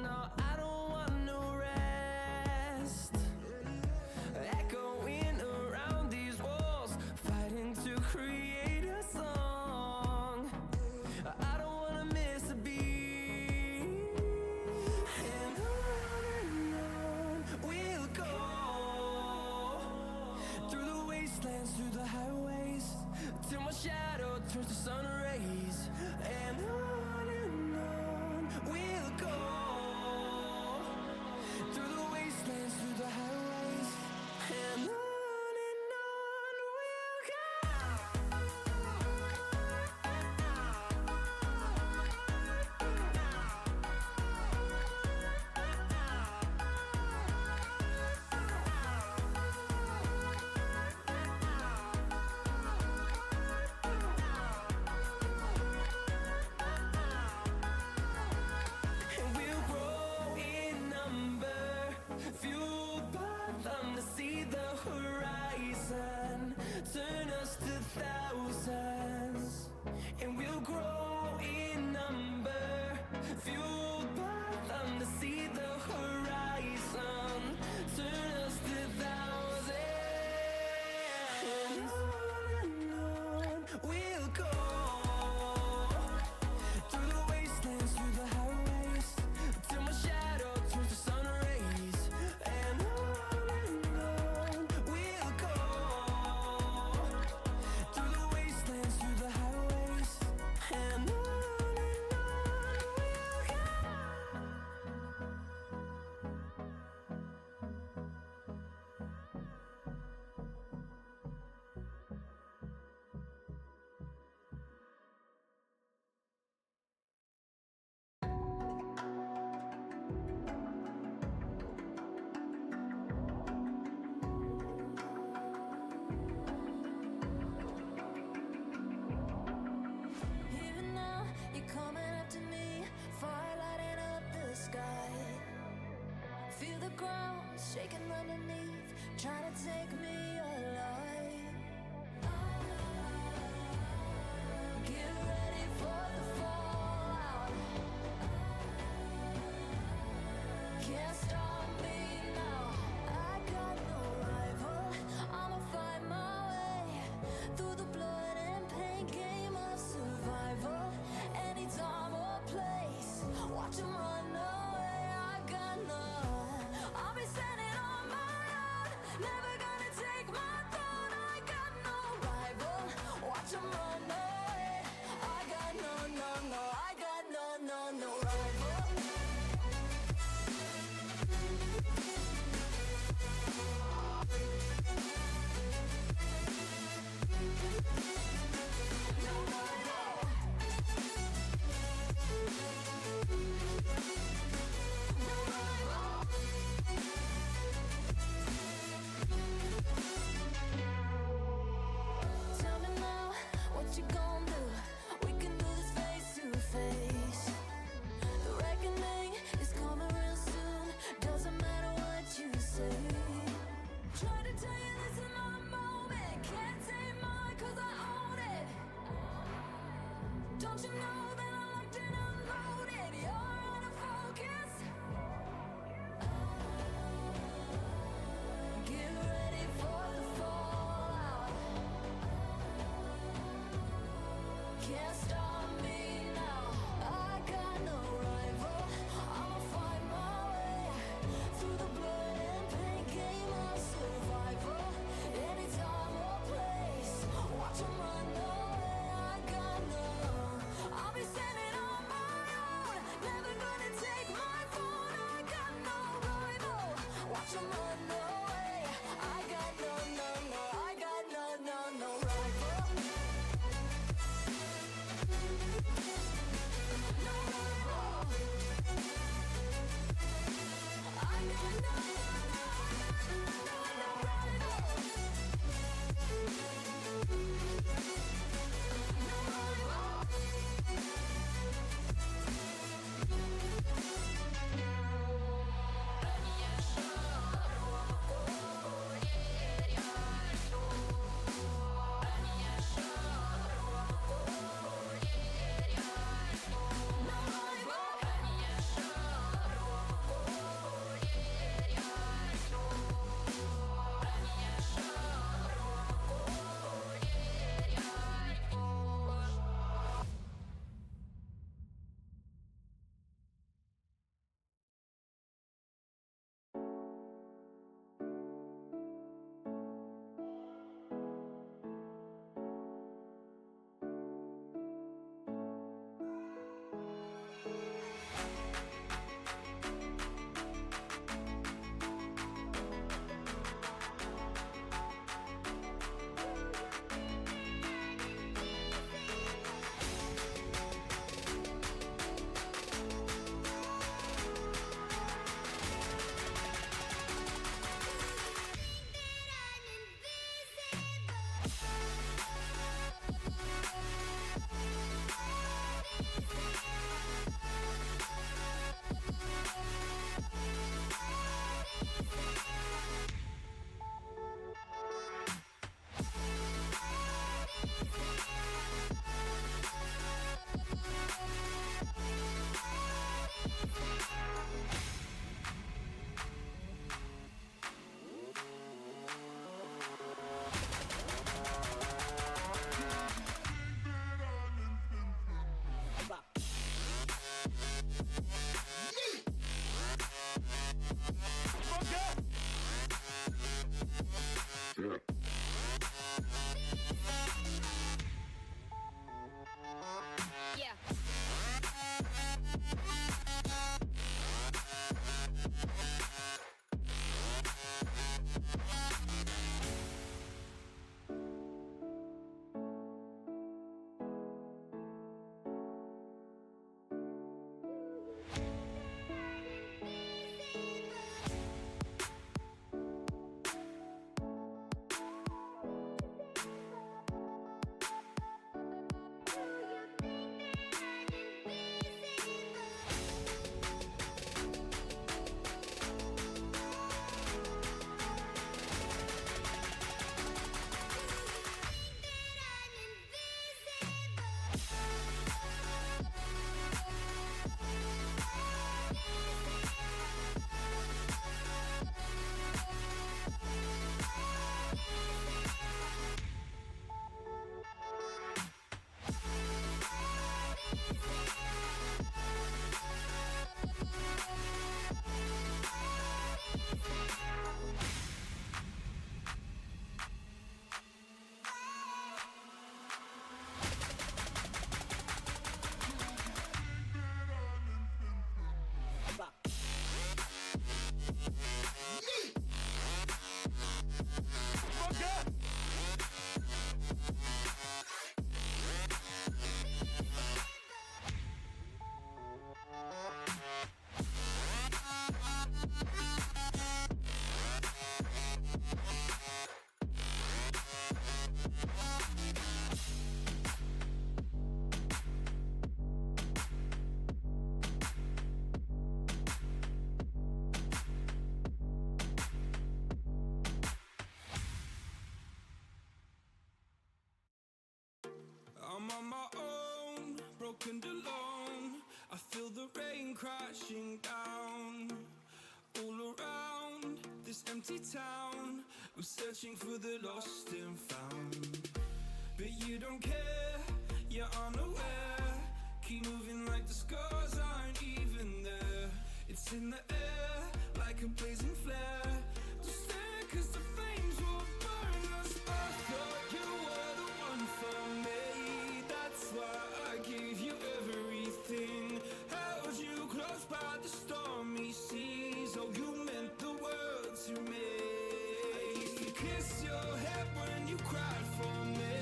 No, I don't want no rest. Echoing around these walls, fighting to create a song. I don't wanna miss a beat. And on we'll go, through the wastelands, through the highways, till my shadow turns to sun rays. And on we'll go, through the wastelands, through the highways, and on we'll go. And we'll grow in number, fueled by them to see the horizon, turn us to thousands. And we'll grow in number, fueled by them to see the horizon, turn us to thousands. And on we'll go, through the wastelands, through the highways, till my shadow turns to sun rays. And on we'll go, through the wastelands, through the highways, and on we'll go. Even now, you're coming after me, fire lighting up the sky. Feel the ground shaking underneath, trying to take me alive. Get ready for the fallout. Can't stop me now. I got no rival. I'ma find my way through the blood and pain game of survival. Any time or place, watch 'em run away. I got none. I'll be standing on my own, never gonna take my throne. I got no rival. Watch 'em run away. I got no, no, no. I got no, no, no rival. Tell me now, what you gonna do? We can do this face to face. The reckoning is coming real soon. Doesn't matter what you say. Try to tell you this is my moment. Can't take mine 'cause I own it. Don't you know that I locked and unloaded? You're out of focus. I'm on my own, broken alone. I feel the rain crashing down all around this empty town. I'm searching for the lost and found, but you don't care, you're unaware. Keep moving like the scars aren't even there. It's in the air like a blazing flare. Don't stare 'cause the flames will burn us. I thought you were the one for me. That's why I gave you everything. Held you close by the stormy seas. Oh, you meant the world to me. I used to kiss your head when you cried for me.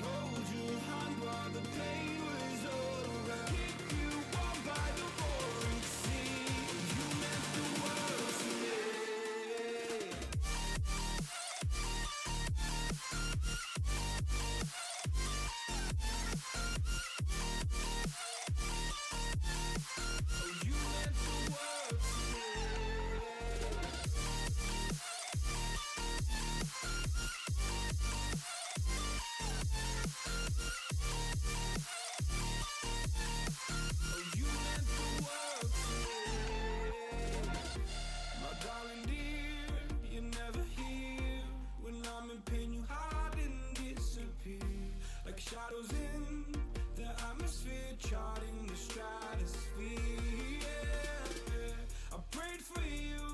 Hold your hand while the pain was over. Keep you warm by the roaring sea. You meant the world to me. Oh, you meant the world to me. Oh, you meant the world to me. My darling dear, you're never here. When I'm in pain, you hide and disappear. Like shadows in the atmosphere, charting the stratosphere. Yeah. I prayed for you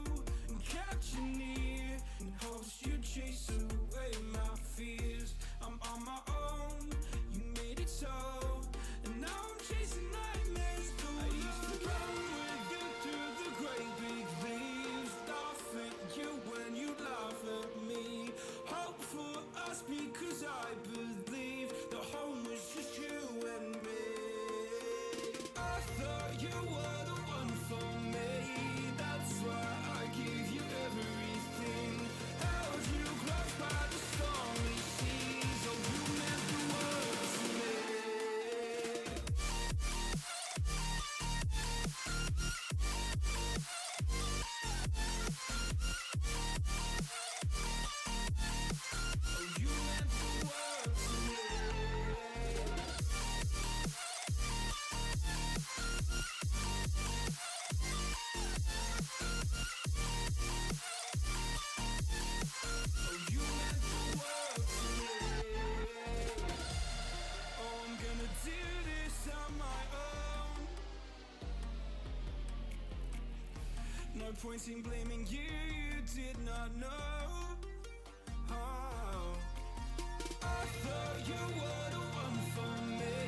and kept you near, in hopes you'd chase away my fears. I'm on my own, you made it so, and now I'm chasing nightmares through. I used to run with you through the great big leaves, laugh at you when you laugh at me. Hope for us because I believe the home was just you and me. I thought you were the one for me. That's why I gave you everything. Held you close by the stormy seas. Oh, you meant the world to me. Oh, you meant the world to me. Oh, you meant the world to me. Oh, I'm gonna do this on my own. No point in blaming you, you did not know. Oh, I thought you were the one for me.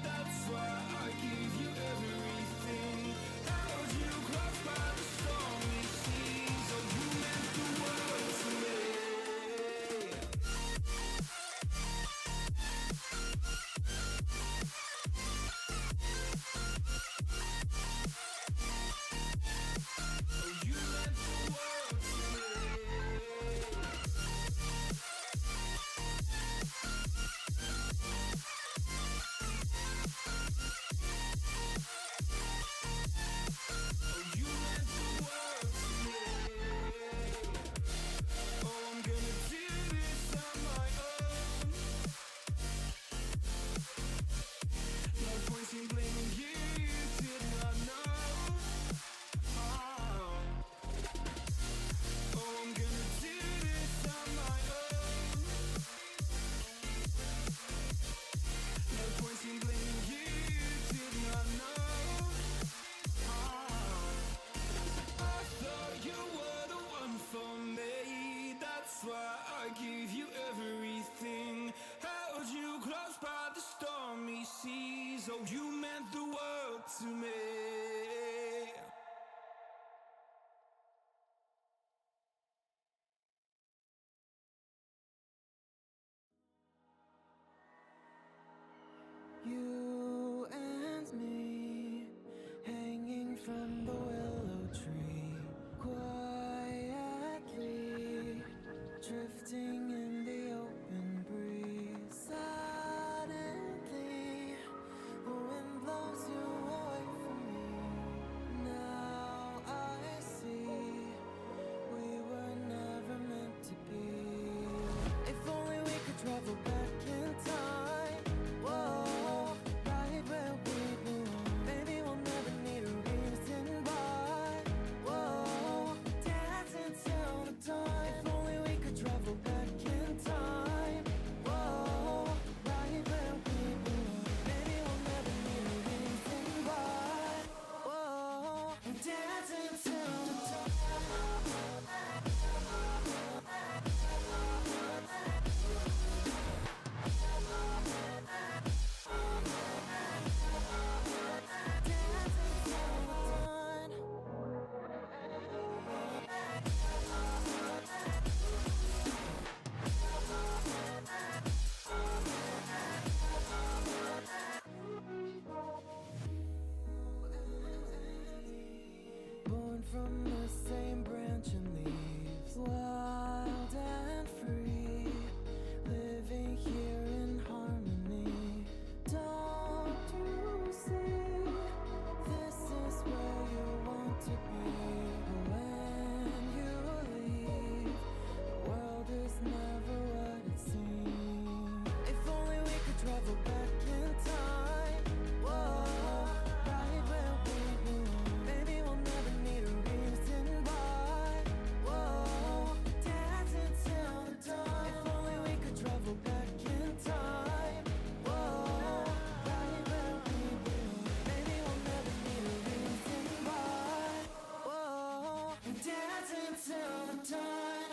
That's why I gave you everything. Held you close by the stormy seas. Oh, you meant the world to me. Oh, you meant the world to me. Oh, you meant the world to me. Oh, I'm gonna do this on my own. No point in blaming you, you did not know. Oh, I'm gonna do this on my own. No point in blaming you, you did not know. I thought you were the one for me. That's why I gave you everything. Held you close by the stormy seas. Oh, you meant the world to me. You and me, hanging from the willow tree, quietly drifting in the open breeze. Suddenly, the wind blows you away from me. Now I see we were never meant to be. If only we could travel back in time. Whoa. from the same branch and leaves, wild and free, living here in harmony. Don't you see? This is where you want to be. When you leave, the world is never what it seems. If only we could travel back in time. Whoa, right where we belong. Maybe we'll never need a reason why. Whoa, dancing till the dawn. If only we could travel back in time. Whoa, right where we belong. Maybe we'll never need a reason why. Whoa, dancing till the dawn.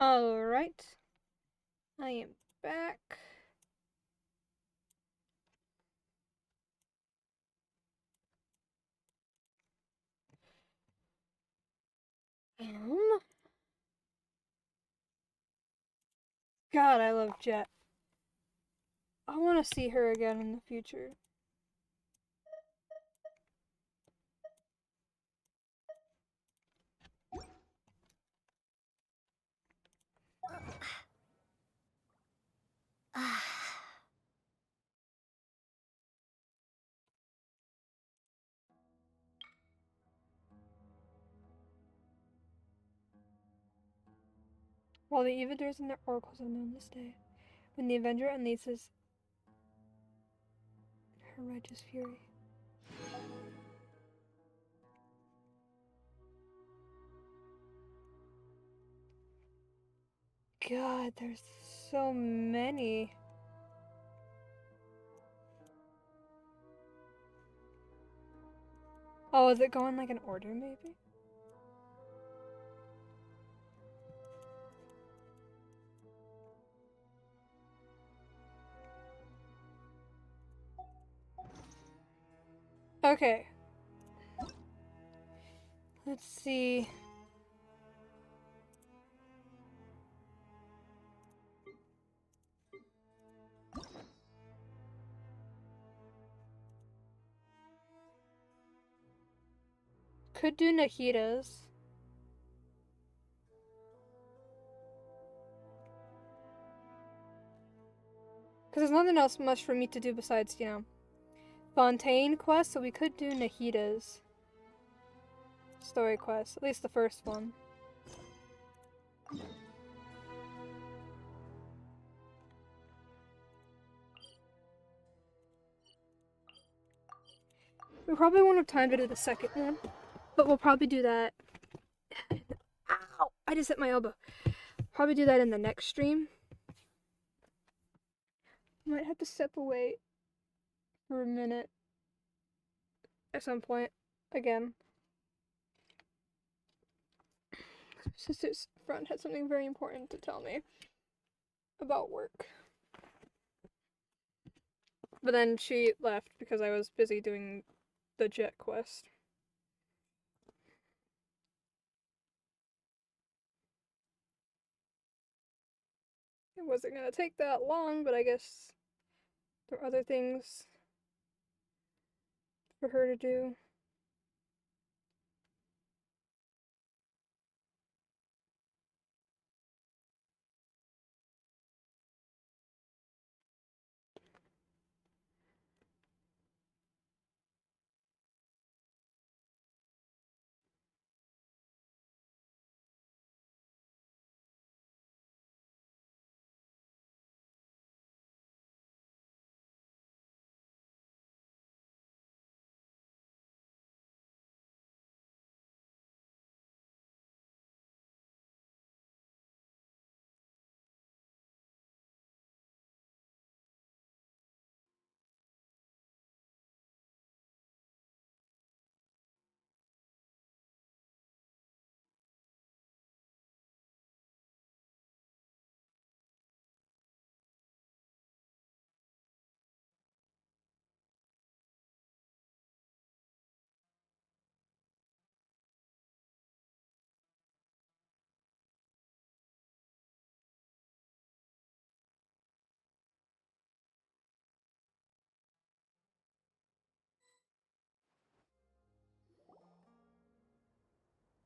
Alright. I am back. God, I love Jet. I want to see her again in the future. While the evildoers and their oracles are known this day, when the Avenger unleashes her righteous fury. God, there's so many. Oh, is it going like an order, maybe? Okay. Let's see. Could do Nahitas. Because there's nothing else much for me to do besides, you know, Fontaine quest, so we could do Nahitas. Story quest, at least the first one. We probably won't have time to do the second one, but we'll probably do that. Ow! I just hit my elbow. Probably do that in the next stream. Might have to step away for a minute at some point again. Sister's friend had something very important to tell me about work. But then she left because I was busy doing the jet quest. It wasn't gonna take that long, but I guess there are other things for her to do.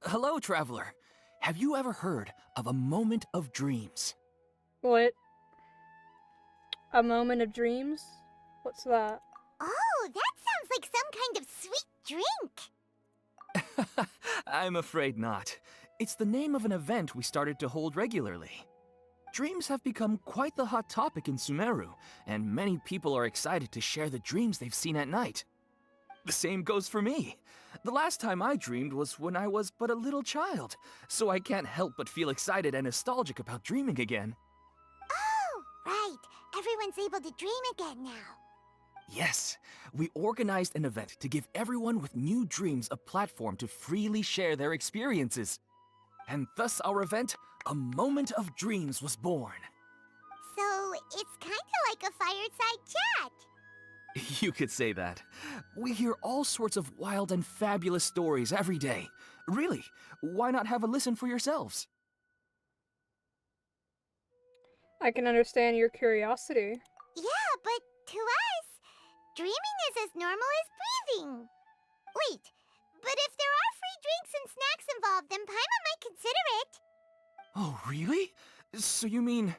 Hello, traveler. Have you ever heard of a moment of dreams? What? A moment of dreams? What's that? Oh, that sounds like some kind of sweet drink. I'm afraid not. It's the name of an event we started to hold regularly. Dreams have become quite the hot topic in Sumeru, and many people are excited to share the dreams they've seen at night. The same goes for me. The last time I dreamed was when I was but a little child, so I can't help but feel excited and nostalgic about dreaming again. Oh, right. Everyone's able to dream again now. Yes, we organized an event to give everyone with new dreams a platform to freely share their experiences. And thus our event, A Moment of Dreams, was born. So, it's kind of like a fireside chat. You could say that. We hear all sorts of wild and fabulous stories every day. Really, why not have a listen for yourselves? I can understand your curiosity. Yeah, but to us, dreaming is as normal as breathing. Wait, but if there are free drinks and snacks involved, then Paimon might consider it. Oh, really? So you mean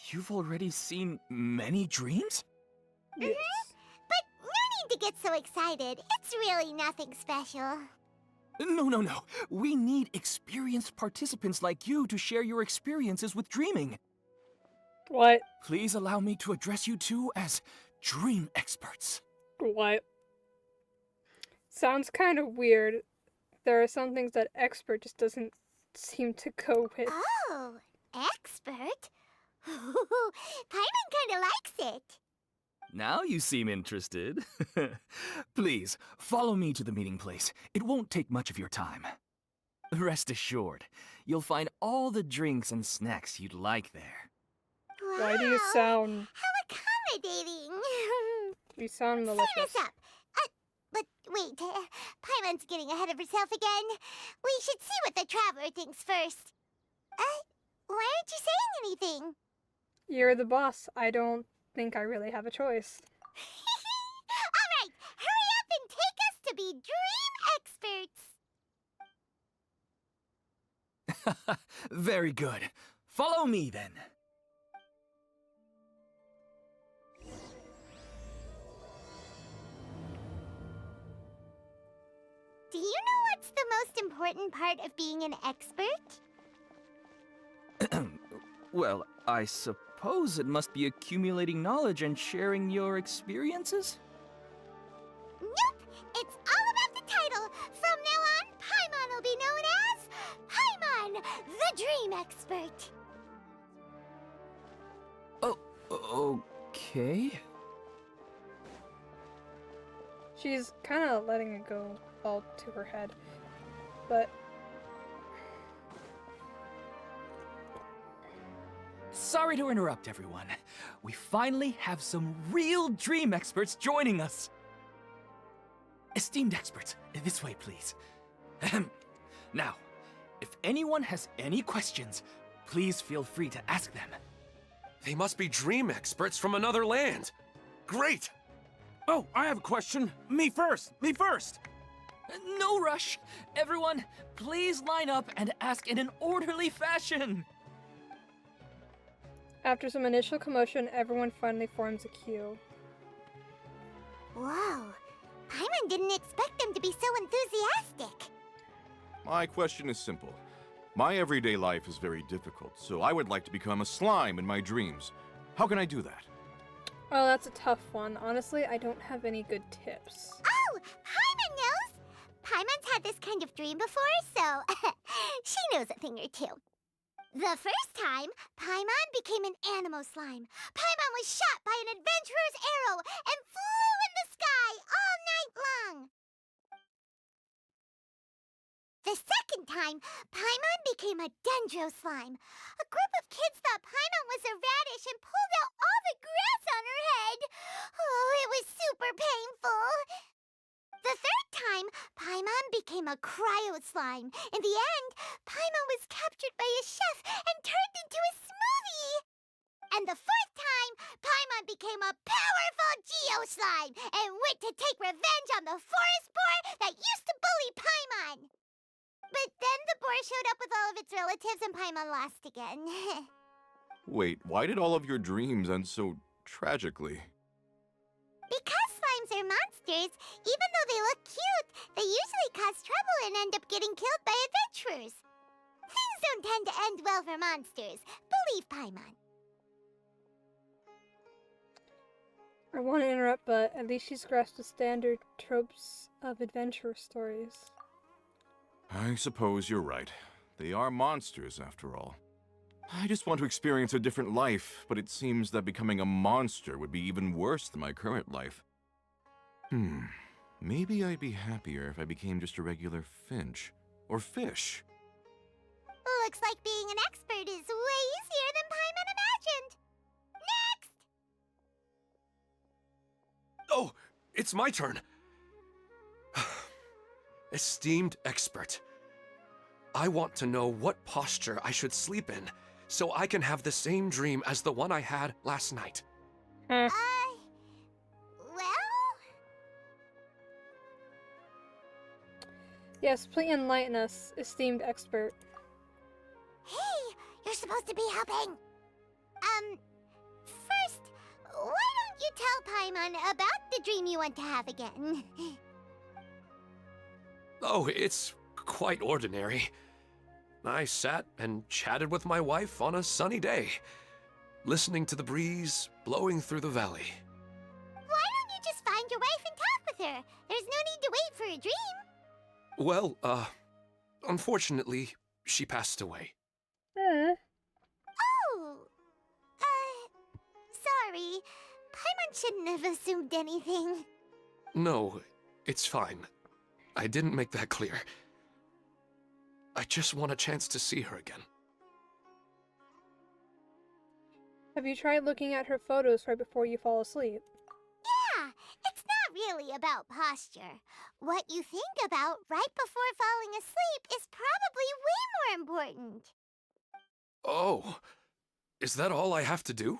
you've already seen many dreams? Yes. But no need to get so excited. It's really nothing special. No. We need experienced participants like you to share your experiences with dreaming. What? Please allow me to address you two as dream experts. What? Sounds kind of weird. There are some things that expert just doesn't seem to go with. Oh, expert? Paimon kinda likes it. Now you seem interested. Please, follow me to the meeting place. It won't take much of your time. Rest assured, you'll find all the drinks and snacks you'd like there. Wow, Why do you sound... how accommodating. You sound Sign malicious. us up. But wait, Paimon's getting ahead of herself again. We should see what the traveler thinks first. Why aren't you saying anything? You're the boss. I don't think I really have a choice. All right, hurry up and take us to be dream experts. Very good. Follow me then. Do you know what's the most important part of being an expert? Well, I suppose it must be accumulating knowledge and sharing your experiences? Nope! It's all about the title. From now on, Paimon will be known as Paimon, the Dream Expert. Oh, okay. She's kind of letting it go all to her head. But... Sorry to interrupt, everyone. We finally have some real dream experts joining us. Esteemed experts, this way, please. Ahem. Now, if anyone has any questions, please feel free to ask them. They must be dream experts from another land. Great! Oh, I have a question. Me first! No rush. Everyone, please line up and ask in an orderly fashion. After some initial commotion, everyone finally forms a queue. Whoa, Paimon didn't expect them to be so enthusiastic. My question is simple. My everyday life is very difficult, so I would like to become a slime in my dreams. How can I do that? Oh, that's a tough one. Honestly, I don't have any good tips. Oh, Paimon knows! Paimon's had this kind of dream before, so she knows a thing or two. The first time, Paimon became an animal slime. Paimon was shot by an adventurer's arrow and flew in the sky all night long. The second time, Paimon became a dendro slime. A group of kids thought Paimon was a radish and pulled out all the grass on her head. Oh, it was super painful. The third time, Paimon became a cryo slime. In the end, Paimon was captured by a chef and turned into a smoothie. And the fourth time, Paimon became a powerful geo slime and went to take revenge on the forest boar that used to bully Paimon. But then the boar showed up with all of its relatives and Paimon lost again. Wait, why did all of your dreams end so tragically? Because slimes are monsters, even though they look cute, they usually cause trouble and end up getting killed by adventurers. Things don't tend to end well for monsters. Believe Paimon. I want to interrupt, but at least she's grasped the standard tropes of adventure stories. I suppose you're right. They are monsters, after all. I just want to experience a different life, but it seems that becoming a monster would be even worse than my current life. Maybe I'd be happier if I became just a regular finch. Or fish. Looks like being an expert is way easier than Paimon imagined. Next! Oh, it's my turn. Esteemed expert, I want to know what posture I should sleep in so I can have the same dream as the one I had last night. Well? Yes, please enlighten us, esteemed expert. Hey, you're supposed to be helping. First, why don't you tell Paimon about the dream you want to have again? Oh, it's quite ordinary. I sat and chatted with my wife on a sunny day, listening to the breeze blowing through the valley. Why don't you just find your wife and talk with her? There's no need to wait for a dream. Well, unfortunately, she passed away. Oh, sorry. Paimon shouldn't have assumed anything. No, it's fine. I didn't make that clear. I just want a chance to see her again. Have you tried looking at her photos right before you fall asleep? Yeah, it's not really about posture. What you think about right before falling asleep is probably way more important. Oh, is that all I have to do?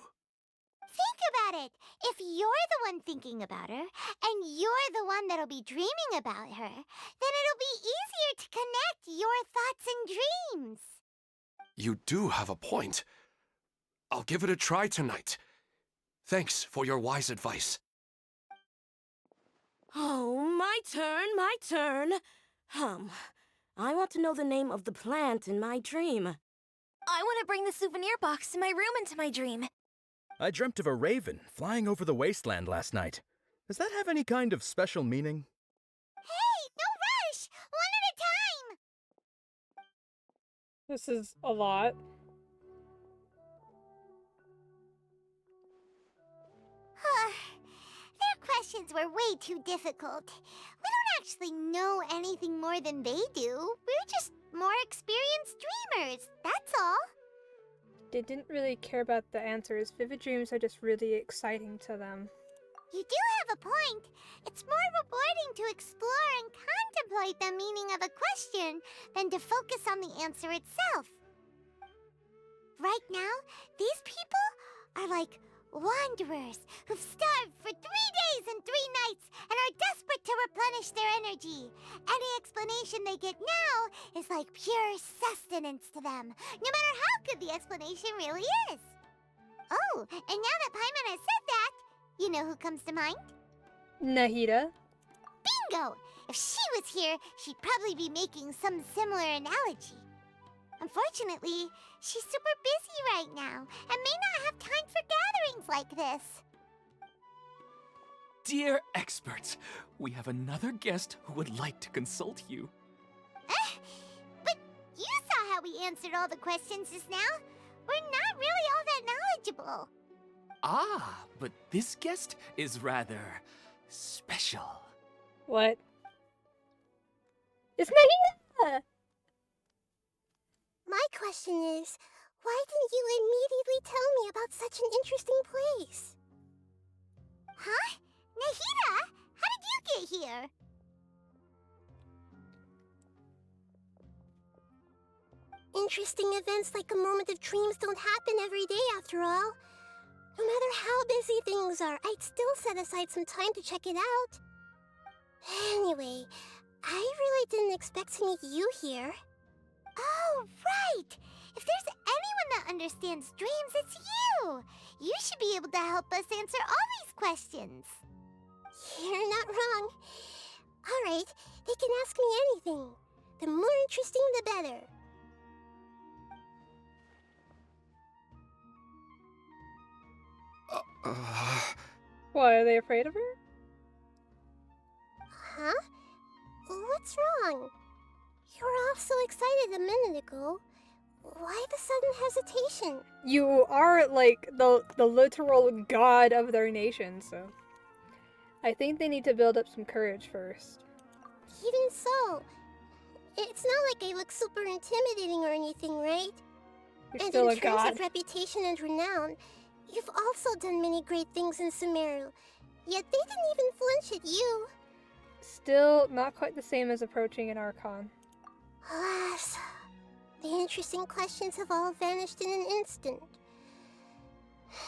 Think about it. If you're the one thinking about her, and you're the one that'll be dreaming about her, then it'll be easier to connect your thoughts and dreams. You do have a point. I'll give it a try tonight. Thanks for your wise advice. Oh, my turn. I want to know the name of the plant in my dream. I want to bring the souvenir box to my room into my dream. I dreamt of a raven flying over the wasteland last night. Does that have any kind of special meaning? Hey, no rush! One at a time! This is a lot. Their questions were way too difficult. We don't actually know anything more than they do. We're just more experienced dreamers, that's all. They didn't really care about the answers. Vivid dreams are just really exciting to them. You do have a point. It's more rewarding to explore and contemplate the meaning of a question than to focus on the answer itself. Right now, these people are like wanderers who've starved for 3 days and 3 nights and are desperate to replenish their energy. Any explanation they get now is like pure sustenance to them, no matter how good the explanation really is. Oh, and now that Paimon has said that, you know who comes to mind? Nahida. Bingo! If she was here, she'd probably be making some similar analogy. Unfortunately, she's super busy right now and may not have time for gatherings like this. Dear experts, we have another guest who would like to consult you. But you saw how we answered all the questions just now. We're not really all that knowledgeable. Ah, but this guest is rather special. What? It's Nahida! My question is, why didn't you immediately tell me about such an interesting place? Huh? Nahida? How did you get here? Interesting events like a moment of dreams don't happen every day after all. No matter how busy things are, I'd still set aside some time to check it out. Anyway, I really didn't expect to meet you here. Oh, right! If there's anyone that understands dreams, it's you! You should be able to help us answer all these questions. You're not wrong. Alright, they can ask me anything. The more interesting, the better. Why, are they afraid of her? Huh? What's wrong? You were all so excited a minute ago. Why the sudden hesitation? You are, like, the literal god of their nation, so... I think they need to build up some courage first. Even so, it's not like I look super intimidating or anything, right? You're and still in a terms god. of reputation and renown, you've also done many great things in Sumeru, yet they didn't even flinch at you. Still not quite the same as approaching an Archon. Alas, the interesting questions have all vanished in an instant.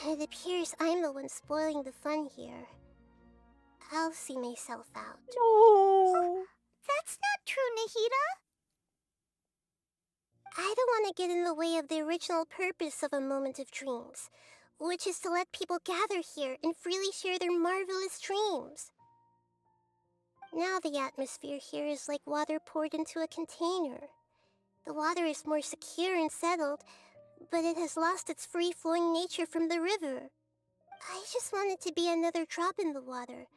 It appears I'm the one spoiling the fun here. I'll see myself out. No! That's not true, Nahida! I don't want to get in the way of the original purpose of a Moment of Dreams, which is to let people gather here and freely share their marvelous dreams. Now the atmosphere here is like water poured into a container. The water is more secure and settled, but it has lost its free-flowing nature from the river. I just want it to be another drop in the water,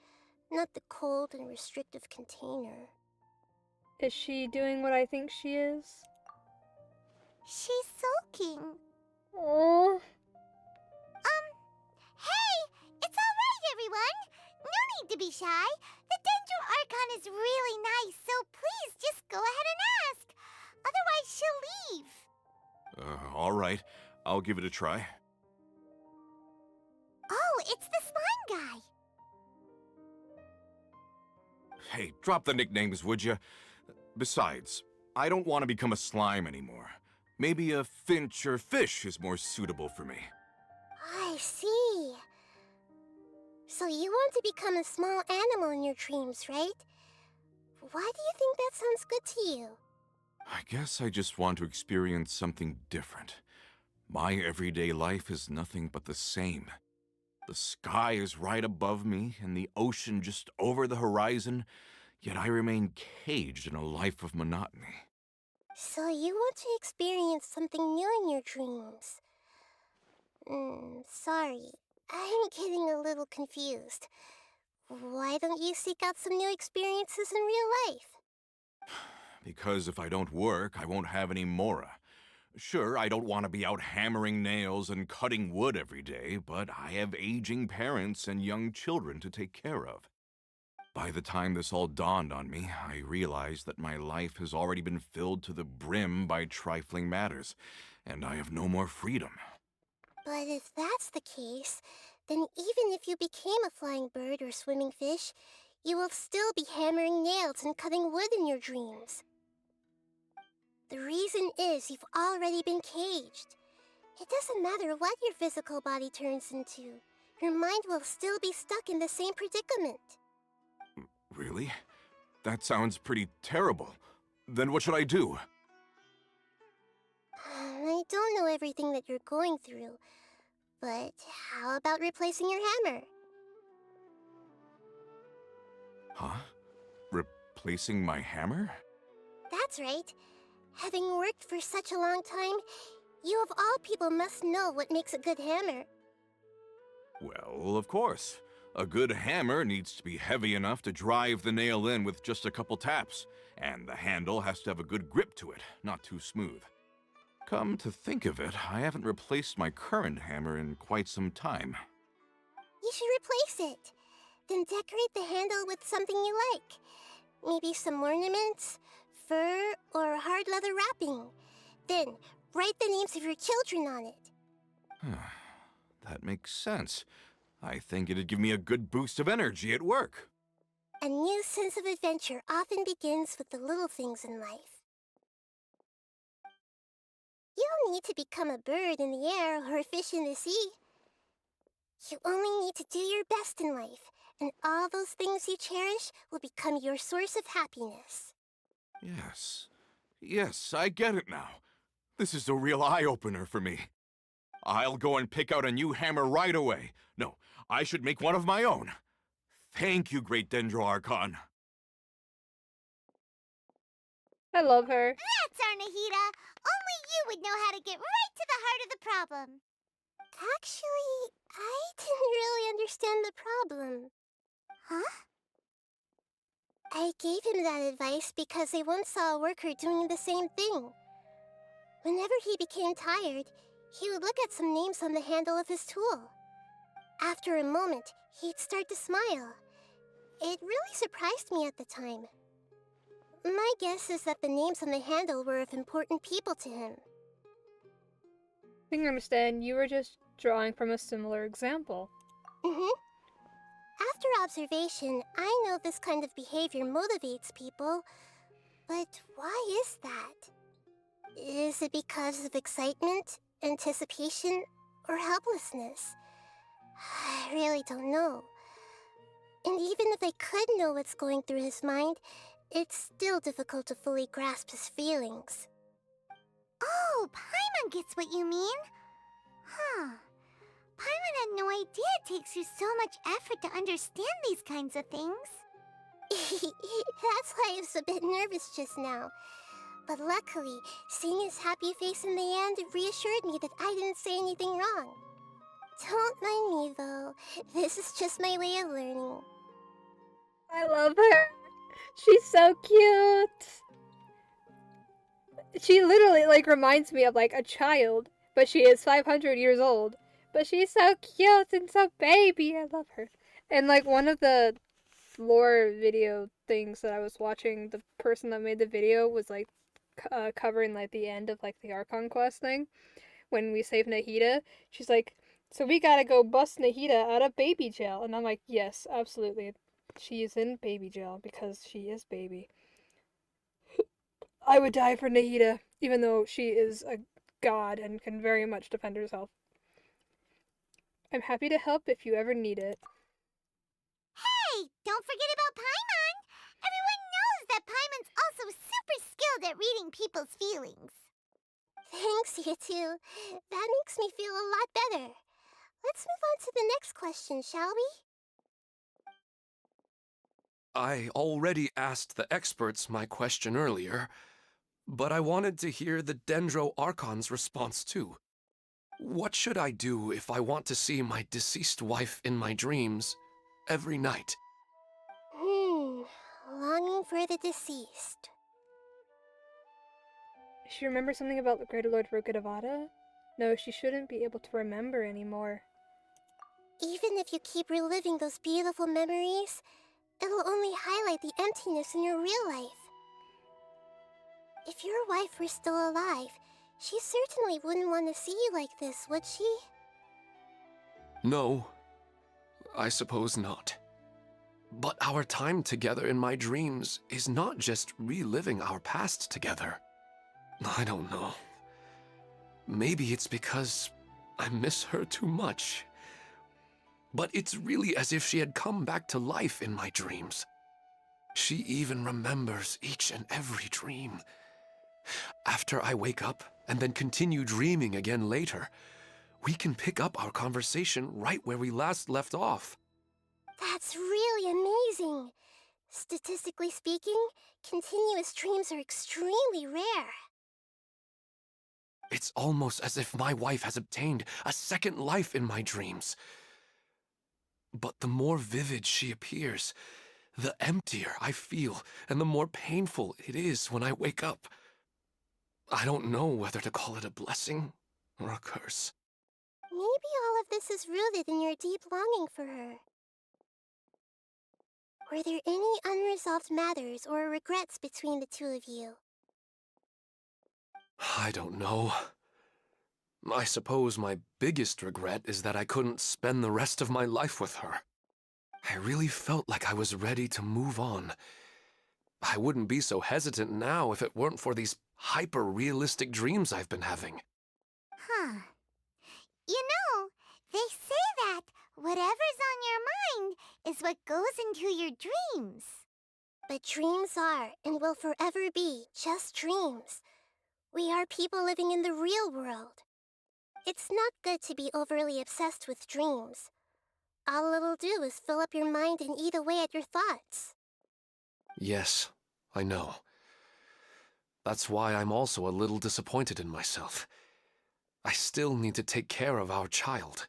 not the cold and restrictive container. Is she doing what I think she is? She's sulking. Oh. Hey! It's alright, everyone! No need to be shy. The Dendro Archon is really nice, so please just go ahead and ask. Otherwise, she'll leave. All right. I'll give it a try. Oh, it's the slime guy. Hey, drop the nicknames, would you? Besides, I don't want to become a slime anymore. Maybe a finch or fish is more suitable for me. I see. So you want to become a small animal in your dreams, right? Why do you think that sounds good to you? I guess I just want to experience something different. My everyday life is nothing but the same. The sky is right above me and the ocean just over the horizon, yet I remain caged in a life of monotony. So you want to experience something new in your dreams? Sorry. I'm getting a little confused. Why don't you seek out some new experiences in real life? Because if I don't work, I won't have any Mora. Sure, I don't want to be out hammering nails and cutting wood every day, but I have aging parents and young children to take care of. By the time this all dawned on me, I realized that my life has already been filled to the brim by trifling matters, and I have no more freedom. But if that's the case, then even if you became a flying bird or swimming fish, you will still be hammering nails and cutting wood in your dreams. The reason is you've already been caged. It doesn't matter what your physical body turns into. Your mind will still be stuck in the same predicament. Really? That sounds pretty terrible. Then what should I do? I don't know everything that you're going through, but how about replacing your hammer? Huh? Replacing my hammer? That's right. Having worked for such a long time, you of all people must know what makes a good hammer. Well, of course. A good hammer needs to be heavy enough to drive the nail in with just a couple taps, and the handle has to have a good grip to it, not too smooth. Come to think of it, I haven't replaced my current hammer in quite some time. You should replace it. Then decorate the handle with something you like. Maybe some ornaments, fur, or hard leather wrapping. Then, write the names of your children on it. That makes sense. I think it'd give me a good boost of energy at work. A new sense of adventure often begins with the little things in life. You don't need to become a bird in the air or a fish in the sea. You only need to do your best in life and all those things you cherish will become your source of happiness. Yes. Yes, I get it now. This is a real eye-opener for me. I'll go and pick out a new hammer right away. No, I should make one of my own. Thank you, Great Dendro Archon. I love her. That's our Nahida. Only you would know how to get right to the heart of the problem. Actually, I didn't really understand the problem. Huh? I gave him that advice because I once saw a worker doing the same thing. Whenever he became tired, he would look at some names on the handle of his tool. After a moment, he'd start to smile. It really surprised me at the time. My guess is that the names on the handle were of important people to him. I think I understand. You were just drawing from a similar example. After observation, I know this kind of behavior motivates people, but why is that? Is it because of excitement, anticipation, or helplessness? I really don't know. And even if I could know what's going through his mind, it's still difficult to fully grasp his feelings. Oh, Paimon gets what you mean. Huh. Paimon had no idea it takes you so much effort to understand these kinds of things. That's why I was a bit nervous just now. But luckily, seeing his happy face in the end reassured me that I didn't say anything wrong. Don't mind me, though. This is just my way of learning. I love her. She's so cute. She literally, like, reminds me of, like, a child. But she is 500 years old. But she's so cute and so baby. I love her. And, like, one of the lore video things that I was watching, the person that made the video was, like, covering, like, the end of, like, the Archon quest thing. When we save Nahida, she's like, so we gotta go bust Nahida out of baby jail. And I'm like, yes, absolutely. She is in baby jail because she is baby. I would die for Nahida, even though she is a god and can very much defend herself. I'm happy to help if you ever need it. Hey, don't forget about Paimon. Everyone knows that Paimon's also super skilled at reading people's feelings. Thanks, you two. That makes me feel a lot better. Let's move on to the next question, shall we? I already asked the experts my question earlier, but I wanted to hear the Dendro Archon's response too. What should I do if I want to see my deceased wife in my dreams every night? Longing for the deceased. She remembers something about the Greater Lord Rukkhadevata? No, she shouldn't be able to remember anymore. Even if you keep reliving those beautiful memories, it'll only highlight the emptiness in your real life. If your wife were still alive, she certainly wouldn't want to see you like this, would she? No, I suppose not. But our time together in my dreams is not just reliving our past together. I don't know. Maybe it's because I miss her too much. But it's really as if she had come back to life in my dreams. She even remembers each and every dream. After I wake up and then continue dreaming again later, we can pick up our conversation right where we last left off. That's really amazing. Statistically speaking, continuous dreams are extremely rare. It's almost as if my wife has obtained a second life in my dreams. But the more vivid she appears, the emptier I feel and the more painful it is when I wake up. I don't know whether to call it a blessing or a curse. Maybe all of this is rooted in your deep longing for her. Were there any unresolved matters or regrets between the two of you? I don't know. I suppose my biggest regret is that I couldn't spend the rest of my life with her. I really felt like I was ready to move on. I wouldn't be so hesitant now if it weren't for these hyper-realistic dreams I've been having. Huh. You know, they say that Whatever's on your mind is what goes into your dreams. But dreams are and will forever be just dreams. We are people living in the real world. It's not good to be overly obsessed with dreams. All it'll do is fill up your mind and eat away at your thoughts. Yes, I know. That's why I'm also a little disappointed in myself. I still need to take care of our child.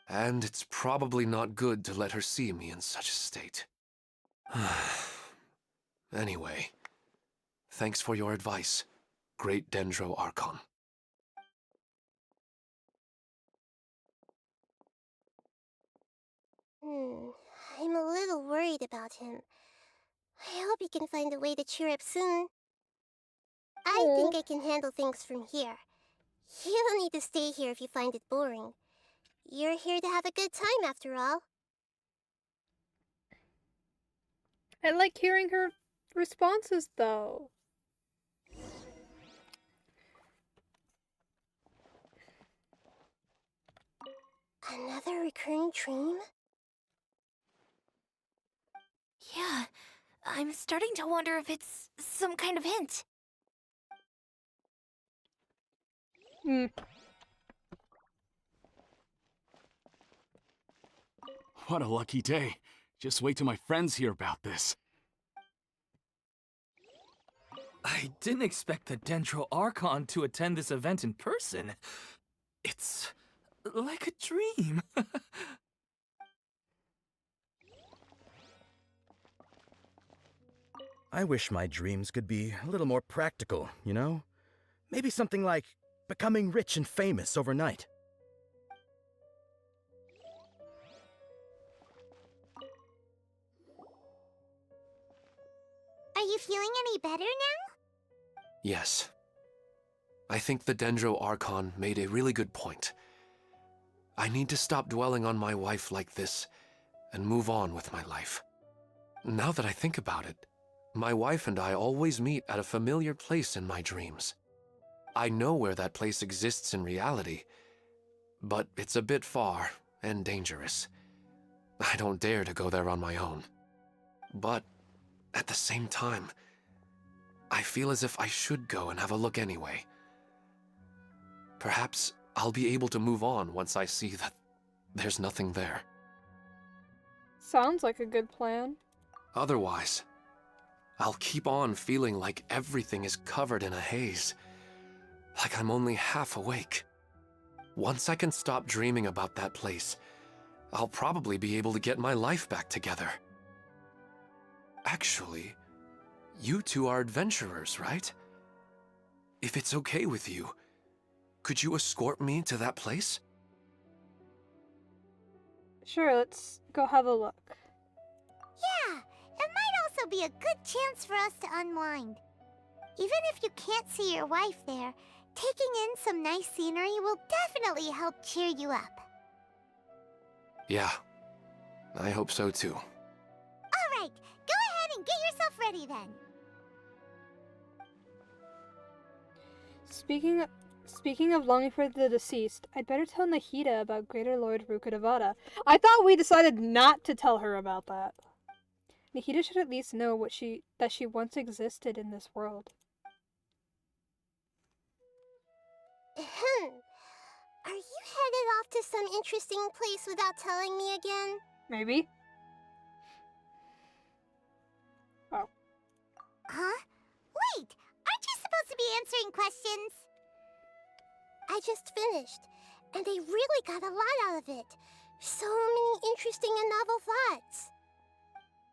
And it's probably not good to let her see me in such a state. Anyway, thanks for your advice, Great Dendro Archon. I'm a little worried about him. I hope he can find a way to cheer up soon. I think I can handle things from here. You don't need to stay here if you find it boring. You're here to have a good time after all. I like hearing her responses, though. Another recurring dream? Yeah, I'm starting to wonder if it's some kind of hint. What a lucky day. Just wait till my friends hear about this. I didn't expect the Dendro Archon to attend this event in person. It's like a dream. I wish my dreams could be a little more practical, you know? Maybe something like becoming rich and famous overnight. Are you feeling any better now? Yes. I think the Dendro Archon made a really good point. I need to stop dwelling on my wife like this and move on with my life. Now that I think about it, my wife and I always meet at a familiar place in my dreams. I know where that place exists in reality, but it's a bit far and dangerous. I don't dare to go there on my own. But at the same time, I feel as if I should go and have a look anyway. Perhaps I'll be able to move on once I see that there's nothing there. Sounds like a good plan. Otherwise, I'll keep on feeling like everything is covered in a haze, like I'm only half awake. Once I can stop dreaming about that place, I'll probably be able to get my life back together. Actually, you two are adventurers, right? If it's okay with you, could you escort me to that place? Sure, let's go have a look. Yeah, it might also be a good chance for us to unwind. Even if you can't see your wife there, taking in some nice scenery will definitely help cheer you up. Yeah, I hope so too. Alright, go ahead and get yourself ready then. Speaking of longing for the deceased, I'd better tell Nahida about Greater Lord Rukkhadevata. I thought we decided not to tell her about that. Nahida should at least know that she once existed in this world. Are you headed off to some interesting place without telling me again? Maybe. Oh. Huh? Wait, aren't you supposed to be answering questions? I just finished, and I really got a lot out of it. So many interesting and novel thoughts.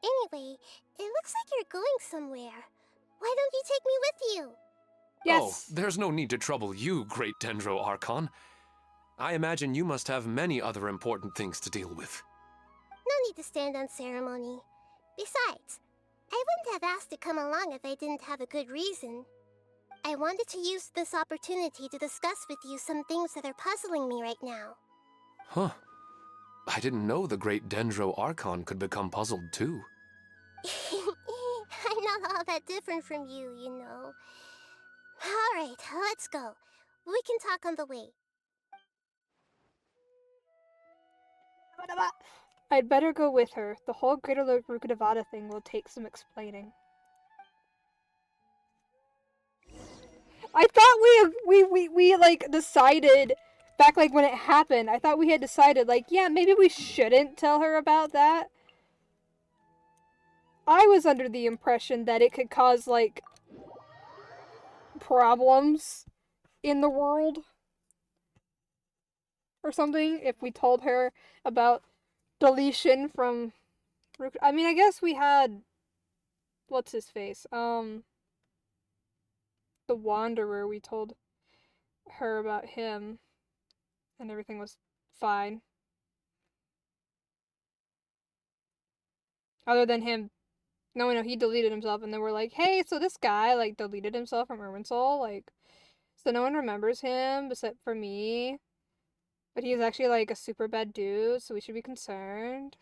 Anyway, it looks like you're going somewhere. Why don't you take me with you? Yes. Oh, there's no need to trouble you, Great Dendro Archon. I imagine you must have many other important things to deal with. No need to stand on ceremony. Besides, I wouldn't have asked to come along if I didn't have a good reason. I wanted to use this opportunity to discuss with you some things that are puzzling me right now. Huh. I didn't know the Great Dendro Archon could become puzzled too. I'm not all that different from you, you know. Alright, let's go. We can talk on the way. I'd better go with her. The whole Greater Rukadavada thing will take some explaining. I thought we like decided back like when it happened. I thought we had decided like, yeah, maybe we shouldn't tell her about that. I was under the impression that it could cause like problems in the world or something if we told her about deletion from I mean, I guess we had what's his face? The Wanderer, we told her about him and everything was fine. Other than him, no, he deleted himself, and then we're like, hey, so this guy, like, deleted himself from Irminsul, like, so no one remembers him except for me. But he's actually, like, a super bad dude, so we should be concerned.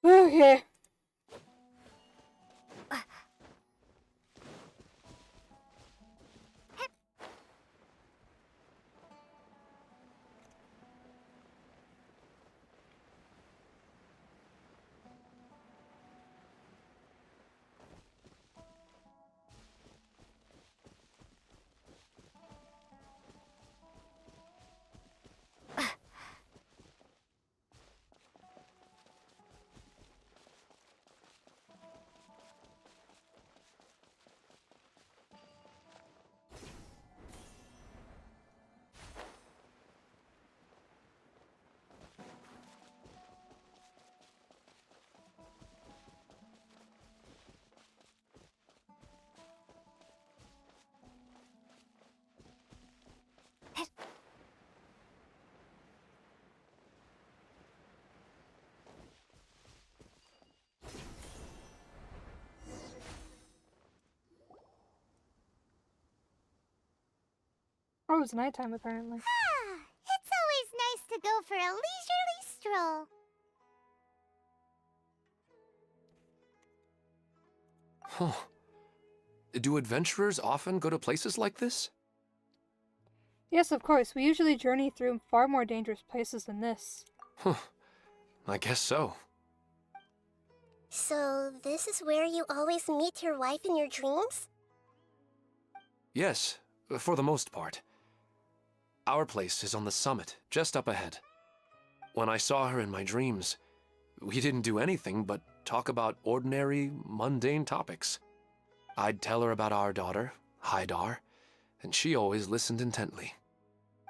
Okay. Oh, it's nighttime apparently. Ah, it's always nice to go for a leisurely stroll. Huh. Do adventurers often go to places like this? Yes, of course. We usually journey through far more dangerous places than this. Huh. I guess so. So, this is where you always meet your wife in your dreams? Yes, for the most part. Our place is on the summit, just up ahead. When I saw her in my dreams, we didn't do anything but talk about ordinary, mundane topics. I'd tell her about our daughter, Haidar, and she always listened intently.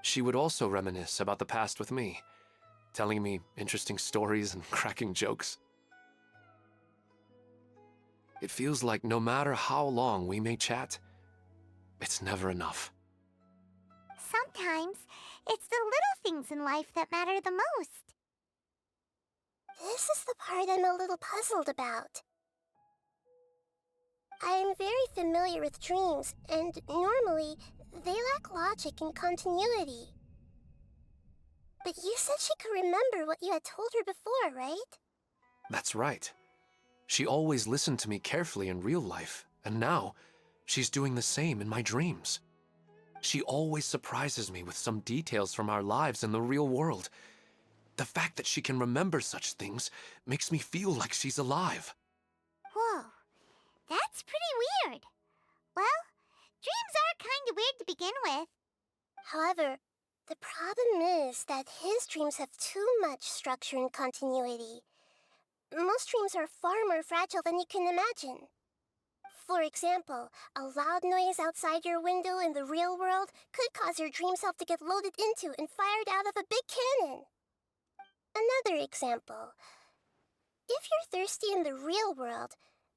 She would also reminisce about the past with me, telling me interesting stories and cracking jokes. It feels like no matter how long we may chat, it's never enough. Sometimes, it's the little things in life that matter the most. This is the part I'm a little puzzled about. I am very familiar with dreams, and normally, they lack logic and continuity. But you said she could remember what you had told her before, right? That's right. She always listened to me carefully in real life, and now, she's doing the same in my dreams. She always surprises me with some details from our lives in the real world. The fact that she can remember such things makes me feel like she's alive. Whoa, that's pretty weird. Well, dreams are kind of weird to begin with. However, the problem is that his dreams have too much structure and continuity. Most dreams are far more fragile than you can imagine. For example, a loud noise outside your window in the real world could cause your dream self to get loaded into and fired out of a big cannon. Another example. If you're thirsty in the real world,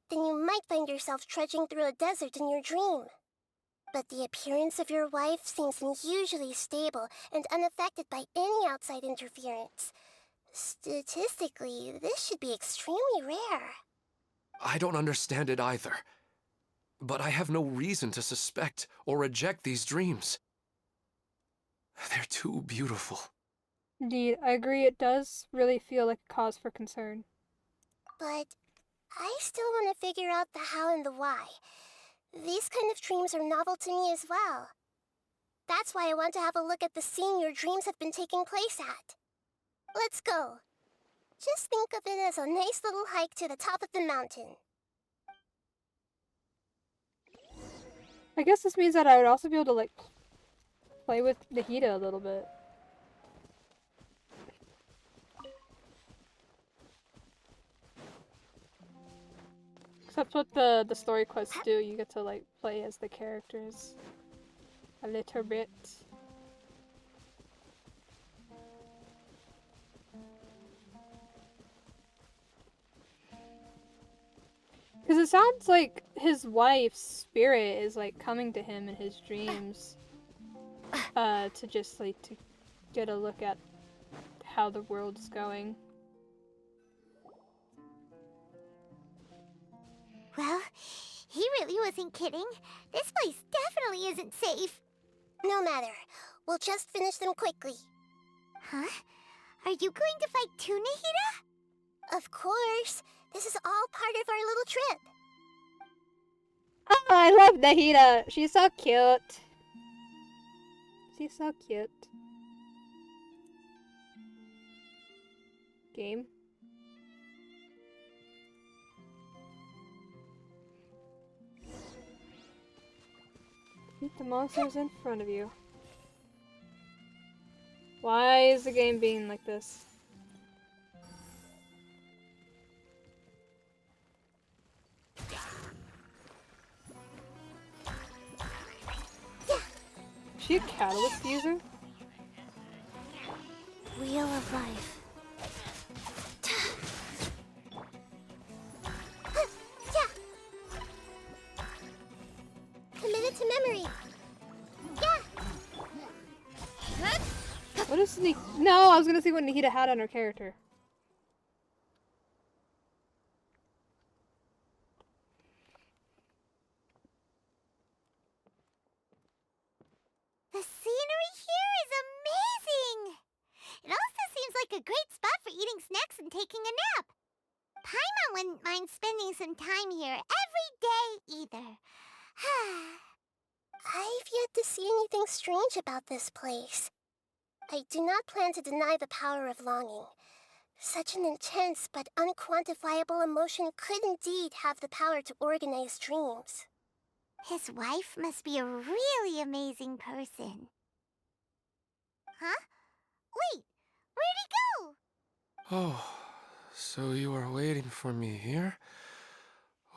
then you might find yourself trudging through a desert in your dream. But the appearance of your wife seems unusually stable and unaffected by any outside interference. Statistically, this should be extremely rare. I don't understand it either. But I have no reason to suspect or reject these dreams. They're too beautiful. Indeed, I agree it does really feel like a cause for concern. But I still want to figure out the how and the why. These kind of dreams are novel to me as well. That's why I want to have a look at the scene your dreams have been taking place at. Let's go. Just think of it as a nice little hike to the top of the mountain. I guess this means that I would also be able to, like, play with Nahida a little bit. Except what the story quests do, you get to, like, play as the characters a little bit. Because it sounds like his wife's spirit is, like, coming to him in his dreams. To just, like, to get a look at how the world's going. Well, he really wasn't kidding. This place definitely isn't safe. No matter. We'll just finish them quickly. Huh? Are you going to fight too, Nahida? Of course. This is all part of our little trip. Oh, I love Nahida. She's so cute. She's so cute. Game. Beat the monsters in front of you. Why is the game being like this? Is she a catalyst user? Wheel of Life. Committed to memory. Yeah. What is No, I was gonna see what Nahida had on her character. The scenery here is amazing! It also seems like a great spot for eating snacks and taking a nap. Paimon wouldn't mind spending some time here every day either. I've yet to see anything strange about this place. I do not plan to deny the power of longing. Such an intense but unquantifiable emotion could indeed have the power to organize dreams. His wife must be a really amazing person. Huh? Wait, where'd he go? Oh, so you are waiting for me here?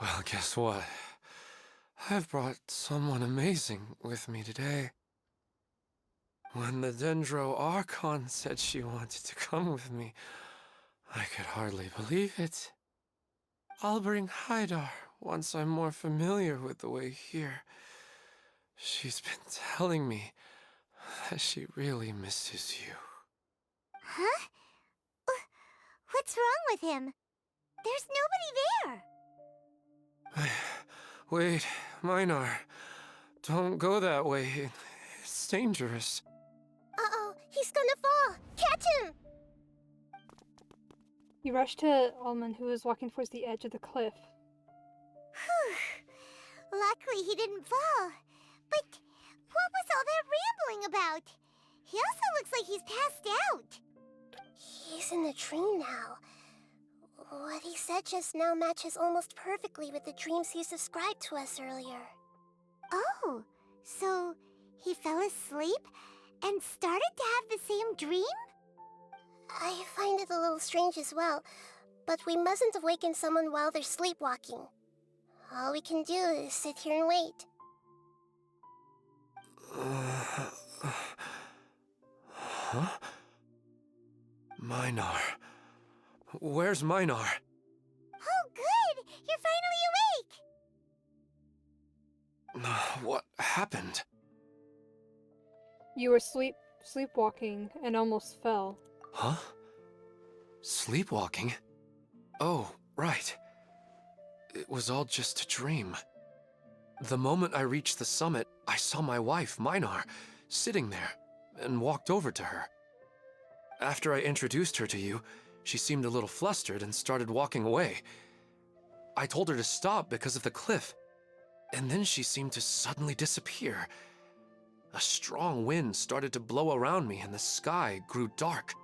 Well, guess what? I've brought someone amazing with me today. When the Dendro Archon said she wanted to come with me, I could hardly believe it. I'll bring Haidar once I'm more familiar with the way here. She's been telling me that she really misses you. Huh? What's wrong with him? There's nobody there. Wait, Minar. Don't go that way. It's dangerous. Uh-oh, he's gonna fall! Catch him! He rushed to Alman, who was walking towards the edge of the cliff. Whew. Luckily he didn't fall. But what was all that rambling about? He also looks like he's passed out. He's in the dream now. What he said just now matches almost perfectly with the dreams he's described to us earlier. Oh, so he fell asleep and started to have the same dream? I find it a little strange as well, but we mustn't awaken someone while they're sleepwalking. All we can do is sit here and wait. Huh? Minar. Where's Minar? Oh, good! You're finally awake! What happened? You were sleepwalking and almost fell. Huh? Sleepwalking? Oh, right. It was all just a dream. The moment I reached the summit, I saw my wife, Minar, sitting there, and walked over to her. After I introduced her to you, she seemed a little flustered and started walking away. I told her to stop because of the cliff, and then she seemed to suddenly disappear. A strong wind started to blow around me and the sky grew dark.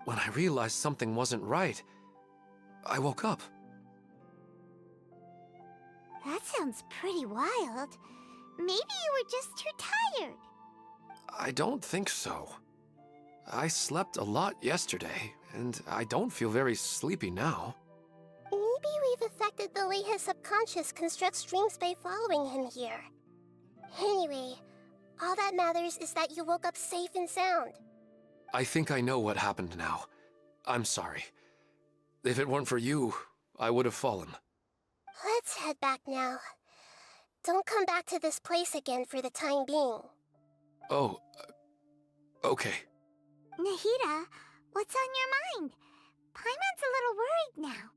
When I realized something wasn't right, I woke up. That sounds pretty wild. Maybe you were just too tired. I don't think so. I slept a lot yesterday, and I don't feel very sleepy now. Maybe we've affected the way his subconscious constructs dreams by following him here. Anyway, all that matters is that you woke up safe and sound. I think I know what happened now. I'm sorry. If it weren't for you, I would have fallen. Let's head back now. Don't come back to this place again for the time being. Oh, okay. Nahida, what's on your mind? Paimon's a little worried now.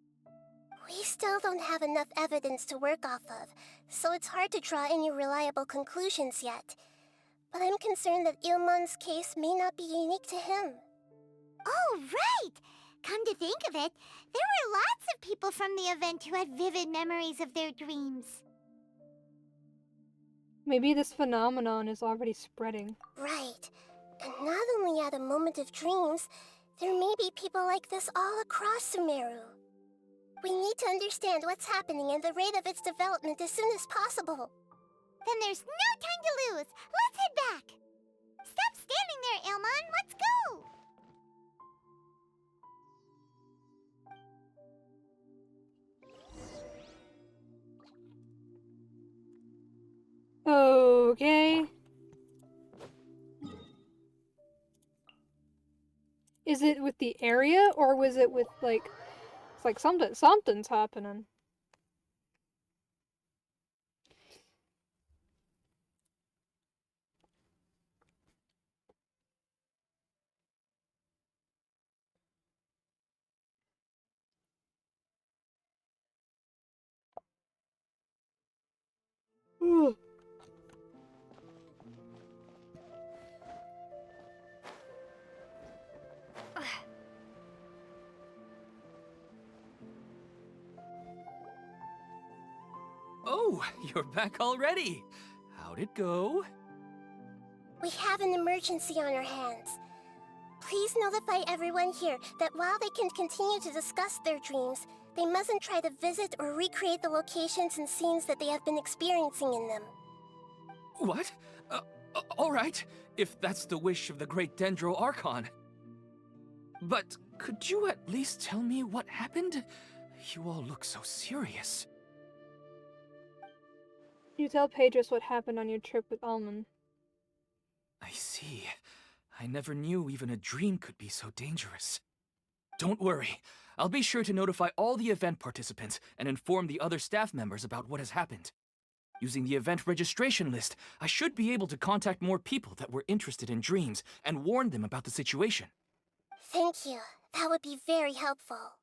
We still don't have enough evidence to work off of, so it's hard to draw any reliable conclusions yet. But I'm concerned that Ilmon's case may not be unique to him. Oh, right! Come to think of it, there were lots of people from the event who had vivid memories of their dreams. Maybe this phenomenon is already spreading. Right. And not only at a moment of dreams, there may be people like this all across Sumeru. We need to understand what's happening and the rate of its development as soon as possible. Then there's no time to lose. Let's head back. Stop standing there, Ilmon. Let's go. Okay. Is it with the area, or was it with, like, it's like something's happening. Oh, you're back already. How'd it go? We have an emergency on our hands. Please notify everyone here that while they can continue to discuss their dreams, they mustn't try to visit or recreate the locations and scenes that they have been experiencing in them. What? All right, if that's the wish of the great Dendro Archon. But could you at least tell me what happened? You all look so serious. You tell Pedros what happened on your trip with Almond. I see. I never knew even a dream could be so dangerous. Don't worry. I'll be sure to notify all the event participants and inform the other staff members about what has happened. Using the event registration list, I should be able to contact more people that were interested in dreams and warn them about the situation. Thank you. That would be very helpful.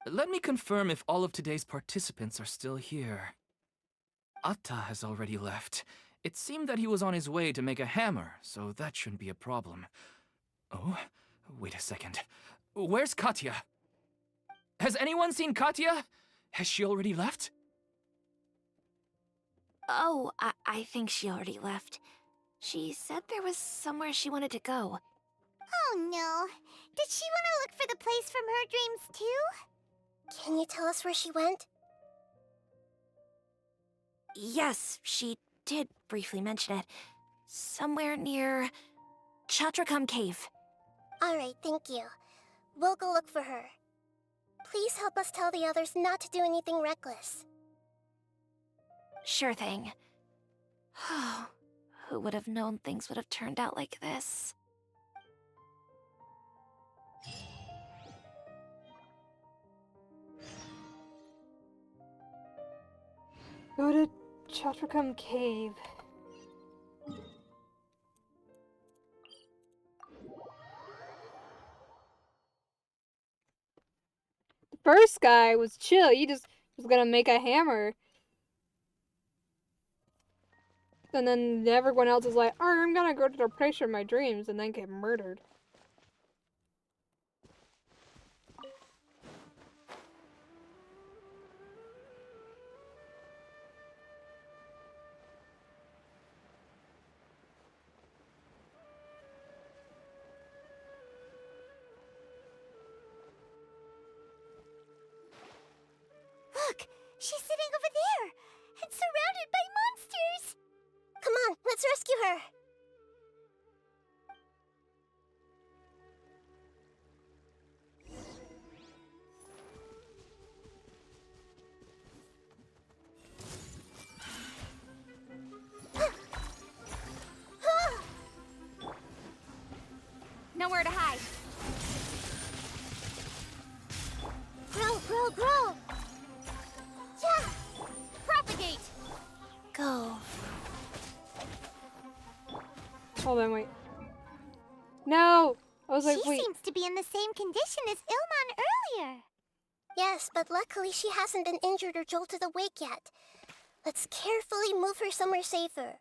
Let me confirm if all of today's participants are still here. Atta has already left. It seemed that he was on his way to make a hammer, so that shouldn't be a problem. Oh, wait a second. Where's Katya? Has anyone seen Katya? Has she already left? Oh, I think she already left. She said there was somewhere she wanted to go. Oh no. Did she want to look for the place from her dreams too? Can you tell us where she went? Yes, she did briefly mention it. Somewhere near Chatrakam Cave. Alright, thank you. We'll go look for her. Please help us tell the others not to do anything reckless. Sure thing. Who would have known things would have turned out like this? Go to Chatrakam Cave. The first guy was chill. He just was gonna make a hammer. And then everyone else is like, oh, I'm gonna go to the place of my dreams and then get murdered. Look, she's sitting over there and surrounded by monsters. Come on, let's rescue her. Nowhere to hide. Grow, grow, grow. Yeah. Propagate. Go. Hold on, wait. No! I was like, She wait. seems to be in the same condition as Ilman earlier. Yes, but luckily she hasn't been injured or jolted awake yet. Let's carefully move her somewhere safer.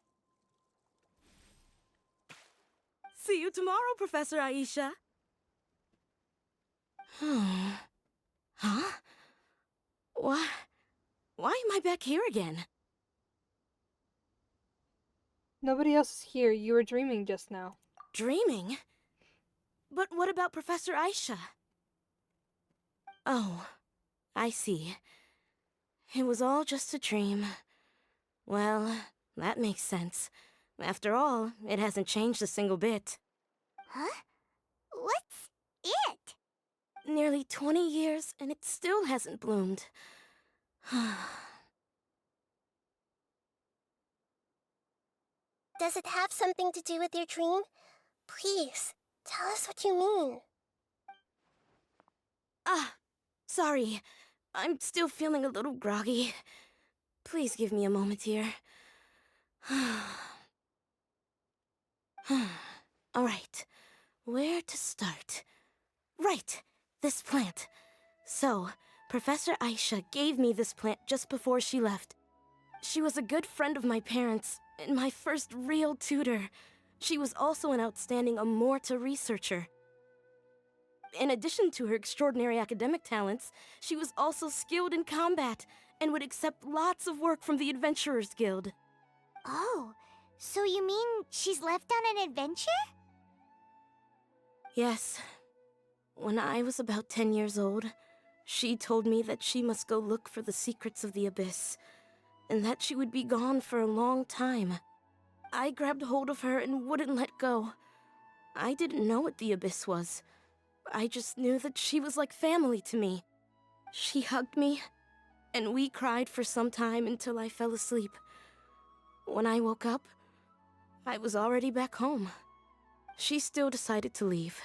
See you tomorrow, Professor Aisha. Huh? Why am I back here again? Nobody else is here. You were dreaming just now. Dreaming? But what about Professor Aisha? Oh, I see. It was all just a dream. Well, that makes sense. After all, it hasn't changed a single bit. Huh? What's it? Nearly 20 years, and it still hasn't bloomed. Does it have something to do with your dream? Please, tell us what you mean. Ah, sorry. I'm still feeling a little groggy. Please give me a moment here. All right, where to start? Right, this plant. So, Professor Aisha gave me this plant just before she left. She was a good friend of my parents, and my first real tutor. She was also an outstanding Amorta researcher. In addition to her extraordinary academic talents, she was also skilled in combat and would accept lots of work from the Adventurers Guild. Oh, so you mean she's left on an adventure? Yes. When I was about 10 years old, she told me that she must go look for the secrets of the Abyss, and that she would be gone for a long time. I grabbed hold of her and wouldn't let go. I didn't know what the Abyss was. I just knew that she was like family to me. She hugged me, and we cried for some time until I fell asleep. When I woke up, I was already back home. She still decided to leave,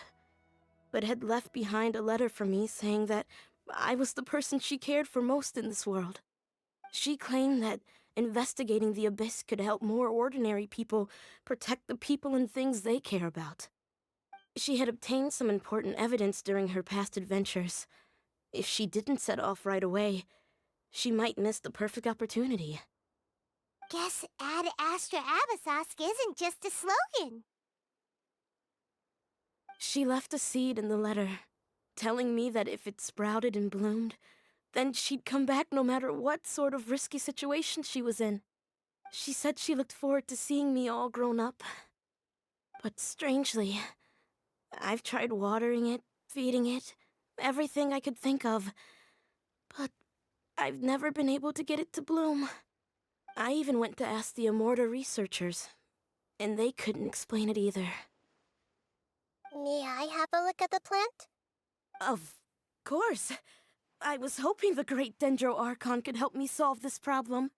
but had left behind a letter for me saying that I was the person she cared for most in this world. She claimed that investigating the Abyss could help more ordinary people protect the people and things they care about. She had obtained some important evidence during her past adventures. If she didn't set off right away, she might miss the perfect opportunity. Guess Ad Astra Abyssosque isn't just a slogan. She left a seed in the letter, telling me that if it sprouted and bloomed, then she'd come back no matter what sort of risky situation she was in. She said she looked forward to seeing me all grown up. But strangely, I've tried watering it, feeding it, everything I could think of. But I've never been able to get it to bloom. I even went to ask the Amorta researchers, and they couldn't explain it either. May I have a look at the plant? Of course. I was hoping the great Dendro Archon could help me solve this problem.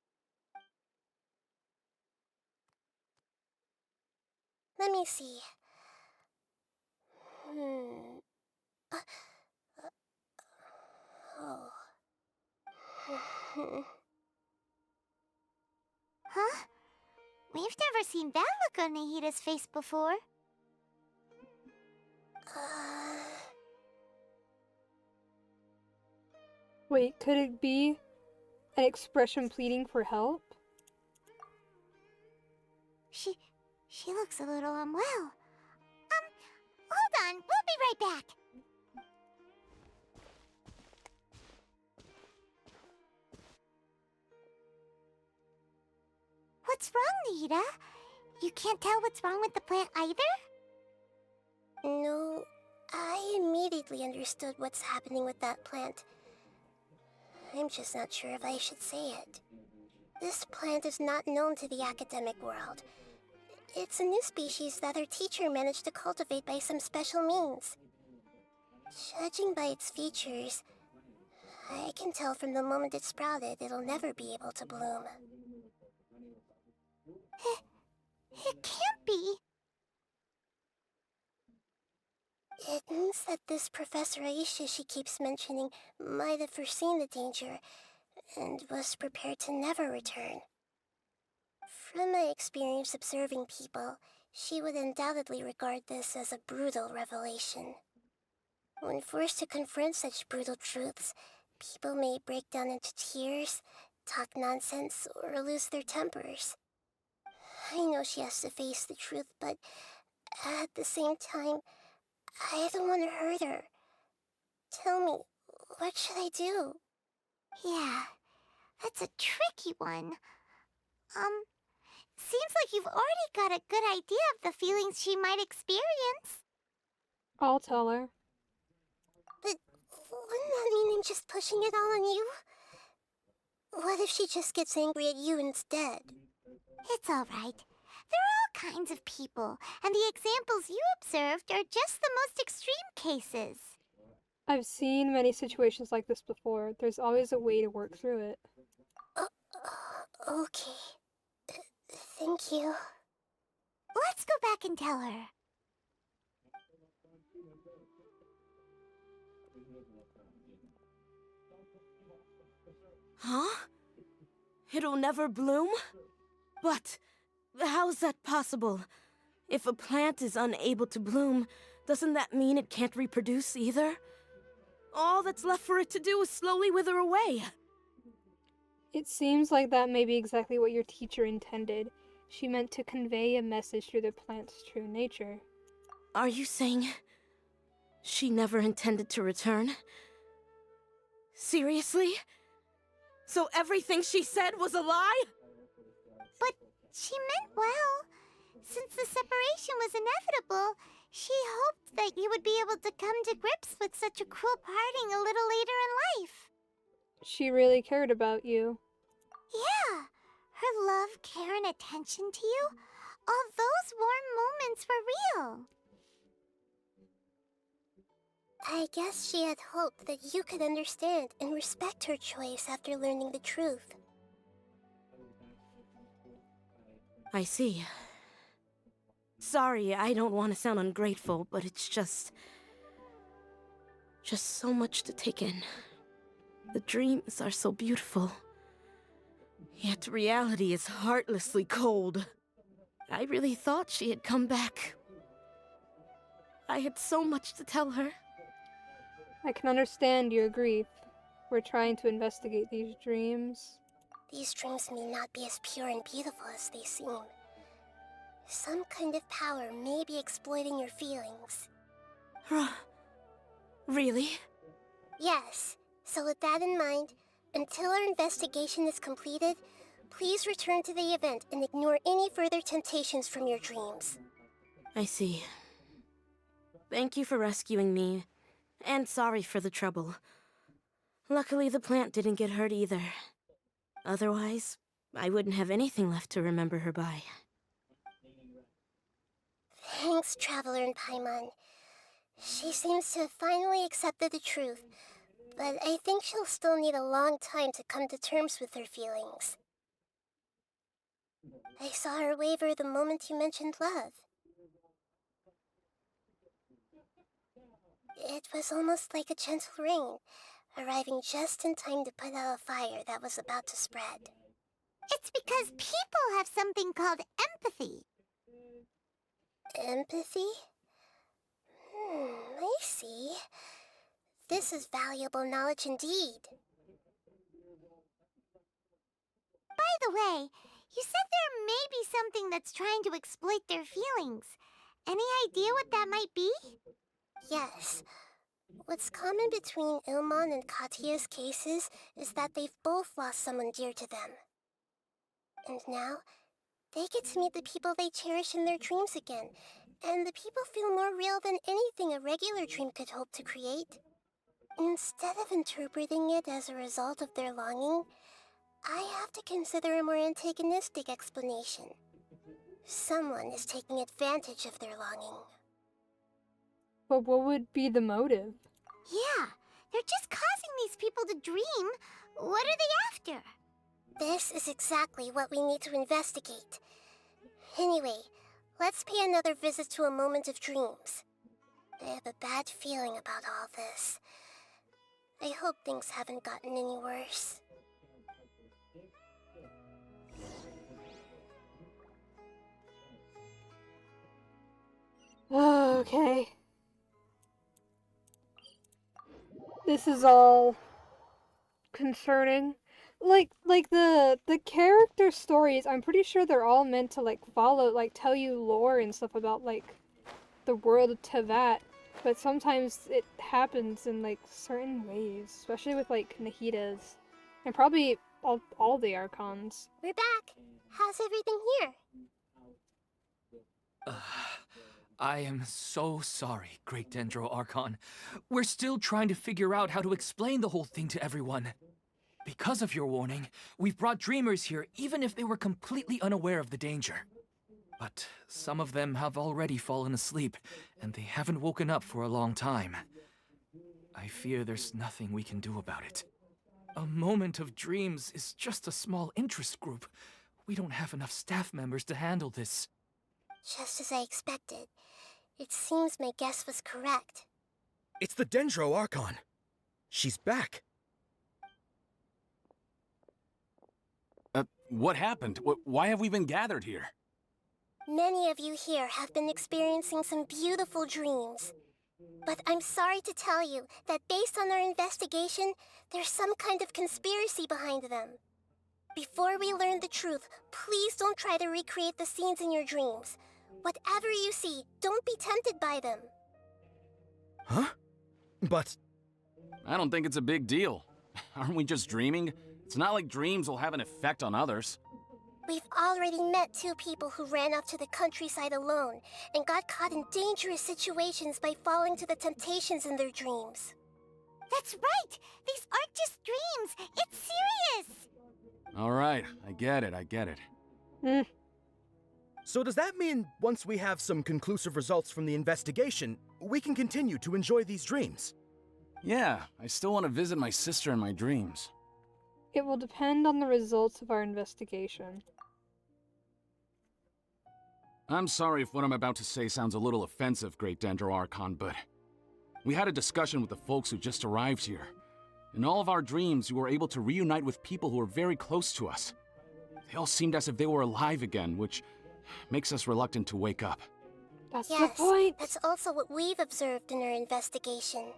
Let me see. Oh. Huh? We've never seen that look on Nahida's face before. Wait, could it be an expression pleading for help? She looks a little unwell. Hold on, we'll be right back. What's wrong, Nita? You can't tell what's wrong with the plant either? No, I immediately understood what's happening with that plant. I'm just not sure if I should say it. This plant is not known to the academic world. It's a new species that our teacher managed to cultivate by some special means. Judging by its features, I can tell from the moment it sprouted it'll never be able to bloom. It can't be. It means that this Professor Aisha she keeps mentioning might have foreseen the danger and was prepared to never return. From my experience observing people, she would undoubtedly regard this as a brutal revelation. When forced to confront such brutal truths, people may break down into tears, talk nonsense, or lose their tempers. I know she has to face the truth, but at the same time, I don't want to hurt her. Tell me, what should I do? Yeah, that's a tricky one. Seems like you've already got a good idea of the feelings she might experience. I'll tell her. But wouldn't that mean I'm just pushing it all on you? What if she just gets angry at you instead? It's all right. There are all kinds of people, and the examples you observed are just the most extreme cases. I've seen many situations like this before. There's always a way to work through it. Okay. Thank you. Let's go back and tell her. Huh? It'll never bloom? But how's that possible? If a plant is unable to bloom, doesn't that mean it can't reproduce either? All that's left for it to do is slowly wither away. It seems like that may be exactly what your teacher intended. She meant to convey a message through the plant's true nature. Are you saying she never intended to return? Seriously? So everything she said was a lie? But she meant well. Since the separation was inevitable, she hoped that you would be able to come to grips with such a cruel parting a little later in life. She really cared about you. Yeah, her love, care, and attention to you, all those warm moments were real. I guess she had hoped that you could understand and respect her choice after learning the truth. I see. Sorry, I don't want to sound ungrateful, but it's just so much to take in. The dreams are so beautiful. Yet reality is heartlessly cold. I really thought she had come back. I had so much to tell her. I can understand your grief. We're trying to investigate these dreams. These dreams may not be as pure and beautiful as they seem. Some kind of power may be exploiting your feelings. Really? Yes. So with that in mind, until our investigation is completed, please return to the event and ignore any further temptations from your dreams. I see. Thank you for rescuing me, and sorry for the trouble. Luckily, the plant didn't get hurt either. Otherwise, I wouldn't have anything left to remember her by. Thanks, Traveler and Paimon. She seems to have finally accepted the truth, but I think she'll still need a long time to come to terms with her feelings. I saw her waver the moment you mentioned love. It was almost like a gentle rain, arriving just in time to put out a fire that was about to spread. It's because people have something called empathy. Empathy? I see. This is valuable knowledge indeed. By the way, you said there may be something that's trying to exploit their feelings. Any idea what that might be? Yes. What's common between Ilmon and Katya's cases is that they've both lost someone dear to them. And now, they get to meet the people they cherish in their dreams again, and the people feel more real than anything a regular dream could hope to create. Instead of interpreting it as a result of their longing, I have to consider a more antagonistic explanation. Someone is taking advantage of their longing. But what would be the motive? Yeah, they're just causing these people to dream. What are they after? This is exactly what we need to investigate. Anyway, let's pay another visit to a moment of dreams. I have a bad feeling about all this. I hope things haven't gotten any worse. Okay. This is all concerning. Like the character stories, I'm pretty sure they're all meant to like follow, like tell you lore and stuff about like the world of Tevat, but sometimes it happens in like certain ways, especially with like Nahida's and probably all the Archons. We're back. How's everything here? I am so sorry, Great Dendro Archon. We're still trying to figure out how to explain the whole thing to everyone. Because of your warning, we've brought dreamers here even if they were completely unaware of the danger. But some of them have already fallen asleep, and they haven't woken up for a long time. I fear there's nothing we can do about it. A moment of dreams is just a small interest group. We don't have enough staff members to handle this. Just as I expected. It seems my guess was correct. It's the Dendro Archon. She's back. What happened? Why have we been gathered here? Many of you here have been experiencing some beautiful dreams. But I'm sorry to tell you that based on our investigation, there's some kind of conspiracy behind them. Before we learn the truth, please don't try to recreate the scenes in your dreams. Whatever you see, don't be tempted by them. Huh? But... I don't think it's a big deal. Aren't we just dreaming? It's not like dreams will have an effect on others. We've already met 2 people who ran off to the countryside alone and got caught in dangerous situations by falling to the temptations in their dreams. That's right! These aren't just dreams! It's serious! Alright, I get it. So does that mean once we have some conclusive results from the investigation, we can continue to enjoy these dreams? Yeah, I still want to visit my sister in my dreams. It will depend on the results of our investigation. I'm sorry if what I'm about to say sounds a little offensive, Great Dendro Archon, but we had a discussion with the folks who just arrived here. In all of our dreams, we were able to reunite with people who were very close to us. They all seemed as if they were alive again, which makes us reluctant to wake up. That's yes, the point. That's also what we've observed in our investigation.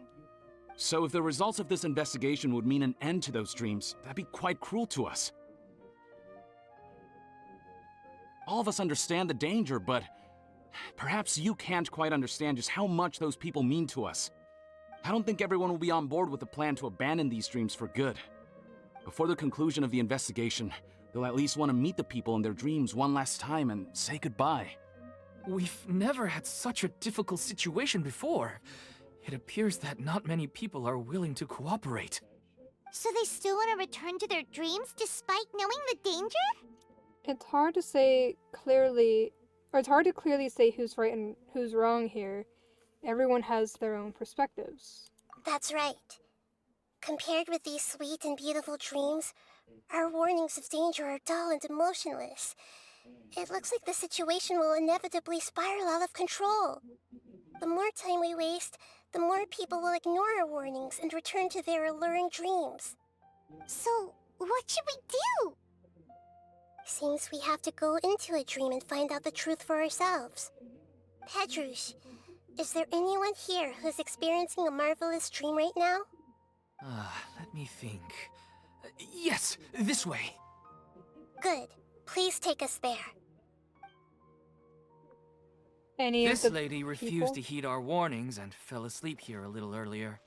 So if the results of this investigation would mean an end to those dreams, that'd be quite cruel to us. All of us understand the danger, but perhaps you can't quite understand just how much those people mean to us. I don't think everyone will be on board with the plan to abandon these dreams for good. Before the conclusion of the investigation, they'll at least want to meet the people in their dreams one last time and say goodbye. We've never had such a difficult situation before. It appears that not many people are willing to cooperate. So they still want to return to their dreams despite knowing the danger? It's hard to say clearly, or it's hard to clearly say who's right and who's wrong here. Everyone has their own perspectives. That's right. Compared with these sweet and beautiful dreams, our warnings of danger are dull and emotionless. It looks like the situation will inevitably spiral out of control. The more time we waste, the more people will ignore our warnings and return to their alluring dreams. So, what should we do? Seems we have to go into a dream and find out the truth for ourselves. Pedrush, is there anyone here who's experiencing a marvelous dream right now? Let me think. Yes, this way. Good. Please take us there. any of This the lady refused people. to heed our warnings and fell asleep here a little earlier.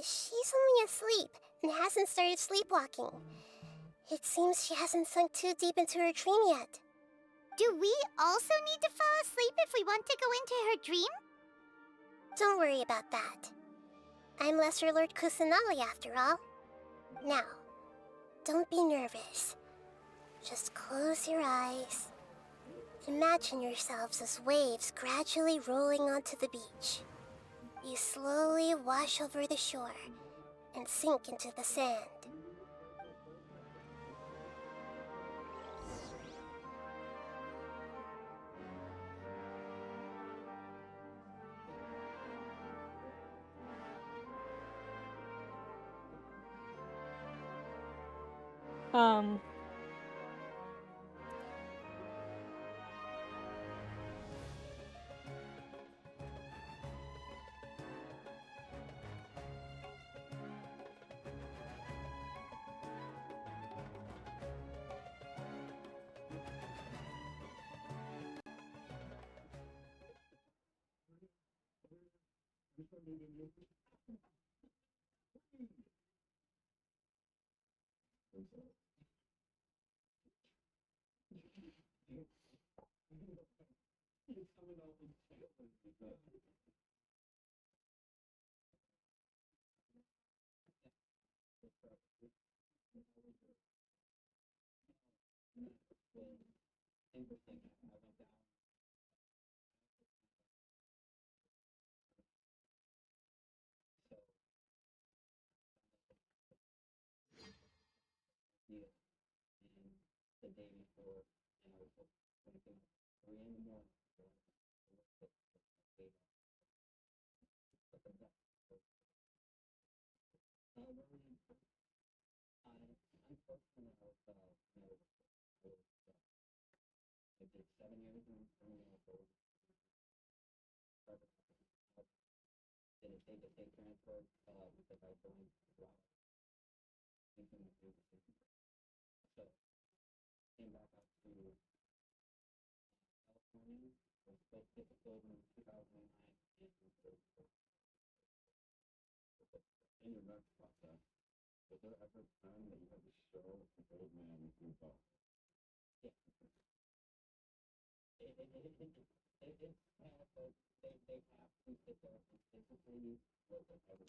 She's only asleep and hasn't started sleepwalking. It seems she hasn't sunk too deep into her dream yet. Do we also need to fall asleep if we want to go into her dream? Don't worry about that. I'm Lesser Lord Kusanali after all. Now, don't be nervous. Just close your eyes. Imagine yourselves as waves gradually rolling onto the beach. You slowly wash over the shore and sink into the sand.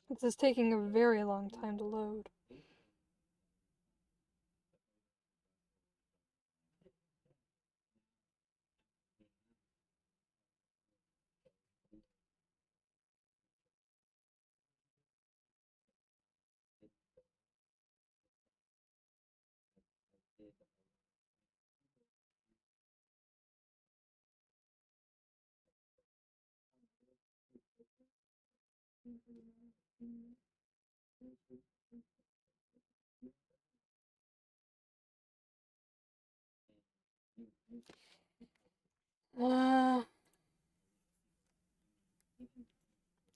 This is taking a very long time to load.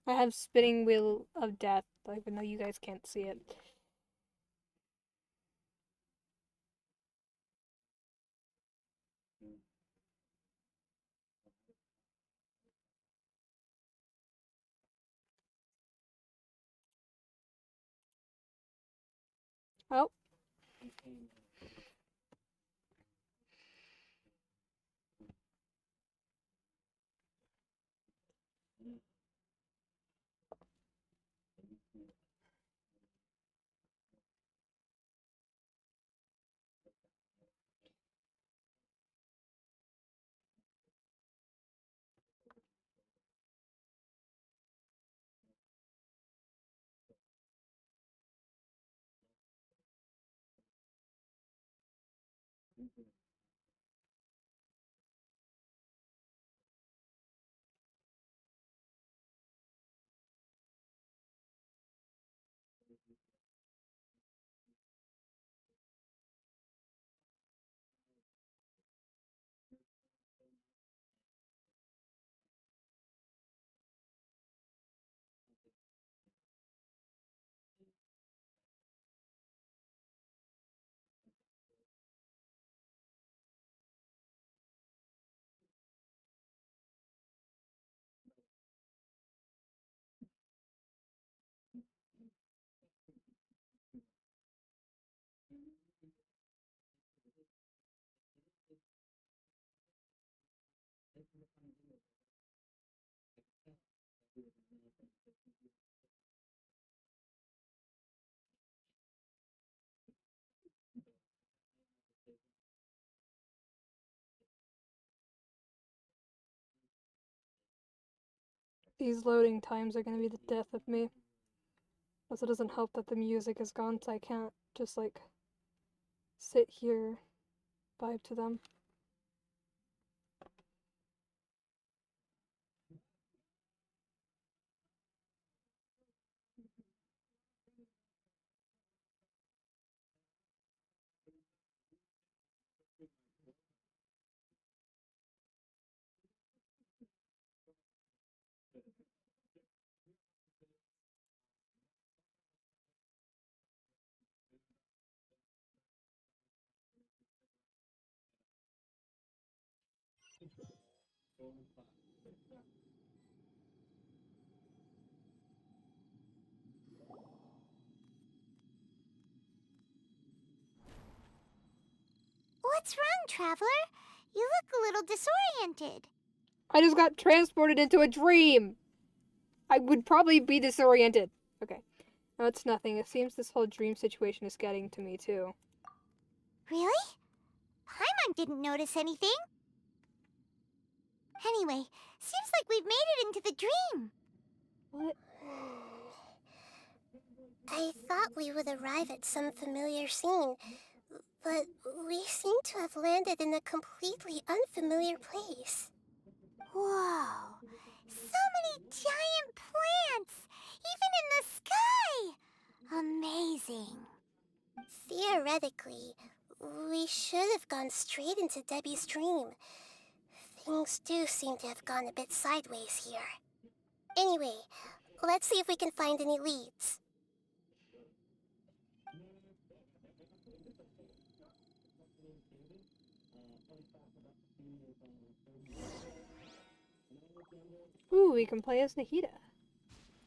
I have spinning wheel of death, even though you guys can't see it. Oh. These loading times are gonna be the death of me. Also, it doesn't help that the music is gone, so I can't just like sit here, vibe to them. What's wrong, Traveler? You look a little disoriented. I just got transported into a dream! I would probably be disoriented. Okay. No, it's nothing. It seems this whole dream situation is getting to me, too. Really? Paimon didn't notice anything. Anyway, seems like we've made it into the dream. What? I thought we would arrive at some familiar scene, but we seem to have landed in a completely unfamiliar place. Whoa! So many giant plants! Even in the sky! Amazing. Theoretically, we should have gone straight into Debbie's dream. Things do seem to have gone a bit sideways here. Anyway, let's see if we can find any leads. Ooh, we can play as Nahida.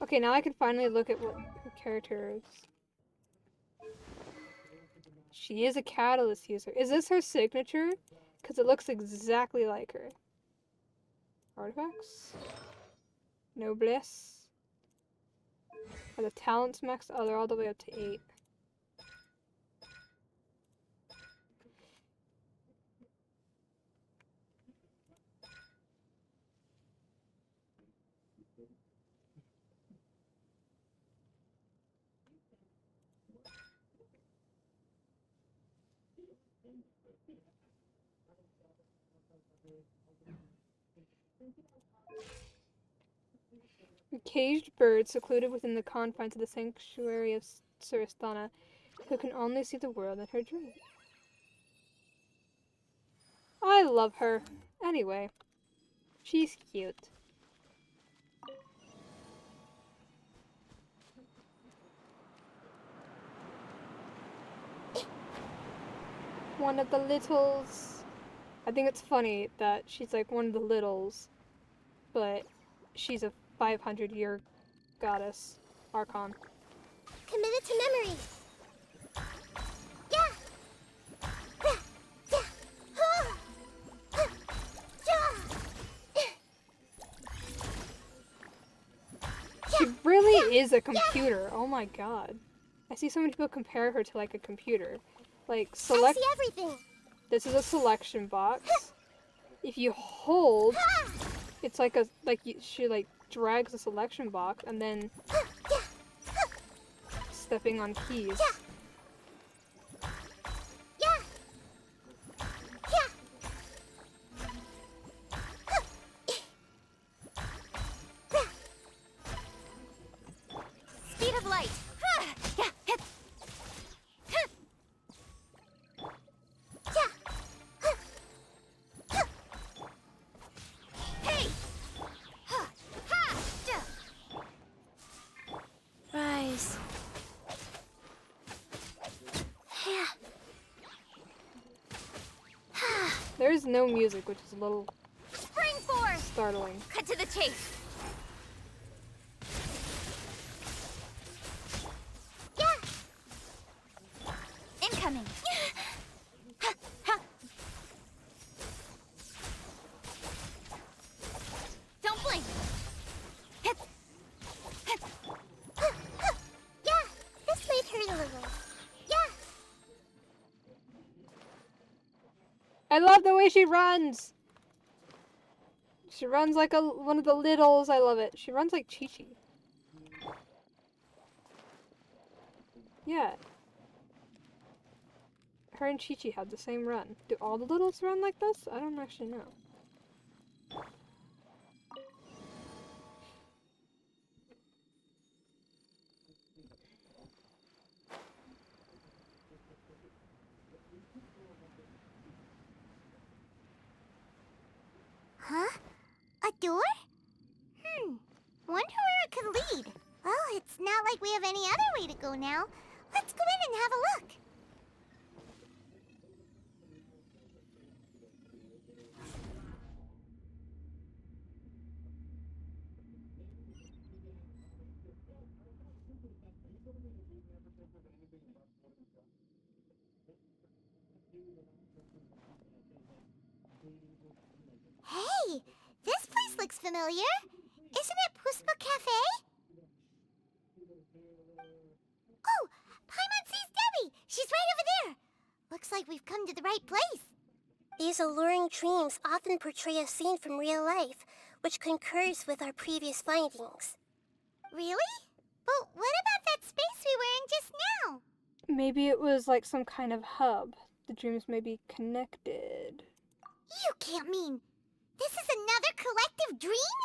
Okay, now I can finally look at what her character is. She is a catalyst user. Is this her signature? Because it looks exactly like her. Artifacts? Noblesse. Are the talents max? Oh, they're all the way up to 8. A caged bird secluded within the confines of the sanctuary of Suristana, who can only see the world in her dream. I love her. Anyway, she's cute. One of the littles. I think it's funny that she's like one of the littles, but she's a 500-year goddess, Archon. Committed to memory. She really is a computer. Oh my god. I see so many people compare her to like a computer. Like select. I see everything. This is a selection box. If you hold, it's like a she like drags a selection box and then stepping on keys. Speed of light. Rise. There's no music, which is a little Spring force. startling. Cut to the chase. Incoming. I love the way she runs. She runs like one of the littles. I love it. She runs like Chi-Chi. Yeah. Her and Chi-Chi had the same run. Do all the littles run like this? I don't actually know. Huh? A door? Wonder where it could lead. Well, it's not like we have any other way to go now. Let's go in and have a look. Hey, this place looks familiar. Isn't it Puspa Cafe? Oh, Paimon sees Debbie. She's right over there. Looks like we've come to the right place. These alluring dreams often portray a scene from real life, which concurs with our previous findings. Really? But what about that space we were in just now? Maybe it was like some kind of hub. The dreams may be connected. You can't mean this is another collective dream?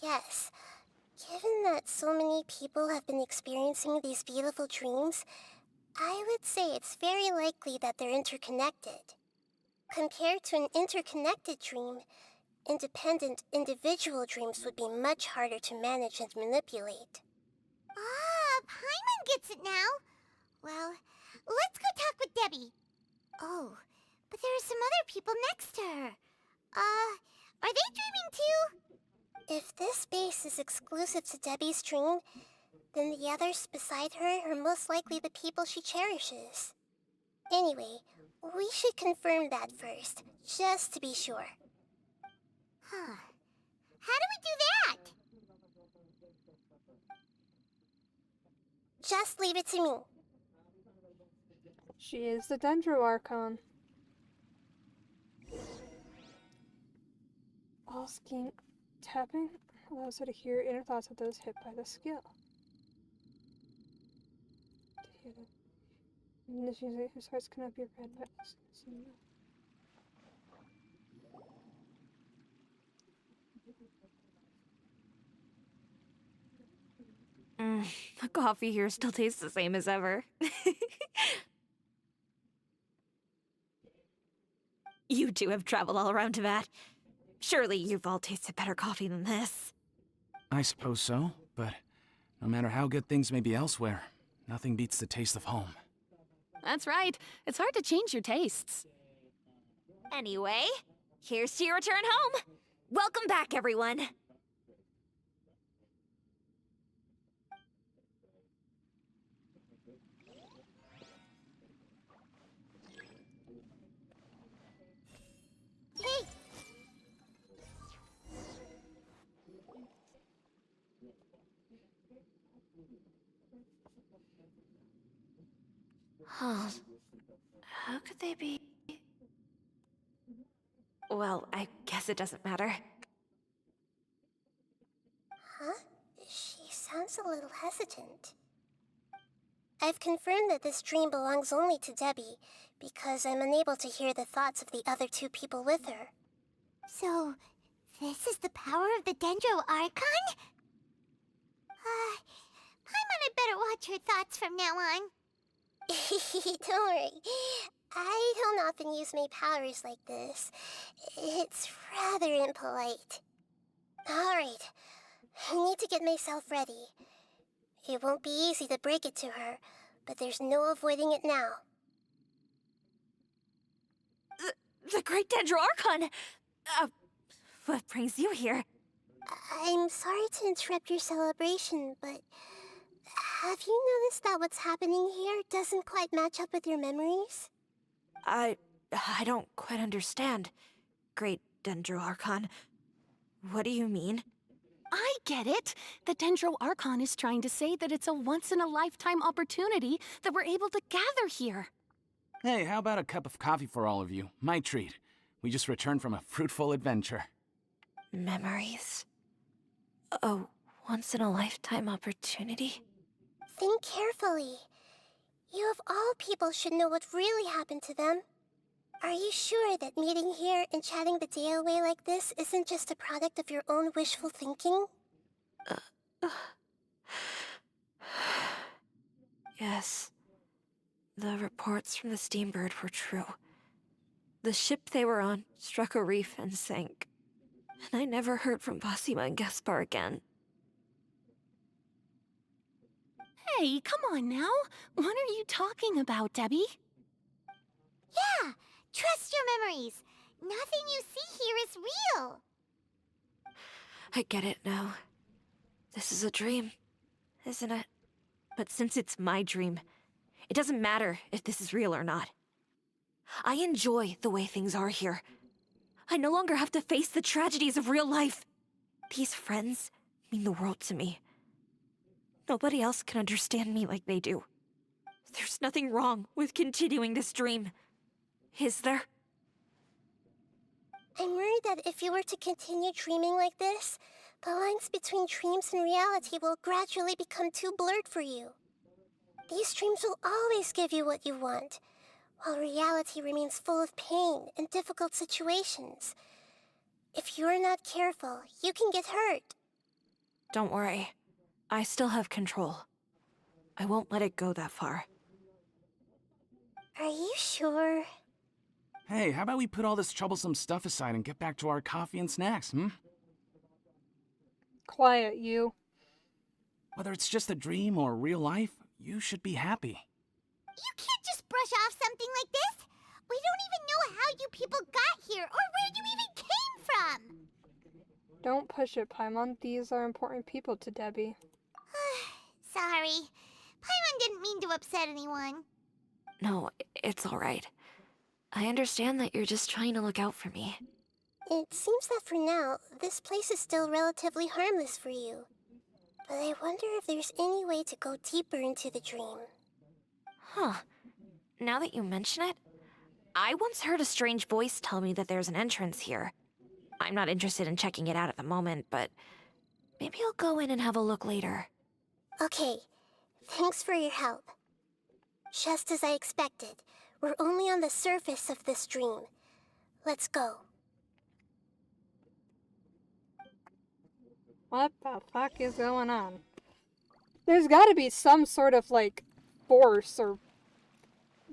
Yes. Given that so many people have been experiencing these beautiful dreams, I would say it's very likely that they're interconnected. Compared to an interconnected dream, independent individual dreams would be much harder to manage and manipulate. Ah, Paimon gets it now. Well, let's go talk with Debbie. Oh, but there are some other people next to her. Are they dreaming too? If this space is exclusive to Debbie's dream, then the others beside her are most likely the people she cherishes. Anyway, we should confirm that first, just to be sure. Huh. How do we do that? Just leave it to me. She is the Dendro Archon. All scheme tapping allows her to hear inner thoughts of those hit by the skill. This user whose hearts cannot be read by us. The coffee here still tastes the same as ever. You two have traveled all around Tibet. Surely you've all tasted better coffee than this. I suppose so, but no matter how good things may be elsewhere, nothing beats the taste of home. That's right. It's hard to change your tastes. Anyway, here's to your return home. Welcome back, everyone. Hey! Huh. How could they be? Well, I guess it doesn't matter. Huh? She sounds a little hesitant. I've confirmed that this dream belongs only to Debbie, because I'm unable to hear the thoughts of the other two people with her. So, this is the power of the Dendro Archon? Paimon had better watch her thoughts from now on. Don't worry. I don't often use my powers like this. It's rather impolite. Alright, I need to get myself ready. It won't be easy to break it to her, but there's no avoiding it now. The Great Dendro Archon! What brings you here? I'm sorry to interrupt your celebration, but have you noticed that what's happening here doesn't quite match up with your memories? I don't quite understand. Great Dendro Archon. What do you mean? I get it. The Dendro Archon is trying to say that it's a once-in-a-lifetime opportunity that we're able to gather here. Hey, how about a cup of coffee for all of you? My treat. We just returned from a fruitful adventure. Memories. A once-in-a-lifetime opportunity? Think carefully. You of all people should know what really happened to them. Are you sure that meeting here and chatting the day away like this isn't just a product of your own wishful thinking? Yes. The reports from the Steambird were true. The ship they were on struck a reef and sank. And I never heard from Basima and Gaspar again. Hey, come on now. What are you talking about, Debbie? Yeah, trust your memories. Nothing you see here is real. I get it now. This is a dream, isn't it? But since it's my dream, it doesn't matter if this is real or not. I enjoy the way things are here. I no longer have to face the tragedies of real life. These friends mean the world to me. Nobody else can understand me like they do. There's nothing wrong with continuing this dream. Is there? I'm worried that if you were to continue dreaming like this, the lines between dreams and reality will gradually become too blurred for you. These dreams will always give you what you want, while reality remains full of pain and difficult situations. If you're not careful, you can get hurt. Don't worry. I still have control. I won't let it go that far. Are you sure? Hey, how about we put all this troublesome stuff aside and get back to our coffee and snacks, hmm? Quiet, you. Whether it's just a dream or real life, you should be happy. You can't just brush off something like this. We don't even know how you people got here or where you even came from. Don't push it, Paimon. These are important people to Debbie. Sorry. Paimon didn't mean to upset anyone. No, it's all right. I understand that you're just trying to look out for me. It seems that for now, this place is still relatively harmless for you. But I wonder if there's any way to go deeper into the dream. Huh. Now that you mention it, I once heard a strange voice tell me that there's an entrance here. I'm not interested in checking it out at the moment, but maybe I'll go in and have a look later. Okay, thanks for your help. Just as I expected, we're only on the surface of this dream. Let's go. What the fuck is going on? There's gotta be some sort of, like, force or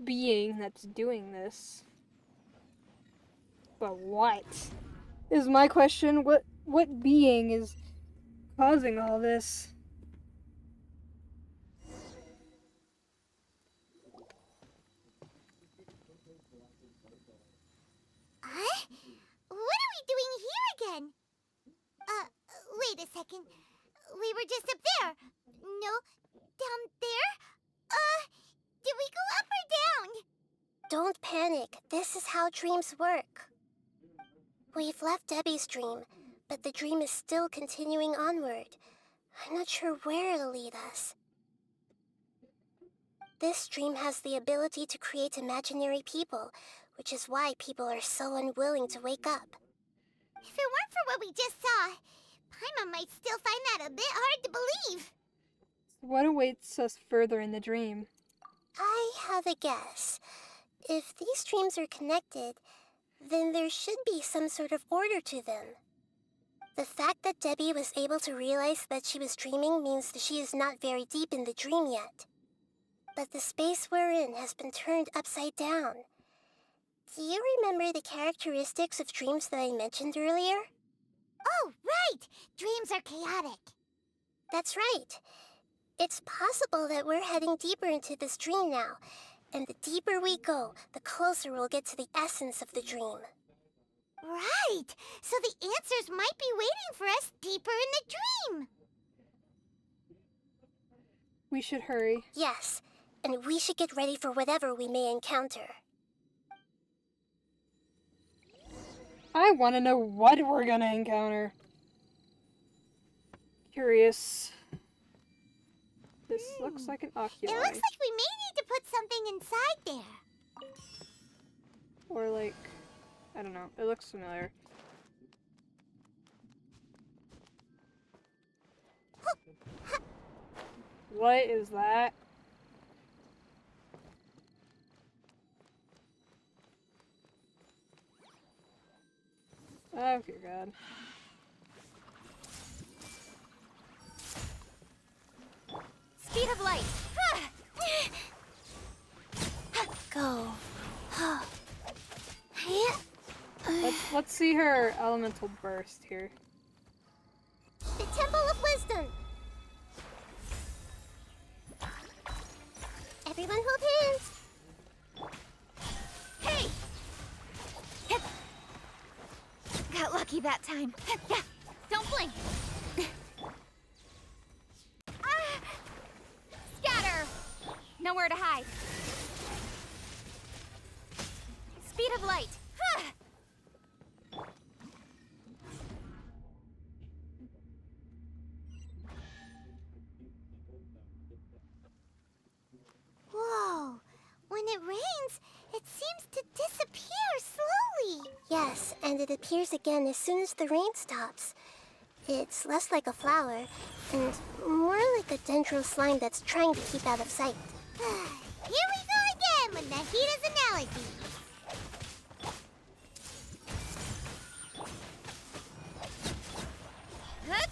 being that's doing this. But what? Is my question. What being is causing all this? Huh? What are we doing here again? Wait a second. We were just up there. No, down there? Did we go up or down? Don't panic. This is how dreams work. We've left Debbie's dream, but the dream is still continuing onward. I'm not sure where it'll lead us. This dream has the ability to create imaginary people, which is why people are so unwilling to wake up. If it weren't for what we just saw, Paimon might still find that a bit hard to believe. What awaits us further in the dream? I have a guess. If these dreams are connected, then there should be some sort of order to them. The fact that Debbie was able to realize that she was dreaming means that she is not very deep in the dream yet. But the space we're in has been turned upside down. Do you remember the characteristics of dreams that I mentioned earlier? Oh, right! Dreams are chaotic. That's right. It's possible that we're heading deeper into this dream now, and the deeper we go, the closer we'll get to the essence of the dream. Right! So the answers might be waiting for us deeper in the dream! We should hurry. Yes, and we should get ready for whatever we may encounter. I want to know what we're gonna encounter. Curious. This looks like an oculi. It looks like we may need to put something inside there. Or like, I don't know. It looks familiar. What is that? Oh, dear God. Speed of light. Go. Let's see her elemental burst here. The Temple of Wisdom. Everyone hold hands. Hey! Got lucky that time. Don't blink. Scatter! Nowhere to hide. Speed of light. Whoa. When it rains, it seems to disappear slowly. Yes, and it appears again as soon as the rain stops. It's less like a flower, and more like a dendro slime that's trying to keep out of sight. Here we go again with Nahita's analogy. Huh?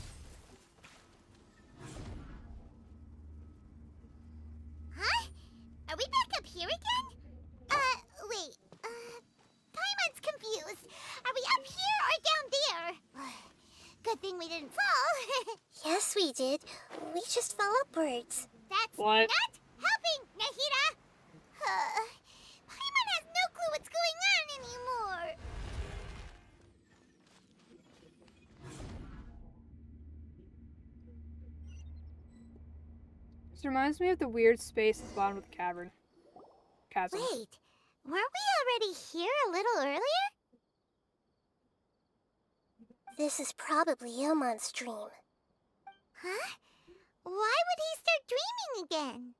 Are we back up here again? Wait. Paimon's confused. Are we up here or down there? Good thing we didn't fall. Yes, we did. We just fell upwards. That's What? not helping, Nahita. Paimon has no clue what's going on anymore. This reminds me of the weird space at the bottom of the cavern. Chasm. Wait, weren't we already here a little earlier? This is probably Ilmon's dream. Huh? Why would he start dreaming again?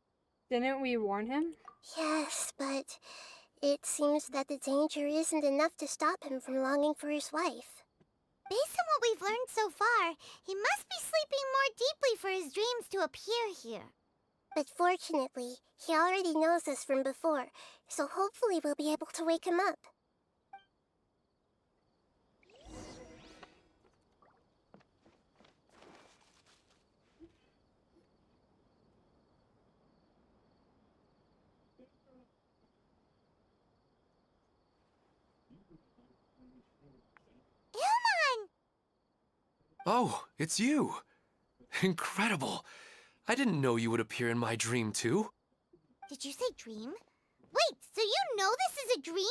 Didn't we warn him? Yes, but it seems that the danger isn't enough to stop him from longing for his wife. Based on what we've learned so far, he must be sleeping more deeply for his dreams to appear here. But fortunately, he already knows us from before, so hopefully we'll be able to wake him up. Ilmon! Oh, it's you! Incredible! I didn't know you would appear in my dream, too. Did you say dream? Wait, so you know this is a dream?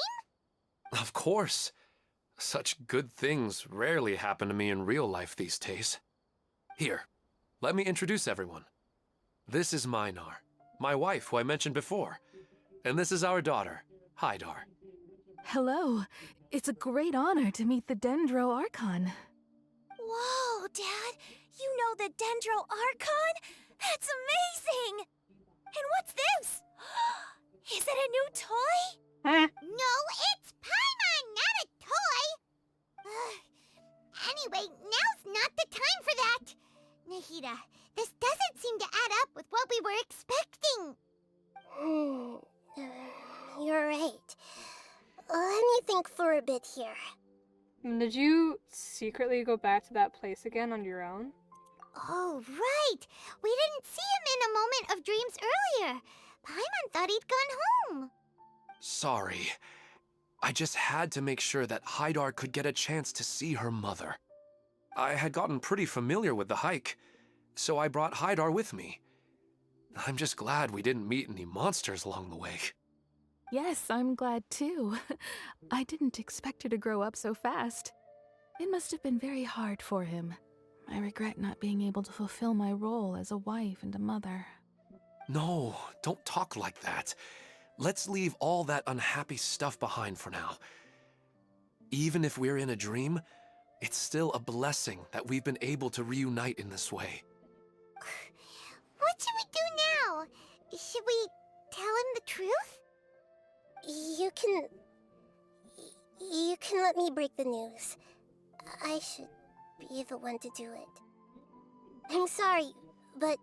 Of course. Such good things rarely happen to me in real life these days. Here, let me introduce everyone. This is Minar, my wife who I mentioned before. And this is our daughter, Hydar. Hello. It's a great honor to meet the Dendro Archon. Whoa, Dad! You know the Dendro Archon? That's amazing! And what's this? Is it a new toy? No, it's Paimon, not a toy! Anyway, now's not the time for that! Nahita, this doesn't seem to add up with what we were expecting. You're right. Let me think for a bit here. Did you secretly go back to that place again on your own? Oh, right! We didn't see him in a moment of dreams earlier. Paimon thought he'd gone home. Sorry. I just had to make sure that Hydar could get a chance to see her mother. I had gotten pretty familiar with the hike, so I brought Hydar with me. I'm just glad we didn't meet any monsters along the way. Yes, I'm glad too. I didn't expect her to grow up so fast. It must have been very hard for him. I regret not being able to fulfill my role as a wife and a mother. No, don't talk like that. Let's leave all that unhappy stuff behind for now. Even if we're in a dream, it's still a blessing that we've been able to reunite in this way. What should we do now? Should we tell him the truth? You can... You can let me break the news. I should be the one to do it. I'm sorry, but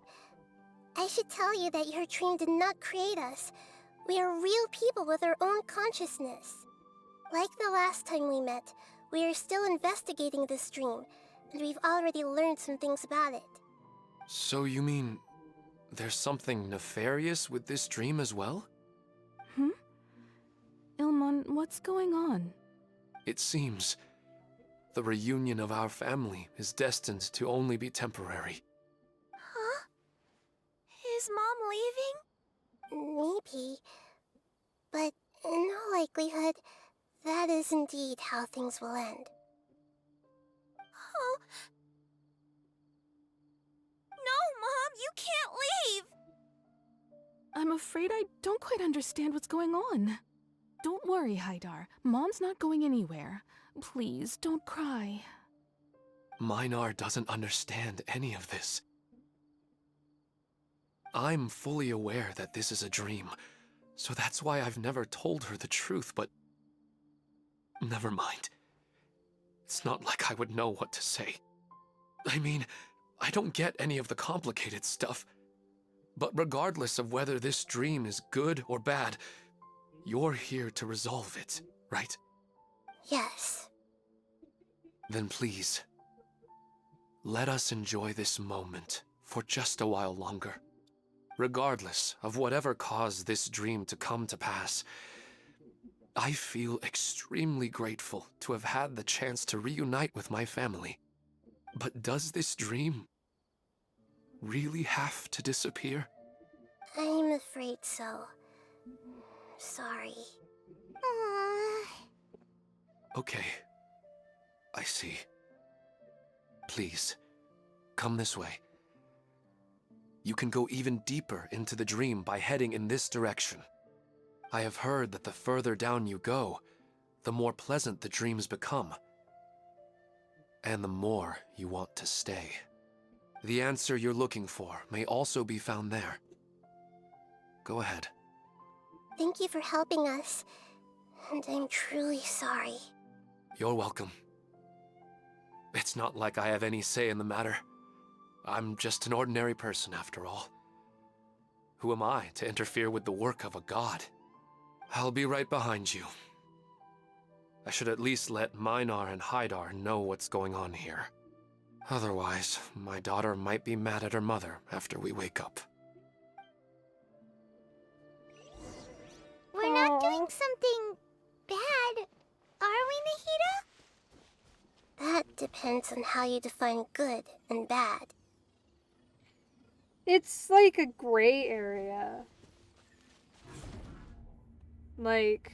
I should tell you that your dream did not create us. We are real people with our own consciousness. Like the last time we met, we are still investigating this dream, and we've already learned some things about it. So you mean there's something nefarious with this dream as well? Ilmon, what's going on? It seems the reunion of our family is destined to only be temporary. Huh? Is Mom leaving? Maybe. But in all likelihood, that is indeed how things will end. Oh. No, Mom, you can't leave! I'm afraid I don't quite understand what's going on. Don't worry, Haidar. Mom's not going anywhere. Please, don't cry. Minar doesn't understand any of this. I'm fully aware that this is a dream, so that's why I've never told her the truth, but... Never mind. It's not like I would know what to say. I mean, I don't get any of the complicated stuff. But regardless of whether this dream is good or bad, you're here to resolve it, right? Yes. Then please, let us enjoy this moment for just a while longer. Regardless of whatever caused this dream to come to pass, I feel extremely grateful to have had the chance to reunite with my family. But does this dream really have to disappear? I'm afraid so. Sorry. Okay. I see. Please, come this way. You can go even deeper into the dream by heading in this direction. I have heard that the further down you go, the more pleasant the dreams become. And the more you want to stay. The answer you're looking for may also be found there. Go ahead. Thank you for helping us, and I'm truly sorry. You're welcome. It's not like I have any say in the matter. I'm just an ordinary person, after all. Who am I to interfere with the work of a god? I'll be right behind you. I should at least let Minar and Haidar know what's going on here. Otherwise, my daughter might be mad at her mother after we wake up. We're not doing something bad, are we, Nahida? That depends on how you define good and bad. It's like a gray area. Like,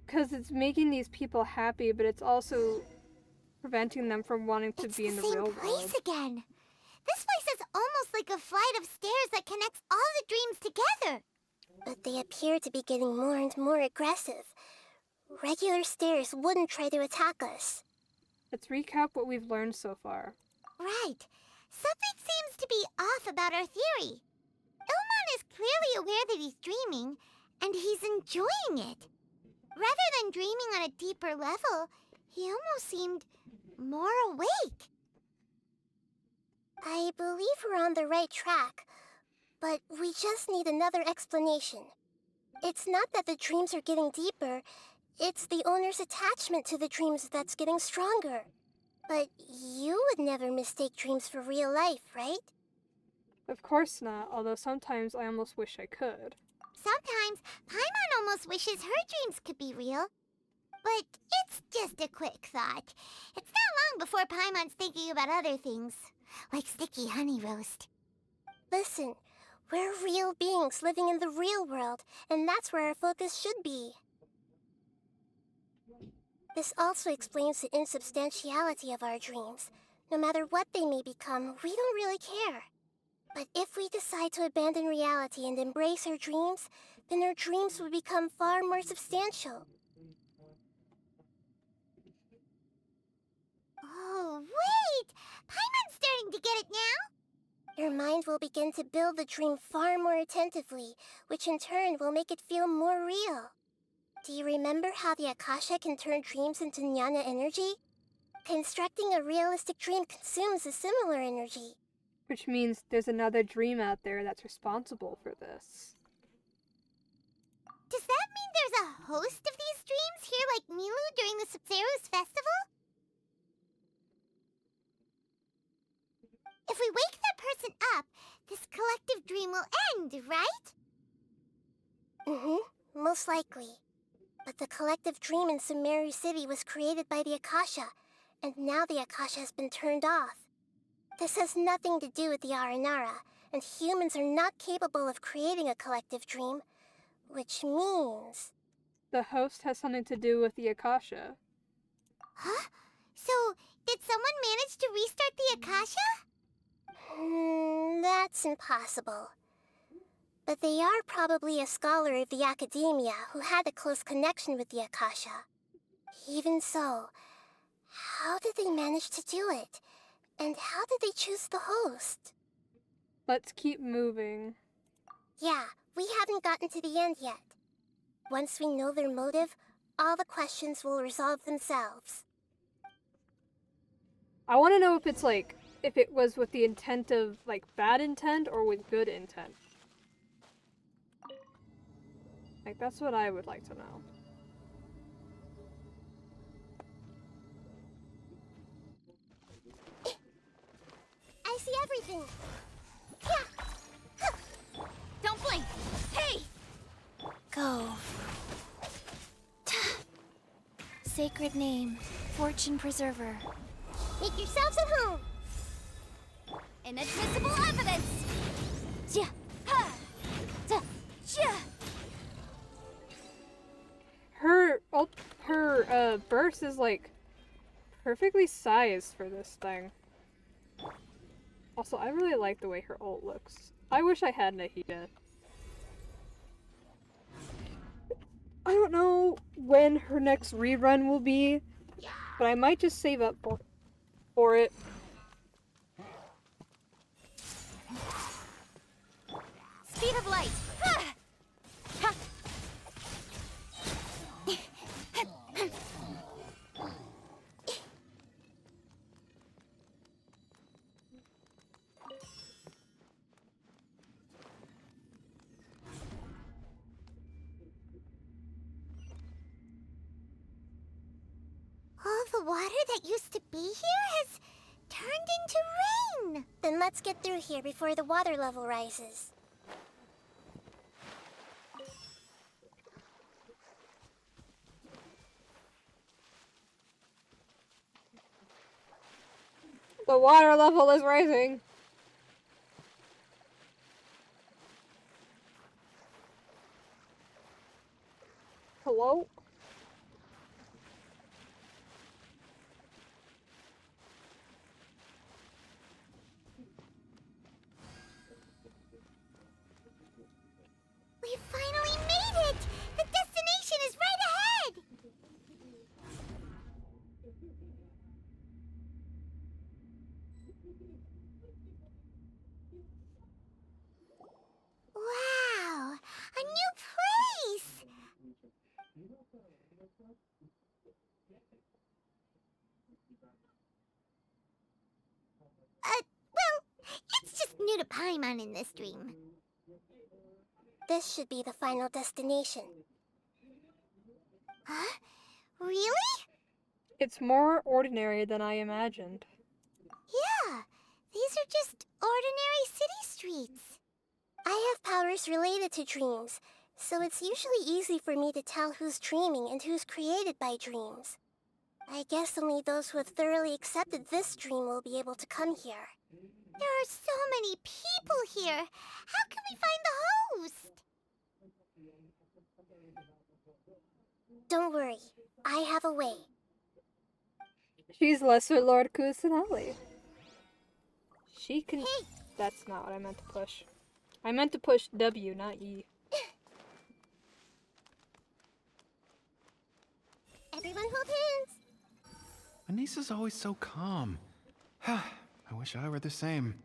because it's making these people happy, but it's also preventing them from wanting to be in the real world. Place again. This place is almost like a flight of stairs that connects all the dreams together. But they appear to be getting more and more aggressive. Regular stairs wouldn't try to attack us. Let's recap what we've learned so far. Right. Something seems to be off about our theory. Ilmon is clearly aware that he's dreaming, and he's enjoying it. Rather than dreaming on a deeper level, he almost seemed more awake. I believe we're on the right track, but we just need another explanation. It's not that the dreams are getting deeper, it's the owner's attachment to the dreams that's getting stronger. But you would never mistake dreams for real life, right? Of course not, although sometimes I almost wish I could. Sometimes Paimon almost wishes her dreams could be real. But it's just a quick thought. It's not long before Paimon's thinking about other things, like sticky honey roast. Listen, we're real beings living in the real world, and that's where our focus should be. This also explains the insubstantiality of our dreams. No matter what they may become, we don't really care. But if we decide to abandon reality and embrace our dreams, then our dreams will become far more substantial. Oh, wait! Paimon's starting to get it now? Your mind will begin to build the dream far more attentively, which in turn will make it feel more real. Do you remember how the Akasha can turn dreams into jnana energy? Constructing a realistic dream consumes a similar energy. Which means there's another dream out there that's responsible for this. Does that mean there's a host of these dreams here like Nilu during the Sabzeruz festival? If we wake that person up, this collective dream will end, right? Mm-hmm, most likely. But the collective dream in Sumeru City was created by the Akasha, and now the Akasha has been turned off. This has nothing to do with the Aranara, and humans are not capable of creating a collective dream, which means... The host has something to do with the Akasha. Huh? So, did someone manage to restart the Akasha? That's impossible. But they are probably a scholar of the academia who had a close connection with the Akasha. Even so, how did they manage to do it? And how did they choose the host? Let's keep moving. Yeah, we haven't gotten to the end yet. Once we know their motive, all the questions will resolve themselves. I want to know if it's like, if it was with the intent of, like, bad intent or with good intent. Like, that's what I would like to know. I see everything. Don't blink! Hey! Go. Sacred name, Fortune Preserver. Make yourselves at home. Inadmissible evidence! Yeah. Her burst is like perfectly sized for this thing. Also, I really like the way her ult looks. I wish I had Nahida. I don't know when her next rerun will be, but I might just save up for it. Speed of light! All the water that used to be here has turned into rain! Then let's get through here before the water level rises. The water level is rising. Hello? We finally made it! The destination is right ahead! Wow! A new place! Well, it's just new to Paimon in this dream. This should be the final destination. Huh? Really? It's more ordinary than I imagined. Yeah, these are just ordinary city streets. I have powers related to dreams, so it's usually easy for me to tell who's dreaming and who's created by dreams. I guess only those who have thoroughly accepted this dream will be able to come here. There are so many people here. How can we find the host? Don't worry, I have a way. She's Lesser Lord Kusanali. She can... Hey. That's not what I meant to push. I meant to push W, not E. Everyone hold hands. Anissa's always so calm. I wish I were the same.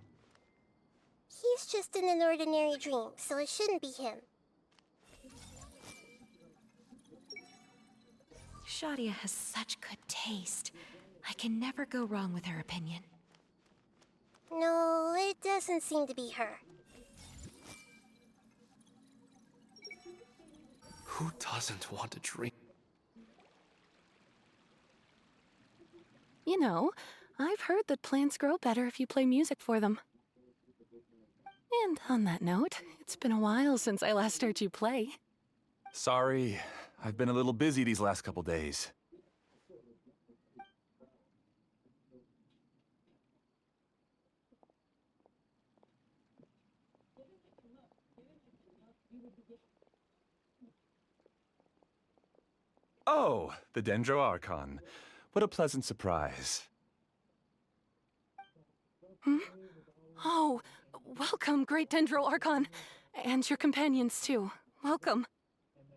just in an ordinary dream, so it shouldn't be him. Shadia has such good taste. I can never go wrong with her opinion. No, it doesn't seem to be her. Who doesn't want to dream? You know, I've heard that plants grow better if you play music for them. And on that note, it's been a while since I last heard you play. Sorry, I've been a little busy these last couple days. Oh, the Dendro Archon. What a pleasant surprise. Hmm? Oh, welcome, Great Dendro Archon. And your companions, too. Welcome.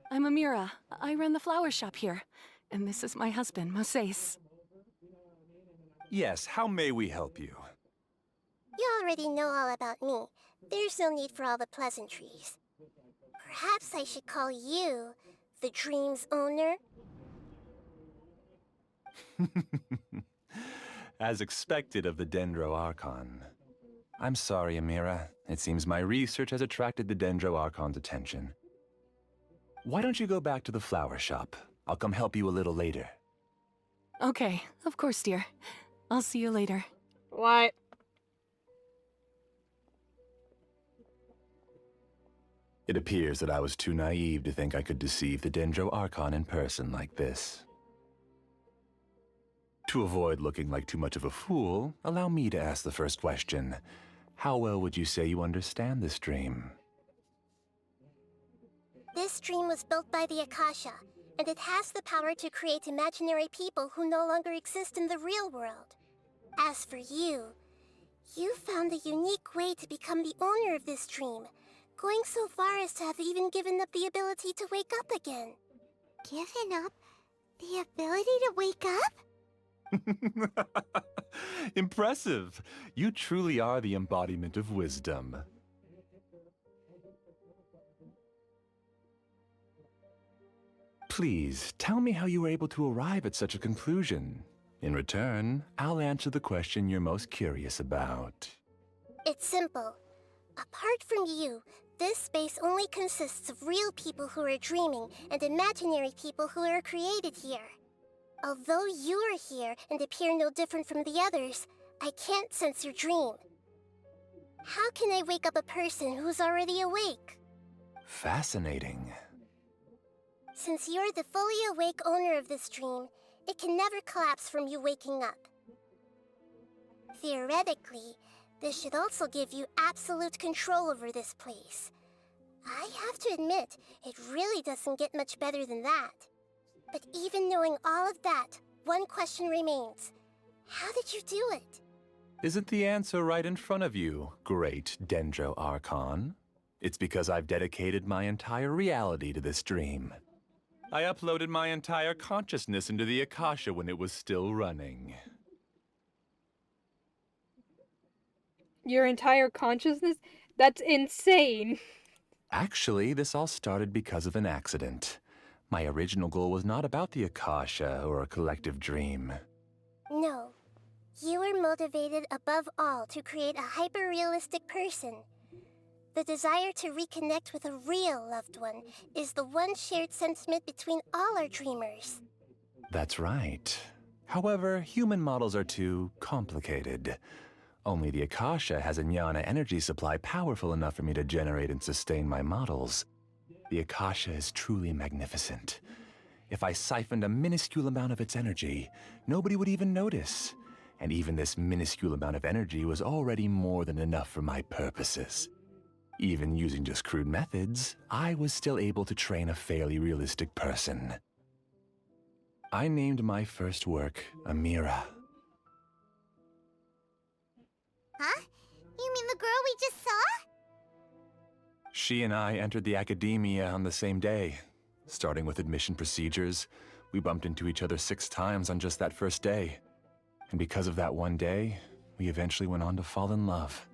I'm Amira. I run the flower shop here. And this is my husband, Moses. Yes, how may we help you? You already know all about me. There's no need for all the pleasantries. Perhaps I should call you the dream's owner? As expected of the Dendro Archon. I'm sorry, Amira. It seems my research has attracted the Dendro Archon's attention. Why don't you go back to the flower shop? I'll come help you a little later. Okay, of course, dear. I'll see you later. What? It appears that I was too naive to think I could deceive the Dendro Archon in person like this. To avoid looking like too much of a fool, allow me to ask the first question. How well would you say you understand this dream? This dream was built by the Akasha, and it has the power to create imaginary people who no longer exist in the real world. As for you, you found a unique way to become the owner of this dream, going so far as to have even given up the ability to wake up again. Given up the ability to wake up? Impressive! You truly are the embodiment of wisdom. Please, tell me how you were able to arrive at such a conclusion. In return, I'll answer the question you're most curious about. It's simple. Apart from you, this space only consists of real people who are dreaming and imaginary people who are created here. Although you are here and appear no different from the others, I can't sense your dream. How can I wake up a person who's already awake? Fascinating. Since you're the fully awake owner of this dream, it can never collapse from you waking up. Theoretically, this should also give you absolute control over this place. I have to admit, it really doesn't get much better than that. But even knowing all of that, one question remains. How did you do it? Isn't the answer right in front of you, great Dendro Archon? It's because I've dedicated my entire reality to this dream. I uploaded my entire consciousness into the Akasha when it was still running. Your entire consciousness? That's insane. Actually, this all started because of an accident. My original goal was not about the Akasha or a collective dream. No. You were motivated above all to create a hyper-realistic person. The desire to reconnect with a real loved one is the one shared sentiment between all our dreamers. That's right. However, human models are too complicated. Only the Akasha has a jnana energy supply powerful enough for me to generate and sustain my models. The Akasha is truly magnificent. If I siphoned a minuscule amount of its energy, nobody would even notice. And even this minuscule amount of energy was already more than enough for my purposes. Even using just crude methods, I was still able to train a fairly realistic person. I named my first work Amira. Huh? You mean the girl we just saw? She and I entered the academia on the same day. Starting with admission procedures, we bumped into each other 6 times on just that first day. And because of that one day, we eventually went on to fall in love.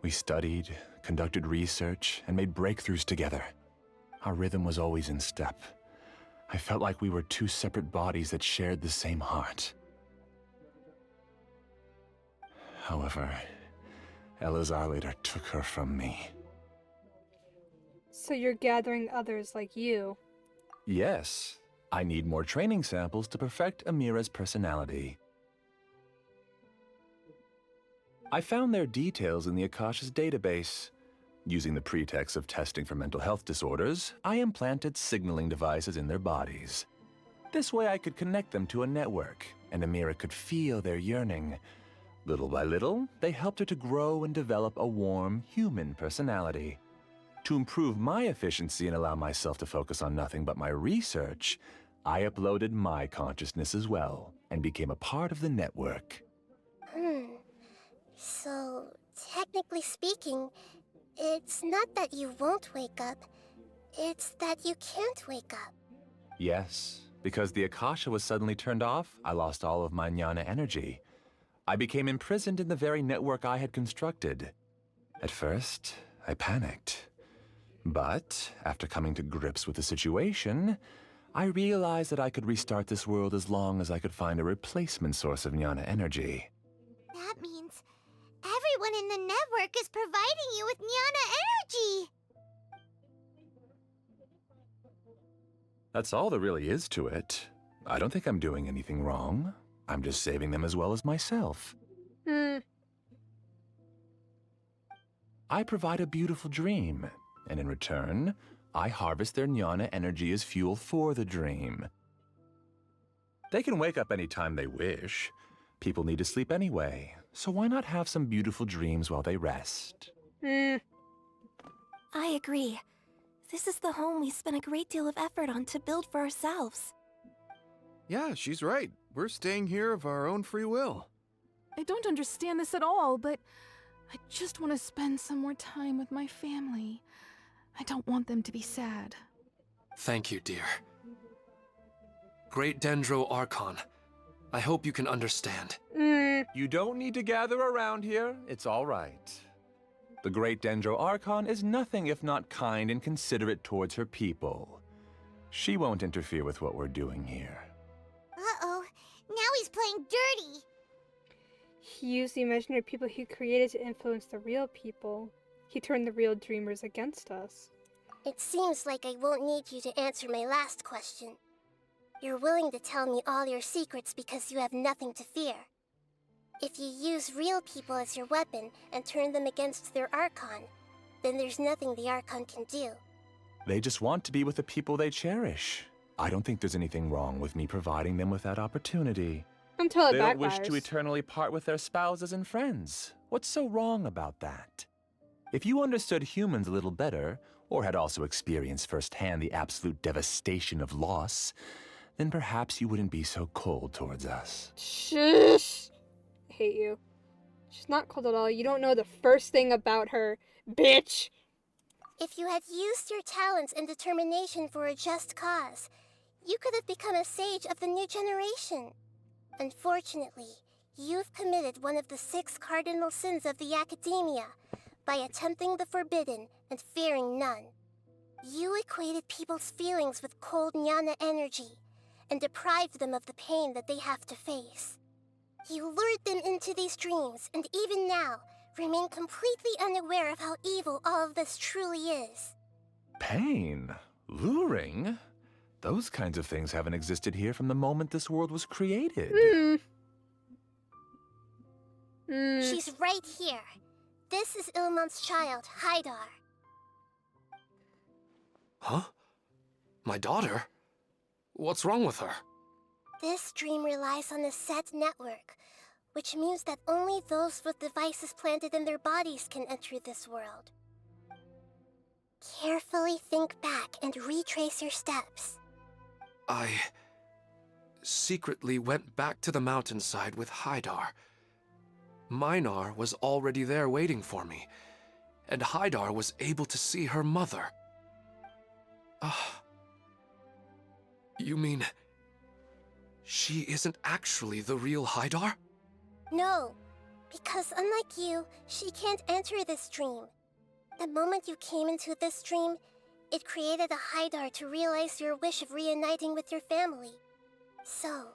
We studied, conducted research, and made breakthroughs together. Our rhythm was always in step. I felt like we were two separate bodies that shared the same heart. However, Elazar later took her from me. So you're gathering others like you. Yes, I need more training samples to perfect Amira's personality. I found their details in the Akasha's database. Using the pretext of testing for mental health disorders, I implanted signaling devices in their bodies. This way I could connect them to a network, and Amira could feel their yearning. Little by little, they helped her to grow and develop a warm, human personality. To improve my efficiency and allow myself to focus on nothing but my research, I uploaded my consciousness as well, and became a part of the network. So, technically speaking, it's not that you won't wake up, it's that you can't wake up. Yes, because the Akasha was suddenly turned off, I lost all of my jnana energy. I became imprisoned in the very network I had constructed. At first, I panicked. But, after coming to grips with the situation, I realized that I could restart this world as long as I could find a replacement source of jnana energy. That means everyone in the network is providing you with Jnana energy! That's all there really is to it. I don't think I'm doing anything wrong. I'm just saving them as well as myself. I provide a beautiful dream, and in return, I harvest their jnana energy as fuel for the dream. They can wake up any time they wish. People need to sleep anyway, so why not have some beautiful dreams while they rest? I agree. This is the home we spent a great deal of effort on to build for ourselves. Yeah, she's right. We're staying here of our own free will. I don't understand this at all, but I just want to spend some more time with my family. I don't want them to be sad. Thank you, dear. Great Dendro Archon, I hope you can understand. You don't need to gather around here. It's all right. The Great Dendro Archon is nothing if not kind and considerate towards her people. She won't interfere with what we're doing here. Uh-oh, now he's playing dirty! He used the imaginary people he created to influence the real people. He turned the real dreamers against us. It seems like I won't need you to answer my last question. You're willing to tell me all your secrets because you have nothing to fear. If you use real people as your weapon and turn them against their Archon, then there's nothing the Archon can do. They just want to be with the people they cherish. I don't think there's anything wrong with me providing them with that opportunity. Until it They don't wish backfires. to eternally part with their spouses and friends. What's so wrong about that? If you understood humans a little better, or had also experienced firsthand the absolute devastation of loss, then perhaps you wouldn't be so cold towards us. Shush! I hate you. She's not cold at all. You don't know the first thing about her, bitch! If you had used your talents and determination for a just cause, you could have become a sage of the new generation. Unfortunately, you've committed one of the 6 cardinal sins of the Academia by attempting the forbidden and fearing none. You equated people's feelings with cold jnana energy and deprived them of the pain that they have to face. You lured them into these dreams, and even now, remain completely unaware of how evil all of this truly is. Pain? Luring? Those kinds of things haven't existed here from the moment this world was created. She's right here. This is Ilmon's child, Haidar. Huh? My daughter? What's wrong with her? This dream relies on a set network, which means that only those with devices planted in their bodies can enter this world. Carefully think back and retrace your steps. I secretly went back to the mountainside with Haidar. Minar was already there waiting for me, and Haidar was able to see her mother. You mean she isn't actually the real Haidar? No, because unlike you, she can't enter this dream. The moment you came into this dream, it created a Haidar to realize your wish of reuniting with your family. So,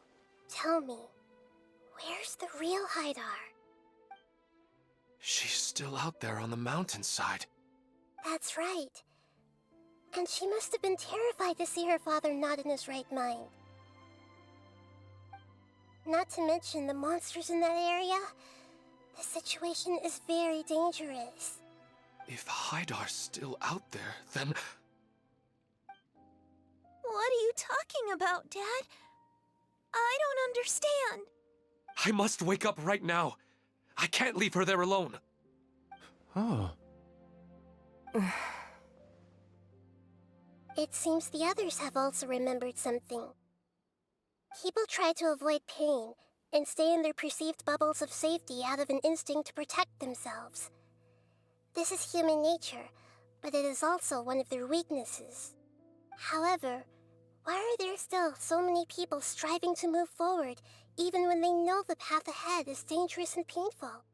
tell me, where's the real Haidar? She's still out there on the mountainside. That's right. And she must have been terrified to see her father not in his right mind. Not to mention the monsters in that area. The situation is very dangerous. If Haidar's still out there, then... What are you talking about, Dad? I don't understand. I must wake up right now. I can't leave her there alone. Oh. It seems the others have also remembered something. People try to avoid pain and stay in their perceived bubbles of safety out of an instinct to protect themselves. This is human nature, but it is also one of their weaknesses. However, why are there still so many people striving to move forward even when they know the path ahead is dangerous and painful?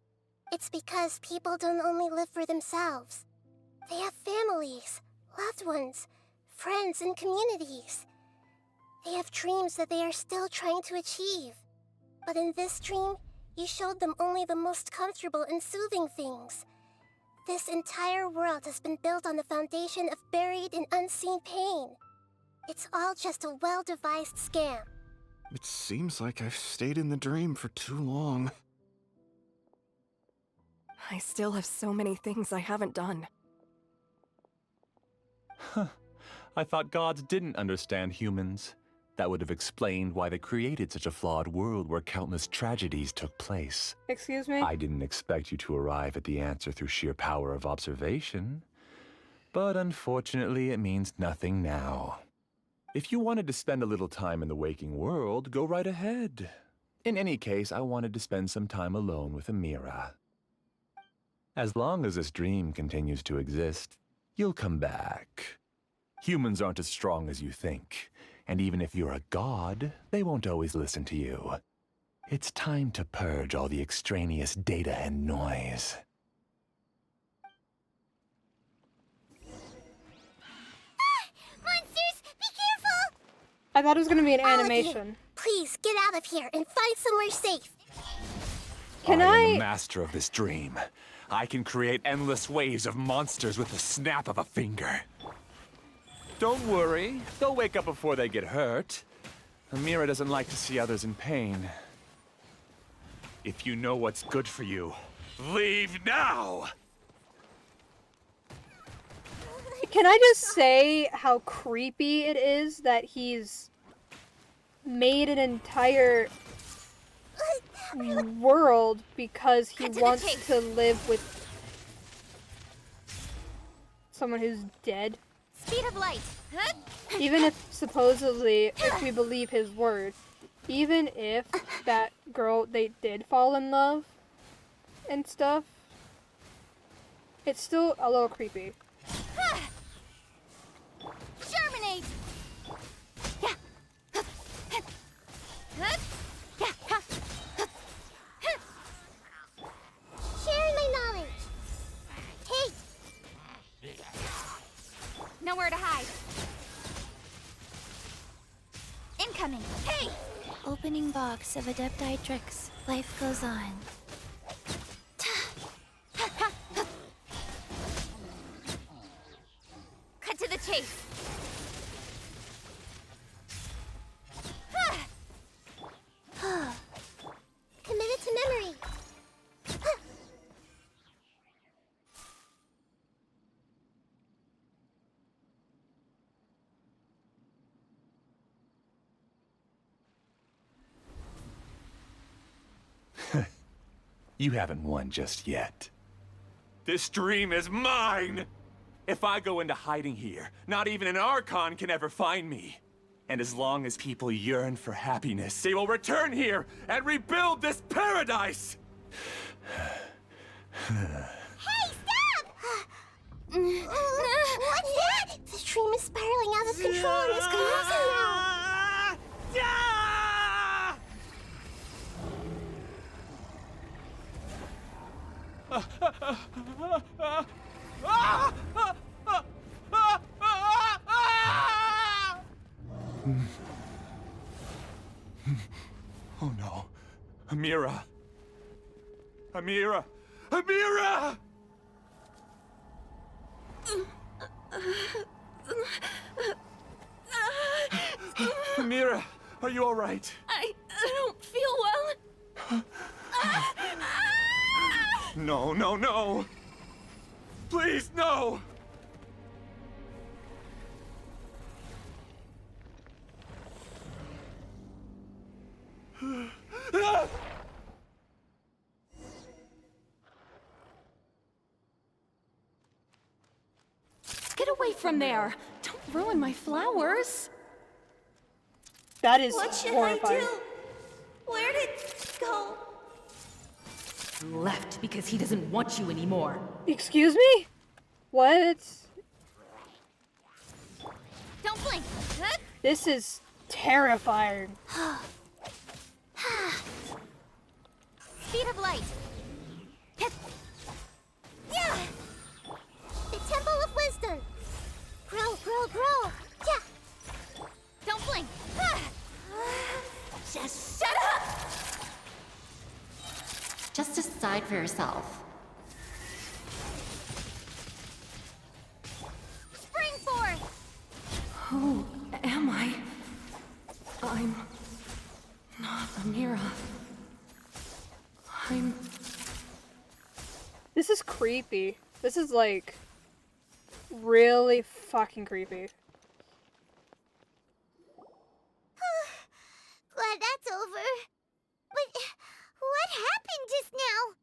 It's because people don't only live for themselves. They have families, loved ones, friends, and communities. They have dreams that they are still trying to achieve. But in this dream, you showed them only the most comfortable and soothing things. This entire world has been built on the foundation of buried and unseen pain. It's all just a well-devised scam. It seems like I've stayed in the dream for too long. I still have so many things I haven't done. Huh. I thought gods didn't understand humans. That would have explained why they created such a flawed world where countless tragedies took place. Excuse me? I didn't expect you to arrive at the answer through sheer power of observation. But unfortunately, it means nothing now. If you wanted to spend a little time in the waking world, go right ahead. In any case, I wanted to spend some time alone with Amira. As long as this dream continues to exist, you'll come back. Humans aren't as strong as you think. And even if you're a god, they won't always listen to you. It's time to purge all the extraneous data and noise. Monsters, be careful! I thought it was gonna be an All of you, animation. please get out of here and find somewhere safe. Can I am the master of this dream. I can create endless waves of monsters with the snap of a finger. Don't worry, they'll wake up before they get hurt. Amira doesn't like to see others in pain. If you know what's good for you, leave now! Can I just say how creepy it is that he's made an entire world because he wants to live with someone who's dead? Speed of light. Even if supposedly, if we believe his word, even if that girl, they did fall in love and stuff, it's still a little creepy. Germinate! Sharing my knowledge. Hey! Nowhere to hide. Incoming. Hey! Opening box of Adepti tricks. Life goes on. Cut to the chase. Committed to memory. You haven't won just yet. This dream is mine! If I go into hiding here, not even an Archon can ever find me. And as long as people yearn for happiness, they will return here and rebuild this paradise! Hey, stop! What's that? The dream is spiraling out of control and is collapsing now. Ah! Oh no. Amira! Amira! Amira! Amira, are you all right? I don't feel well. No, no, no! Please, no! Get away from there! Don't ruin my flowers! That is What should horrifying. I do? Where did it go? Left because he doesn't want you anymore. Excuse me? What? Don't blink. This is terrifying. Speed of light. Yeah. The Temple of Wisdom. Grow, grow, grow. Yeah. Don't blink. Just shut up! Just decide for yourself. Spring forth. Who am I? I'm not Amira. I'm... This is creepy. This is like really fucking creepy. Glad that's over. But what happened just now?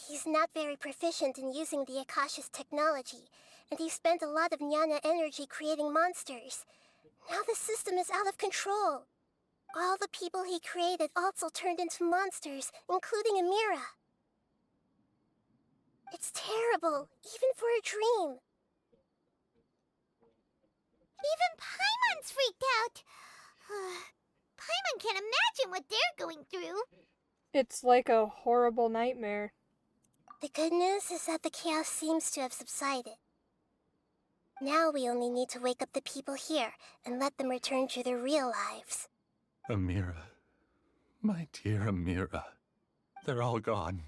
He's not very proficient in using the Akasha's technology, and he spent a lot of Jnana energy creating monsters. Now the system is out of control. All the people he created also turned into monsters, including Amira. It's terrible, even for a dream. Even Paimon's freaked out. Paimon can't imagine what they're going through. It's like a horrible nightmare. The good news is that the chaos seems to have subsided. Now we only need to wake up the people here and let them return to their real lives. Amira. My dear Amira. They're all gone.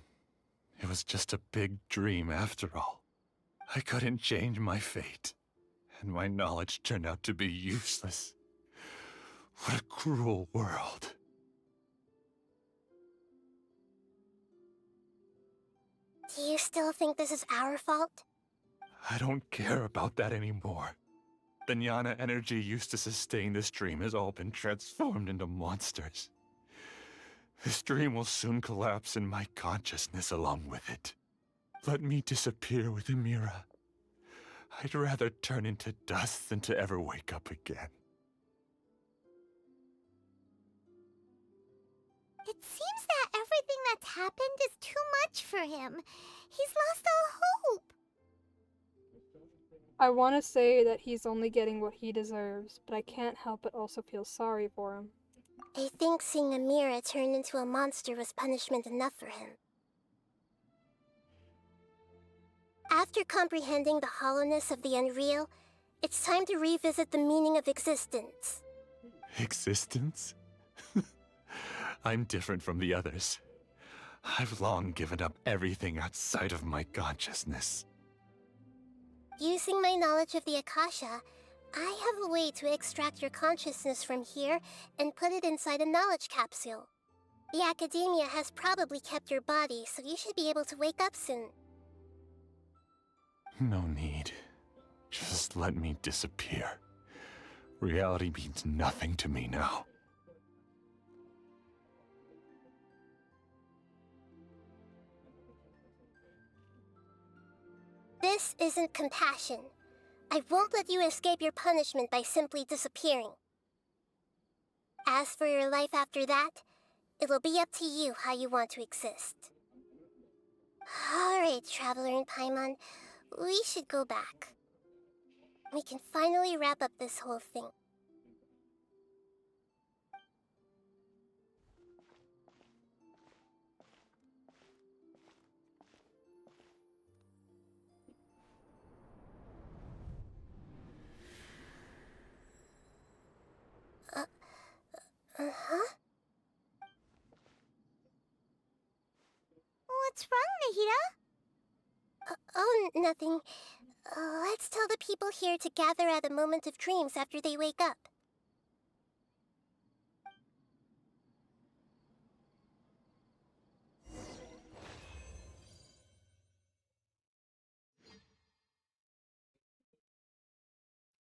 It was just a big dream after all. I couldn't change my fate, and my knowledge turned out to be useless. What a cruel world. Do you still think this is our fault? I don't care about that anymore. The Jnana energy used to sustain this dream has all been transformed into monsters. This dream will soon collapse and my consciousness along with it. Let me disappear with Amira. I'd rather turn into dust than to ever wake up again. It seems that everything that's happened is too much for him. He's lost all hope. I want to say that he's only getting what he deserves, but I can't help but also feel sorry for him. I think seeing Amira turn into a monster was punishment enough for him. After comprehending the hollowness of the unreal, it's time to revisit the meaning of existence. Existence? I'm different from the others. I've long given up everything outside of my consciousness. Using my knowledge of the Akasha, I have a way to extract your consciousness from here and put it inside a knowledge capsule. The Academia has probably kept your body, so you should be able to wake up soon. No need. Just let me disappear. Reality means nothing to me now. This isn't compassion. I won't let you escape your punishment by simply disappearing. As for your life after that, it'll be up to you how you want to exist. Alright, Traveler and Paimon, we should go back. We can finally wrap up this whole thing. Oh, nothing. Let's tell the people here to gather at a moment of dreams after they wake up.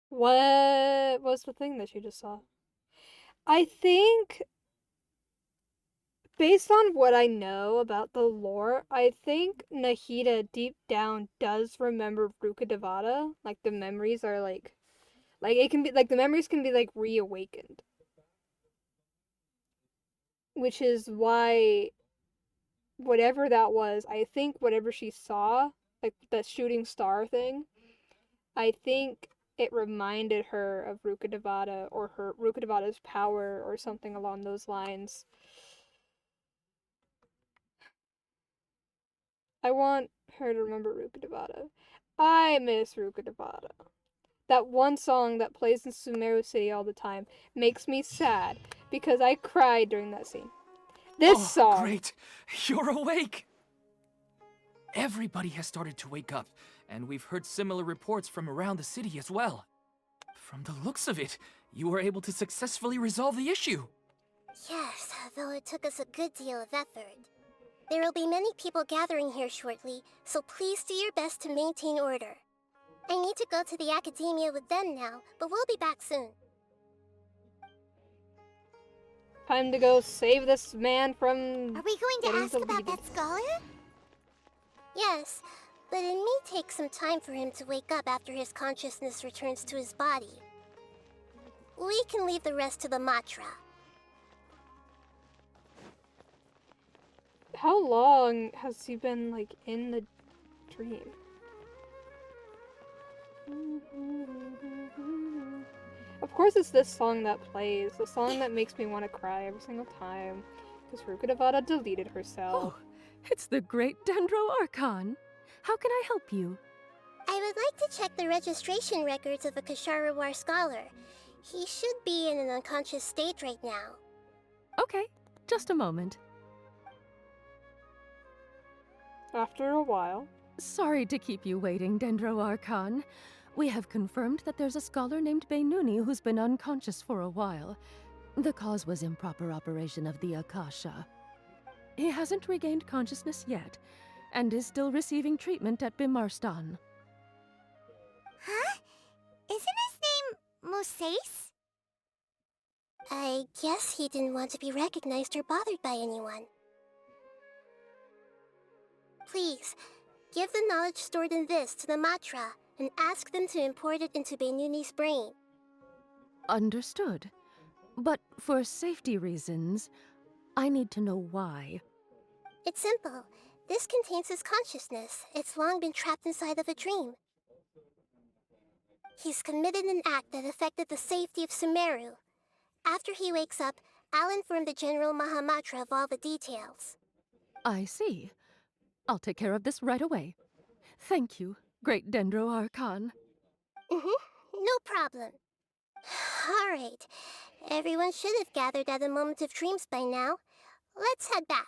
What was the thing that you just saw? I think, based on what I know about the lore, I think Nahida deep down does remember Ruka Devata. Like, the memories are like it can be, like, the memories can be, like, reawakened. Which is why, whatever that was, I think whatever she saw, like, the shooting star thing, I think it reminded her of Ruka Devata, or her Ruka Devata's power, or something along those lines. I want her to remember Ruka Devata. I miss Ruka Devata. That one song that plays in Sumeru City all the time makes me sad because I cried during that scene. This song. Great! You're awake! Everybody has started to wake up, and we've heard similar reports from around the city as well. From the looks of it, you were able to successfully resolve the issue. Yes, though it took us a good deal of effort. There will be many people gathering here shortly, so please do your best to maintain order. I need to go to the academia with them now, but we'll be back soon. Time to go save this man from. Are we going to ask about that scholar? Yes, but it may take some time for him to wake up after his consciousness returns to his body. We can leave the rest to the Matra. How long has he been, like, in the dream? Of course it's this song that plays, the song that makes me want to cry every single time, because Ruka Devata deleted herself. Oh, it's the great Dendro Archon. How can I help you? I would like to check the registration records of a Kasharawar scholar. He should be in an unconscious state right now. Okay, just a moment. After a while. Sorry to keep you waiting, Dendro Archon. We have confirmed that there's a scholar named Beinuni who's been unconscious for a while. The cause was improper operation of the Akasha. He hasn't regained consciousness yet, and is still receiving treatment at Bimarstan. Huh? Isn't his name Mosace? I guess he didn't want to be recognized or bothered by anyone. Please, give the knowledge stored in this to the Matra and ask them to import it into Beinuni's brain. Understood. But for safety reasons, I need to know why. It's simple. This contains his consciousness. It's long been trapped inside of a dream. He's committed an act that affected the safety of Sumeru. After he wakes up, I'll inform the General Mahamatra of all the details. I see. I'll take care of this right away. Thank you, great Dendro Archon. No problem. Alright. Everyone should have gathered at a moment of dreams by now. Let's head back.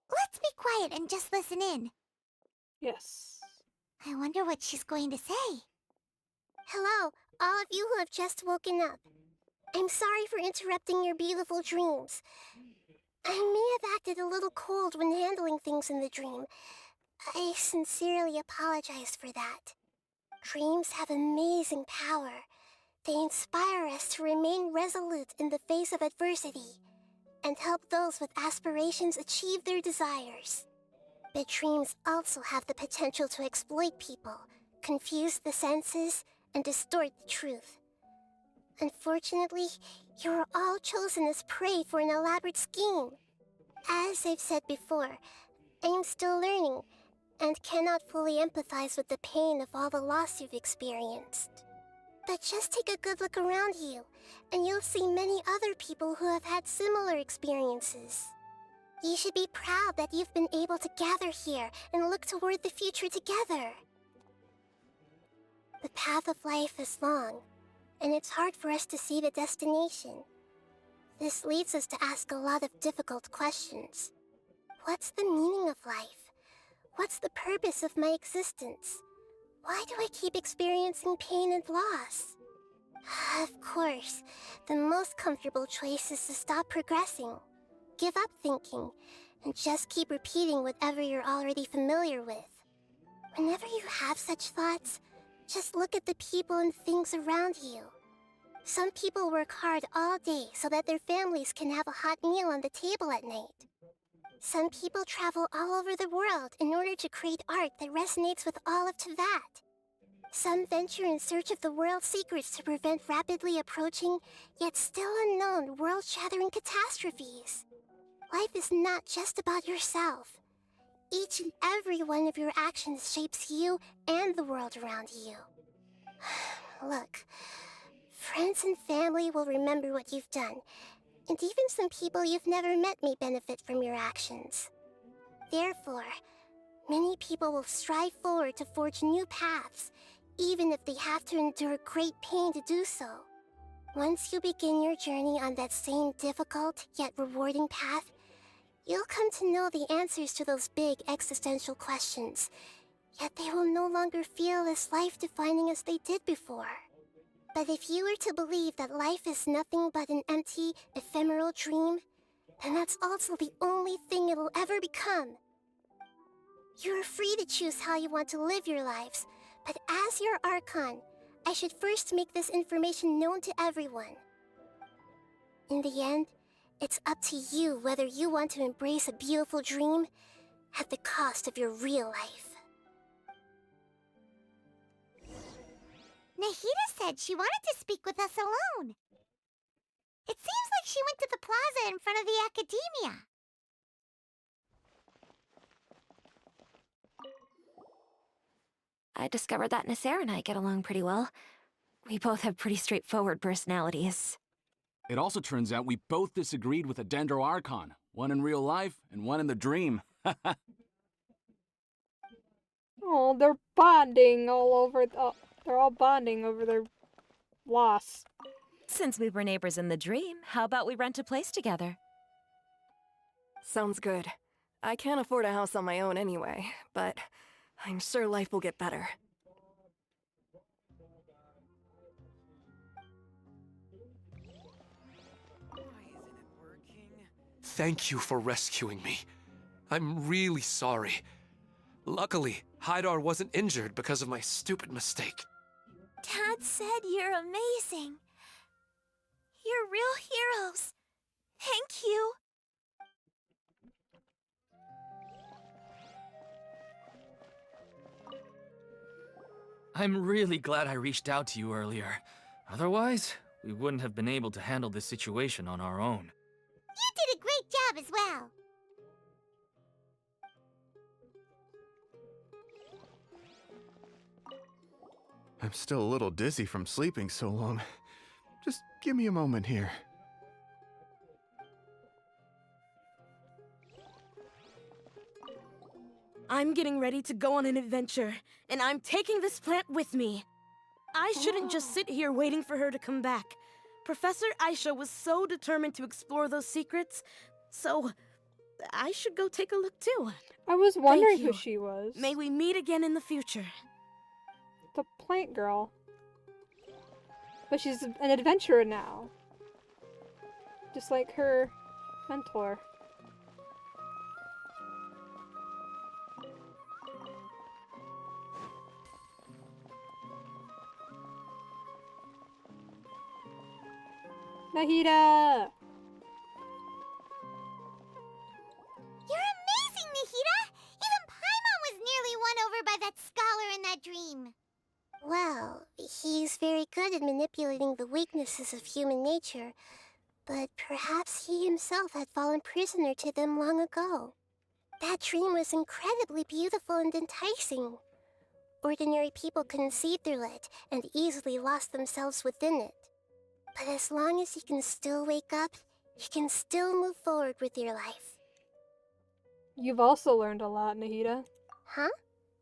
Let's be quiet and just listen in. Yes. I wonder what she's going to say. Hello, all of you who have just woken up. I'm sorry for interrupting your beautiful dreams. I may have acted a little cold when handling things in the dream. I sincerely apologize for that. Dreams have amazing power. They inspire us to remain resolute in the face of adversity and help those with aspirations achieve their desires. But dreams also have the potential to exploit people, confuse the senses, and distort the truth. Unfortunately, you are all chosen as prey for an elaborate scheme. As I've said before, I am still learning, and cannot fully empathize with the pain of all the loss you've experienced. But just take a good look around you, and you'll see many other people who have had similar experiences. You should be proud that you've been able to gather here and look toward the future together. The path of life is long, and it's hard for us to see the destination. This leads us to ask a lot of difficult questions. What's the meaning of life? What's the purpose of my existence? Why do I keep experiencing pain and loss? Of course, the most comfortable choice is to stop progressing. Give up thinking, and just keep repeating whatever you're already familiar with. Whenever you have such thoughts, just look at the people and things around you. Some people work hard all day so that their families can have a hot meal on the table at night. Some people travel all over the world in order to create art that resonates with all of Teyvat. Some venture in search of the world's secrets to prevent rapidly approaching, yet still unknown, world-shattering catastrophes. Life is not just about yourself. Each and every one of your actions shapes you and the world around you. Look, friends and family will remember what you've done, and even some people you've never met may benefit from your actions. Therefore, many people will strive forward to forge new paths, even if they have to endure great pain to do so. Once you begin your journey on that same difficult yet rewarding path, you'll come to know the answers to those big existential questions, yet they will no longer feel as life-defining as they did before. But if you were to believe that life is nothing but an empty, ephemeral dream, then that's also the only thing it'll ever become. You're free to choose how you want to live your lives, but as your Archon, I should first make this information known to everyone. In the end, it's up to you whether you want to embrace a beautiful dream at the cost of your real life. Nahida said she wanted to speak with us alone. It seems like she went to the plaza in front of the academia. I discovered that Nasser and I get along pretty well. We both have pretty straightforward personalities. It also turns out we both disagreed with a Dendro Archon, one in real life and one in the dream. Oh, they're bonding all over. They're all bonding over their loss. Since we were neighbors in the dream, how about we rent a place together? Sounds good. I can't afford a house on my own anyway, but I'm sure life will get better. Thank you for rescuing me. I'm really sorry. Luckily, Haidar wasn't injured because of my stupid mistake. Dad said you're amazing. You're real heroes. Thank you. I'm really glad I reached out to you earlier. Otherwise, we wouldn't have been able to handle this situation on our own. You did a great job as well. I'm still a little dizzy from sleeping so long. Just give me a moment here. I'm getting ready to go on an adventure, and I'm taking this plant with me. I shouldn't just sit here waiting for her to come back. Professor Aisha was so determined to explore those secrets, so I should go take a look too. I was wondering who she was. May we meet again in the future. The plant girl. But she's an adventurer now. Just like her mentor. Nahida! You're amazing, Nahida! Even Paimon was nearly won over by that scholar in that dream. Well, he's very good at manipulating the weaknesses of human nature, but perhaps he himself had fallen prisoner to them long ago. That dream was incredibly beautiful and enticing. ordinary people couldn't see through it and easily lost themselves within it. But as long as you can still wake up, you can still move forward with your life. You've also learned a lot, Nahida. Huh?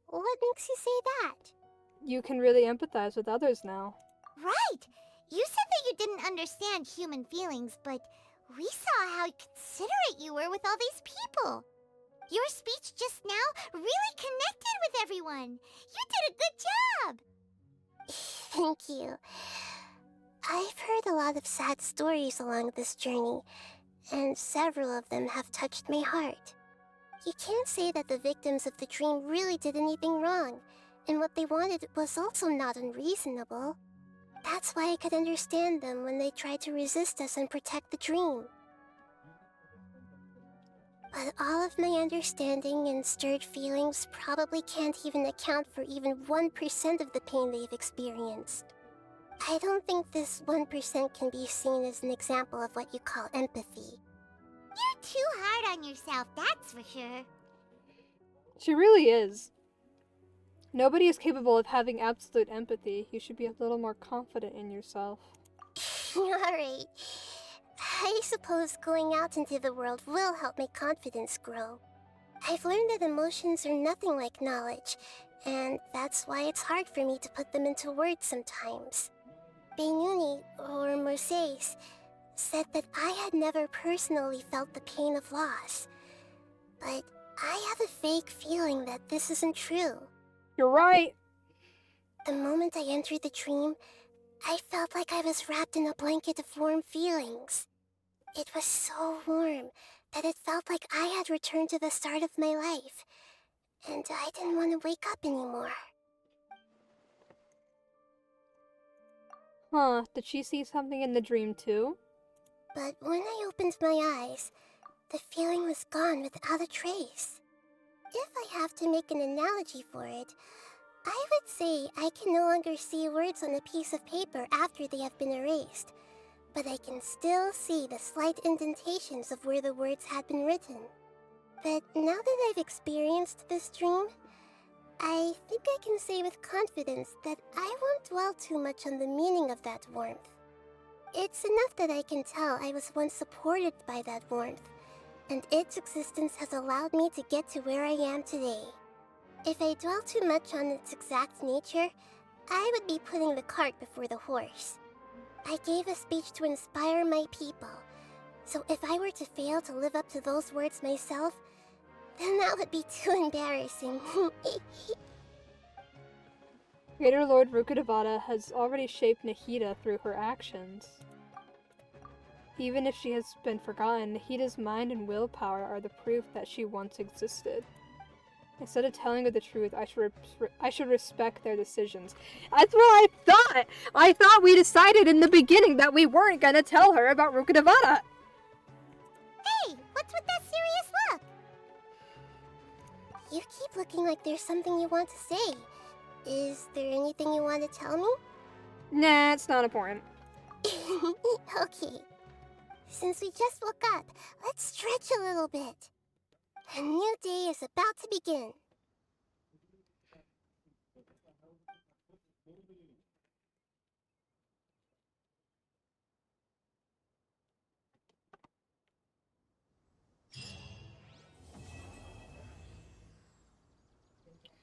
What makes you say that? You can really empathize with others now. Right! You said that you didn't understand human feelings, but we saw how considerate you were with all these people. Your speech just now really connected with everyone. You did a good job! Thank you. I've heard a lot of sad stories along this journey, and several of them have touched my heart. You can't say that the victims of the dream really did anything wrong, and what they wanted was also not unreasonable. That's why I could understand them when they tried to resist us and protect the dream. But all of my understanding and stirred feelings probably can't even account for even 1% of the pain they've experienced. I don't think this 1% can be seen as an example of what you call empathy. You're too hard on yourself, that's for sure. She really is. Nobody is capable of having absolute empathy. You should be a little more confident in yourself. Alright. I suppose going out into the world will help my confidence grow. I've learned that emotions are nothing like knowledge, and that's why it's hard for me to put them into words sometimes. Benuni, or Moses, said that I had never personally felt the pain of loss. But I have a vague feeling that this isn't true. You're right. The moment I entered the dream, I felt like I was wrapped in a blanket of warm feelings. It was so warm that it felt like I had returned to the start of my life, and I didn't want to wake up anymore. Huh, did she see something in the dream too? But when I opened my eyes, the feeling was gone without a trace. If I have to make an analogy for it, I would say I can no longer see words on a piece of paper after they have been erased, but I can still see the slight indentations of where the words had been written. But now that I've experienced this dream, I think I can say with confidence that I won't dwell too much on the meaning of that warmth. It's enough that I can tell I was once supported by that warmth, and its existence has allowed me to get to where I am today. If I dwell too much on its exact nature, I would be putting the cart before the horse. I gave a speech to inspire my people, so if I were to fail to live up to those words myself, then that would be too embarrassing. Greater Lord Rukkhadevata has already shaped Nahida through her actions. Even if she has been forgotten, Nahida's mind and willpower are the proof that she once existed. Instead of telling her the truth, I should respect their decisions. That's what I thought! I thought we decided in the beginning that we weren't gonna tell her about Rukkhadevata! Hey, what's with that serious look? You keep looking like there's something you want to say. Is there anything you want to tell me? Nah, it's not important. Okay. Since we just woke up, let's stretch a little bit. A new day is about to begin.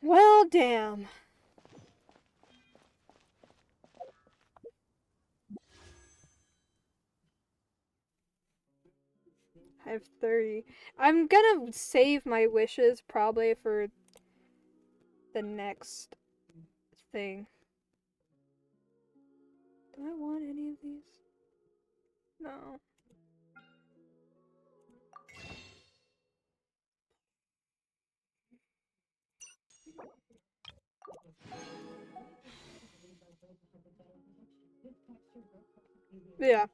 Well, damn. I have 30. I'm gonna save my wishes probably for the next thing. Do I want any of these? No. Yeah.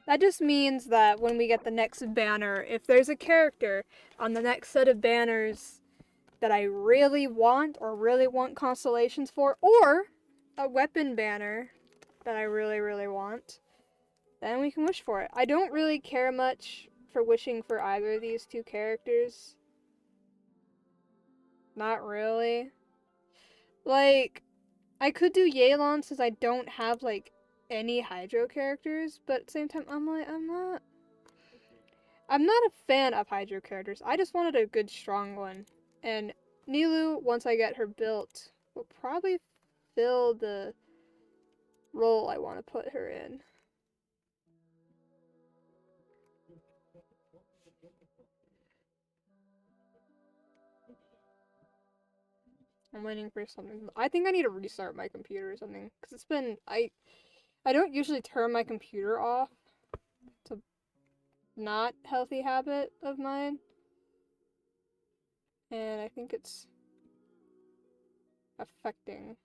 That just means that when we get the next banner, if there's a character on the next set of banners that I really want or really want constellations for, or a weapon banner that I really, really want, then we can wish for it. I don't really care much for wishing for either of these two characters. Not really. Like, I could do Yelan since I don't have, like, any Hydro characters, but at the same time, I'm like, I'm not a fan of Hydro characters. I just wanted a good, strong one. And Nilou, once I get her built, will probably fill the role I want to put her in. I'm waiting for something. I think I need to restart my computer or something, because it's been, I don't usually turn my computer off. It's a not healthy habit of mine. And I think it's affecting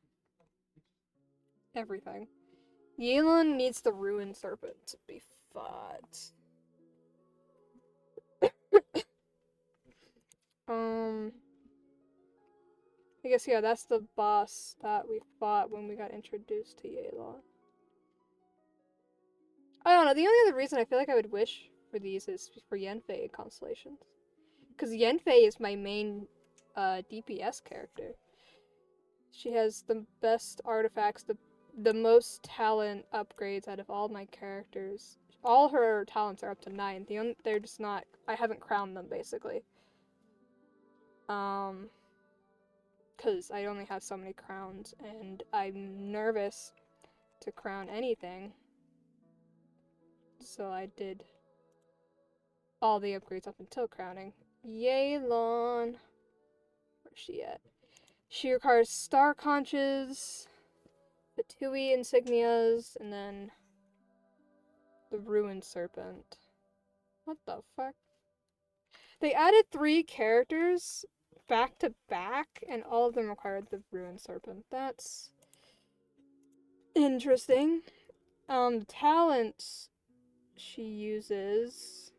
everything. Yelan needs the Ruined Serpent to be fought. I guess, yeah, that's the boss that we fought when we got introduced to Yelan. I don't know, the only other reason I feel like I would wish for these is for Yanfei constellations. Because Yanfei is my main DPS character. She has the best artifacts, the most talent upgrades out of all my characters. All her talents are up to 9. They're just not, I haven't crowned them, basically. Because I only have so many crowns, and I'm nervous to crown anything. So I did all the upgrades up until crowning. Yelan. Where's she at? She requires star conches, the Tui insignias, and then the Ruined Serpent. What the fuck? They added 3 characters back to back, and all of them required the Ruined Serpent. That's interesting. The talents she uses: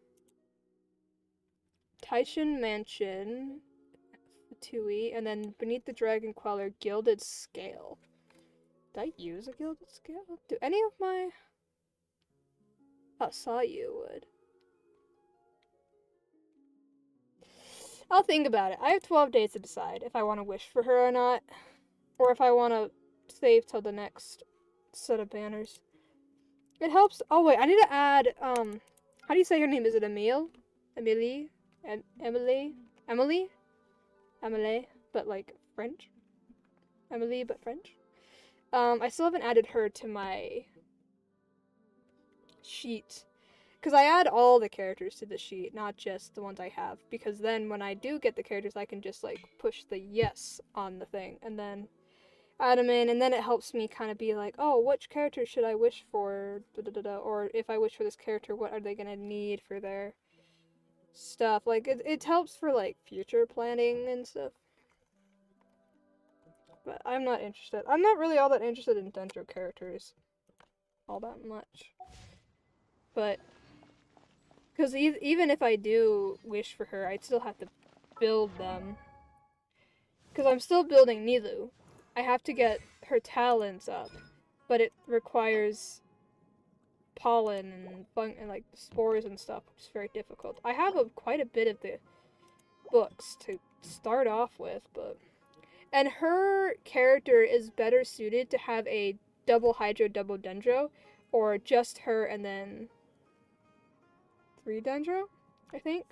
Taishin Mansion, Tui, and then Beneath the Dragon Queller, Gilded Scale. Did I use a Gilded Scale? Do any of my... Oh, Sayu would. I'll think about it. I have 12 days to decide if I want to wish for her or not. Or if I want to save till the next set of banners. It helps... Oh, wait, I need to add, how do you say her name? Is it Emile? Emily? Emily? Emily? Emily, but like French? Emily, but French? I still haven't added her to my sheet. Because I add all the characters to the sheet, not just the ones I have. Because then when I do get the characters, I can just like push the yes on the thing and then add them in. And then it helps me kind of be like, oh, which character should I wish for? Or if I wish for this character, what are they going to need for their stuff? Like, it helps for like future planning and stuff. But I'm not interested. I'm not really all that interested in Dendro characters. All that much. But... Because even if I do wish for her, I'd still have to build them. Because I'm still building Nilou. I have to get her talents up. But it requires pollen and like spores and stuff, which is very difficult. I have quite a bit of the books to start off with, but... And her character is better suited to have a double Hydro, double Dendro, or just her and then 3 Dendro, I think.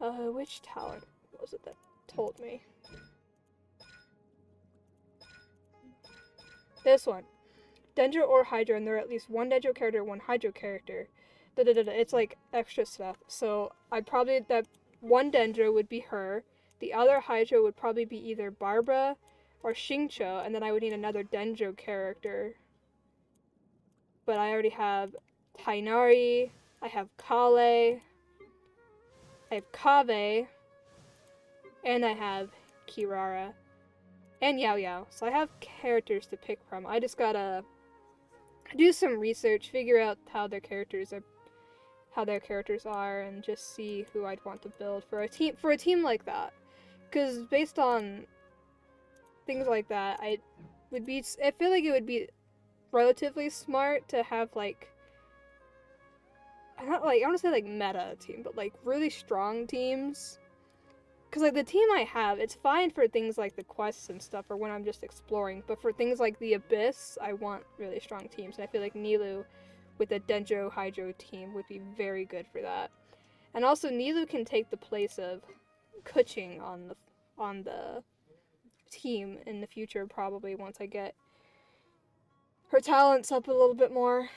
Which talent was it that told me? This one. Dendro or Hydro, and there are at least 1 Dendro character, 1 Hydro character. It's like extra stuff. So that 1 Dendro would be her. The other Hydro would probably be either Barbara or Xingqiu, and then I would need another Dendro character. But I already have Tainari, I have Kale, I have Kave, and I have Kirara, and Yao Yao. So I have characters to pick from. I just gotta do some research, figure out how their characters are, and just see who I'd want to build for a team like that. Because based on things like that, I feel like it would be relatively smart to have like, I don't want to say like meta team, but like really strong teams. because like the team I have, it's fine for things like the quests and stuff, or when I'm just exploring. But for things like the Abyss, I want really strong teams, and I feel like Nilou with a Dendro Hydro team would be very good for that. And also, Nilou can take the place of Kuching on the team in the future, probably once I get her talents up a little bit more.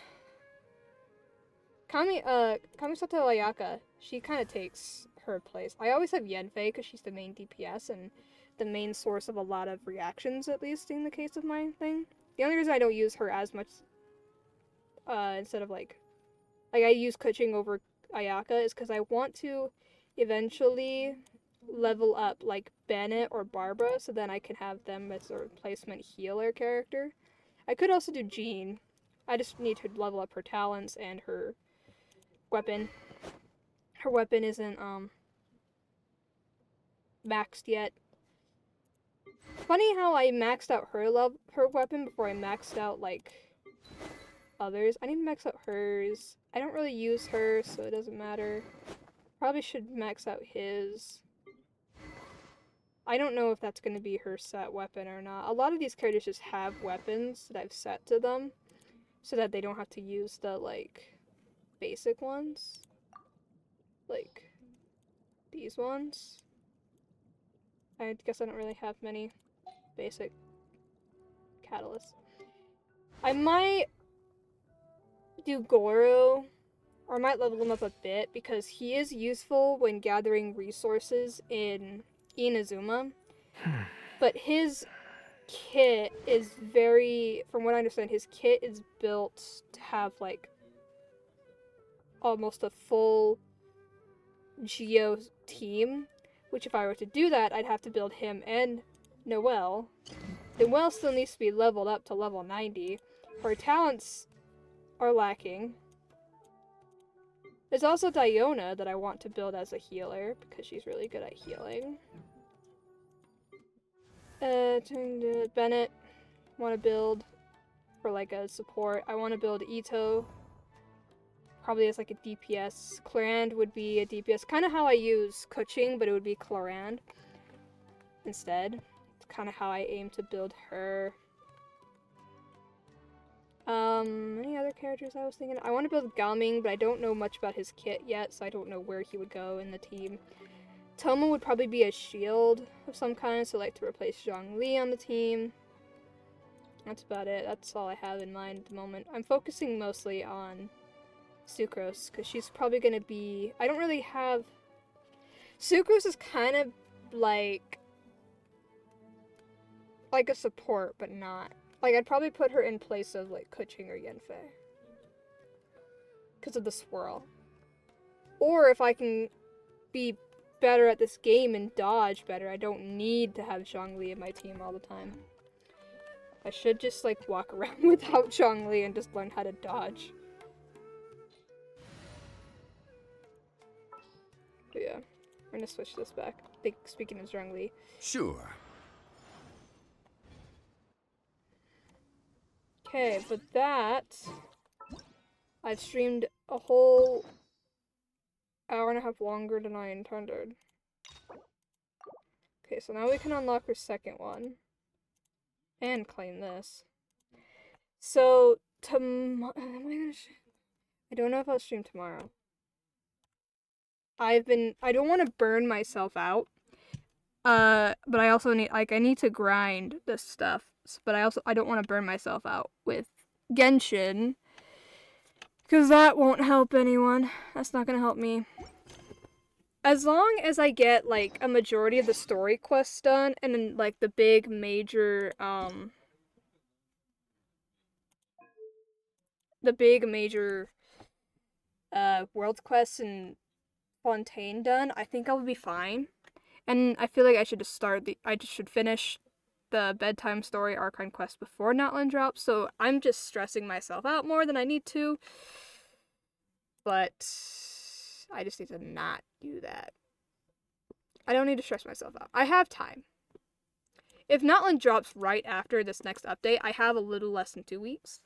Kamisato Ayaka, she kind of takes her place. I always have Yanfei because she's the main DPS and the main source of a lot of reactions, at least in the case of my thing. The only reason I don't use her as much, instead of like I use Kuching over Ayaka is because I want to eventually level up like Bennett or Barbara, so then I can have them as a replacement healer character. I could also do Jean. I just need to level up her talents and her weapon. Her weapon isn't maxed yet. Funny how I maxed out her weapon before I maxed out like others. I need to max out hers. I don't really use her, so it doesn't matter. Probably should max out his. I don't know if that's going to be her set weapon or not. A lot of these characters just have weapons that I've set to them so that they don't have to use the like basic ones. Like these ones. I guess I don't really have many basic catalysts. I might do Goro, or I might level him up a bit because he is useful when gathering resources in Inazuma. But his kit is very, from what I understand, his kit is built to have like almost a full Geo team, which if I were to do that, I'd have to build him and Noelle. Noelle still needs to be leveled up to level 90. Her talents are lacking. There's also Diona that I want to build as a healer because she's really good at healing. Bennett, want to build for like a support. I want to build Ito, probably as like a DPS. Clarand would be a DPS, kind of how I use Kuching, but it would be Clarand instead. It's kind of how I aim to build her. Any other characters I was thinking? I want to build Galming, but I don't know much about his kit yet, so I don't know where he would go in the team. Toma would probably be a shield of some kind, so like to replace Zhongli on the team. That's about it. That's all I have in mind at the moment. I'm focusing mostly on Sucrose, because she's probably going to be... I don't really have... Sucrose is kind of like a support, but not. Like, I'd probably put her in place of, like, Kuching or Yanfei. Because of the swirl. Or if I can be better at this game and dodge better, I don't need to have Zhongli in my team all the time. I should just, like, walk around without Zhongli and just learn how to dodge. But yeah, we're gonna switch this back. Speaking of Zhongli. Sure. Okay, but that, I've streamed a whole hour and a half longer than I intended. Okay, so now we can unlock our second one. And claim this. So, I don't know if I'll stream tomorrow. I don't want to burn myself out. But I also need, like, I need to grind this stuff. But I don't want to burn myself out with Genshin. Because that won't help anyone. That's not going to help me. As long as I get, like, a majority of the story quests done, and then, like, the big major, world quests and Fontaine done, I think I'll be fine. And I feel like I should just finish the bedtime story Archon quest before Notland drops, so I'm just stressing myself out more than I need to. But I just need to not do that. I don't need to stress myself out. I have time. If Notland drops right after this next update, I have a little less than 2 weeks.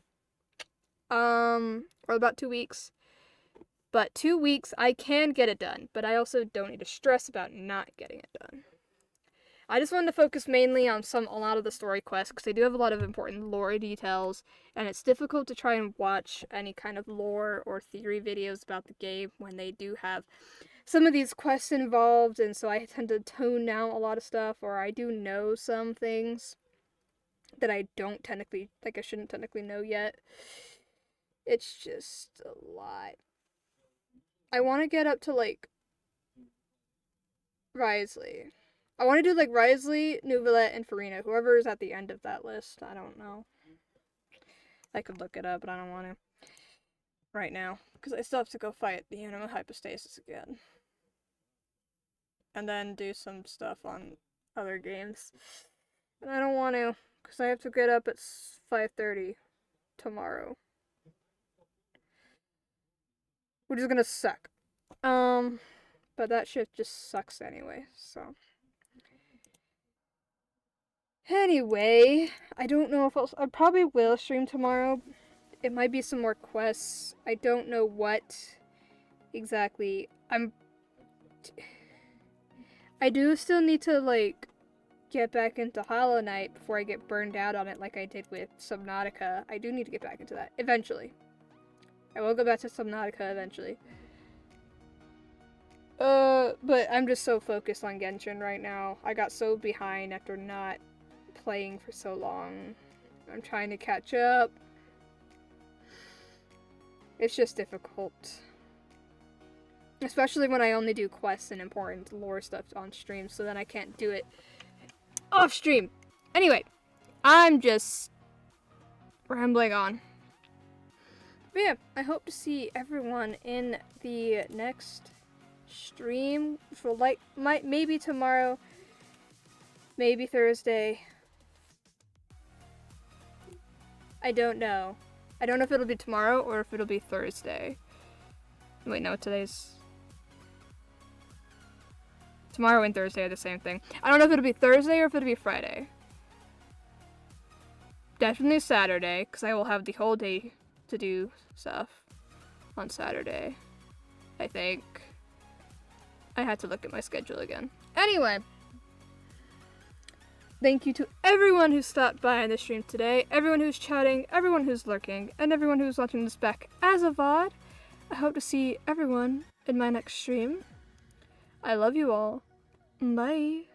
Or about 2 weeks. But 2 weeks, I can get it done, but I also don't need to stress about not getting it done. I just wanted to focus mainly on a lot of the story quests, because they do have a lot of important lore details, and it's difficult to try and watch any kind of lore or theory videos about the game when they do have some of these quests involved, and so I tend to tone down a lot of stuff, or I do know some things that I don't technically, like I shouldn't technically know yet. It's just a lot. I want to get up to, like, Risley. I want to do, like, Risley, Neuvillette, and Farina. Whoever is at the end of that list. I don't know. I could look it up, but I don't want to right now. Because I still have to go fight the Anima Hypostasis again. And then do some stuff on other games. And I don't want to, because I have to get up at 5:30 tomorrow. Which is gonna suck. But that shift just sucks anyway, so. Anyway, I don't know if I probably will stream tomorrow. It might be some more quests. I don't know what exactly. I do still need to, like, get back into Hollow Knight before I get burned out on it like I did with Subnautica. I do need to get back into that eventually. I will go back to Subnautica eventually. But I'm just so focused on Genshin right now. I got so behind after not playing for so long. I'm trying to catch up. It's just difficult. Especially when I only do quests and important lore stuff on stream, so then I can't do it off stream. Anyway, I'm just rambling on. But yeah, I hope to see everyone in the next stream, which will maybe tomorrow, maybe Thursday. I don't know. I don't know if it'll be tomorrow or if it'll be Thursday. Wait, no, today's... Tomorrow and Thursday are the same thing. I don't know if it'll be Thursday or if it'll be Friday. Definitely Saturday, because I will have the whole day to do stuff on Saturday, I think. I had to look at my schedule again. Anyway, thank you to everyone who stopped by on the stream today, everyone who's chatting, everyone who's lurking, and everyone who's watching this back as a VOD. I hope to see everyone in my next stream. I love you all. Bye.